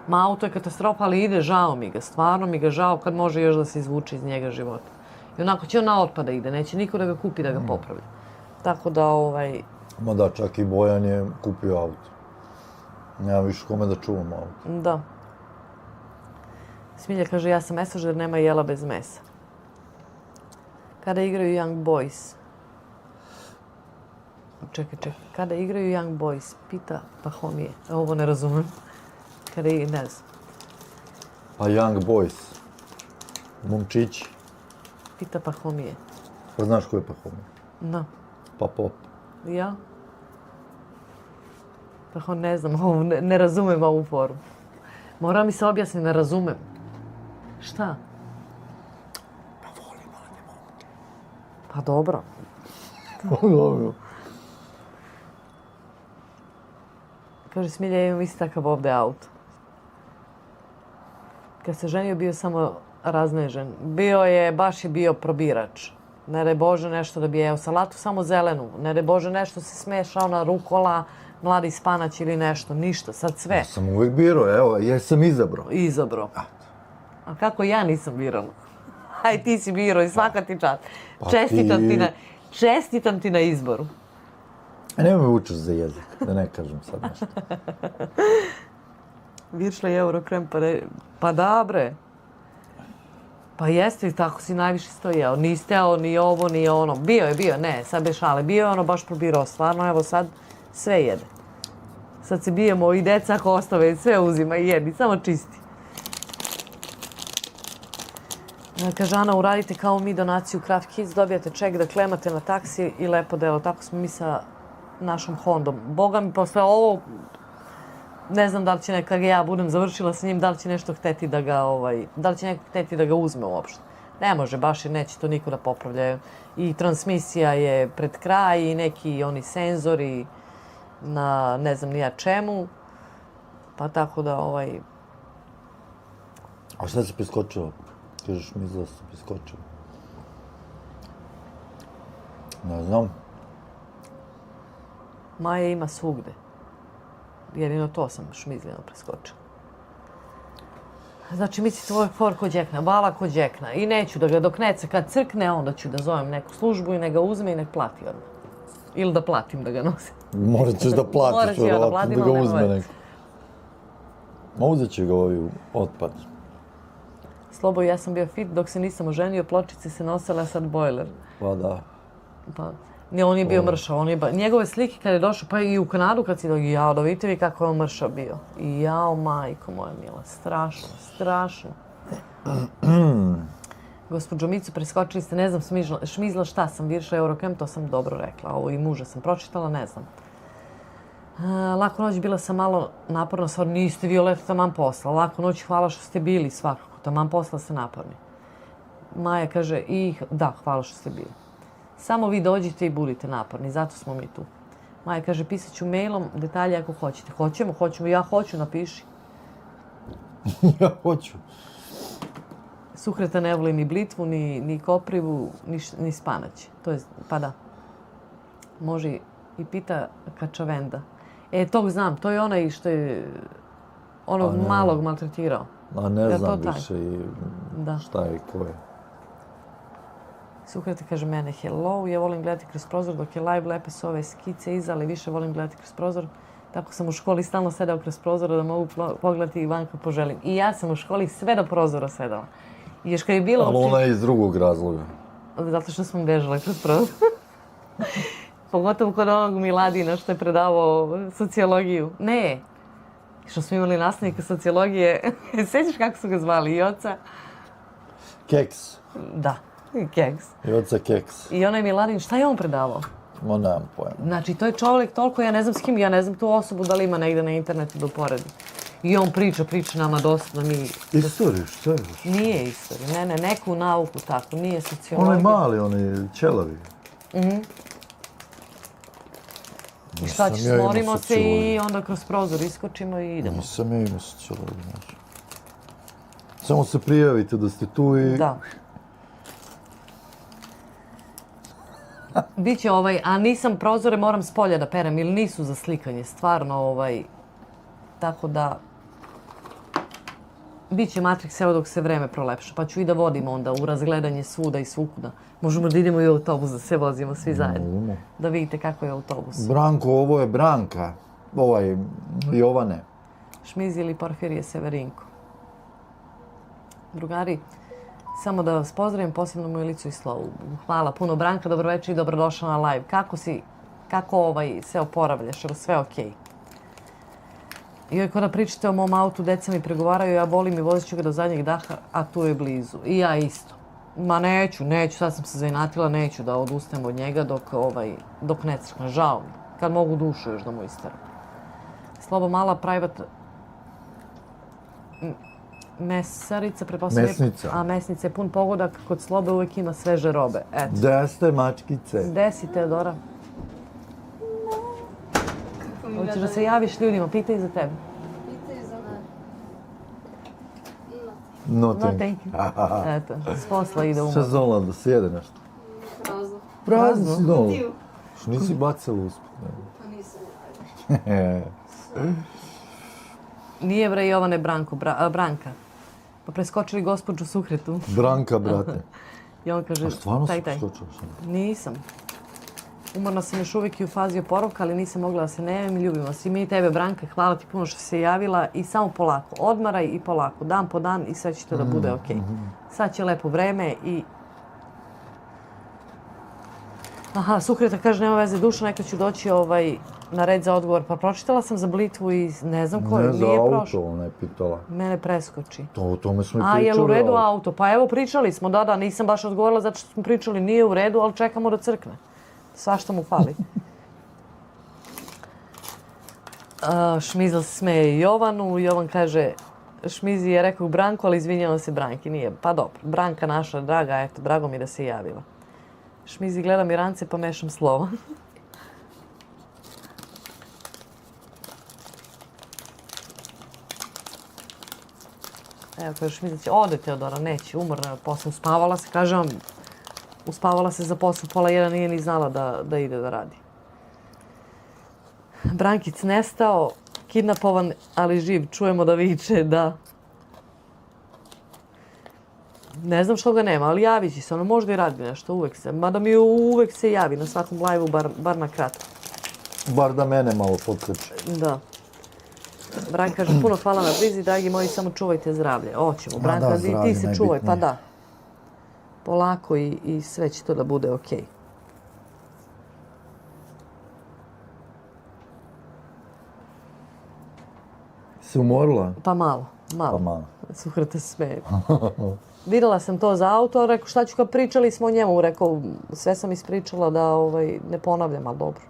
Ma, auto je katastrofa, ali ide, žao mi ga. Stvarno mi ga žao kad može još da se izvuče iz njega života. I onako će on na otpada ide, neće niko da ga kupi da ga popravlja. Tako da, Ma da, čak i Bojan je kupio auto. Nema više kome da čuvam auto. Da. Smilja kaže, ja sam mesažer, nema jela bez mesa. Kada igraju Young Boys? Čekaj. Kada igraju Young Boys? Pita Pahomije. Ovo ne razumem. Kada ne znam. Pa Young Boys. Momčići. Pita Pahomije. Pa znaš ko je Pahomije? Da. Pa Pop. Ja? Tako ne znam, ne razumem ovu foru. Mora mi se objasniti, ne razumem. Šta? Pa voli mlade momke. Pa dobro. Dobro. Kaže Smilja, ja imam isti takav ovde auto. Kad se ženio, bio samo raznežen. Baš je bio probirač. Ne daj Bože nešto da bi jeo salatu, samo zelenu. Ne daj Bože nešto se smešao na rukola, mladi spanać ili nešto. Ništa, sad sve. Ja sam uvijek birao, evo, ja sam izabrao. Izabrao. A kako ja nisam birala? Aj, ti si birao i svaka ti čast. Čestitam ti na izboru. Nemoj me učeš za jezik, da ne kažem sad nešto. Viršla je Eurokrem, pa da bre. Pa jeste, tako si najviše stojao. Nisi teo ni ovo, ni ono. Bio je, ne, sad bez šale. Bio je baš probirao, stvarno, evo sad Sve jede. Sad se bijemo i deca ako ostave, sve uzima i jedi, samo čisti. Kaže Ana, uradite kao mi donaciju Kraft Kids, dobijate ček da klemate na taksi i lepo delo. Tako smo mi sa našom Hondom. Boga mi, posle ovo, ne znam da li će neka, ja budem završila sa njim, da li će nešto hteti da ga, da li će neko hteti da ga uzme uopšte. Ne može baš jer neće to niko da popravlja. I transmisija je pred kraj i neki oni senzori na ne znam nija čemu. Pa tako da A šta si preskočila? Kažeš mi da si preskočila. Ne znam. Maja ima svugde. Jedino to sam šmizljeno preskočila. Znači, misli tvoj for ko džekna, bala ko džekna. I neću da ga dok neca kad crkne, onda ću da zovem neku službu i nek ga uzme i nek plati odmah. Ili da platim da ga nosim. Morat ćeš da platiš, Morat ću ja da platim, da ga ali nema uzme veze. neko. Ma uzet će ga ovi u otpad. Slobo, ja sam bio fit dok se nisam oženio, pločice se nosile, a sad bojler. Pa da. Pa, ne, on je bio mršav. Njegove slike kad je došao, pa i u Kanadu kad si došao, jao, da vidite vi kako je on mršav bio. I jao, majko moja mila, strašno, strašno. Gospođo Micu, preskočili ste, ne znam, šmizla šta sam, virša Eurocamp, to sam dobro rekla. Ovo i muža sam pročitala, ne znam. Laku noć, bila sam malo naporna, stvarno niste Violeta taman posla. Laku noć, hvala što ste bili svakako, taman posla ste naporni. Maja kaže, da, hvala što ste bili. Samo vi dođite i budite naporni, zato smo mi tu. Maja kaže, pisat ću mailom detalje ako hoćete. Hoćemo, ja hoću, napiši. Ja hoću. Suhreta ne voli ni blitvu, ni koprivu, ni spanać. To je, pa da. Može i pita Kačavenda. Tog znam, to je onaj što je onog malog maltretirao. A ne znam više i šta je i ko je. Suhreta kaže mene hello, ja volim gledati kroz prozor dok je live, lepe su ove skice iza, ali više volim gledati kroz prozor. Tako sam u školi stalno sedao kroz prozor da mogu pogledati i van kad poželim. I ja sam u školi sve do prozora sedala. I još kad je bilo... Ali ona je iz drugog razloga. Zato što smo bežale kroz prozor. Pogotovo kod onog Miladina što je predavao sociologiju. Ne, što smo imali nastavnika sociologije. Sjećaš kako su ga zvali? I oca? Keks. Da, Keks. I oca Keks. I onaj Miladin, šta je on predavao? Ma nemam pojma. Znači, to je čovjek toliko, ja ne znam s kim, ja ne znam tu osobu da li ima negde na internetu da uporedi. I on priča nama dosta da mi... Istoriju, šta je? Nije istorija, ne, neku nauku tako, nije sociologija. Onaj mali, onaj ćelavi. I šta će, smorimo se i onda kroz prozor iskočimo i idemo. Nisam ja imao sociologiju, znači. Samo se prijavite da ste tu i... Da. Biće a nisam prozore, moram s polja da perem ili nisu za slikanje, stvarno tako da biće Matrix evo dok se vreme prolepša, pa ću i da vodim onda u razgledanje svuda i svukuda. Možemo da idemo i u autobus, da se vozimo svi zajedno, da vidite kako je autobus. Branko, ovo je Branka, Jovane. Šmiz ili Porfirije Severinko. Drugari, samo da vas pozdravim, posebno moju Licu i Slovu. Hvala puno Branka, dobroveče i dobrodošla na live. Kako se oporavljaš, je li sve okej? I kada pričate o mom autu, deca mi pregovaraju, ja volim i vozit ću ga do zadnjeg daha, a tu je blizu. I ja isto. Ma neću, sad sam se zainatila, neću da odustanem od njega dok ne crkne. Žao mi, kad mogu dušu još da mu isteram. Slobo mala private... Mesarica, pretpostavljam... Mesnica. A mesnica je pun pogodak, kod Slobe uvijek ima sveže robe. Eto. Gde ste, mačkice? Gde si, Teodora? Hoćeš da se javiš ljudima, pitaj za tebe. Pitaj za mene. No, Thank you. Eto, s posla ide Šta umor. zonala da se jede nešto? Prazno. Prazno si donala. Dio. Što nisi bacala usput? Pa nisam. Nije bre Jovane Branka. Pa preskočili gospođu Suhretu. Branka, brate. I on kaže, A stvarno si taj. preskočila? Nisam. Umorna sam još uvijek i u fazi oporavka, ali nisam mogla da se ne javim i ljubimo se. I mi i tebe, Branka, hvala ti puno što si se javila i samo polako. Odmaraj i polako, dan po dan i sve će to da bude okej. Sad će lepo vreme i Aha, Sukreta kaže, nema veze, Duša, neka ću doći na red za odgovor. Pa pročitala sam za Blitvu i ne znam koju, Ne, za nije auto prošlo. ona je pitala. Mene preskoči. O tome smo i A, pričali. jel u redu auto? Pa evo, pričali smo, da, nisam baš odgovorila zato što smo pričali, nije u redu, ali čekamo da crkne. Svašta mu fali. Šmizl se smeje Jovanu. Jovan kaže, Šmizi je rekao Branku, ali izvinjavam se Branki. Nije, pa dobro. Branka naša draga, eto, drago mi da se javila. Šmizi gleda Mirance pa mešam slova. Evo, kaže Šmiza će, ode Teodora, neće, umorna je od posla. Uspavala se, kažem vam, uspavala se za posao, 12:30, nije ni znala da ide da radi. Brankic nestao, kidnapovan, ali živ. Čujemo da viče, da. Ne znam što ga nema, ali javit će se. Ono možda i radi nešto, uvek se. Mada mi uvek se javi na svakom live-u, bar na kratko. Bar da mene malo pokrče. Da. Branka kaže, puno hvala na brizi, dragi moji, samo čuvajte zdravlje. Oćemo, Branka, da, ti zdravlje se čuvaj, pa najbitnije. da. Polako i sve će to da bude okej. Si umorila? Pa malo. Pa malo. Suhrata se smeje. Vidjela sam to za auto, rekao šta ću kad pričali smo o njemu, rekao sve sam ispričala da ne ponavljam, ali dobro.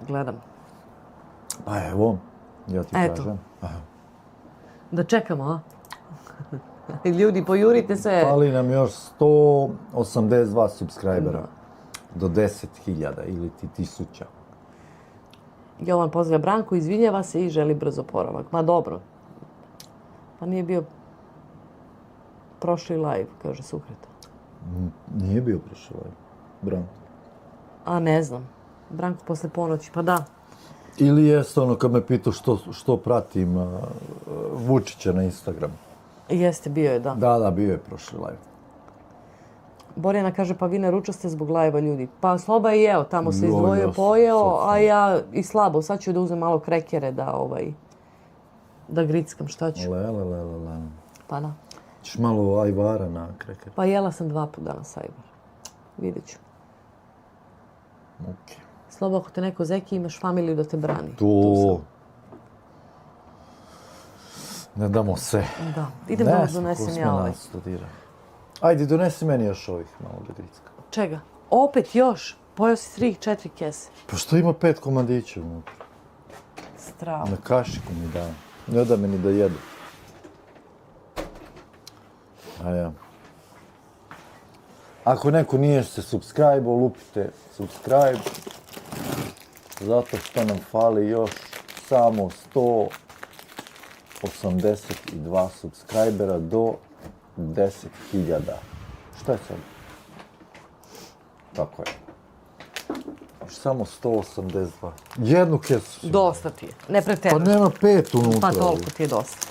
Gledam. Pa evo, ja ti Eto. kažem. Aha. Da čekamo, a? Ljudi, pojurite se. Fali nam još 182 subscribera. Do 10.000 ili ti 1000. Jovan pozdravlja Branku, izvinjava se i želi brzo oporavak. Ma dobro. Pa nije bio prošli live, kaže Sukreta. Nije bio prošao live. Branko. A ne znam. Branko posle ponoći, pa da. Ili jeste ono kad me pitao što pratim Vučića na Instagramu. Jeste, bio je, da. Da, bio je prošli live. Borjana kaže, pa vi ne ručaste zbog live-a, ljudi. Pa Sloba je jeo, tamo se izdvojio, ja sam pojeo, sad a ja i slabo. Sad ću da uzem malo krekere da grickam, šta ću. Le. Pa da. Ćeš malo ajvara na kreker. Pa jela sam 2 puta danas ajvar. Vidjet ću. Okej. Slobo, ako te neko zeki, imaš familiju da te brani. To. Ne damo se. Da. Idem da donesem ja ovaj. Ajde, donesi meni još ovih malo da grickam. Čega? Opet još? Pojao si 3-4 kese. Pa što ima 5 komadića unutra? Strava. Na kašiku mi daje. Ne da mi ni da jedu. A ja. Ako neko nije se subscribe-o, lupite subscribe. Zato što nam fali još samo 182 subscribera do 10.000. Šta je sad? Tako je. Još samo 182. Jednu kesu si. Dosta ti je. Ne Pa pretjeruj. nema 5 unutra. Pa toliko ti je dosta.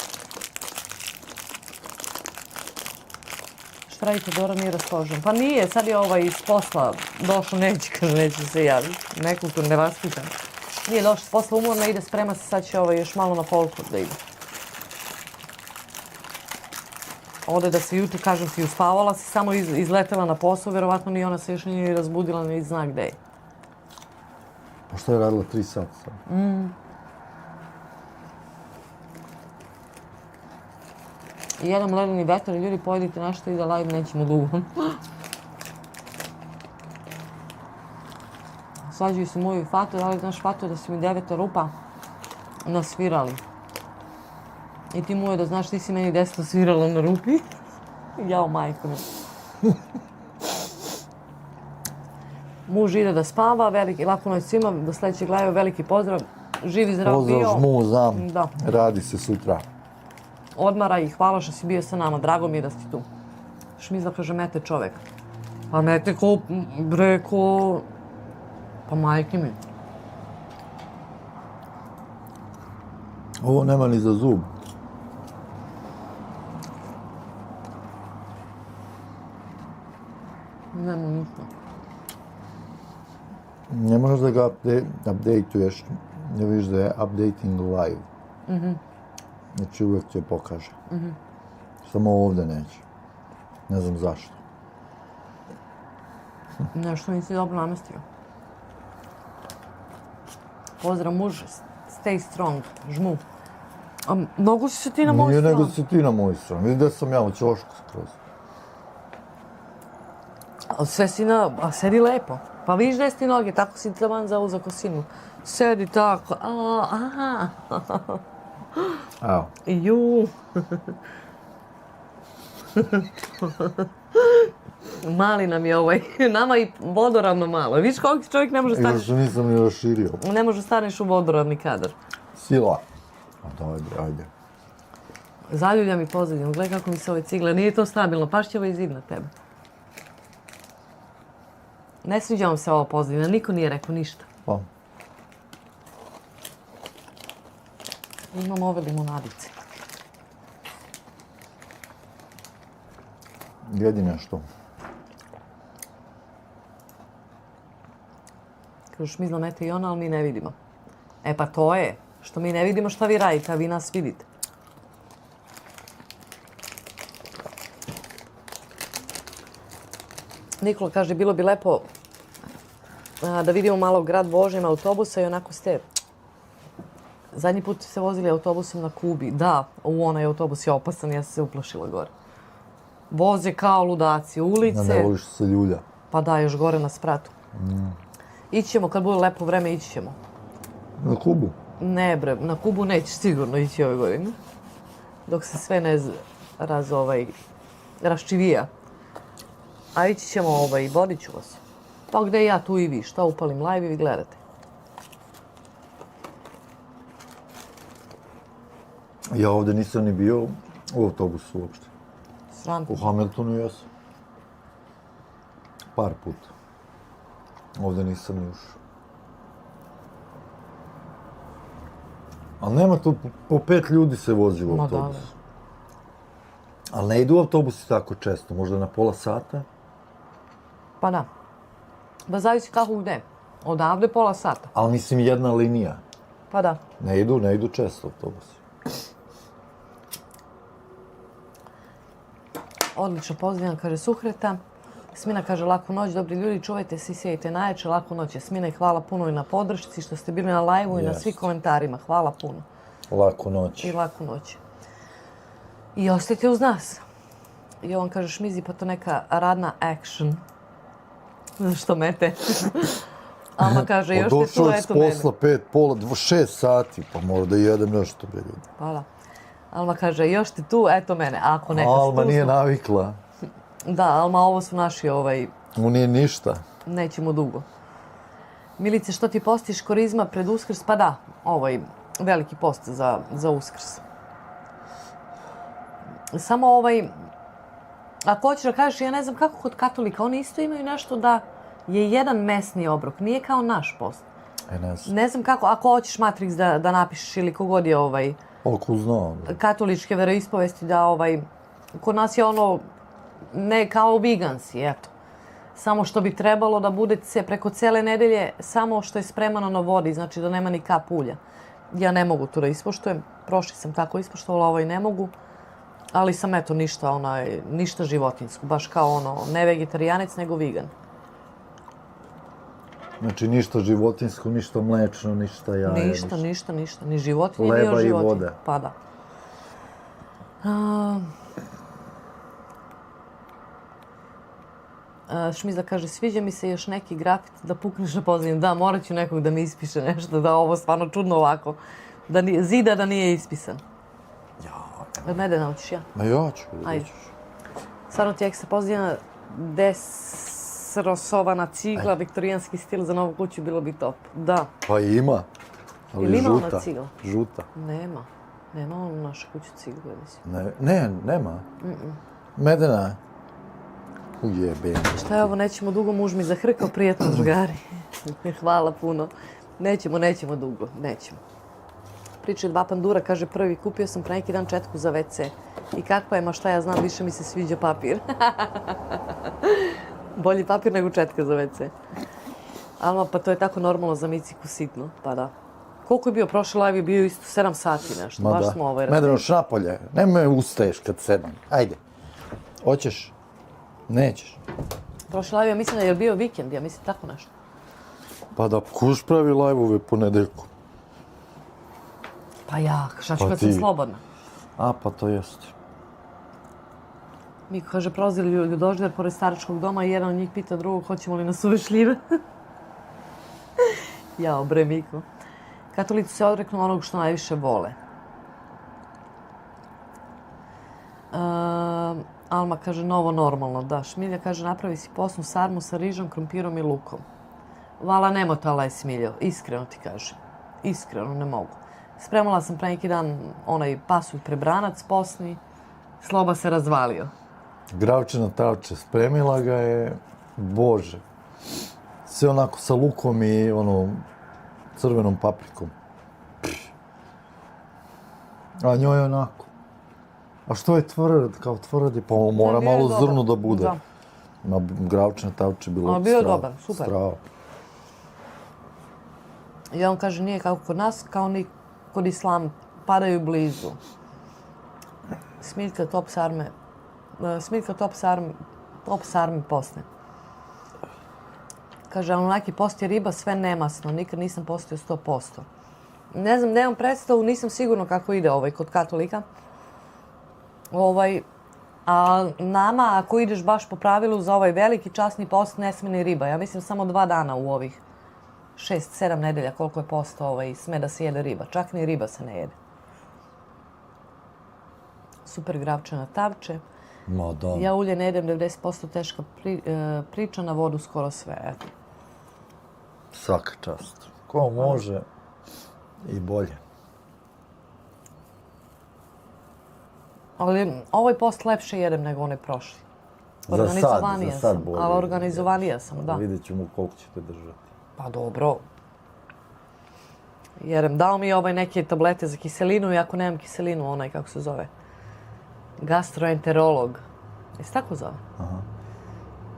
Šta radite, Dora nije raspoložen? Pa nije, sad je iz posla došao, neće se javiti. Nekulturno, nevaspitan. Nije došao s posla umorna, ide, sprema se, sad će još malo na folklor da ide. Ode da se jutro, kažem ti, uspavala si, samo izletela na posao, verovatno ni ona se još nije razbudila, ni zna gde je. Pa šta je radila 3 sata sad? I jedan ledeni vetar, ljudi, pojedite nešto i da live nećemo dugo. Svađaju se moju Fatu, da li znaš Fatu da su mi 9 rupa nasvirali. I ti mu je da znaš, ti si meni 10 svirala na rupi. Jao, majko mi. Muž ide da spava, laku noć svima, do sljedećeg live, veliki pozdrav. Živi, zdrav bio. Pozdrav žmu, znam. Da. Radi se sutra. Odmara i hvala što si bio sa nama, drago mi je da si tu. Šmizla kaže, mete čovek. Pa mete ko, pa majke mi. Ovo nema ni za zub. Nema ništa. Ne možeš da ga update-uješ, da vidiš da je updating live. Znači uvijek će pokaže. Samo ovdje neće. Ne znam zašto. Nešto nisi dobro namestio. Pozdrav muž, stay strong, žmu. A mnogo si se ti na moj Nije stranu. nego si ti na moj stranu. Vidim da sam ja u ćošku skroz. A sve si a sedi lepo. Pa vidiš gdje si ti noge, tako si taman zauzao kosinu. Sedi tako, aha. Evo. Ju. Mali nam je ovaj, nama i vodoravno malo. Vidiš koliko čovjek ne može Još staneš, nisam ni raširio. ne može staneš u vodoravni kadar. Sila. A dobro, ajde. Zaljulja mi pozadnju, gledaj kako mi se ove cigle, nije to stabilno, pašće ovaj zid na tebe. Ne sviđa vam se ovo pozadnja, niko nije rekao ništa. Pa. Imam ove limonadice. Jedi nešto. Kažu šmizla mete i ona, ali mi ne vidimo. E pa to je, što mi ne vidimo šta vi radite, a vi nas vidite. Nikola kaže, bilo bi lepo da vidimo malo grad Božjem autobusa i onako ste... Zadnji put se vozili autobusom na Kubi. Da, onaj autobus je opasan, ja sam se uplašila gore. Voze kao ludaci, ulice. Ne voliš se ljulja. Pa da, još gore na spratu. Ići ćemo, kad bude lepo vreme, ići ćemo. Na Kubu? Ne bre, na Kubu nećeš sigurno ići ove godine. Dok se sve ne raščivija. A ići ćemo vodit ću vas. Pa gde ja, tu i vi, šta upalim live i vi gledate. Ja ovdje nisam ni bio u autobusu uopšte. Sram te. U Hamiltonu jesam. Par puta. Ovdje nisam ni ušao. Ali nema tu, po 5 ljudi se vozi u Ma autobus. da. Ali ne idu autobusi tako često, možda na pola sata. Pa da. Da zavisi kako gde. Odavde pola sata. Ali mislim jedna linija. Pa da. Ne idu često autobusi. Odlično, pozdravljam, kaže Suhreta. Smina kaže, laku noć, dobri ljudi, čuvajte se i sijajte najjače, laku noć je Smina i hvala puno i na podršci, što ste bili na live-u i na svim komentarima. Hvala puno. Laku noć. I laku noć. I ostajte uz nas. I on kaže, šmizi, pa to neka radna action. Zašto mete? Alma kaže, još te tu, Došao je s eto mene. posla 5, pola, 6 sati, pa možda jedem nešto, bre ljudi. Hvala. Alma kaže, još ti tu, eto mene. Ako neka Alma stusnu- nije navikla. Da, Alma, ovo su naši, Mu nije ništa. nećemo dugo. Milice, što ti postiš korizma pred Uskrs? Pa da, veliki post za Uskrs. Samo ako hoćeš da kažeš, ja ne znam kako kod katolika, oni isto imaju nešto da je jedan mesni obrok, nije kao naš post. Ne znam. Ne znam kako, ako hoćeš Matrix da napišeš ili kogod je Oko znao. katoličke veroispovesti da kod nas je ne kao vigansi, eto. Samo što bi trebalo da bude se preko cele nedelje samo što je spremano na vodi, znači da nema ni kap ulja. Ja ne mogu to da ispoštujem, prošli sam tako ispoštovala, ne mogu. Ali sam eto ništa životinjsko, baš kao ne vegetarijanac nego vegan. Znači ništa životinjsko, ništa mlečno, ništa jaje. Ništa, ni životinje, ni Leba od i životinje. vode. Pa da. Šmiza kaže, sviđa mi se još neki grafit da pukneš na pozadnju. Da, morat ću nekog da mi ispiše nešto, da ovo stvarno čudno ovako. Zida da nije ispisan. Od mene naučiš ja. Ma ja ću. Ajde. Stvarno ti ekse pozdravljena desrosovana cigla, viktorijanski stil za novu kuću, bilo bi top. Da. Pa ima. Ali Ili ima ona žuta. cigla? Žuta. Nema on u našoj kući ciglu, ja mislim. Ne, nema. Medena. Ujebe. Šta je ovo, nećemo dugo, muž mi zahrkao, prijetno drugari. Hvala puno. Nećemo dugo, nećemo. Priča 2 pandura, kaže prvi, kupio sam pre neki dan četku za WC. I kakva je, ma šta ja znam, više mi se sviđa papir. Bolji papir nego četka za WC. Alma, pa to je tako normalno za Miciku sitno, pa da. Koliko je bio? Prošli live je bio isto 7 sati nešto. Ma Baš da. smo Medrenoš napolje. Nemoj ustaješ kad sedam. Ajde. Hoćeš? Nećeš. Prošli live, ja mislim da je bio vikend, ja mislim tako nešto. Pa da kuš pravi live-ove ponedeljkom. Pa ja, šta ću Pa kad sam ti. slobodna? A, pa to jeste. Miko kaže, prolazili ljudožder pored staračkog doma i jedan od njih pita drugog hoćemo li na suve šljive. Jao, bre, Miko. Katolici se odreknu onog što najviše vole. Alma kaže, novo normalno, da. Šmilja kaže, napravi si posnu sarmu sa rižom, krompirom i lukom. Vala, nemotala je Smiljo, iskreno ti kažem. Iskreno, ne mogu. Spremala sam pre neki dan onaj pasulj prebranac posni, Sloba se razvalio. Gravčina tavče, spremila ga je, bože. Sve onako sa lukom i crvenom paprikom. A njoj je onako. A što je tvrd, kao tvrdi, pa mora bio je malo dobar. zrno da bude. Da. Ma gravčina tavče bilo A bio je strava, dobar, super. strava. I on kaže, nije kako kod nas, kao ni kod islama, padaju blizu. Smiljka top sarme, top sarme posne. Kaže, Anunnaki posti riba, sve nemasno, nikad nisam postio 100%. Ne znam, nemam predstavu, nisam sigurno kako ide kod katolika. A nama, ako ideš baš po pravilu za ovaj veliki časni post, ne sme ni riba. Ja mislim samo 2 dana u ovih 6-7 nedelja koliko je post sme da se jede riba. Čak ni riba se ne jede. Super gravčana tavče. Ma da. Ja ulje ne jedem 90% teška priča, na vodu skoro sve. Eto. Svaka čast. Ko može i bolje. Ali ovaj post lepše jedem nego onaj prošli. Za sad bolje. Ali organizovanija sam, da. Vidjet ćemo koliko ćete držati. Pa dobro. Jedem. Dao mi je neke tablete za kiselinu i ako nemam kiselinu, kako se zove, gastroenterolog. Jesi tako zove? Aha.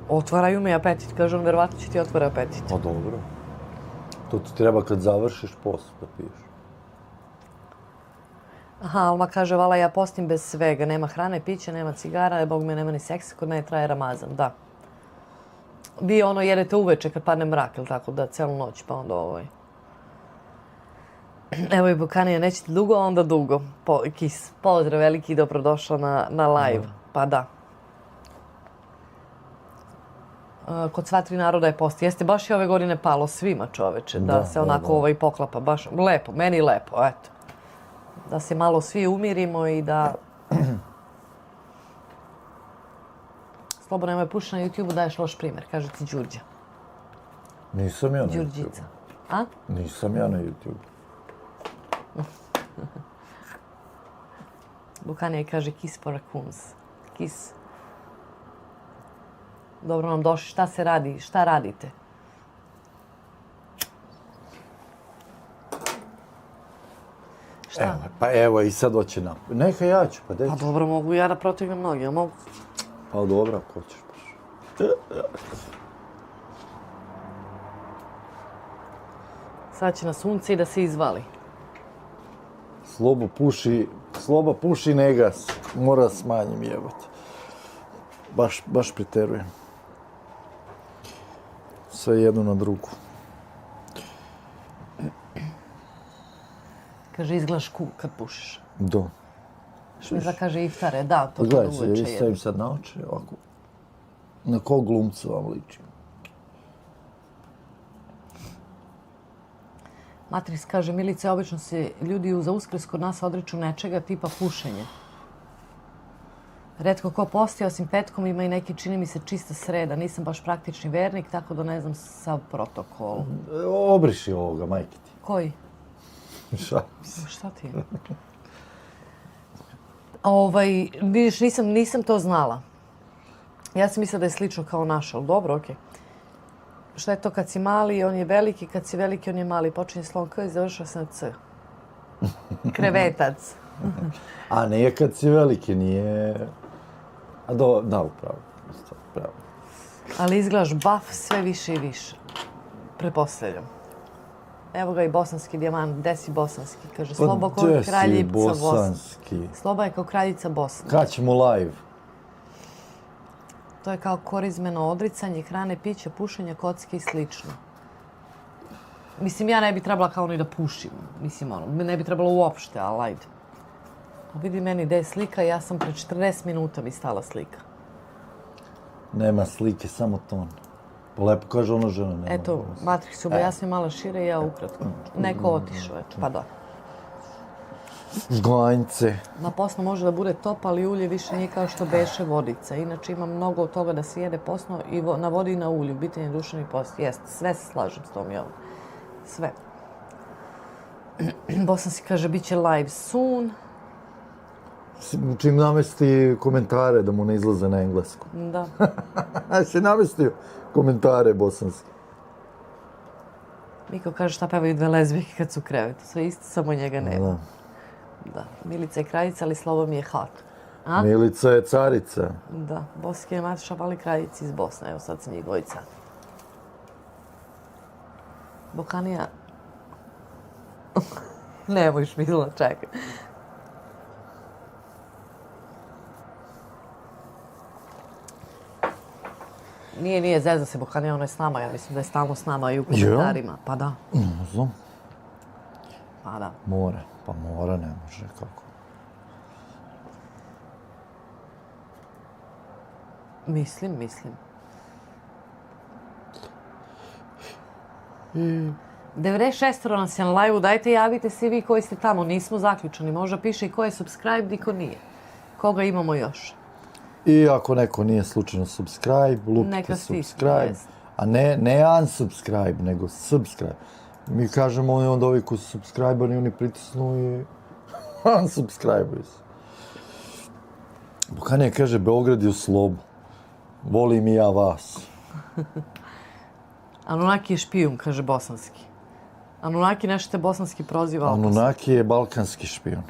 Otvaraju mi apetit. Kaže on, verovatno će ti otvara apetit. Pa dobro. To ti treba kad završiš post da piješ. Aha, Alma kaže, vala, ja postim bez svega. Nema hrane, pića, nema cigara, bog me nema ni seksa, kod mene traje Ramazan, da. Vi jedete uveče kad padne mrak, ili tako, da, celu noć, pa onda Evo i Bukanija, nećete dugo, onda dugo. Kis, pozdrav veliki, dobrodošla na live. Pa da. Kod sva 3 naroda je post. Jeste baš i ove godine palo svima, čoveče, da se onako poklapa. Baš lepo, meni lepo, eto. Da se malo svi umirimo i da... Slobodno nemoj puši na YouTube-u, daješ loš primjer, kaže ti Đurđa. Nisam ja na Đurđica. YouTube. A? Nisam ja na YouTube. Bukanija kaže kiss for raccoons. Kiss. Dobro nam došli, šta se radi, šta radite? Šta? Evo i sad hoće nam. Neka ja ću, pa Pa deći. dobro, mogu ja da protegnem noge, ja mogu. Pa dobro, ako hoćeš baš. Sad će na sunce i da se izvali. Sloba puši, ne gas. Mora da smanjim, jebote. Baš preterujem. Sve jedno na drugu. Kaže, izgledaš kad pušiš. Da. Šmiza kaže iftare, da, to Gledaj kad se, uveče ja je. stavim sad na oči, ovako. Na kog glumca vam ličim? Matris kaže, Milice, obično se ljudi za Uskrs kod nas odriču nečega tipa pušenje. Retko ko posti, osim petkom, ima i neki, čini mi se, čista sreda. Nisam baš praktični vernik, tako da ne znam sav protokol. Obriši ovoga, majke ti. Koji? Šalim se. Šta ti je? Vidiš, nisam to znala. Ja sam mislila da je slično kao naš, ali dobro, okej. Šta je to kad si mali, on je veliki, kad si veliki, on je mali. Počinje slovom K i završava se na C. Krevetac. A nije kad si veliki, nije... A da, upravo. Ali izgledaš baf sve više i više. Pretpostavljam. Evo ga i bosanski dijamant. Gde si bosanski? Kaže, Slobo kao gdje si kraljica Bosne. bosanski? Sloba je kao kraljica Bosne. Kad ćemo live? To je kao korizmeno odricanje, hrane, pića, pušenja, kocke i slično. Mislim, ja ne bi trebala kao ni da pušim. Mislim, ne bi trebalo uopšte, ali ajde. Vidi meni gde je slika, ja sam pre 40 minuta mi stala slika. Nema slike, samo ton. Lepo kaže ona žena. Nema Eto, Matrix ću objasniti malo šire i ja ukratko. Neko otišao, eto, pa da. Žganjce. Na posno može da bude top, ali ulje više nije kao što beše vodica. Inače ima mnogo od toga da se jede posno i na vodi i na ulju. Bitan je duševni post. Jeste, sve se slažem s tom i ovom. Sve. Bosanski kaže, bit će live soon. Čim namesti komentare da mu ne izlaze na englesku. Da. Si namestio komentare bosanski. Miko kaže šta pevaju dve lezbijke kad su u krevetu. Sve isto, samo njega nema. Da. Da. Milica je kraljica, ali Slobo mi je hot. A? Milica je carica. Da. Bosanski je Matiša Vali kraljici iz Bosne. Evo sad sam njih dvojica. Bokanija... Nemoj šmila, čekaj. Nije, zezda se Bokanija, ona je s nama. Ja mislim da je stalno s nama i u komentarima. Pa da. Ne znam. Pa da. Mora. Pa mora, ne može, kako. Mislim. 96 nas je na live-u, dajte javite se i vi koji ste tamo, nismo zaključani. Možda piše i ko je subscribe, i ko nije. Koga imamo još? I ako neko nije slučajno subscribe, lupite Neka stisne, subscribe. jest. A ne unsubscribe, nego subscribe. Mi kažemo onda ovi koji su subscriberi, oni pritisnu i unsubscribe-uju se. Bokanija kaže, Beograd je u slobu. Volim i ja vas. Anunnaki je špijun, kaže bosanski. Anunnaki nešto te bosanski proziva opasno. Anunnaki je balkanski špijun.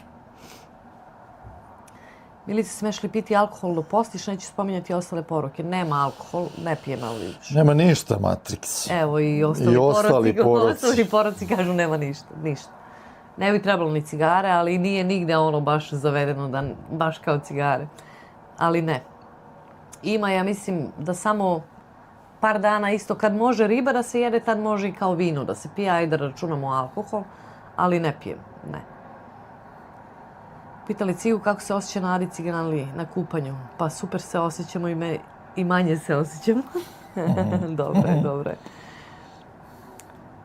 Milice, smeš li piti alkohol do postiš, neću spominjati ostale poruke. Nema alkohol, ne pijem, ali... Nema ništa, Matrix. Evo i ostali poroci kažu nema ništa. Ne bi trebalo ni cigare, ali nije nigde ono baš zavedeno, da, baš kao cigare. Ali ne. Ima, ja mislim, da samo par dana isto, kad može riba da se jede, tad može i kao vino da se pije, ajde da računamo alkohol, ali ne pijem, ne. Pitali Cigu kako se osjeća na Adi Ciganliji, na kupanju. Pa super se osjećamo i manje se osjećamo. Dobro je.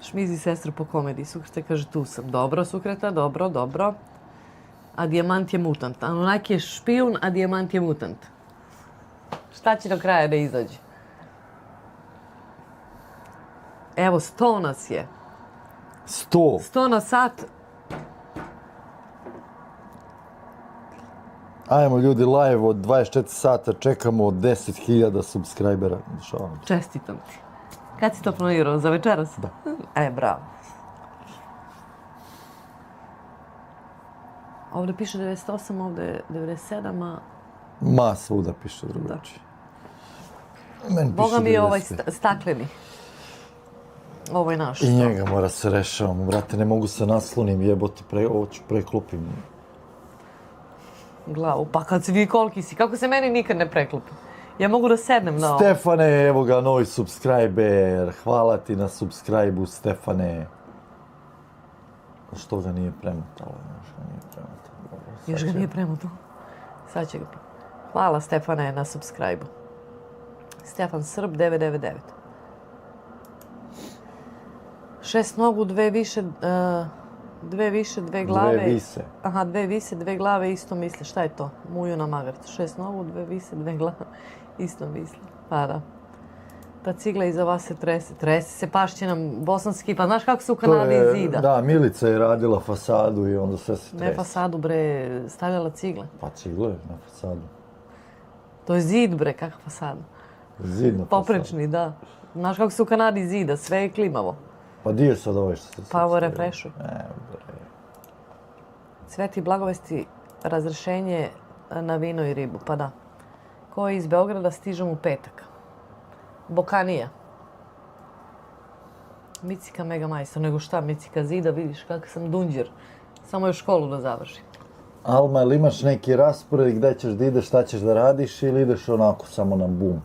Šmizi sestru po komediji. Sukreta kaže tu sam. Dobro, Sukreta, dobro. A Dijamant je mutant. Anunnaki je špijun, a Dijamant je mutant. Šta će do kraja da izađe? Evo, 100 nas je. 100. 100 na sat. Ajmo ljudi, live od 24 sata, čekamo od 10.000 subscribera. Čestitam ti. Kad si to planirao? Za večeras? Da. Bravo. Ovdje piše 98, ovdje je 97, a... Ma, svuda piše drugačije. Boga mi je ovaj stakleni. Ovo je naš. I njega mora se rešavamo. Brate, ne mogu se naslonim, jebote, ovo ću preklopim. Glavu. Pa kad si vi koliki si, kako se meni nikad ne preklopi? Ja mogu da sednem na ovo. Stefane, evo ga, novi subscriber. Hvala ti na subscribe-u, Stefane. Što ga nije premotalo? Još ga nije premotalo. Sad će ga... Hvala Stefane na subscribe-u. Stefan Srb 999. 6 nogu, 2 više, 2 više, 2 glave. 2 vise. Aha, 2 vise, 2 glave, isto misle. Šta je to? Muju na magarcu. 6 nogu, 2 vise, 2 glave, isto misle. Pa da. Ta cigla iza vas se trese. Trese se, pašće nam bosanski. Pa znaš kako se u Kanadi zida? Da, Milica je radila fasadu i onda sve se trese. Ne fasadu, bre, stavljala cigle. Pa cigle na fasadu. To je zid, bre, kakva fasada. Zid na fasadu. Poprečni, da. Znaš kako se u Kanadi zida, sve je klimavo. Pa di je sad ovo što se... Pa ovo refreshu. bre. Cveti blagovesti, razrešenje na vino i ribu, pa da. Ko je iz Beograda, stižem u petak. Bokanija. Micika mega majstor, nego šta, Micika zida, vidiš kako sam dunđer. Samo još školu da završim. Alma, ili imaš neki raspored gdje ćeš da ideš, šta ćeš da radiš ili ideš onako samo na bum?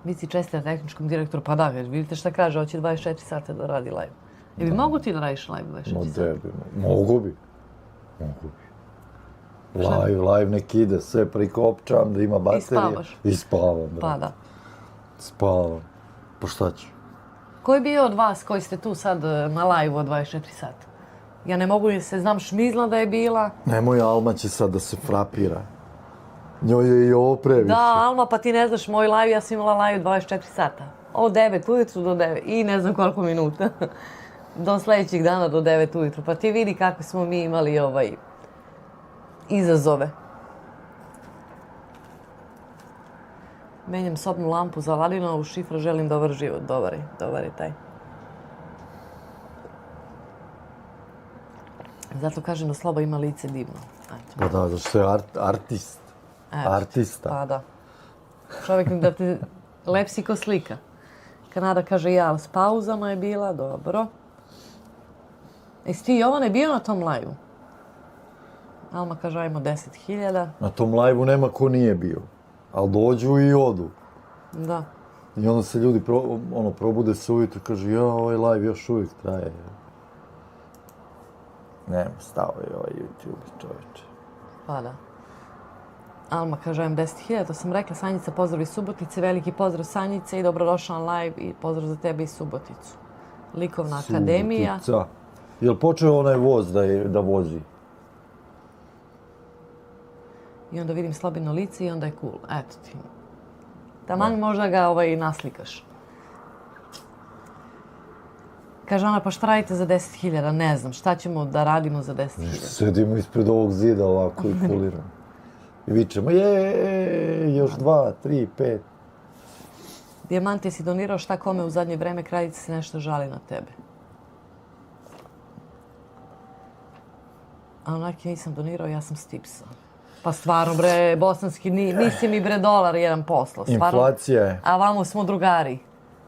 Mici čestita tehničkom direktoru, pa da, vidite šta kaže, hoće 24 sata da radi live. I bi mogu ti da radiš live 24 sata? Mogu bi. Live nek ide, sve prikopčam, da ima baterije. I spavaš? I spavam, da. Pa da. Spavam. Pa šta ću? Ko je bio od vas koji ste tu sad na live od 24 sata? Ja ne mogu se, znam Šmizla da je bila. Nemoj, Alma će sad da se frapira. Njoj je i ovo previše. Da, Alma, pa ti ne znaš, moj live, ja sam imala live 24 sata. Od 9 ujutru do 9 i ne znam koliko minuta. Do sljedećeg dana do 9 ujutru. Pa ti vidi kako smo mi imali izazove. Menjam sobnu lampu za Aladinovu, šifra želim dobar život. Dobar je taj. Zato kažem da Sloba ima lice divno. Eto. Pa da, zašto je artist. Eto, Artista. Pa da. Čovjek da te lepsi ko slika. Kanada kaže ja, s pauzama je bila, dobro. Jesi ti, Jovane, bio na tom live-u? Alma kaže, ajmo 10.000. Na tom live-u nema ko nije bio. Ali dođu i odu. Da. I onda se ljudi probude se ujutro i kažu ja, ovaj live još uvijek traje. Nema, stao je ovaj YouTube čovječe. Pa da. Alma kaže, ajmo 10.000, to sam rekla. Sanjica, pozdrav iz Subotice, veliki pozdrav Sanjice i dobrodošla na live i pozdrav za tebe iz Suboticu. Likovna akademija. Subotica. Jel počeo onaj voz da vozi? I onda vidim Slabino lice i onda je cool. Eto ti. Taman možda ga naslikaš. Kaže ona, pa šta radite za 10.000? Ne znam, šta ćemo da radimo za 10.000? Sedimo ispred ovog zida ovako i kuliramo. I vičemo, još 2, 3, 5. Dijamant, jesi donirao šta kome u zadnje vreme, kraljica se nešto žali na tebe? A onaki nisam donirao, ja sam stipsao. Pa stvarno bre, bosanski, nisi mi bre dolar jedan poslo. Inflacija je. A vamo smo drugari.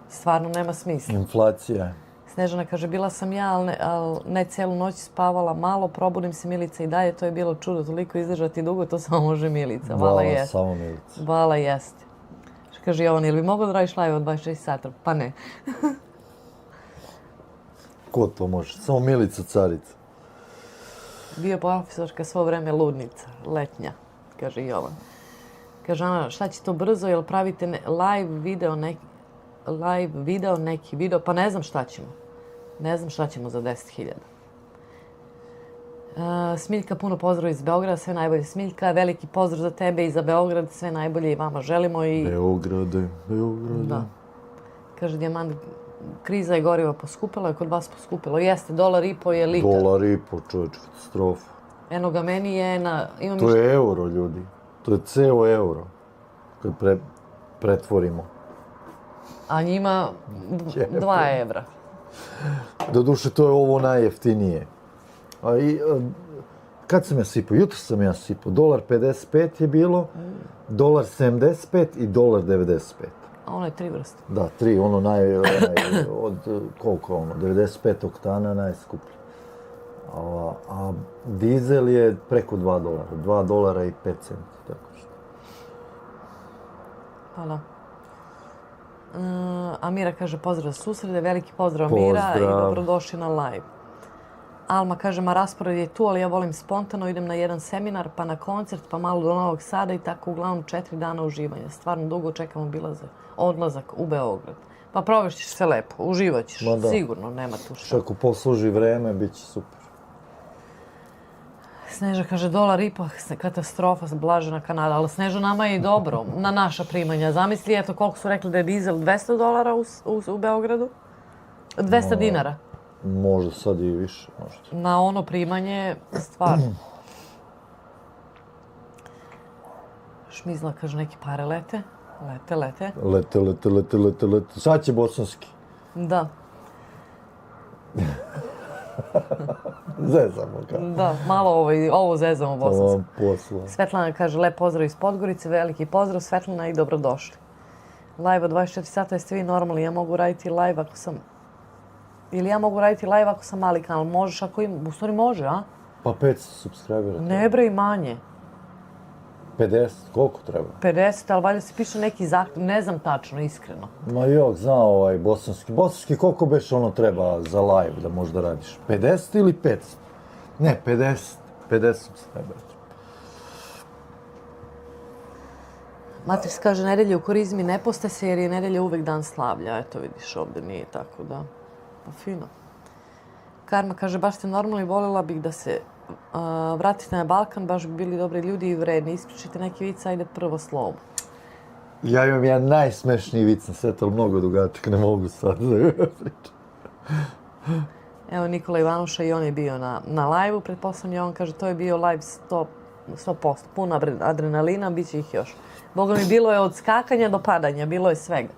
Stvarno nema smisla. Inflacija je. Snežana kaže, bila sam ja, ali ne cijelu noć spavala malo, probudim se Milica i dalje, to je bilo čudo, toliko izdržati dugo, to samo može Milica. Vala jeste. Samo Milica. Vala jeste. Kaže Jovan, ili bi mogao da radiš live od 26 sata? Pa ne. Ko to može? Samo Milica carica. Bio profesorka svo vreme ludnica, letnja, kaže Jovan. Kaže Ana, šta će to brzo, jel pravite live video, neki video, pa ne znam šta ćemo. Ne znam šta ćemo za 10.000. Smiljka, puno pozdrav iz Beograda, sve najbolje. Smiljka, veliki pozdrav za tebe i za Beograd, sve najbolje i vama želimo. Beograde. Da. Kaže Dijamant, kriza je goriva poskupila, je kod vas poskupilo. Jeste, $1,5 je litar. $1,5, čovječ, katastrofa. Eno ga meni je na... To je euro, ljudi. To je ceo euro. Kad pretvorimo. A njima 2 evra. Doduše, to je ovo najjeftinije. Kad sam ja sipao? Jutro sam ja sipao. $1,55 je bilo, $1,75 i $1,95. A ono je 3 vrste. Da, 3, od koliko ono, 95 oktana najskuplji. A dizel je preko $2, $2,05, tako što. Hvala. Amira kaže pozdrav susrede, veliki pozdrav Amira i dobrodošli na live. Alma kaže, ma raspored je tu, ali ja volim spontano, idem na jedan seminar, pa na koncert, pa malo do Novog Sada i tako uglavnom 4 dana uživanja. Stvarno dugo čekam odlazak u Beograd. Pa provešćeš se lepo, uživat ćeš, sigurno, nema tu šta. Ako posluži vreme, bit će super. Sneža kaže, $1,5, katastrofa, Blažena Kanada, ali Sneža nama je i dobro, na naša primanja. Zamisli, eto koliko su rekli da je dizel, $200 u Beogradu? 200 dinara. Možda sad i više, možda. Na ono primanje, stvarno. Šmizla kaže, neki pare lete. Lete. Lete. Sad će bosanski. Da. Zezamo ga. Da, malo ovo zezamo To bosansko. vam posla. Svetlana kaže, lep pozdrav iz Podgorice, veliki pozdrav Svetlana i dobrodošli. Live od 24 sata, jeste vi normalni? Ja mogu raditi live ako sam... Ili ja mogu raditi live ako sam mali kanal? Možeš ako ima... U stvari može, a? Pa 500 subscribera. Ne bre, i manje. 50, koliko treba? 50, ali valjda se piše neki zahtev, ne znam tačno, iskreno. Ma jok, zna ovaj bosanski. Bosanski koliko beš ono treba za live da možda radiš? 50 ili 500? Ne, 50. 50 subscribera. Matrix kaže, nedelje u korizmi ne poste se jer je nedelja uvek dan slavlja. Eto vidiš, ovdje nije tako, da. Pa fino. Karma kaže, baš ste normalni, voljela bih da se vratite na Balkan, baš bi bili dobri ljudi i vredni. Ispričajte neki vic, ajde prvo slovo. Ja imam jedan najsmešniji vic na svetu, ali mnogo dugačak, ne mogu sad da ga pričam. Evo Nikola Ivanuša i on je bio na live-u, pretpostavljam, i on kaže, to je bio live 100%, puno adrenalina, bit će ih još. Boga mi, bilo je od skakanja do padanja, bilo je svega.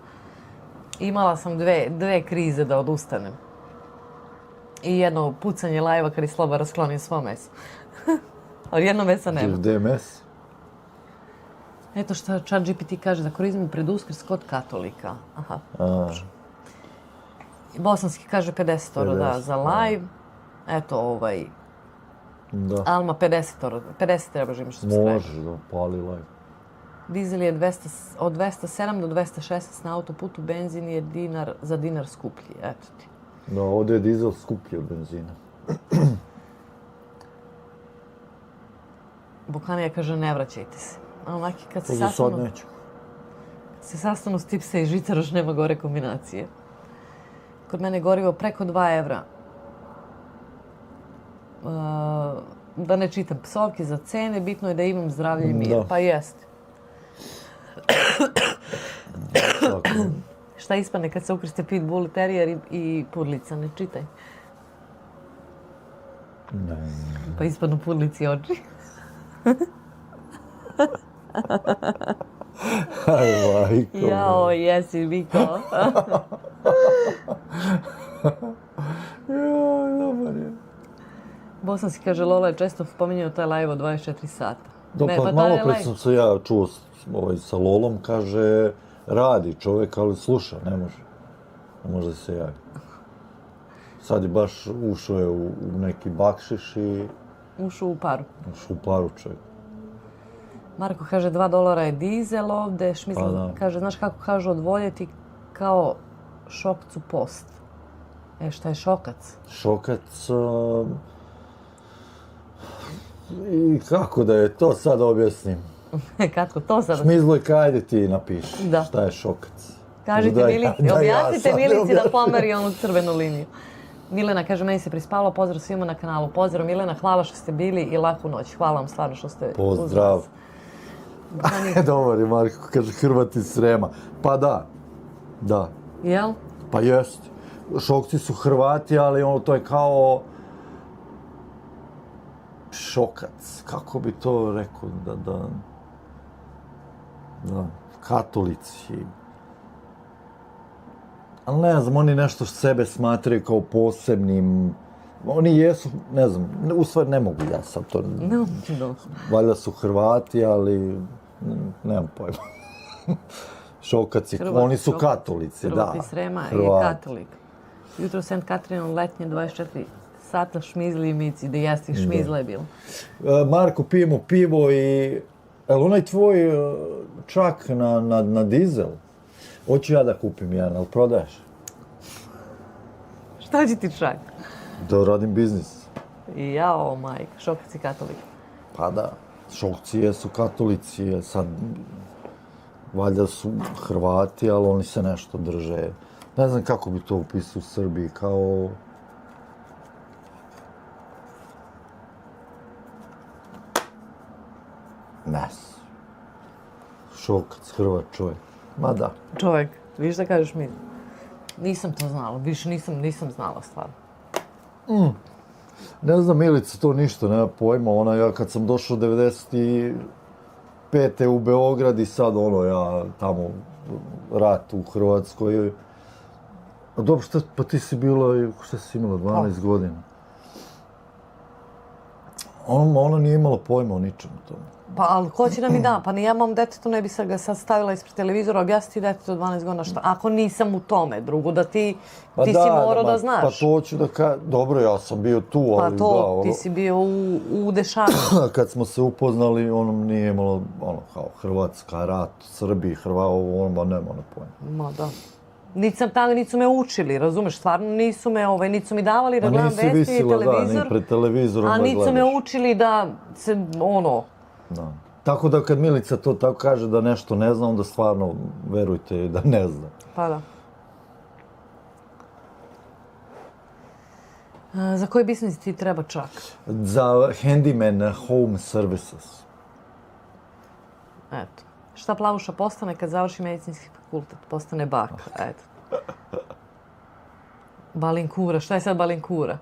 Imala sam dve krize da odustanem. I jedno pucanje live-a kad je Sloba rasklonio svo meso. Ali jedno mesa nema. DMS? Eto što ChatGPT kaže za korizmu pred Uskrs kod katolika. Aha. Bosanski kaže 50 euro, da, za live. Eto, Da. Alma 50 trebaš imaš subscribe. Možeš da pali live. Dizel je od 207 do 216 na autoputu, benzin je za dinar skuplji. Eto ti. Da, ovdje je dizel skuplji od benzina. Bukanija kaže ne vraćajte se. Onaki kad se To za sad neću. sastanu stipse i žicaroš, nema gore kombinacije. Kod mene gorivo preko 2 evra. Da ne čitam psovke za cene, bitno je da imam zdravlje i mir. Da. Pa jeste. Tako. Šta ispane kad se ukrste pitbull, terijer i pudlica? Ne čitaj. Ne. Pa ispanu pudlici oči. Aj, majko. Jao, jesi, Viko. Joj, dobar je. Bosanski kaže, Lola je često spominjao taj live od 24 sata. Pa malo pre sam se ja čuo sa Lolom, kaže, radi čovjek, ali sluša, ne može. Ne može da se javi. Sad je baš ušao je u neki bakšiš i... Ušao u paru. Ušao u paru čovjek. Marko kaže, $2 je dizel ovde. Šmizla Pa da. kaže, znaš kako kažu odvoljeti kao šokcu post. Šta je šokac? Šokac... I kako da je to sad objasnim? Kako to sad? Šmizlojka, ajde ti napiši. Da. Šta je šokac? Kažite Da, Milici, da, ja objasnite sad Milici da objasnim. pomeri onu crvenu liniju. Milena kaže, meni se prispalo, pozdrav svima na kanalu. Pozdrav Milena, hvala što ste bili i laku noć. Hvala vam stvarno što ste uz Pozdrav. nas. Dobar je Marko, kaže Hrvat iz Srema. Pa da, da, Jel? pa jest. Šokci su Hrvati, ali ono to je kao... Šokac, kako bi to rekao, da, katolici. Ali ne znam, oni nešto sebe smatraju kao posebnim, oni jesu, ne znam, u stvari ne mogu ja sad to, No. valjda su Hrvati, ali nemam pojma. Šokaci, Hrvat, oni su šokac. katolici, da. Hrvat iz Srema je Hrvati. katolik. Jutro St. Katrinon letnje 24 sata šmizli i mici, da jesti šmizla je bilo. Marko, pijemo pivo i... Jel onaj tvoj čak na dizel? Hoću ja da kupim jedan, ali prodaješ? Šta će ti čak? Da radim biznis. Jao, majka, šokac i katolik. Pa da, šokci jesu katolici, sad valjda su Hrvati, ali oni se nešto drže. Ne znam kako bi to upisao u Srbiji, kao... Nes. Šokac, Hrvat čovjek. Ma da. Čovjek, viš da kažeš mi? Nisam to znala, više nisam znala stvarno. Ne znam, Milica to ništa, nema pojma. Ona, ja kad sam došao 95. u Beograd i sad ja tamo rat u Hrvatskoj. A dobro, pa ti si bila, šta si imala, 12 godina? Ono nije imalo pojma o ničemu tome. Pa, ali ko će da mi da? Pa ni ja mom detetu ne bi sad ga sad stavila ispred televizora, objasniti detetu od 12 godina šta. Ako nisam u tome, drugo, da ti si morao da znaš. Pa to hoću da kažem, dobro, ja sam bio tu, ali da. Pa to, ti si bio u dešavanju. Kad smo se upoznali, ono nije imalo, kao Hrvatska, rat, Srbiji, ono, nema pojma. Ma da. Niti sam tamo, niti su me učili, razumeš, stvarno nisu me, niti su mi davali da gledam vesti i televizor. Da, ni pred televizorom da gledaš. A niti su me učili da se, Da. Tako da kad Milica to tako kaže da nešto ne zna, onda stvarno verujte da ne zna. Pa da. Za koji biznis ti treba čak? Za handyman home services. Eto. Šta Plavuša postane kad završi medicinski fakultet? Postane baka, eto. Balinkura, šta je sad balinkura?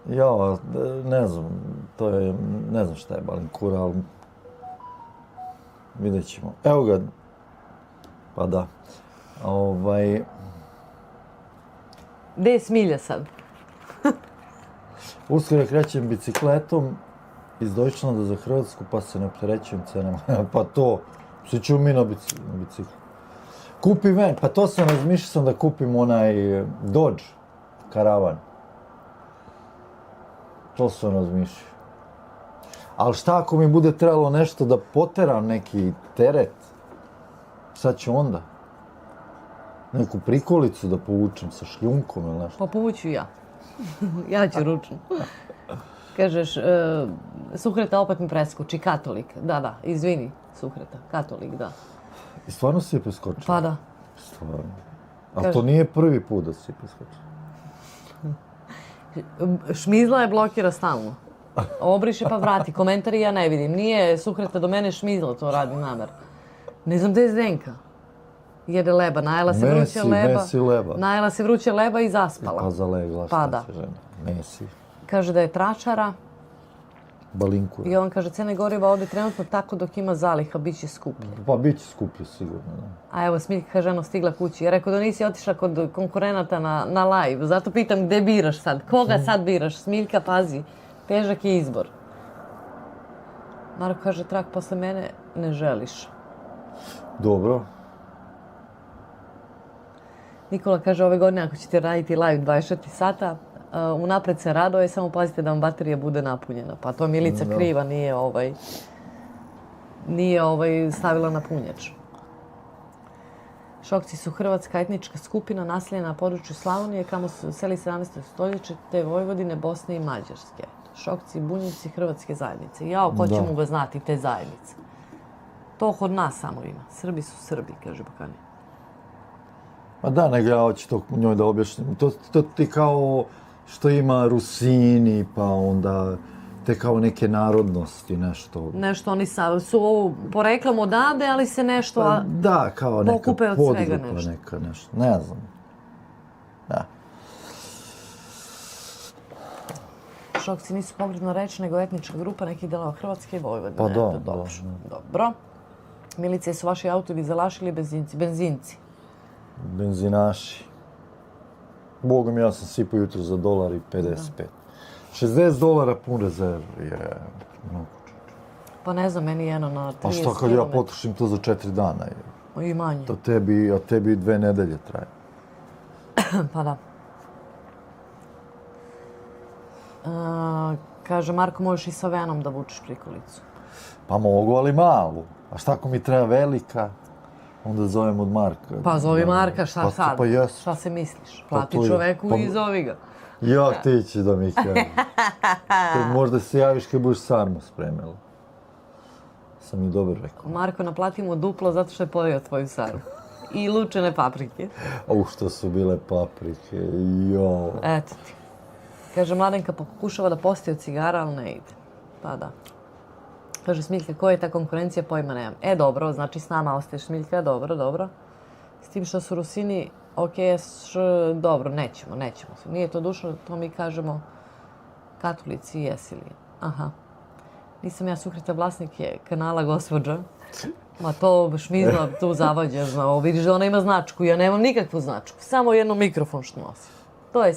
Ja, ne znam, ne znam šta je balinkura, ali vidjet ćemo. Evo ga, pa da. Gde je Smilja sad? Uskoro krećem bicikletom iz Deutschlanda za Hrvatsku, pa se ne opterećujem cenama. Pa to, svi ću mi na biciklu. Kupim ven, pa to sam razmišljao da kupim onaj Dodge karavan. To sam razmišljao. Ali šta ako mi bude trebalo nešto da poteram neki teret? Sad ću onda? Neku prikolicu da povučem sa šljunkom ili nešto? Pa povuću ja. Ja ću ručno. Kažeš, Suhreta opet mi preskoči, katolik. Da, izvini, Suhreta, katolik, da. I stvarno si je preskočila? Pa da. Stvarno. A to nije prvi put da si je preskočila? Šmizla je blokira stalno. Obriše pa vrati, komentari ja ne vidim. Nije Suhreta do mene Šmizla, to radi namer. Ne znam gde je Zdenka. Jede leba, najela se vruća leba. Mesi leba. Najela se vruća leba i zaspala. Pa zalegla, šta se žena. Mesi. Kaže da je tračara. Balinkura. I on kaže, cene goriva ovdje trenutno tako dok ima zaliha, bit će skuplje. Pa bit će skuplje sigurno, da. A evo, Smiljka kaže, ono, stigla kući. Ja rekao da nisi otišla kod konkurenata na live. Zato pitam gde biraš sad. Koga sad biraš? Smiljka, pazi. Težak je izbor. Marko kaže, trak posle mene ne želiš. Dobro. Nikola kaže, ove godine ako ćete raditi live 24 sata, unapred se radoje, samo pazite da vam baterija bude napunjena. Pa to Milica kriva, nije stavila na punjač. Šokci su hrvatska etnička skupina naseljena na području Slavonije, kamo su seli 17. stoljeće, te Vojvodine, Bosne i Mađarske. Šokci, bunjevci, hrvatske zajednice. Jao, ko će mu ga znati, te zajednice. To kod nas samo ima. Srbi su Srbi, kaže Bakani. Pa da, nego ja hoću to njoj da objašnjam. To ti kao što ima Rusini, pa onda te kao neke narodnosti, nešto. Nešto oni su poreklom odavde, ali se nešto pa, da, kao neka pokupe od svega nešto. Neka nešto, ne znam. Da. Šokci nisu pogrebna reč, nego etnička grupa nekih delova Hrvatske i Vojvodine. Pa da, dobro. Milice, su vaši autori zalašili benzinci? Benzinci. Benzinaši. Bogom, ja sam sipao jutro za $1.55. $60 pun rezerv je mnogo. Pa ne znam, meni jedno na 30 km. Pa šta kad ja potrošim to za 4 dana? I manje. A tebi 2 nedelje traje. Pa da. Kaže, Marko, možeš i sa venom da vučeš prikolicu. Pa mogu, ali malu. A šta ako mi treba velika? Onda zovem od Marka. Pa zovi Marka, šta sad? Pa jes. Šta se misliš? Plati čoveku i zovi ga. Jak ti će da mi kaže. Možda se javiš kad budeš sarmu spremila. Sam i dobro rekao. Marko, naplati mu duplo zato što je pojeo tvoju sarmu. I lučene paprike. Što su bile paprike, jo. Eto ti. Kaže, Mladenka pokušava da postoji od cigara, ali ne ide. Pa da. Kaže, Smiljka, koja je ta konkurencija, pojma nemam. Dobro, znači s nama ostaješ, Smiljka, dobro. S tim što su Rusini, dobro, nećemo. Nije to dušno, to mi kažemo katolici, jesi li? Aha. Nisam ja Suhreta, vlasnik je kanala gospođa. Ma to Šmizla tu zavađa, znao. Vidiš da ona ima značku, ja nemam nikakvu značku. Samo jedno mikrofon što nosim. To je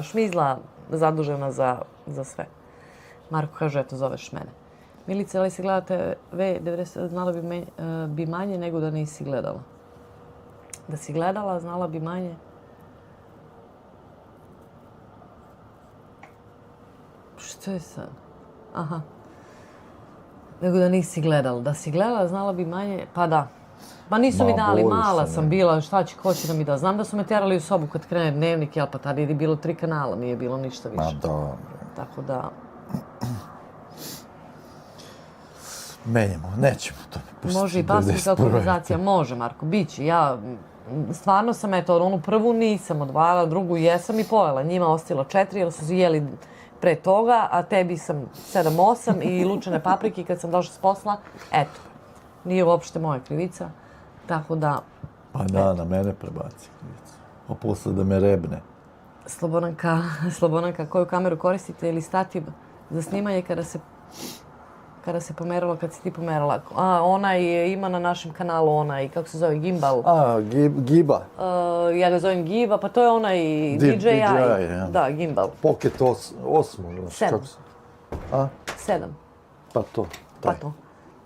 Šmizla zadužena za sve. Marko kaže, eto, zoveš mene. Milice, ali si gledate V90, znala bi manje nego da nisi gledala. Da si gledala, znala bi manje. Što je sad? Aha. Nego da nisi gledala. Da si gledala, znala bi manje. Pa da. Pa nisu mi dali, mala sam bila, ko će da mi da. Znam da su me terali u sobu kad krene dnevnik, jel pa tada je bilo 3 kanala, nije bilo ništa više. Ma dobro. Tako da... Menjamo, nećemo to pustiti. Može i pasivna alkoholizacija, može Marko, biće. Ja stvarno sam, eto, onu prvu nisam odvajala, drugu jesam i pojela. Njima ostalo 4 jer su jeli pre toga, a tebi sam 7-8 i lučene paprike kad sam došla s posla. Eto, nije uopšte moja krivica, tako da... Pa da, na mene prebaci krivicu. A posle da me rebne. Slobonanka, koju kameru koristite ili stativ za snimanje kada se pomeralo, kad si ti pomerala? Onaj ima na našem kanalu, onaj, kako se zove, gimbal. Giba. Ja ga zovem Giba, pa to je onaj DJI. ja. Da, gimbal. Pocket 8. 7. 7. Pa to. Pa to.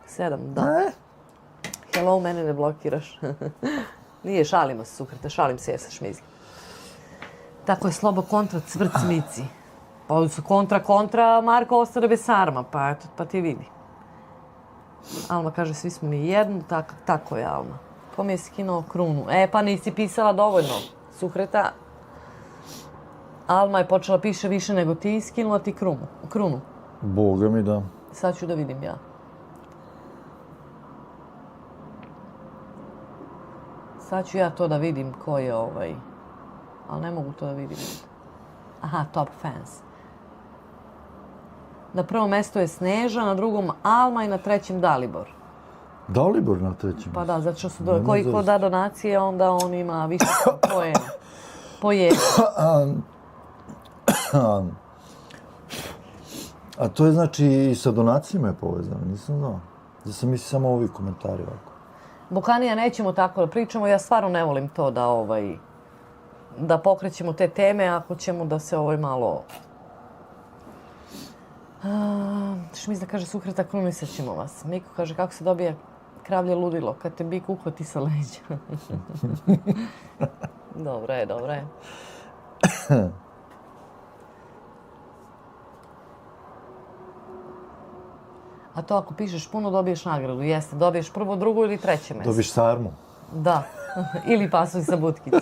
7, da. Hello, mene ne blokiraš. Nije, šalimo se, Sukrete, šalim se jer se šmizli. Tako je, slobo kontra cvrcmici. Pa su kontra, Marko ostane bez sarma, pa eto, pa ti vidi. Alma kaže, svi smo mi jedno, tako je Alma. Ko mi je skinuo krunu? Pa nisi pisala dovoljno, Sukreta. Alma je počela piše više nego ti, skinula ti krunu. Boga mi da. Sad ću da vidim ja. Sad ću ja to da vidim ko je ali ne mogu to da vidim. Aha, top fans. Na prvom mjestu je Sneža, na drugom Alma i na trećem Dalibor. Dalibor na trećem? Pa da, zato što su koji ko da donacije, onda on ima više poena. A to je znači i sa donacijama je povezano, nisam znao. Da sam mislio samo ovi komentari ovako. Bokanija, nećemo tako da pričamo, ja stvarno ne volim to da pokrećemo te teme, ako ćemo da se malo... Šmizda kaže, Sukreta, krunisat ćemo vas. Miko kaže, kako se dobije kravlje ludilo, kad te bik uhvati sa leđa. Dobro je. A to ako pišeš puno, dobiješ nagradu. Jeste, dobiješ prvo, drugo ili treće mjesto. Dobiješ sarmu. Da, ili pasuj sa butkice.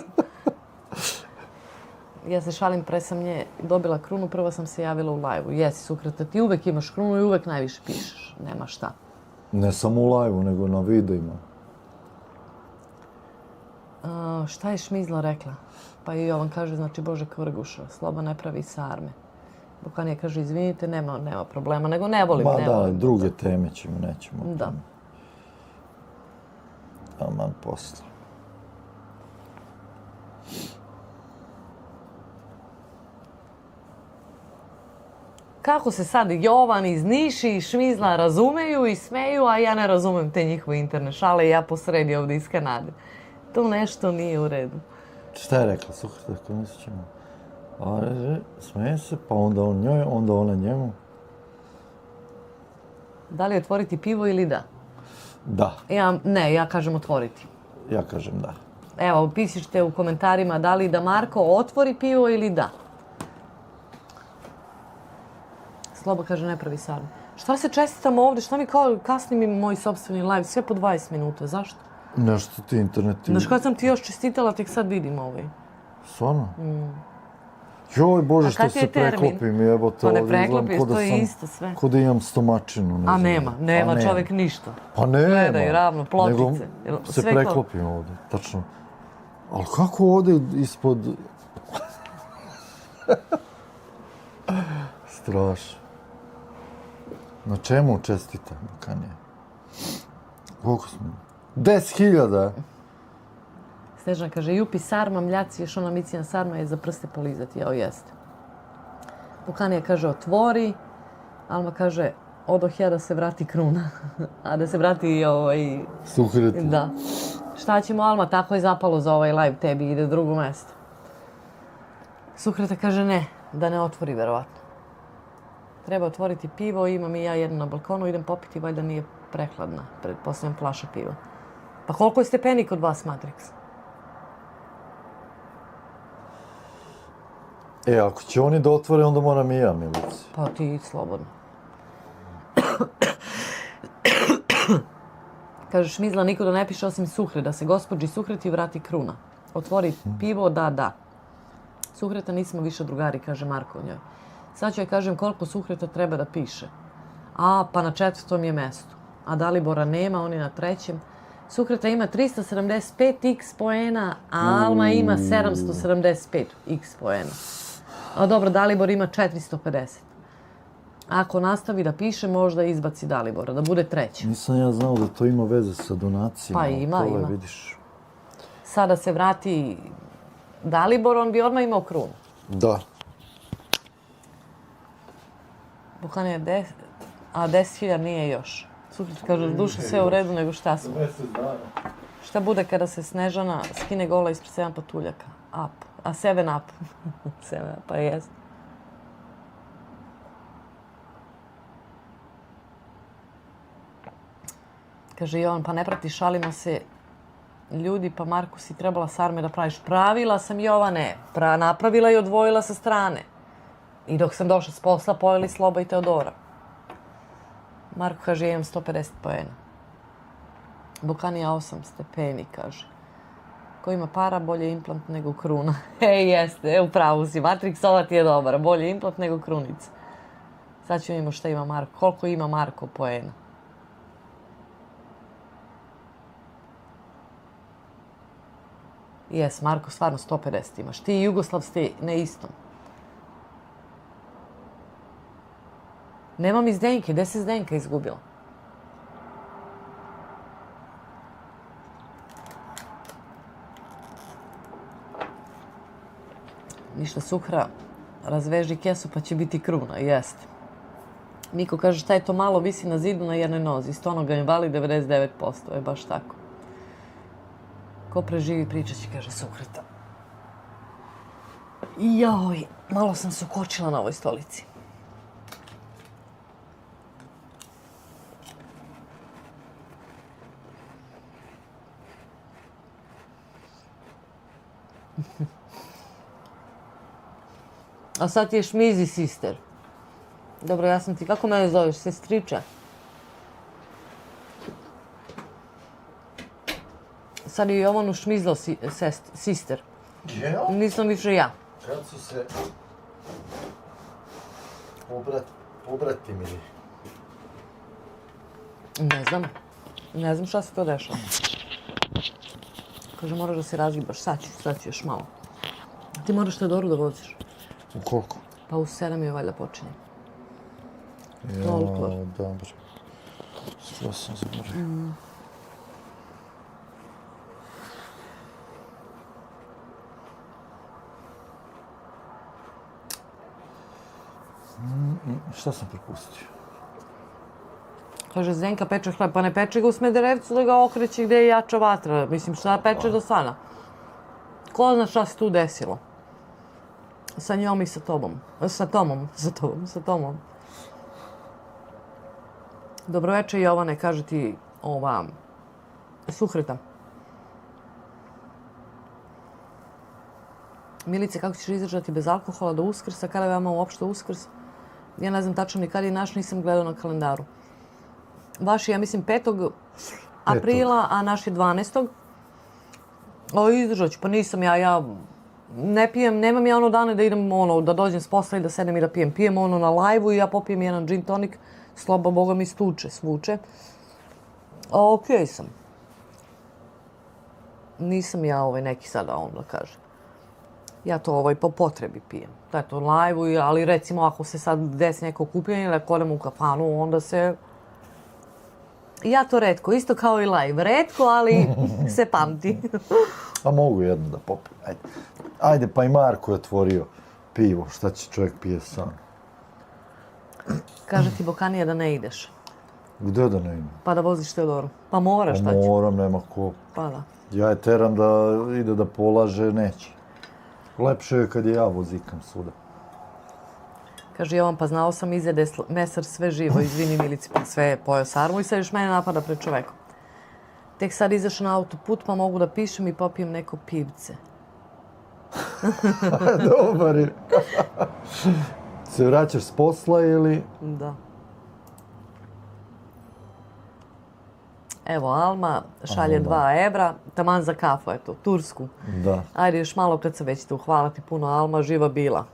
Ja se šalim, pre sam nje dobila krunu, prvo sam se javila u live-u. Jesi, Sukreta, ti uvek imaš krunu i uvek najviše pišeš. Nema šta. Ne samo u live-u, nego na videima. Šta je Šmizla rekla? Pa i Jovan kaže, znači, Bože Kvrguša, Sloba ne pravi sarme. Bukanija kaže, izvinite, nema problema, nego ne volim. Da, druge teme nećemo. Da. Aman posle. Kako se sad Jovan iz Niši i Šmizla razumeju i smeju, a ja ne razumem te njihove interne šale i ja posredi ovdje iz Kanade. To nešto nije u redu. Šta je rekla, Sukreta, kako mislit ćemo? Smeje se, pa onda on njoj, onda ona njemu. Da li otvoriti pivo ili da? Da. Ja kažem otvoriti. Ja kažem da. Evo, pišite u komentarima da li da Marko otvori pivo ili da. Sloba kaže, ne pravi sarme. Šta se čestitamo ovdje? Šta mi kao kasni mi moj sopstveni live? Sve po 20 minuta. Zašto? Nešto ti interneti... Znaš kad sam ti još čestitala, tek sad vidim Stvarno? Joj, Bože, što se preklopim, jebote. Pa ne preklopiš, to je isto sve. Ko da imam stomačinu, ne znam. Nema čovjek ništa. Pa nema. Gledaj, ravno, pločice. Nego se preklopim ovdje, tačno. Ali kako ovdje ispod... Strašno. Na čemu čestitam, Kanije? Koliko smo? 10.000! Snežana kaže, jupi sarma, mljaci, još ona micijana sarma je za prste polizati. Jao, jeste. Bukanija kaže, otvori. Alma kaže, odoh ja da se vrati kruna. A da se vrati Sukreta. Da. Šta ćemo, Alma, tako je zapalo za ovaj live, tebi ide drugo mjesto. Sukreta kaže, ne, da ne otvori, verovatno. treba otvoriti pivo, imam i ja jedno na balkonu, idem popiti, valjda nije prehladna, pretpostavljam flaša piva. Pa koliko je stepeni kod vas, Matrix? Ako će oni da otvore, onda moram i ja, Milici. Pa ti slobodno. Kaže Šmizla, niko da ne piše osim Suhre, da se gospođi Suhreti vrati kruna. Otvori pivo, da. Suhreta nismo više drugari, kaže Marko njoj. Sad ću joj kažem koliko Suhreta treba da piše. Pa na 4. je mjestu. A Dalibora nema, on je na 3. Suhreta ima 375 x poena, a Alma ima 775 x poena. A dobro, Dalibor ima 450. Ako nastavi da piše, možda izbaci Dalibora, da bude 3. Nisam ja znao da to ima veze sa donacijama. Pa ima. Vidiš. Sada se vrati Dalibor, on bi odmah imao krunu. Da. Buhan je 10.000 nije još. Suhret kaže, duša sve u redu, nego šta smo. Šta bude kada se Snežana skine gola ispred 7 patuljaka? Up. A 7 up. 7 up, pa jest. Kaže Jovan, pa ne prati, šalimo se ljudi, pa Marko si trebala sarme da praviš. Pravila sam, Jovane, napravila i odvojila sa strane. I dok sam došla s posla, pojeli Sloba i Teodora. Marko kaže, imam 150 poena. Bukanija 8 stepeni, kaže. Ko ima para, bolje implant nego kruna. Jeste, upravo si. Matrix, ova ti je dobar. Bolje implant nego krunica. Sad ću vidimo šta ima Marko. Koliko ima Marko poena. Jes, Marko, stvarno 150 imaš. Ti i Jugoslav ste na istom. Nemam i Zdenke. Gde se Zdenka izgubila? Ništa, Suhra, razveži kesu pa će biti kruna. Jeste. Miko kaže, šta je to malo, visi na zidu na jednoj nozi. Stono ga invali 99%. Je baš tako. Ko preživi pričat će, kaže Suhreta. Joj, malo sam se ukočila na ovoj stolici. A sad ti je Šmizi sister. Dobro, ja sam ti, kako mene zoveš, sestriča? Sad je Jovanu Šmizlo sister. Jel? Nisam više ja. Kad su se pobratili? Ne znam šta se to dešava. Kaže, moraš da se razgibaš. Sad ću još malo. Ti moraš Teodoru da voziš. U koliko? Pa u 7 je valjda počinje. Dobro. Što sam zaboravio. Šta sam propustio? Kaže, Zdenka peče hleb, pa ne peče ga u Smederevcu da ga okreće gdje je jača vatra. Mislim, šta peče do sada? Ko zna šta se tu desilo? Sa njom i sa tobom. Sa Tomom. Dobroveče, Jovane, kaže ti ova Suhreta. Milice, kako ćeš izdržati bez alkohola do Uskrsa? Kada je vama uopšte Uskrs? Ja ne znam tačno ni kada je naš, nisam gledao na kalendaru. Vaš je, ja mislim, 5. aprila, a naš je 12. Izdržat ću, pa nisam ja ne pijem, nemam ja dane da idem da dođem s posla i da sedem i da pijem. Pijem na live-u i ja popijem jedan gin tonic, Sloba Boga mi svuče. Okej sam. Nisam ja neki sada da kažem. Ja to po potrebi pijem. Da je to live-u, ali recimo ako se sad desi neko okupljanje ili ako odem u kafanu, onda se... Ja to retko, isto kao i live. Retko, ali se pamti. A mogu jedno da popijem. Ajde, pa i Marko je otvorio pivo. Šta će čovjek pije sam? Kaže ti Bokanija da ne ideš. Gde da ne idem? Pa da voziš Teodoru. Pa moraš, šta ću? Moram, nema ko. Pa da. Ja je teram da ide da polaže, neće. Lepše je kad je ja vozikam svuda. Kaže Jovan, pa znao sam izjede mesar sve živo, izvini Milici, pa sve je pojeo sarmu i sad još mene napada pred čovekom. Tek sad izašao na autoput pa mogu da pišem i popijem neko pivce. Dobar je. Se vraćaš s posla ili? Da. Evo, Alma šalje 2 evra, taman za kafu, eto, tursku. Da. Ajde, još malo kad sam već tu. Hvala ti puno, Alma, živa bila.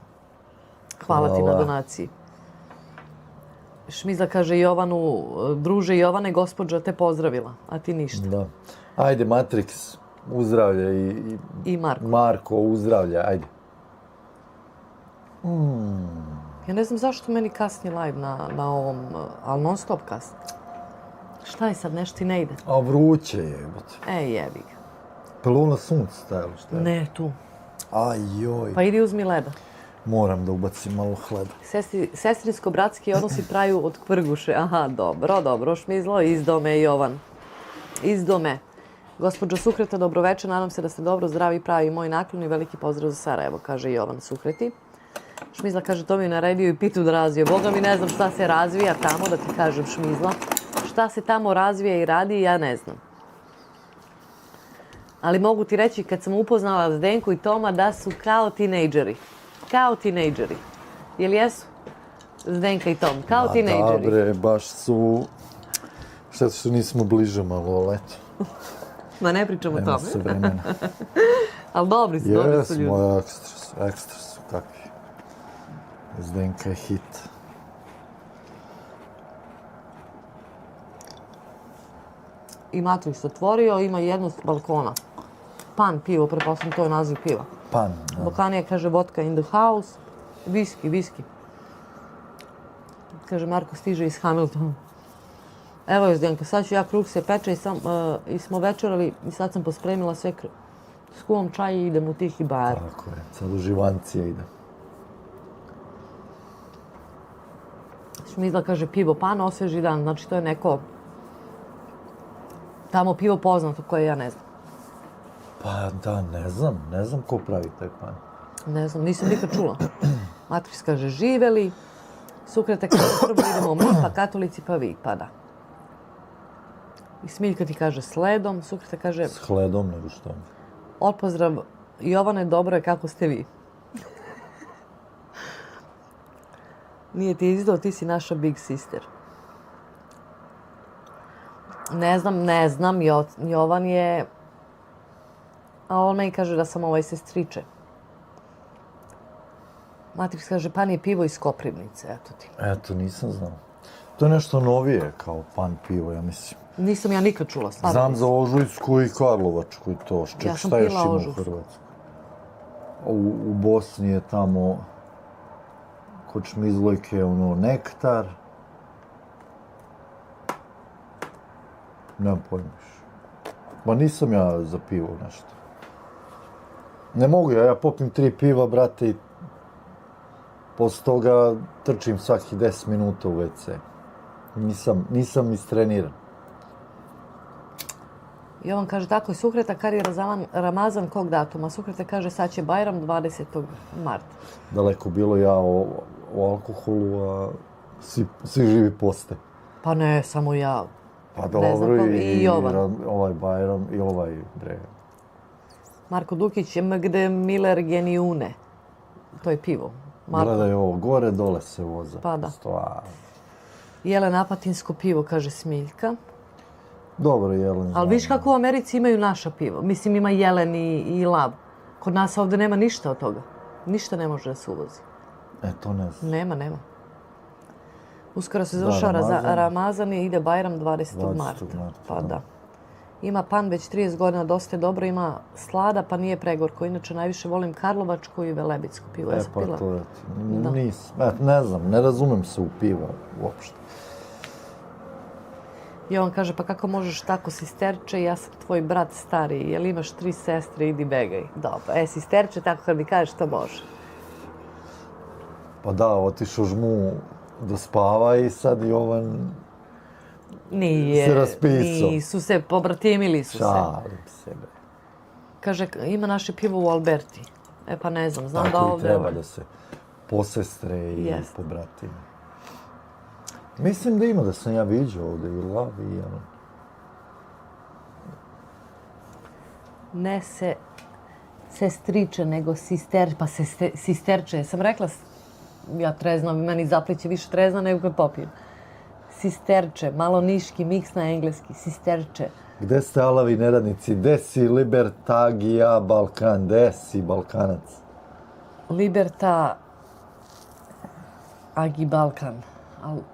Hvala ti na donaciji. Šmizla kaže Jovanu, druže Jovane, gospođa te pozdravila, a ti ništa. Da. Ajde, Matrix, uzdravlja I Marko. Marko, uzdravlja, ajde. Ja ne znam zašto meni kasni live na ovom, ali non stop kasni. Šta je sad, nešto ti ne ide? A vruće je, jebote. Jebi ga. Peluna sunce stajalo, šta je? Ne, tu. Aj, joj. Pa idi uzmi leda. Moram da ubacim malo hleba. Sestrinsko-bratski odnosi traju od kvrguše. Aha, dobro, Šmizlo, izdome Jovan. Izdome. Gospođo Suhreta, dobroveče, nadam se da ste dobro, zdravi, pravi, moj naklon i veliki pozdrav za Sarajevo, kaže Jovan Suhreti. Šmizla kaže, to mi je naredio i pitu da razvije. Boga mi ne znam šta se razvija tamo, da ti kažem Šmizla. Šta se tamo razvija i radi, ja ne znam. Ali mogu ti reći, kad sam upoznala Zdenku i Toma, da su kao tinejdžeri. Kao tinejdžeri. Jel jesu? Zdenka i Tom, kao tinejdžeri. Dobre, baš su... Šta što nismo bliže malo, ali eto. Ma ne pričamo o Nema tome. se vremena. Ali dobri su ljudi. Jesmo, ekstra su, kakvi. Zdenka je hit. I Matvić se otvorio, ima jednu s balkona. Pan pivo, pretpostavljam to je naziv piva. Pan, da. Bokanija kaže vodka in the house. Viski. Kaže Marko stiže iz Hamiltona. Evo je Zdenka, sad ću ja, kruh se peče i smo večerali i sad sam pospremila sve skuvam čaj i idem u Tihi bar. Tako je, sad u Živancije ide. Šmizla kaže pivo pan, osveži dan, znači to je neko tamo pivo poznato koje ja ne znam. Pa da, ne znam ko pravi taj pan. Ne znam, nisam nikad čula. Matris kaže živeli, Sukreta kaže prvo idemo mi, pa katolici, pa vi, pa da. I Smiljka ti kaže sledom, Sukreta kaže S hledom nego što. otpozdrav Jovane, dobro je kako ste vi. Nije ti izdao, ti si naša big sister. Ne znam, Jovan je... A on meni kaže da sam sestriče. Matrix kaže, pan je pivo iz Koprivnice, eto ti. Eto, nisam znao. To je nešto novije kao pan pivo, ja mislim. Nisam ja nikad čula, stvarno. Znam za Ožujsku i Karlovačku i to. Ja sam Šta još pila ima u Ožujsku. Hrvatskoj? U Bosni je tamo kod Šmizlojke nektar. Nemam pojma više. Ma nisam ja za pivo nešto. Ne mogu ja popim 3 piva, brate, i posle toga trčim svaki 10 minuta u WC. Nisam istreniran. Jovan kaže, tako je Sukreta, kad je Ramazan kog datuma? Sukreta kaže, sad će Bajram 20. marta. Daleko bilo ja o alkoholu, a svi živi poste. Pa ne, samo ja. Pa Ne znam dobro, kog- i Jovan. ovaj Bajram i ovaj bre. Marko Dukić je Mgde Miller Geniune. To je pivo. Marko. Gledaj ovo, gore dole se voza. Pa da. Stvarno. Jelen Apatinsko pivo, kaže Smiljka. Dobro, Jelen. Ali viš kako u Americi imaju naša pivo. Mislim, ima Jelen i Lav. Kod nas ovdje nema ništa od toga. Ništa ne može da se uvozi. To ne znam. Nema. Uskoro se završava Ramazan i ide Bajram 20. marta. Pa da. Ima pan već 30 godina, dosta je dobro, ima slada, pa nije pregorko. Inače, najviše volim Karlovačko i Velebitsko pivo. Ja sam Pa pila. to je. Nisam. Ne znam, ne razumem se u piva uopšte. I on kaže, pa kako možeš tako, sisterče, ja sam tvoj brat stariji, jel imaš 3 sestre, idi begaj. Dobro, sisterče, tako kad mi kažeš, to može. Pa da, otišao žmu da spava i sad Jovan Nije, se raspisao. nisu se, pobratimili su se. Šalim se, bre. Kaže, ima naše pivo u Alberti. Pa ne znam, znam da Tako i ovdje... treba da se posestre i Jest. pobratime. Mislim da ima, da sam ja viđao ovdje i Lav i Jelena. Ne sestriče, nego sisterče. Sam rekla, ja trezna, meni zapliće više trezna nego kad popijem. Sisterče, malo niški, miks na engleski, sisterče. Gde ste alavi neradnici? Gde si Libertagija Balkan? Gde si Balkanac? Liberta Agi Balkan.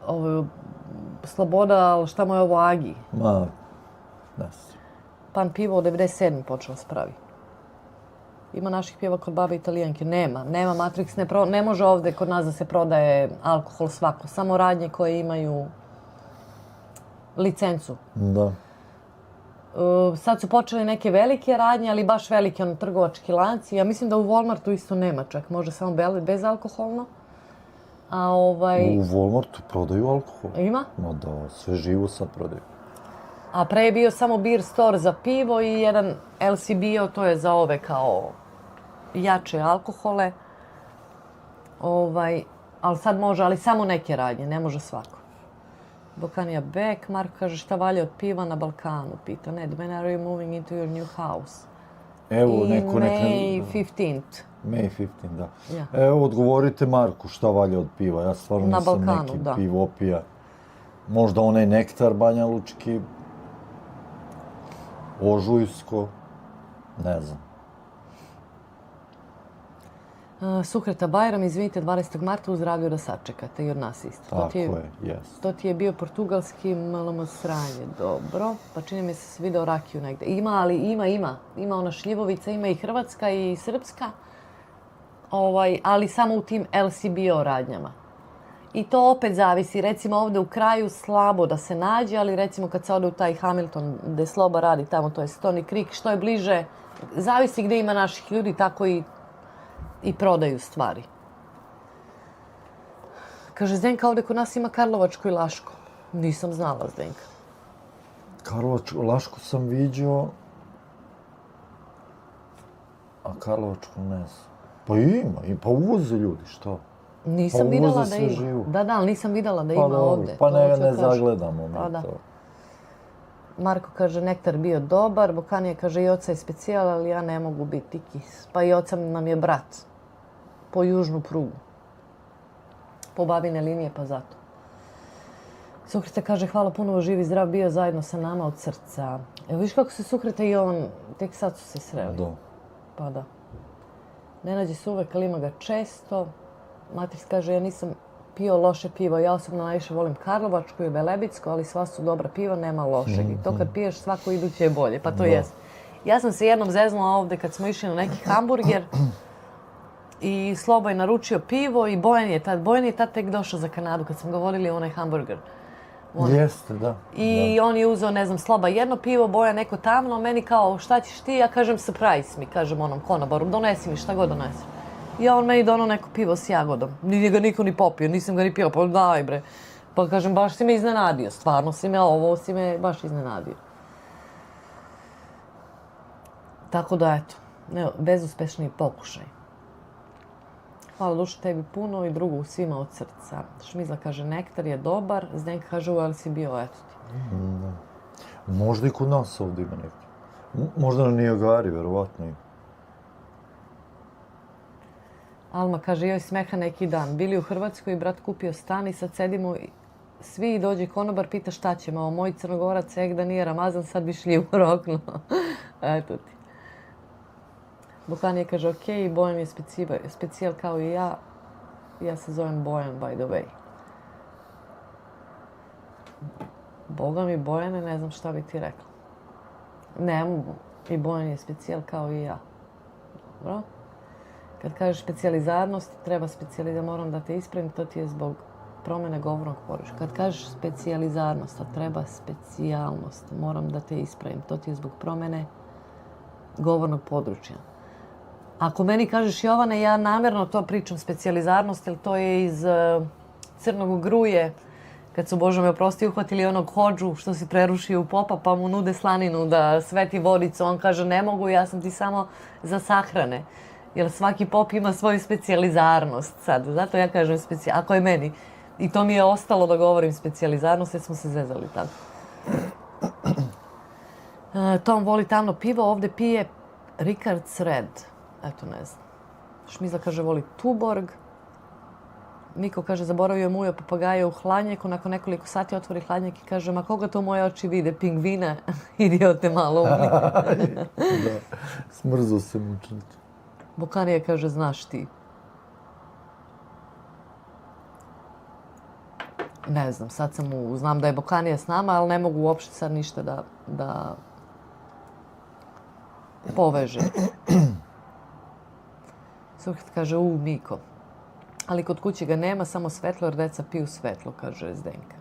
Ovo je sloboda, ali šta mu je ovo Agi? Ma, ne znam. Pan pivo od 97. počeo se pravi. Ima naših piva kod babe Italijanke? Nema. Nema Matrix, ne može ovdje kod nas da se prodaje alkohol svako. Samo radnje koje imaju licencu. Da. Sad su počeli neke velike radnje, ali baš velike trgovački lanci. Ja mislim da u Walmartu isto nema čak. Može samo bezalkoholno. A U Walmartu prodaju alkohol. Ima? No da, sve živo sad prodaju. A pre je bio samo beer store za pivo i jedan LCBO, to je za ove kao jače alkohole. Ali sad može, ali samo neke radnje, ne može svako. Bokanija Beck, Marko kaže šta valja od piva na Balkanu, pita. Ned, when are you moving into your new house? Evo, neko May 15th. May 15, da. Ja. Evo, odgovorite Marku šta valja od piva. Ja stvarno Na nisam Balkanu, neki da. pivopija. Možda onaj nektar banjalučki, ožujsko, ne znam. Sukreta Bajram, izvinite, 12. marta u zdravlju da sačekate i od nas isto. Tako je, jest. To ti je bio portugalski malo sranje, dobro. Pa čini mi se video rakiju negde. Ima, ali ima. Ima ona šljivovica, ima i hrvatska i srpska. Ali samo u tim LCBO radnjama. I to opet zavisi. Recimo ovdje u kraju slabo da se nađe, ali recimo kad se ode u taj Hamilton gdje Sloba radi, tamo to je Stony Creek, što je bliže, zavisi gdje ima naših ljudi, tako i prodaju stvari. Kaže, Zdenka, ovdje kod nas ima Karlovačko i Laško. Nisam znala, Zdenka. Laško sam viđao, a Karlovačko ne znam. Pa ima, pa uvoze ljudi, što? Nisam Pa vidjela uvoze da sve ima. živo. Da, ali nisam vidjela da Pa ima dobro, ovdje. pa To hoću da ne kažem. zagledamo mi Pa da. to. Marko kaže, nektar bio dobar, Bokanija kaže, i oca je specijal, ali ja ne mogu biti kis. Pa i oca nam je brat. Po južnu prugu. Po babine linije, pa zato. Sukreta kaže, hvala puno, živi zdrav, bio zajedno sa nama od srca. Evo viš kako se Sukreta i on, tek sad su se sreli. Da. Pa da. Ne nađe se uvek, ali ima ga često. Matrix kaže, ja nisam pio loše pivo. Ja osobno najviše volim Karlovačko i Velebitsko, ali sva su dobra piva, nema lošeg. I to kad piješ svako iduće je bolje, pa to jest. Ja sam se jednom zeznula ovdje kad smo išli na neki hamburger i Sloba je naručio pivo i Bojan je tad tek došao za Kanadu kad smo govorili o onaj hamburger. Jeste, da. I on je uzeo, ne znam, Sloba jedno pivo, Bojan neko tamno, meni kao šta ćeš ti, ja kažem surprise mi, kažem onom konobaru, donesi mi šta god donesi. I on meni donao neko pivo s jagodom. Nije ga niko ni popio, nisam ga ni pio, pa daj bre. Pa kažem, baš si me iznenadio, stvarno si me baš iznenadio. Tako da, eto, bezuspešni pokušaj. Hvala dušo tebi puno i drugu svima od srca. Šmizla kaže, nektar je dobar, Zdenka kaže, ali si bio, eto ti. Možda i kod nas ovdje ima neki. Možda na Nijagari, verovatno ima. Alma kaže, joj smeha neki dan. Bili u Hrvatskoj i brat kupio stan i sad sedimo svi i dođe konobar, pita šta ćemo. Moj Crnogorac, da nije Ramazan, sad bi šli u rokno. Eto ti. Bokanija kaže, okej, Bojan je specijal kao i ja. Ja se zovem Bojan, by the way. Boga mi, Bojane, ne znam šta bi ti rekla. Ne, i Bojan je specijal kao i ja. Dobro? Kad kažeš specijalizarnost, treba specijalizarnost, moram da te ispravim, to ti je zbog promjene govornog područja. Kad kažeš specijalizarnost, a treba specijalnost, moram da te ispravim, to ti je zbog promjene govornog područja. Ako meni kažeš Jovane, ja namjerno to pričam specijalizarnost, jer to je iz Crnog Gruje, kad su, Bože me oprosti, uhvatili onog hodžu što si prerušio u popa, pa mu nude slaninu da sveti vodicu. On kaže, ne mogu, ja sam ti samo za sahrane. Jer svaki pop ima svoju specijalizarnost sad. Zato ja kažem ako je meni. I to mi je ostalo da govorim specijalizarnost jer smo se zezali tako. Tom voli tamno pivo, ovde pije Ricard's Red. Eto, ne znam. Šmizla kaže voli Tuborg. Miko kaže zaboravio je Mujo papagaja u hladnjaku. Nakon nekoliko sati otvori hladnjak i kaže ma koga to moje oči vide? Pingvine? Idiote malo umni. Da, smrzo se mučnicu. Bokanija kaže znaš ti. Ne znam, sad znam da je Bokanija s nama, ali ne mogu uopšte sad ništa da poveže. Sukret kaže, Miko. Ali kod kuće ga nema, samo svetlo, jer deca piju svetlo, kaže Zdenka.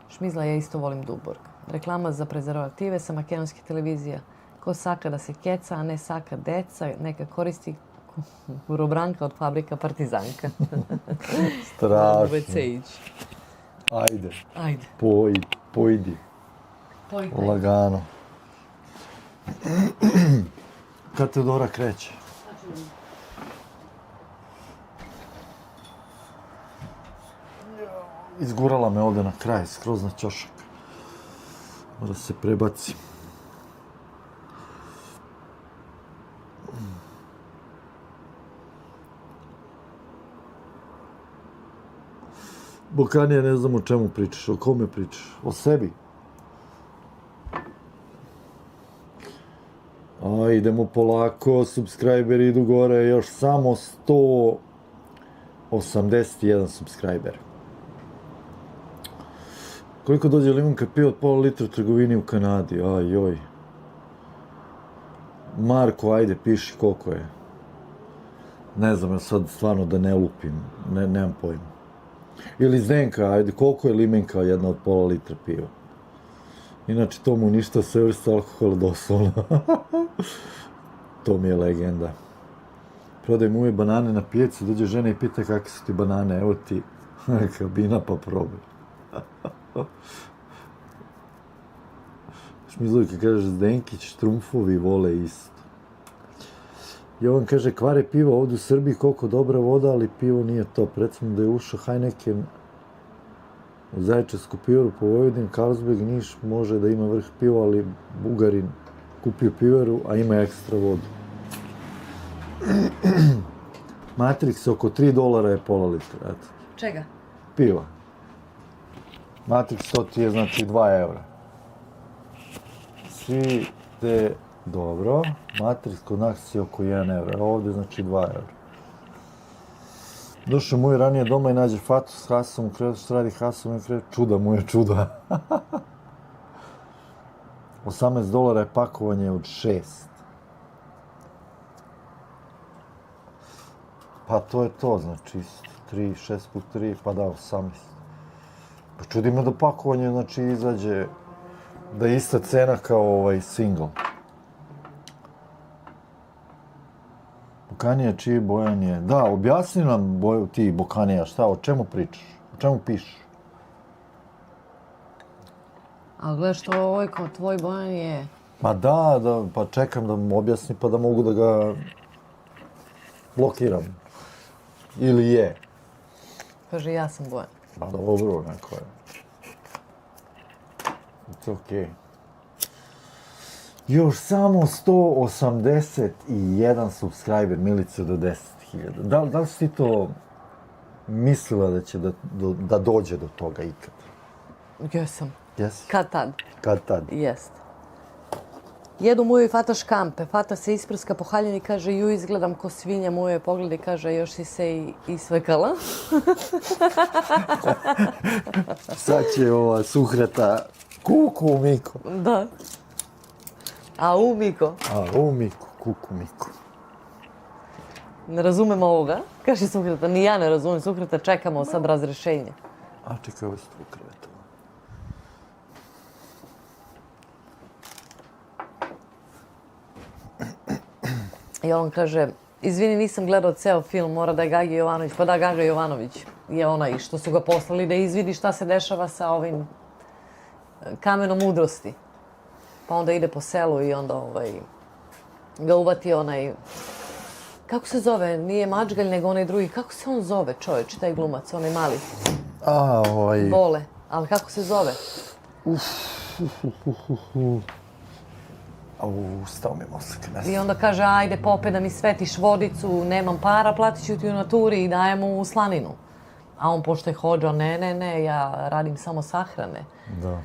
Šmizla, ja isto volim Duborg. Reklama za prezervative sa makedonske televizija. Ko saka da se keca, a ne saka deca, neka koristi Urobranka od fabrika Partizanka. Strašno. Ajde. Pojdi. Lagano. Kad Teodora kreće? Izgurala me ovde na kraj, skroz na ćošak. Mora se prebaci. Bokanija, ne znam o čemu pričaš, o kome pričaš, o sebi. Idemo polako, subscriberi idu gore, još samo 181 subscriber. Koliko dođe limunka piva od pola litra u trgovini u Kanadi, ajoj. Marko, ajde, piši koliko je. Ne znam, ja sad stvarno da ne lupim, nemam pojma. Ili Zdenka, ajde, koliko je limenka jedna od pola litra piva? Inače, to mu ništa sve vrsta alkohola doslovno. To mi je legenda. Prodaj mu banane na pijaci, dođe žena i pita kakve su ti banane, evo ti kabina pa probaj. Šmizlovika kaže Zdenkić, štrumfovi vole isto. Jovan kaže, kvare piva ovdje u Srbiji, koliko dobra voda, ali pivo nije to. Recimo da je ušao Heineken u Zaječarsku pivaru po Vojvodini, Carlsberg, Niš može da ima vrh piva, ali Bugarin kupio pivaru, a ima ekstra vodu. Matrix oko $3 je pola litra, eto. Čega? Piva. Matrix to ti je znači 2 evra. Svi te, dobro, Matrix kod nas je oko 1 evra, a ovdje znači 2 evra. Došao mu je ranije doma i nađe Fatu s Hasom, kredo što radi Hasom i kredo, čuda mu je čuda. $18 je pakovanje od 6. Pa to je to, znači 6 put 3, pa da, 18. Pa čudi me da pakovanje, znači, izađe da je ista cena kao single. Bokanija, čiji Bojan je? Da, objasni nam ti Bokanija, šta, o čemu pričaš? O čemu pišeš? Ali gledaj što ovo je kao tvoj Bojan je... Ma da, pa čekam da mu objasni pa da mogu da ga blokiram. Ili je. Kaže, ja sam Bojan. Pa dobro, neko je. It's okej. Još samo 181 subscriber, Milice, do 10.000. Da li si ti to mislila da će da dođe do toga ikad? Jesam. Jesi? Kad tad? Kad tad? Jest. Jedu Mujo i Fata škampe. Fata se isprska po haljini i kaže, ju izgledam ko svinja. Mujo je pogleda i kaže, još si se i isvekala. Sad će ova suhreta kuku Miko. Da. A Miko? Miko, kuku Miko. Ne razumem ovoga, kaže suhreta. Ni ja ne razumem suhreta, čekamo sad razrešenje. A čekaj, ovo je tu kreveta. I on kaže, izvini, nisam gledao ceo film, mora da je Gagi Jovanović. Pa da, Gaga Jovanović je onaj što su ga poslali da izvidi šta se dešava sa ovim kamenom mudrosti. Pa onda ide po selu i onda ga uvati onaj Kako se zove? Nije Mačgalj, nego onaj drugi. Kako se on zove, čovječ, taj glumac, onaj mali? Bole. Ali kako se zove? Stao mi mozak. I onda kaže, ajde Pope da mi svetiš vodicu, nemam para, platit ću ti u naturi i dajem mu u slaninu. A on, pošto je hodža, ne, ja radim samo sahrane. Da.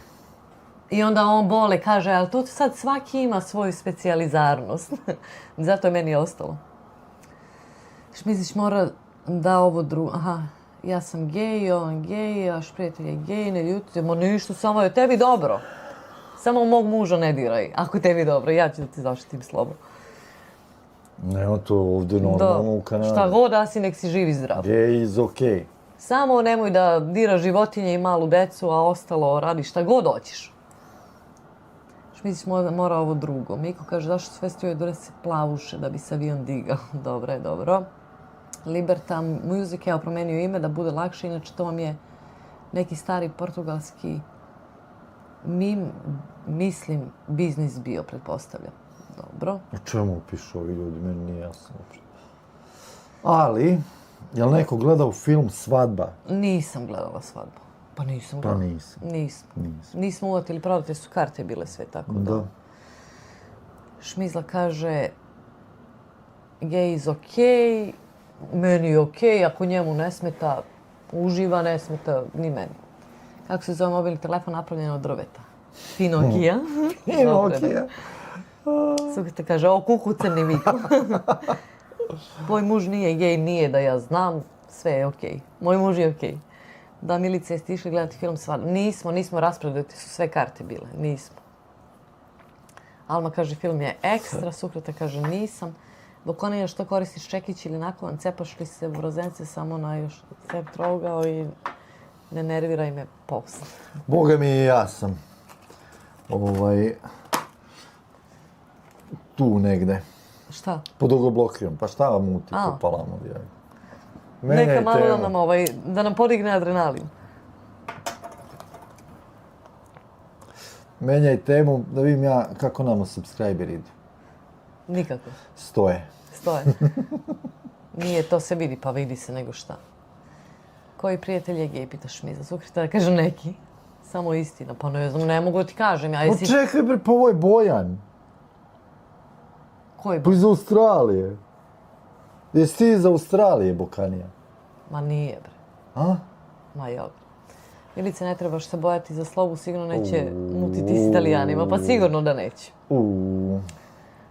I onda on Bole kaže, ali to sad svaki ima svoju specijalizarnost. Zato je meni ostalo. Šmizić mora da ovo drugo... Aha, ja sam gej, on gej, vaš prijatelj je gej, ne ljutite. Ma ništa, samo je tebi dobro. Samo mog muža ne diraj, ako je tebi dobro. Ja ću da ti zaštitim slobodno. Nema to ovdje normalno u Kanadi. Šta god da si, nek si živ i zdrav. Gay is okej. Samo nemoj da dira životinje i malu decu, a ostalo radi šta god hoćeš. Šmizić mora ovo drugo. Miko kaže, zašto sve stoje dole se plavuše da bi se avion digao. Dobro je, dobro. Liberta Music, evo promenio ime da bude lakše, inače to vam je neki stari portugalski mislim, biznis bio, pretpostavljam. Dobro. O čemu pišu ovi ljudi, meni nije jasno uopšte. Ali, je li neko gledao film Svadba? Nisam gledala Svadbu. Pa nisam Pa gledala. nisam. Nismo uvatili, prodate su karte bile sve, tako da. Da. Šmizla kaže, gej is okej, meni je okej, ako njemu ne smeta, uživa, ne smeta ni meni. Kako se zove mobilni telefon napravljen od drveta? Pinokija. Pinokija. Sukite kaže, o kuku crni Miko. Tvoj muž nije gej, nije da ja znam, sve je okej. Moj muž je okej. Da, Milice, jeste išli gledati film Svadba? Nismo, rasprodati su sve karte bile, nismo. Alma kaže, film je ekstra, Sukreta kaže, nisam. Dok ona je što koristiš čekić ili naklovan, cepaš li se brozence samo na još cep trogao i ne nerviraj me posle. Boga mi i ja sam. Tu negde. Šta? Pod ugoblokijom. Pa šta vam muti A. po palamo? Neka malo da nam, da nam podigne adrenalin. Menjaj temu da vidim ja kako nama subscriberi idu. Nikako. Stoje. Nije, to se vidi, pa vidi se nego šta. Koji prijatelj je gej, pitaš mi za Sukreta, da kažem neki. Samo istina, pa ne znam, ne mogu da ti kažem. Ja, Pa čekaj bre, pa ovo je Bojan. Koji Pa iz Australije. Jesi ti iz Australije, Bokanija? Ma nije, bre. A? Ma jok. Milice, ne trebaš se bojati za slobu, sigurno neće mutiti s Italijanima, pa sigurno da neće.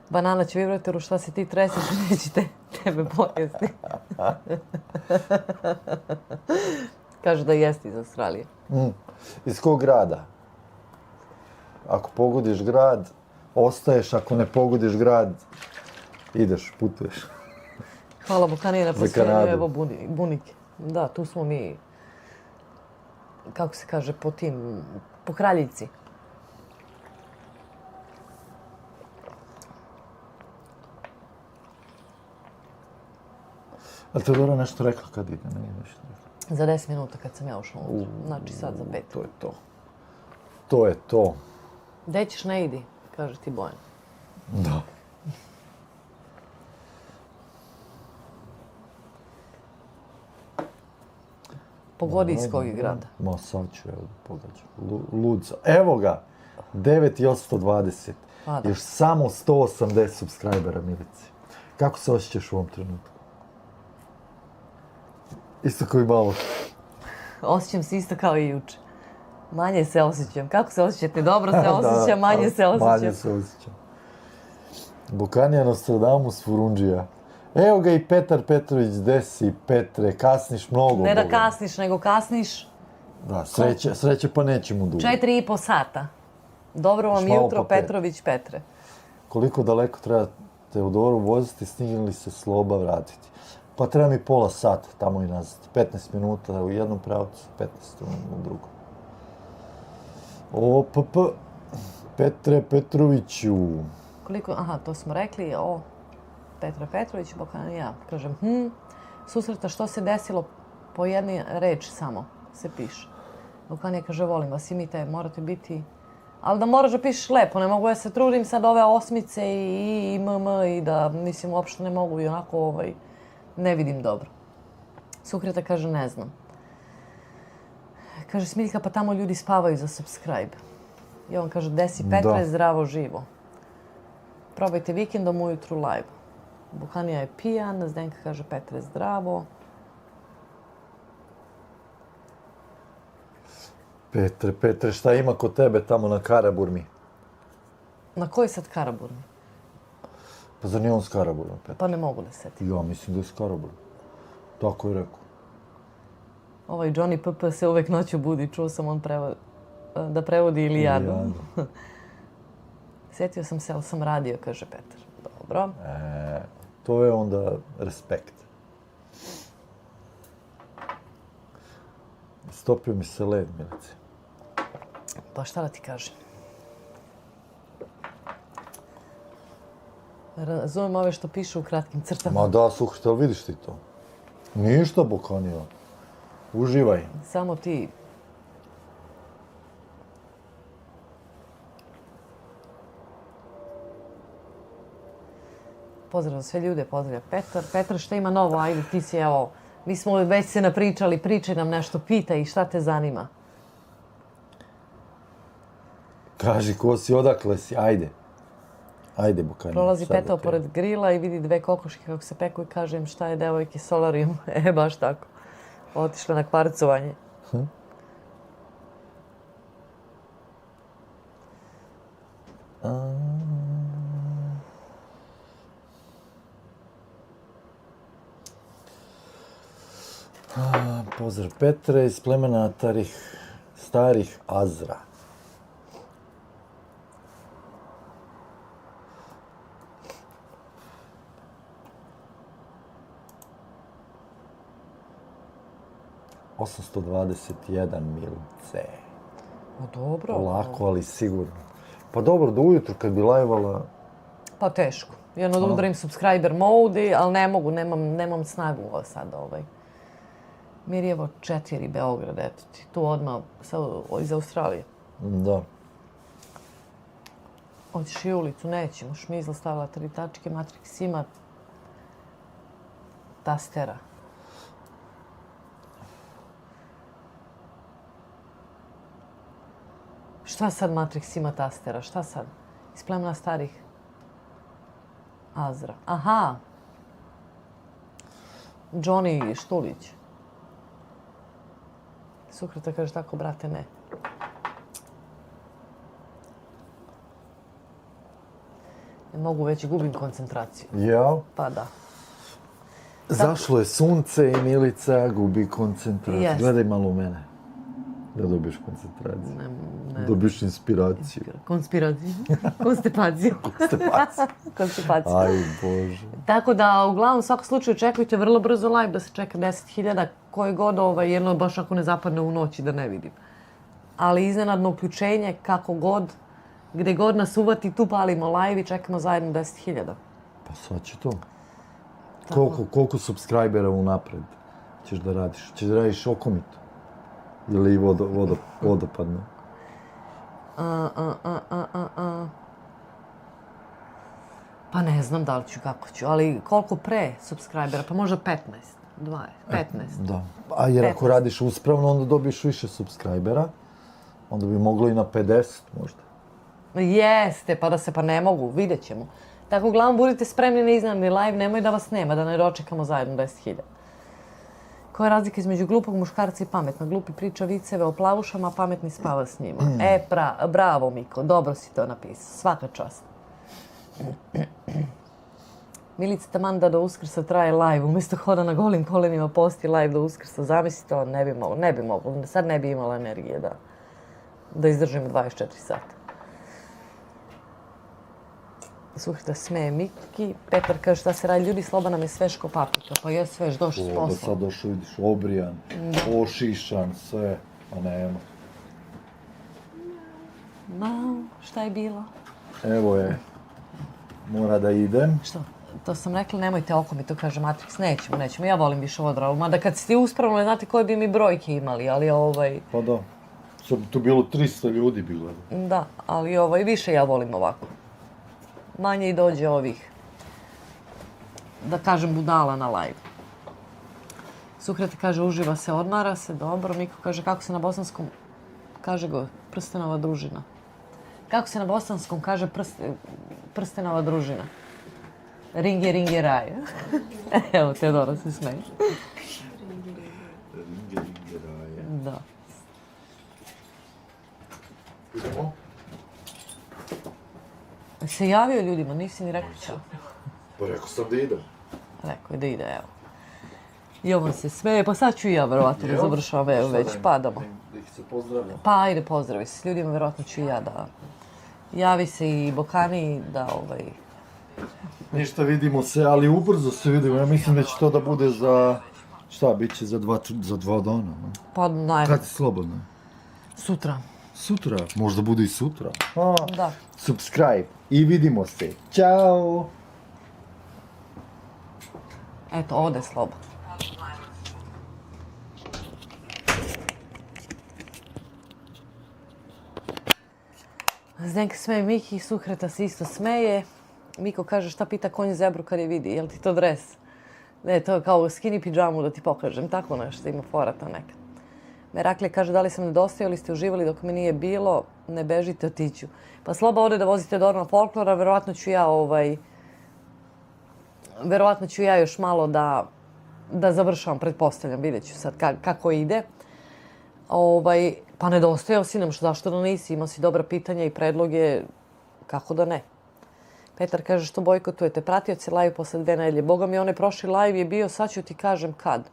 Banana će vibratoru, šta se ti tresiš, neće tebe pojesti. Kaže da jeste iz Australije. Iz kog grada? Ako pogodiš grad, ostaješ, ako ne pogodiš grad, ideš, putuješ. Hvala Bokanije na posljednju, evo Bunike. Da, tu smo mi, kako se kaže, po Kraljici. Ali Teodora nešto rekla kad ide, ne nešto rekla. Za 10 minuta kad sam ja ušla unutra, znači sad za 5. To je to. To je to. Gde ćeš, ne idi, kaže ti Bojan. Da. Pogodi iz kog je grada. Ma sad ću, evo, pogađam. Ludzo. Evo ga, 9.820. Još samo 180 subscribera, Milici. Kako se osjećaš u ovom trenutku? Isto kao i malo. Osjećam se isto kao i juče. Manje se osjećam. Kako se osjećate? Dobro se osjećam, manje se osjećam. Manje se osjećam. Bukanija Nostradamus Furundžija. Evo ga i Petar Petrović, gde si, Petre, kasniš mnogo. Ne da kasniš, nego kasniš... Da, sreće pa neće mu dugo. 4,5 sata. Dobro vam jutro, Petrović Petre. Koliko daleko treba Teodoru voziti, stigne li se Sloba vratiti? Pa treba mi pola sata, tamo i nazad. 15 minuta u jednom pravcu, 15 u drugom. Petre Petroviću. Koliko, aha, to smo rekli, Petra Petrović, Bokanija, kažem, susreta, što se desilo, po jedni reč samo se piše. Bokanija kaže, volim vas i mi te, morate biti Ali da moraš da pišeš lepo, ne mogu ja se trudim sad ove osmice i i da, mislim, uopšte ne mogu i onako, ne vidim dobro. Sukreta kaže, ne znam. Kaže, Smiljka, pa tamo ljudi spavaju za subscribe. I on kaže, desi Petre, zdravo živo. Probajte vikendom ujutru live. Buhanija je pijan, Zdenka kaže, Petre, zdravo. Petre, šta ima kod tebe tamo na Karaburmi? Na koji sad Karaburmi? Pa zar nije on s Karaburma, Petre? Pa ne mogu da setim. Ja mislim da je s Karaburma. Tako je rekao. Ovaj Johnny PP se uvek noću budi, čuo sam on da prevodi Ilijadu. Sjetio sam se, ali sam radio, kaže Petar. Dobro. To je onda respekt. Stopio mi se led, Milice. Pa šta da ti kažem? Razumem ove što pišu u kratkim crtama. Ma da, slušaj, ali vidiš ti to? Ništa, Bukanija. Uživaj. Samo ti. Pozdrav za sve ljude, pozdravlja Petar. Petar, šta ima novo? Ajde, ti si, evo, mi smo već se napričali, pričaj nam nešto, pitaj šta te zanima. Kaži, ko si, odakle si, ajde. Ajde, Bukanija. Prolazi Petao pored grila i vidi dve kokoške kako se peku i kaže im šta je devojke Solarium. Baš tako. Otišle na kvarcovanje. Pozdrav Petre iz plemena starih Azra. ...821 Milice. O, dobro. Polako, ali sigurno. Pa dobro, do ujutru kad bi lajvala... Pa teško. Jedno da udarim subscriber mode, ali ne mogu, nemam snagu sad Mirjevo 4, Beograd, eto ti. Tu odmah iz Australije. Da. Hoćeš i ulicu, nećemo. Šmizla stavila 3 tačke, Matrix ima tastera. Šta sad Matrix ima tastera? Šta sad? Iz plemena starih Azra. Aha! Johnny Štulić. Sukreta kaže tako, brate, ne. Ne mogu već, gubim koncentraciju. Ja? Pa da. Zašlo je sunce i Milica gubi koncentraciju. Jest. Gledaj malo u mene. Da dobiješ koncentraciju. Ne. Dobiješ inspiraciju. Konspiraciju. Konstipaciju. Konstipaciju. Aj, Bože. Tako da, uglavnom, u svakom slučaju, očekujte vrlo brzo live da se čeka 10.000 koje god, jedno baš ako ne zapadne u noći da ne vidim. Ali iznenadno uključenje, kako god, gde god nas uvati, tu palimo live i čekamo zajedno 10.000. Pa sad će to. Koliko subscribera unapred ćeš da radiš? Ćeš da radiš okomito? Ili vodopadno? Pa ne znam da li ću, kako ću, ali koliko pre subscribera? Pa možda 15, 20, 15. Da. A jer ako radiš uspravno, onda dobiješ više subscribera. Onda bi moglo i na 50 možda. Jeste, pa ne mogu, vidjet ćemo. Tako, uglavnom, budite spremni na iznenadni live, nemoj da vas nema, da ne dočekamo zajedno 10.000. Koja je razlika između glupog muškarca i pametna? Glupi priča viceve o plavušama, a pametni spava s njima. Bravo, Miko, dobro si to napisao. Svaka čast. Milica taman da do Uskrsa traje live, umjesto hoda na golim kolenima posti live do Uskrsa. Zamisli to, ne bi moglo. Sad ne bi imala energije da izdržim 24 sata. Slušajte, smeje Miki. Petar kaže šta se radi, ljudi, sloba nam je svež ko paprika. Pa je svež, došli s posla. Da sad došao, vidiš, obrijan, ošišan, sve, a nema. No, šta je bilo? Evo je, mora da idem. Što? To sam rekla, nemojte oko mi, to kaže Matrix. Nećemo, ja volim više odravu. Mada kad ste uspravili, znate koje bi mi brojke imali, ali Pa da. Sad bi tu bilo 300 ljudi bilo. Da, ali više ja volim ovako. Manje i dođe ovih, da kažem, budala na live. Sukreta kaže, uživa se, odmara se, dobro. Miko kaže, kako se na bosanskom, kaže go, prstenova družina. Kako se na bosanskom kaže prstenova družina? Ringe, ringe, raj. Evo, Teodora se smeje. Ringe, raje. Da. Idemo? Se javio ljudima, nisi ni rekao čao. Pa rekao sam da idem. Rekao je da ide, evo. Jovan se smeje, pa sad ću i ja verovatno da završavam, evo već padamo. Da ih se pozdravljam. Pa ajde, pozdravi se s ljudima, verovatno ću i ja da... Javi se i Bokani da Ništa, vidimo se, ali ubrzo se vidimo. Ja mislim da će to da bude za... Šta, bit će za dva dana, no? Pa Kad si slobodna? Sutra. Sutra, možda bude i sutra. Da. Subscribe i vidimo se. Ćao! Eto, ode slobodno. Zdenka smeje Miki, Sukreta se isto smeje. Miko kaže šta pita konj zebru kad je vidi, jel ti to dres? Ne, to je kao skinny pidžamu da ti pokažem, tako nešto, ima forata neka. Meraklija kaže da li sam nedostajao ili ste uživali dok me nije bilo, ne bežite, otiću. Pa sloba ode da vozite do Orna folklora, verovatno ću ja još malo da završavam, pretpostavljam, vidjet ću sad kako ide. Pa nedostajao si nam, zašto da nisi, imao si dobra pitanja i predloge, kako da ne. Petar kaže što bojkotujete, pratioci live posle 2 nedelje. Boga mi, onaj prošli live je bio, sad ću ti kažem kad.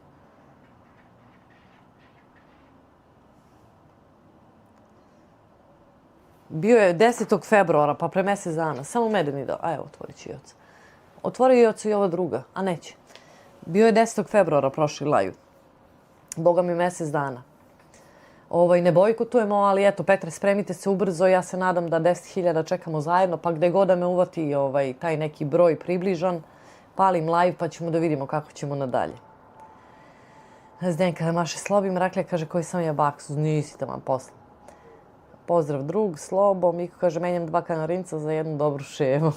Bio je 10. februara, pa pre mjesec dana. Samo Medeni dao. A evo, otvorit ću Joca. Otvori Joca i ova druga, a neće. Bio je 10. februara prošli live. Boga mi, mjesec dana. Ne bojkotujemo, ali eto, Petre, spremite se ubrzo. Ja se nadam da 10.000 čekamo zajedno, pa gde god da me uvati taj neki broj približan, palim live pa ćemo da vidimo kako ćemo nadalje. Zdenka maše Slobi, Mraklja kaže koji sam ja baksu, nisi tamo posle. Pozdrav drug, Slobo, Miko kaže menjam 2 kanarinca za jednu dobru ševu.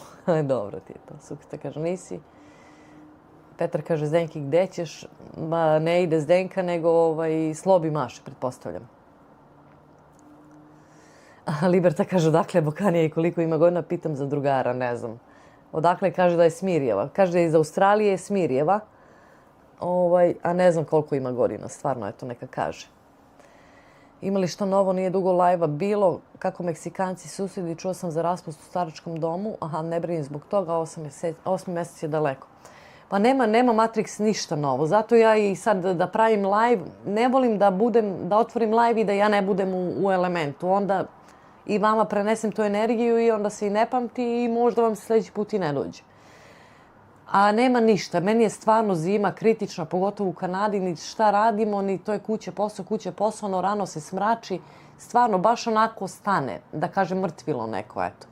Dobro ti je to, Sukreta kaže nisi. Petar kaže Zdenki gde ćeš, ne ide Zdenka nego Slobi maše, pretpostavljam. Liberta kaže odakle je Bokanija i koliko ima godina, pitam za drugara, ne znam. Odakle kaže da je Smirjeva. Kaže da je iz Australije je Smirjeva, a ne znam koliko ima godina, stvarno, eto, neka kaže. Ima li što novo, nije dugo live-a bilo, kako Meksikanci susjedi, čuo sam za raspust u staračkom domu, aha, ne brinim zbog toga, 8. mjesec je daleko. Pa nema Matrix ništa novo, zato ja i sad da pravim live, ne volim da otvorim live i da ja ne budem u elementu, onda i vama prenesem tu energiju i onda se i ne pamti i možda vam sljedeći put i ne dođe. A nema ništa, meni je stvarno zima kritična, pogotovo u Kanadi, ni šta radimo, ni to je kuće posao, ono rano se smrači, stvarno baš onako stane, da kažem mrtvilo neko, eto.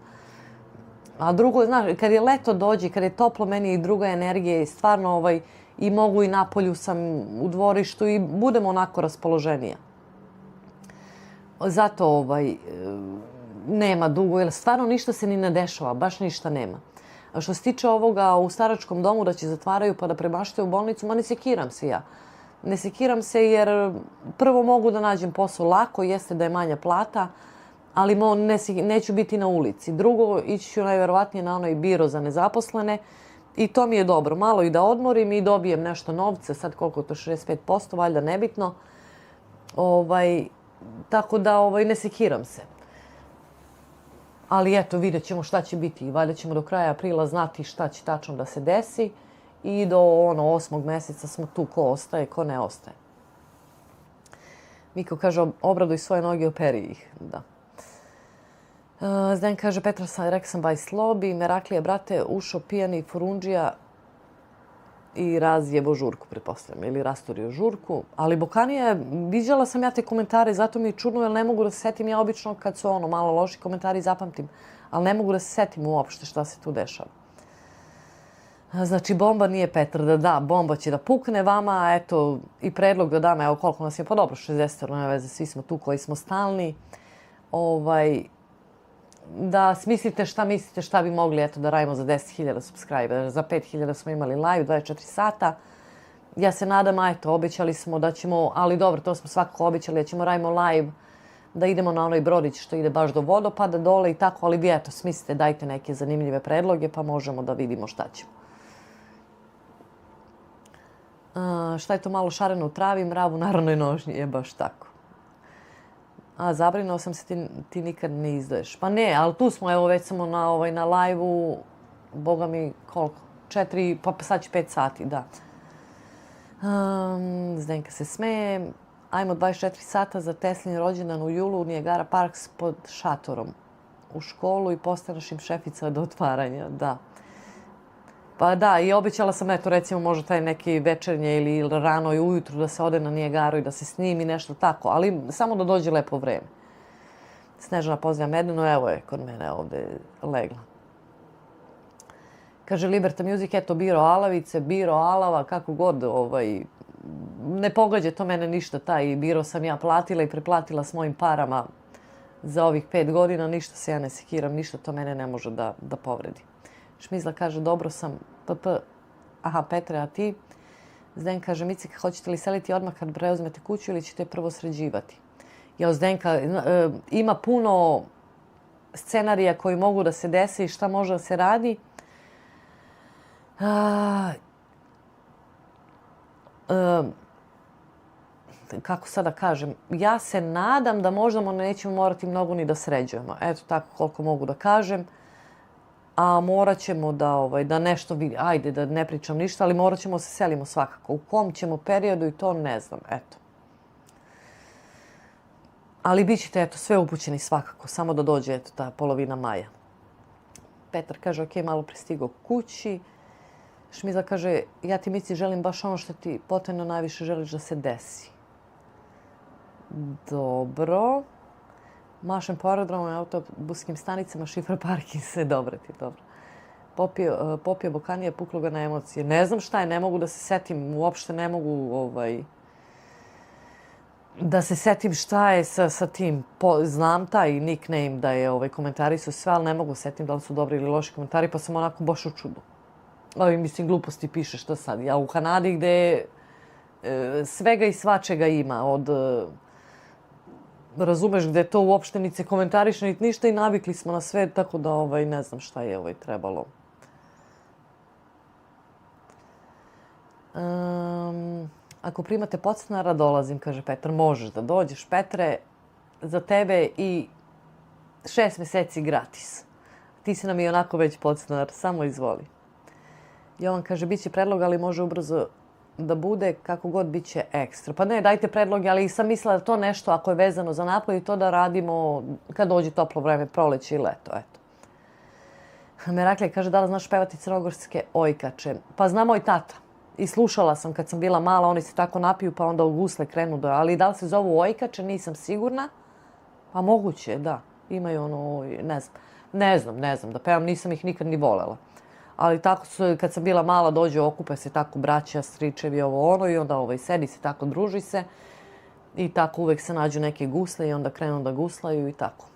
A drugo, znaš, kad je leto dođe, kad je toplo, meni je i druga energija i stvarno i mogu i napolju sam u dvorištu i budem onako raspoloženija. Zato nema dugo, jer stvarno ništa se ni ne dešava, baš ništa nema. A što se tiče ovoga u staračkom domu da će zatvaraju pa da premaštaju u bolnicu, ma ne sekiram se ja. Ne sekiram se jer prvo mogu da nađem posao lako, jeste da je manja plata, ali neću biti na ulici. Drugo, ići ću najverovatnije na onaj biro za nezaposlene i to mi je dobro. Malo i da odmorim i dobijem nešto novca, sad koliko to 65%, valjda nebitno. Tako da ne sekiram se. Ali eto, vidjet ćemo šta će biti. Valjda ćemo do kraja aprila znati šta će tačno da se desi i do 8. mjeseca smo tu ko ostaje, ko ne ostaje. Miko kaže obraduj svoje noge i operi ih. Da. Zden kaže Petra, rekao sam baj Slobi, Meraklija, brate, ušao pijani furundžija i razjebo žurku, pretpostavljam, ili rasturio žurku. Ali Bokanija, viđala sam ja te komentare, zato mi je čudno, jer ne mogu da se setim. Ja obično kad su malo loši komentari zapamtim, ali ne mogu da se setim uopšte šta se tu dešava. Znači, bomba nije Petar da, bomba će da pukne vama, a eto, i predlog da dam, evo koliko nas je, pa dobro, 60, ne veze, svi smo tu koji smo stalni. Da smislite šta bi mogli, eto, da radimo za 10.000 subscribera. Za 5.000 smo imali live, 24 sata. Ja se nadam, a eto, obećali smo da ćemo, ali dobro, to smo svakako obećali, da ćemo radimo live, da idemo na onoj brodić što ide baš do vodopada dole i tako, ali vi eto, smislite, dajte neke zanimljive predloge pa možemo da vidimo šta ćemo. Šta je to malo šareno u travi, mrav u narodnoj nošnji, je baš tako. A zabrinuo sam se ti nikad ne izdaješ. Pa ne, ali tu smo, evo već samo na live-u, boga mi koliko, 4, pa sad će 5 sati, da. Zdenka se smeje. Ajmo 24 sata za Teslin rođendan u julu u Niagara Parks pod šatorom. U školu i postaneš im šefica do otvaranja, da. Pa da, i obećala sam, eto, recimo, možda taj neki večernje ili rano i ujutru da se ode na Nijagaru i da se snimi nešto tako, ali samo da dođe lepo vreme. Snežana pozdravlja Medenu, evo je kod mene ovde legla. Kaže Liberta Music, eto, biro alavice, biro alava, kako god, ne pogađa to mene ništa, taj biro sam ja platila i preplatila s mojim parama za ovih 5 godina, ništa se ja ne sekiram, ništa to mene ne može da povredi. Šmizla kaže, dobro sam, aha, Petre, a ti? Zden kaže, Micika, hoćete li seliti odmah kad preuzmete kuću ili ćete prvo sređivati? Ja, Zdenka, ima puno scenarija koji mogu da se desi i šta može da se radi. Kako sada kažem, ja se nadam da možda nećemo morati mnogo ni da sređujemo. Eto tako koliko mogu da kažem. A morat ćemo da nešto vidi. Ajde, da ne pričam ništa, ali morat ćemo se selimo svakako. U kom ćemo periodu i to ne znam, eto. Ali bit ćete, eto, sve upućeni svakako. Samo da dođe, eto, ta polovina maja. Petar kaže, ok, malo pristigao kući. Šmiza kaže, ja ti Mici želim baš ono što ti potrebno najviše želiš da se desi. Dobro. Mašem po aerodromu i autobuskim stanicama, šifra parking se, dobro ti, dobro. Popio Bokanija, puklo ga na emocije. Ne znam šta je, ne mogu da se setim, uopšte ne mogu da se setim šta je sa tim. Znam taj nickname da je komentari su sve, ali ne mogu setim da li su dobri ili loši komentari, pa sam onako baš u čudu. Mislim, gluposti piše, šta sad? Ja u Kanadi gde svega i svačega ima, od... Razumeš, gde to uopšte ni se komentariše, ni ništa i navikli smo na sve, tako da ne znam šta je trebalo. Ako primate podstanara, dolazim, kaže Petar. Možeš da dođeš, Petre, za tebe i 6 meseci gratis. Ti si nam i onako već podstanar, samo izvoli. Jovan kaže, bit će predlog, ali može ubrzo da bude kako god bit će ekstra. Pa ne, dajte predloge, ali sam mislila da to nešto, ako je vezano za napolje, to da radimo kad dođe toplo vreme, proleće i leto, eto. Meraklija kaže, da li znaš pevati crnogorske ojkače? Pa zna moj tata. I slušala sam kad sam bila mala, oni se tako napiju pa onda u gusle krenu do... Ali da li se zovu ojkače, nisam sigurna. Pa moguće, da. Imaju ne znam da pevam, nisam ih nikad ni volela. Ali tako su, kad sam bila mala, dođe, okupe se tako braća, stričevi, ovo ono i onda sedi se tako, druži se. I tako uvek se nađu neke gusle i onda krenu da guslaju i tako.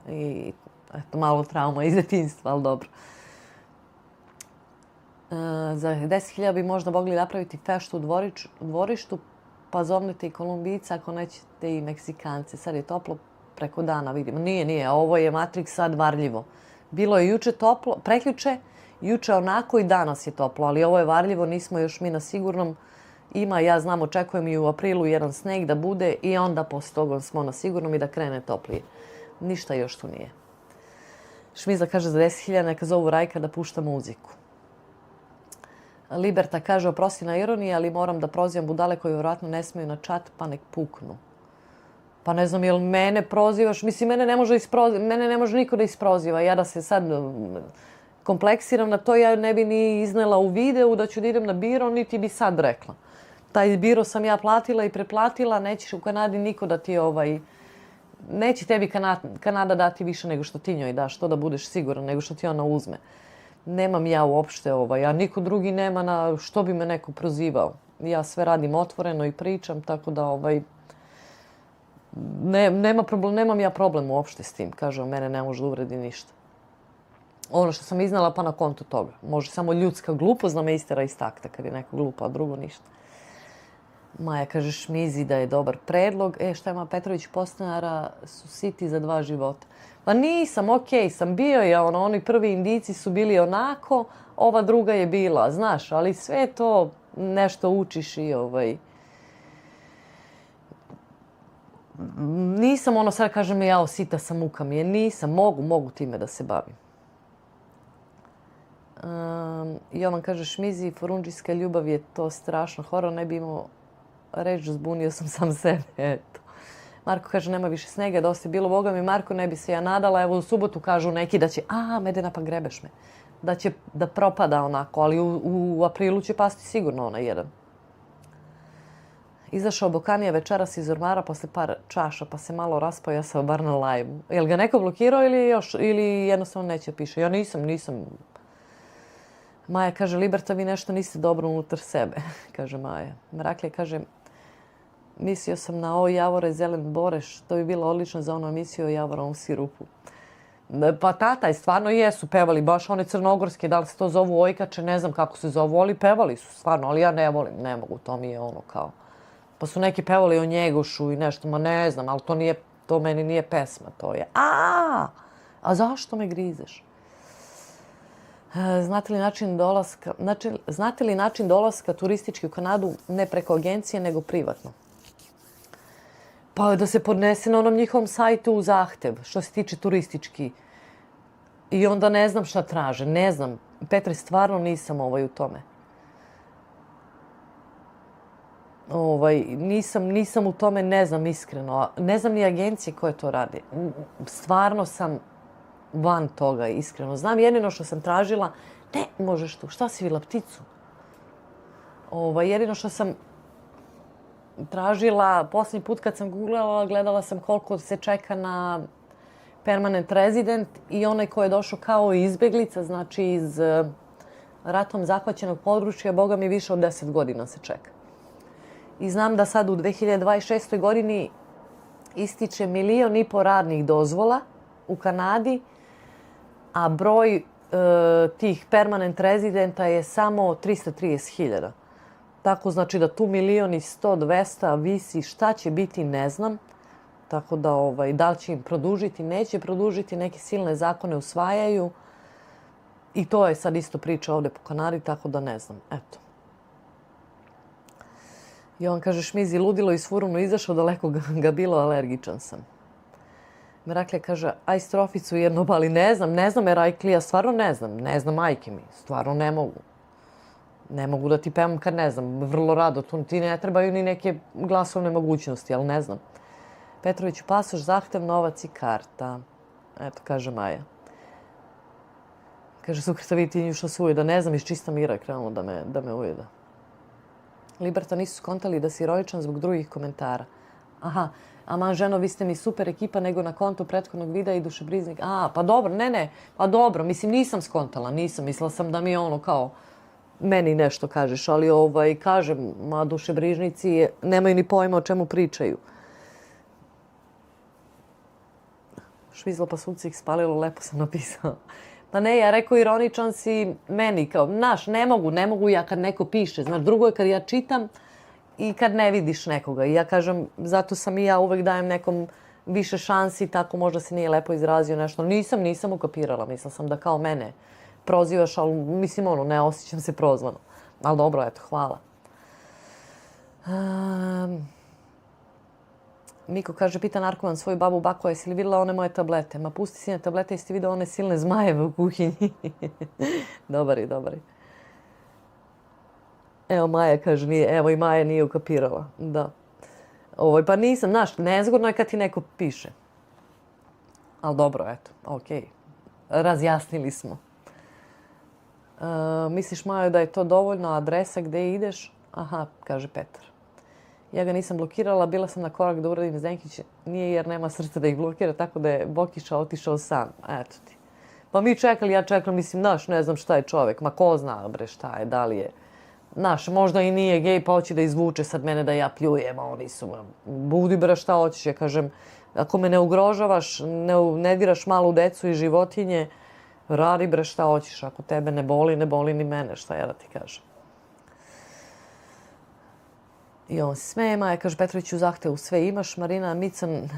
I eto, malo trauma iz detinjstva, ali dobro. Za 10.000 bi možda mogli napraviti feštu u dvorištu, pa zovnete i Kolumbijca ako nećete i Meksikance. Sad je toplo preko dana, vidimo. Nije, ovo je Matrix sad varljivo. Bilo je juče toplo, prekjuče, juče onako i danas je toplo, ali ovo je varljivo, nismo još mi na sigurnom. Ja znam, očekujem i u aprilu jedan sneg da bude i onda posle toga smo na sigurnom i da krene toplije. Ništa još tu nije. Šmiza kaže za 10.000 neka zovu Rajka da pušta muziku. Liberta kaže, oprosti na ironiji, ali moram da prozivam budale koji vjerojatno ne smiju na čat, pa nek puknu. Pa ne znam, jel mene prozivaš? Mislim, mene ne može niko da isproziva. Ja da se sad kompleksiram na to, ja ne bi ni iznela u videu da ću da idem na biro, niti bi sad rekla. Taj biro sam ja platila i preplatila, nećeš u Kanadi niko da ti neće tebi Kanada dati više nego što ti njoj daš, to da budeš siguran, nego što ti ona uzme. Nemam ja uopšte a niko drugi nema na što bi me neko prozivao. Ja sve radim otvoreno i pričam, tako da nemam ja problem uopšte s tim. Kažem, mene ne može da uvredi ništa. Ono što sam iznala pa na kontu toga. Može samo ljudska glupost da me istera iz takta kad je neko glupa, a drugo ništa. Maja kaže Šmizi da je dobar predlog. Šta ima Petrović Postanara su siti za 2 života. Pa nisam, okej sam bio ja, oni prvi indici su bili onako, ova druga je bila, znaš, ali sve to nešto učiš i nisam sad kažem ja sita sam muka mi je, nisam, mogu time da se bavim. Jovan kaže Šmizi, forundžijska ljubav je to strašno horor, ne bi imao reč, zbunio sam sam sebe, eto. Marko kaže nema više snega, dosta je bilo, Boga mi Marko, ne bi se ja nadala, evo u subotu kažu neki da će, Medena pa grebeš me, da će da propada onako, ali u aprilu će pasti sigurno onaj jedan. Izašao Bokanija večeras iz ormara posle par čaša, pa se malo raspao, ja sam bar na live. Jel ga neko blokirao ili jednostavno neće piše? Ja nisam. Maja kaže, Liberta, vi nešto niste dobro unutar sebe, kaže Maja. Meraklija kaže, mislio sam na O Javore Zelen Boreš, to bi bilo odlično za onu emisiju o Javorovom sirupu. Pa tata, stvarno jesu pevali, baš one crnogorske, da li se to zovu ojkače, ne znam kako se zovu, ali pevali su stvarno, ali ja ne volim, ne mogu, to mi je kao. Pa su neki pevali o Njegošu i nešto, ma ne znam, ali to meni nije pesma, to je a zašto me grizeš? Znate li način dolaska turistički u Kanadu ne preko agencije, nego privatno? Pa da se podnese na onom njihovom sajtu zahtev, što se tiče turistički. I onda ne znam šta traže, ne znam. Petre, stvarno nisam u tome. Nisam u tome, ne znam iskreno. Ne znam ni agencije koje to rade. Stvarno sam van toga, iskreno. Znam jedino što sam tražila, ne možeš tu, šta si vidjela pticu? Jedino što sam tražila, posljednji put kad sam googlala, gledala sam koliko se čeka na permanent resident i onaj ko je došao kao izbjeglica, znači iz ratom zahvaćenog područja, Boga mi više od 10 godina se čeka. I znam da sad u 2026. godini ističe 1,5 miliona radnih dozvola u Kanadi, a broj tih permanent rezidenta je samo 330.000. Tako znači da tu 1.100.000, 200.000 visi, šta će biti ne znam. Tako da da li će im produžiti, neće produžiti, neke silne zakone usvajaju. I to je sad isto priča ovdje po Kanadi, tako da ne znam. Eto. I on kaže Šmizi, ludilo iz furunu izašao, daleko ga bilo, alergičan sam. Meraklija kaže, aj stroficu jednom, ali ne znam Meraklija, stvarno ne znam majke mi, stvarno ne mogu. Ne mogu da ti pevam kad ne znam, vrlo rado, tu ti ne trebaju ni neke glasovne mogućnosti, ali ne znam. Petrović, pasoš, zahtev, novac i karta. Eto, kaže Maja. Kaže, sukrta vidi ti njuša su ujeda, ne znam, iz čista mira je krenulo da me ujeda. Liberta, nisu skontali da si ironičan zbog drugih komentara. Aha, aman ženo, vi ste mi super ekipa, nego na kontu prethodnog videa i dušebriznik. Pa dobro, ne, pa dobro, mislim, nisam skontala, mislila sam da mi je ono kao, meni nešto kažeš, ali kažem, dušebrižnici nemaju ni pojma o čemu pričaju. Švizlo pa sunce ih spalilo, lepo sam napisao. Pa ne, ja rekao ironičan si meni, kao, znaš, ne mogu ja kad neko piše, znaš, drugo je kad ja čitam i kad ne vidiš nekoga. I ja kažem, zato sam i ja uvek dajem nekom više šansi, tako možda se nije lepo izrazio nešto. Nisam ukapirala, mislila sam da kao mene prozivaš, ali mislim, ne osjećam se prozvano. Ali dobro, eto, hvala. Miko kaže, pita narkoman svoju babu Bako, jesi li vidjela one moje tablete? Ma pusti sine tablete, jesi ti vidio one silne zmajeve u kuhinji? Dobar je. Evo Maja kaže, evo i Maja nije ukapirala. Da. Pa nisam, znaš, nezgodno je kad ti neko piše. Ali dobro, eto, okej. Razjasnili smo. Misliš, Majo, da je to dovoljno adresa gdje ideš? Aha, kaže Petar. Ja ga nisam blokirala, bila sam na korak da uradim Zdenkić. Nije jer nema srca da ih blokira, tako da je Bokiša otišao sam. Eto ti. Pa mi čekali, ja čekam, mislim, znaš, ne znam šta je čovek, ma ko zna, bre, šta je, da li je. Znaš, možda i nije gej, pa hoće da izvuče sad mene da ja pljujem, a oni su, budi bre šta hoćeš, ja kažem, ako me ne ugrožavaš, ne diraš malu decu i životinje, radi bre šta hoćeš, ako tebe ne boli ni mene, šta ja da ti kažem. I on se smeje, Maja kaže, Petrović, u zahtevu sve imaš, Marina Mican,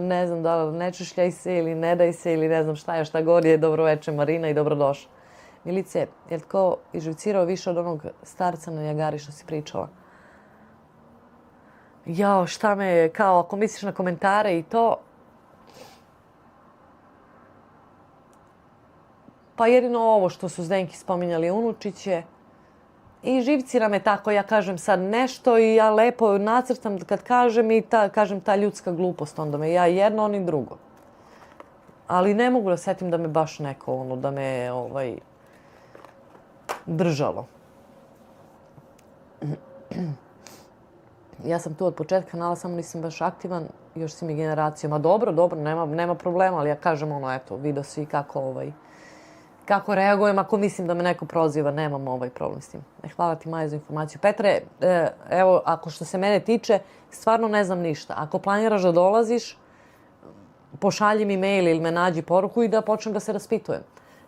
ne znam da li ne češljaj se ili ne daj se ili ne znam šta je, šta god je, dobroveče Marina i dobrodošla. Milice, je li tko izživcirao više od onog starca na Njagari što si pričala? Jao, šta me, kao ako misliš na komentare i to... Pa jedino ovo što su Zdenki spominjali unučiće. I živcira me tako, ja kažem sad nešto i ja lepo nacrtam kad kažem i kažem ta ljudska glupost. Onda me ja jedno, oni drugo. Ali ne mogu da setim da me baš neko, da me držalo. Ja sam tu od početka kanala, samo nisam baš aktivan, još si mi generacijom. A dobro, nema problema, ali ja kažem eto, vidio si kako reagujem ako mislim da me neko proziva, nemam problem s tim. Hvala ti, Maja, za informaciju. Petre, evo, ako što se mene tiče, stvarno ne znam ništa. Ako planiraš da dolaziš, pošalji mi mail ili me nađi poruku i da počnem da se raspitujem.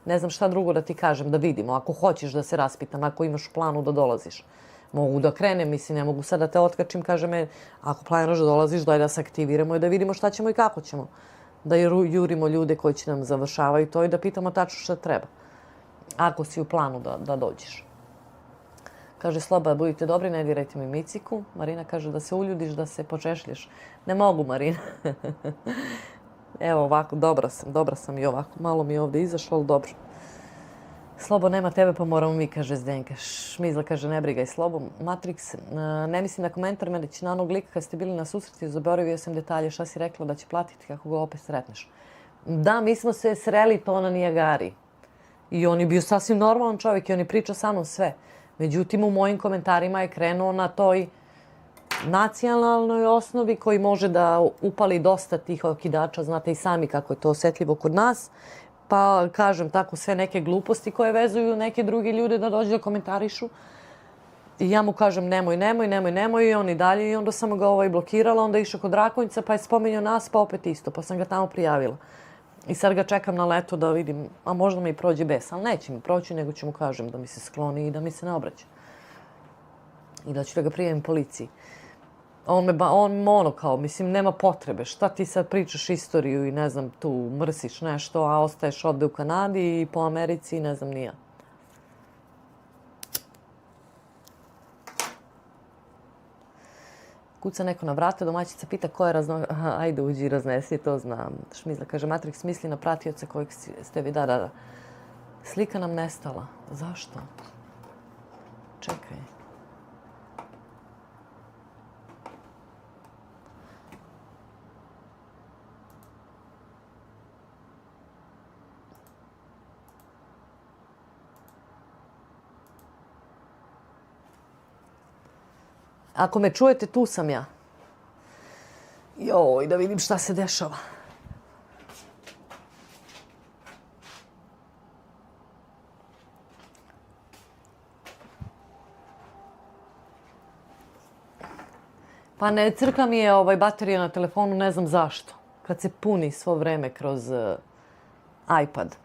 Ne znam šta drugo da ti kažem, da vidimo. Ako hoćeš da se raspitam, ako imaš u planu da dolaziš. Mogu da krenem, mislim, ne mogu sad da te otkačim, kaže me, ako planiraš da dolaziš, daj da se aktiviramo i da vidimo šta ćemo i kako ćemo. Da jurimo ljude koji će nam završavaju to i da pitamo tačno šta treba. Ako si u planu da dođeš. Kaže Sloba, budite dobri, ne dirajte mi Miciku. Marina kaže da se uljudiš, da se počešlješ. Ne mogu, Marina. Evo ovako, dobra sam i ovako. Malo mi je ovdje izašlo, ali dobro. Slobo, nema tebe, pa moramo mi, kaže Zdenka. Šmizla kaže, ne brigaj, Slobo. Matrix, ne mislim na komentar, već na onog lika kad ste bili na susreti, zaboravio sam detalje, šta si rekla da će platiti kako ga opet sretneš. Da, mi smo se sreli to na Nijagari. I on je bio sasvim normalan čovjek i on je pričao sa mnom sve. Međutim, u mojim komentarima je krenuo na toj nacionalnoj osnovi koji može da upali dosta tih okidača, znate i sami kako je to osjetljivo kod nas. Pa kažem tako sve neke gluposti koje vezuju neke druge ljude da dođu da komentarišu. I ja mu kažem nemoj i on i dalje i onda sam ga blokirala, onda je išao kod Rakonjica pa je spomenuo nas pa opet isto, pa sam ga tamo prijavila. I sad ga čekam na leto da vidim, a možda mi prođe bes, ali neće mi proći nego ću mu kažem da mi se skloni i da mi se ne obraća. I da ću da ga prijavim policiji. On kao, mislim, nema potrebe. Šta ti sad pričaš istoriju i ne znam, tu mrsiš nešto, a ostaješ ovde u Kanadi i po Americi i ne znam ni ja. Kuca neko na vrata, domaćica pita ko je Ajde, uđi i raznesi, to znam. Šmizla kaže, Matrix misli na pratioce kojeg ste vi, da. Slika nam nestala. Zašto? Čekaj. Ako me čujete, tu sam ja. Joj, da vidim šta se dešava. Pa ne crkla mi je baterija na telefonu, ne znam zašto. Kad se puni svo vreme kroz iPad.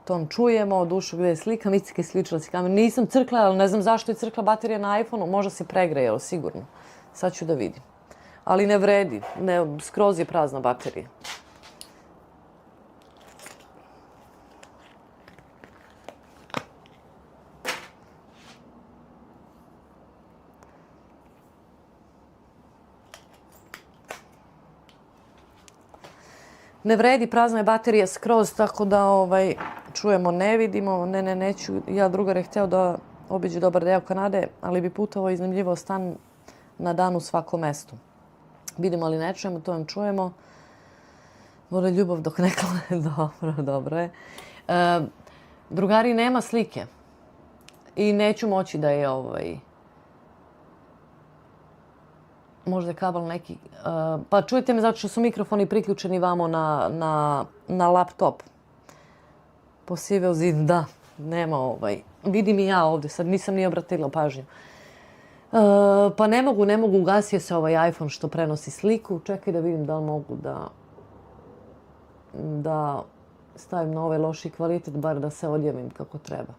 Tom čujemo, dušu gdje je slika, Micika je sličila si kameru. Nisam crkla, ali ne znam zašto je crkla baterija na iPhone-u. Možda se pregrejalo, sigurno. Sad ću da vidim. Ali ne vredi, skroz je prazna baterija. Ne vredi, prazna je baterija skroz, tako da čujemo, ne vidimo. Ne, neću. Ja drugar je hteo da obiđe dobar deo Kanade, ali bi putovao iznajmljivao stan na dan u svakom mestu. Vidimo ali ne čujemo, to vam čujemo. Vole ljubav dok ne klane. Dobro je. Drugari, nema slike. I neću moći da je Možda je kabel neki... pa čujete me zato što su mikrofoni priključeni vamo na laptop. Posiveo zid, da. Nema Vidim i ja ovdje, sad nisam ni obratila pažnju. Pa ne mogu, ugasio se ovaj iPhone što prenosi sliku. Čekaj da vidim da li mogu da stavim na ovaj loši kvalitet, bar da se odjavim kako treba.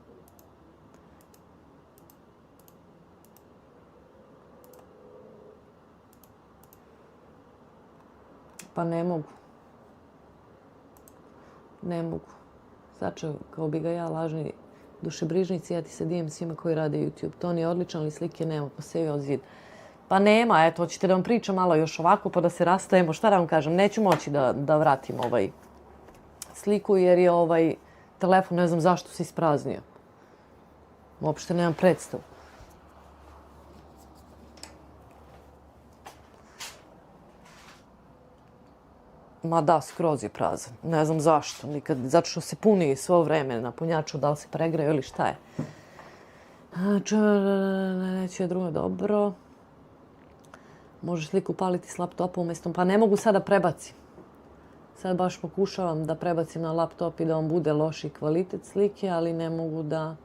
Pa ne mogu. Znači, kao bi ga ja lažni dušebrižnici, ja ti se dijem svima koji rade YouTube. To nije odličan, ali slike nema, posevio zid. Pa nema, eto, hoćete da vam pričam malo još ovako, pa da se rastajemo. Šta da vam kažem, neću moći da vratim sliku, jer je telefon, ne znam zašto se ispraznio. Uopšte nemam predstavu. Ma da, skroz je prazan. Ne znam zašto. Zato što se puni svo vreme na punjaču, da li se pregreju ili šta je. Neću je drugo, dobro. Možeš sliku paliti s laptopa umjesto... Pa ne mogu sad da prebacim. Sad baš pokušavam da prebacim na laptop i da vam bude loši kvalitet slike, ali ne mogu da...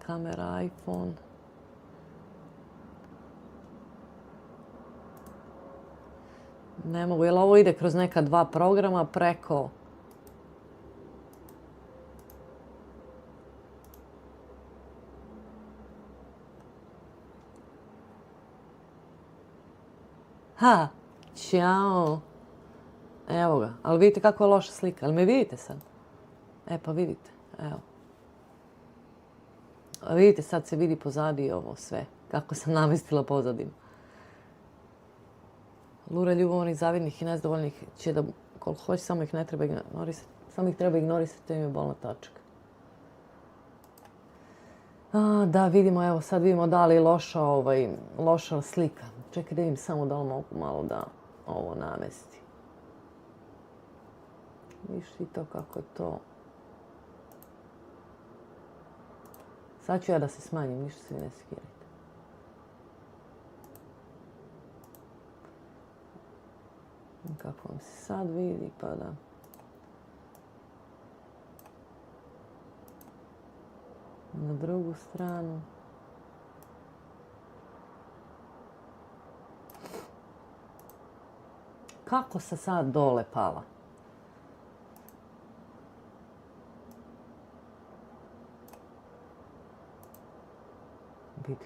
Kamera, iPhone... Ne mogu, jer ovo ide kroz neka 2 programa preko... Ha! Ćao! Evo ga. Ali vidite kako je loša slika. Ali me vidite sad? E pa vidite. Evo. A vidite, sad se vidi pozadi ovo sve. Kako sam namestila pozadinu. Lure ljubavnih, zavidnih i nezdovoljnih će da, koliko hoće, samo ih ne treba ignorisati. Samo ih treba ignorisati, to im je bolna tačka. Da, vidimo, evo, sad vidimo da li je loša slika. Čekaj da vidim samo da li mogu malo da ovo namesti. Viš ti to kako je to. Sad ću ja da se smanjim, ništa se ne skirajte. Kako vam se sad vidi, pa da... Na drugu stranu. Kako se sad dole pala? Vidi.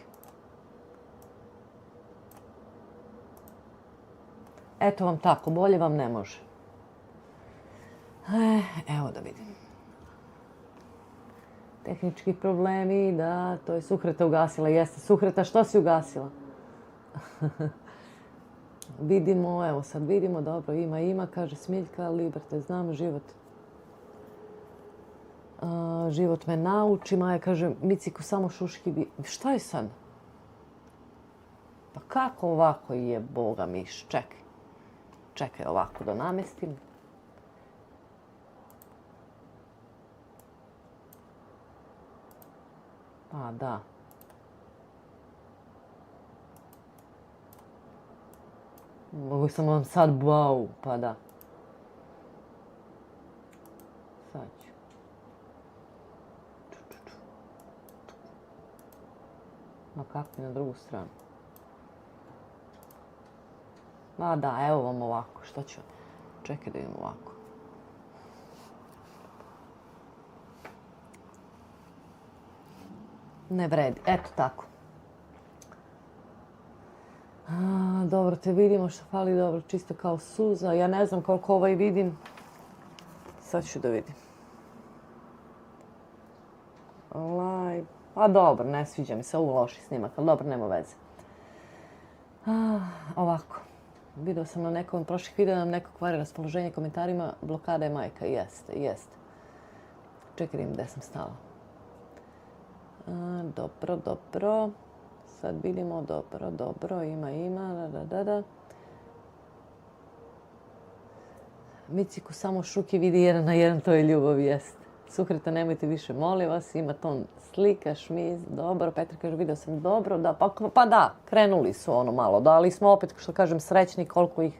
Eto vam tako, bolje vam ne može. Evo da vidim. Tehnički problemi, da, to je Suhreta ugasila. Jeste, Suhreta, što si ugasila? Vidimo, evo sad vidimo, dobro, ima, kaže Smiljka, Liberte, znam, život me nauči, Maja kaže, Miciku, samo šuški bi... Šta je sad? Pa kako ovako je, Boga miš, čekaj ovako da namestim. Pa da. Mogu sam vam sad wow, pa da. Sad ću. Ma kako na drugu stranu. Ma da, evo vam ovako, što ću... Čekaj da idem ovako. Ne vredi, eto tako. Dobro, te vidimo što fali, dobro, čisto kao suza. Ja ne znam koliko vidim. Sad ću da vidim. Live. Pa dobro, ne sviđa mi se ovo loši snimak, ali dobro, nema veze. Ovako. Video sam na nekom prošlih videa nam neko kvari raspoloženje komentarima. Blokada je majka. Jeste. Čekaj da im gdje sam stala. Dobro. Sad vidimo, dobro, ima, da. Miciku samo šuki vidi 1 na 1, to je ljubav, jest. Sukreta, nemojte više, molim vas, ima ton slika, šmiz, dobro. Petar kaže, video sam dobro, da, pa da, krenuli su ono malo, da, ali smo opet, što kažem, srećni koliko ih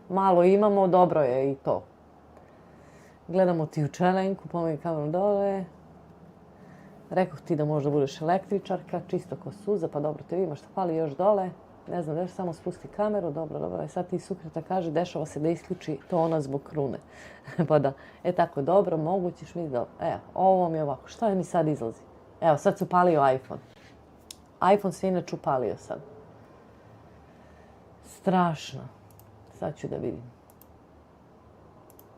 malo imamo, dobro je i to. Gledamo ti u čelenku, pomeni kameru dole. Rekoh ti da možda budeš električarka, čisto ko suza, pa dobro te vidimo što fali još dole. Ne znam, deš samo spusti kameru, dobro. I sad ti Sukreta kaže, dešava se da isključi to ona zbog krune. Pa da, tako, dobro, moguće šmiz, dobro. Evo, ovo mi je ovako, šta mi sad izlazi? Evo, sad su palio iPhone. iPhone se inače upalio sad. Strašno. Sad ću da vidim.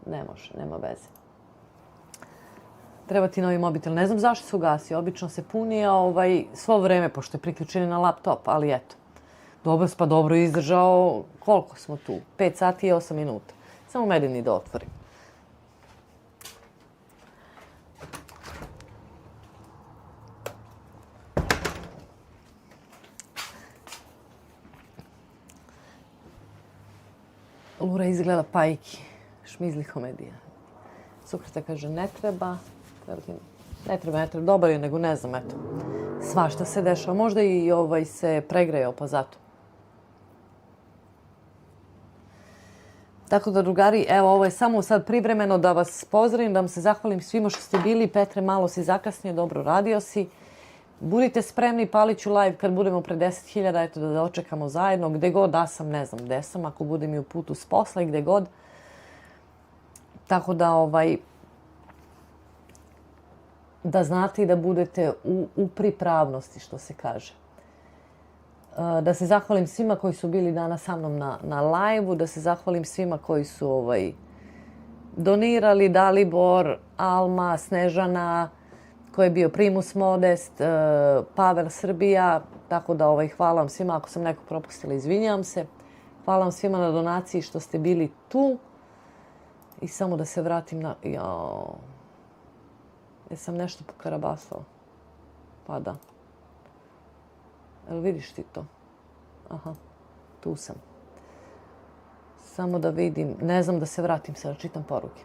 Ne može, nema veze. Treba ti novi mobitel. Ne znam zašto se ugasio. Obično se puni svo vreme, pošto je priključen na laptop, ali eto. Dobro izdržao. Koliko smo tu? 5 sati i 8 minuta. Samo medeni da otvorim. Lura izgleda pajki. Šmizli komedija. Sukreta kaže ne treba. Ne treba. Dobar je, nego ne znam, eto. Svašta se dešava. Možda i se pregrejao, pa zato. Tako da, drugari, evo, ovo je samo sad privremeno da vas pozdravim, da vam se zahvalim svima što ste bili. Petre, malo si zakasnio, dobro radio si. Budite spremni, palit ću live kad budemo pre 10.000, eto da očekamo zajedno. Gde god da sam, ne znam gde sam, ako budem i u putu s posla i gde god. Tako da, da znate i da budete u pripravnosti, što se kaže. Da se zahvalim svima koji su bili danas sa mnom na live-u, da se zahvalim svima koji su donirali, Dalibor, Alma, Snežana, koji je bio Primus Modest, Pavel Srbija, tako da hvala vam svima, ako sam neko propustila, izvinjavam se. Hvala vam svima na donaciji što ste bili tu. I samo da se vratim na... Jesam nešto pokarabasala? Pa da. Jel vidiš ti to? Aha, tu sam. Samo da vidim, ne znam da se vratim sada, čitam poruke.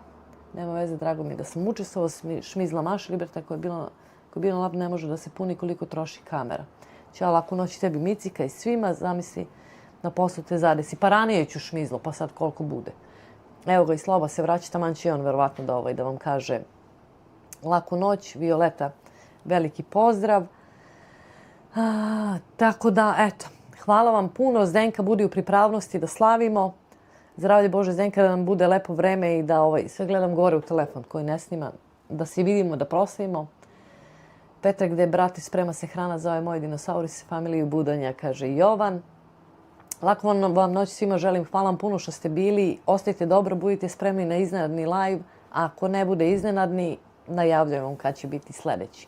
Nema veze, drago mi je da sam učestvovala, šmizla Maša Liberta koja je bila lab, ne može da se puni koliko troši kamera. Ćao, laku noć tebi Micika i svima, zamisli na poslu te zadesi. Pa ranije ću šmizlo, pa sad koliko bude. Evo ga i Sloba se vraća, taman će on verovatno da vam kaže laku noć. Violeta, veliki pozdrav. Tako da, eto, hvala vam puno. Zdenka, budi u pripravnosti da slavimo. Zdravlje Bože, Zdenka, da nam bude lepo vreme i da sve gledam gore u telefon koji ne snima, da se vidimo, da proslavimo. Petar, gde brate, sprema se hrana za moj dinosauris, familiju Budanja, kaže Jovan. Lako vam noć svima želim. Hvala vam puno što ste bili. Ostajte dobro, budite spremni na iznenadni live. A ako ne bude iznenadni, najavljujem vam kad će biti sledeći.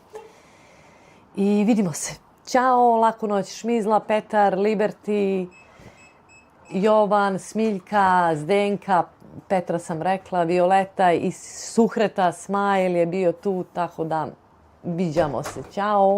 I vidimo se. Ćao, laku noć, Šmizla, Petar, Liberty, Jovan, Smiljka, Zdenka, Petra sam rekla, Violeta i Sukreta, Smajl je bio tu, tako da viđamo se. Ćao.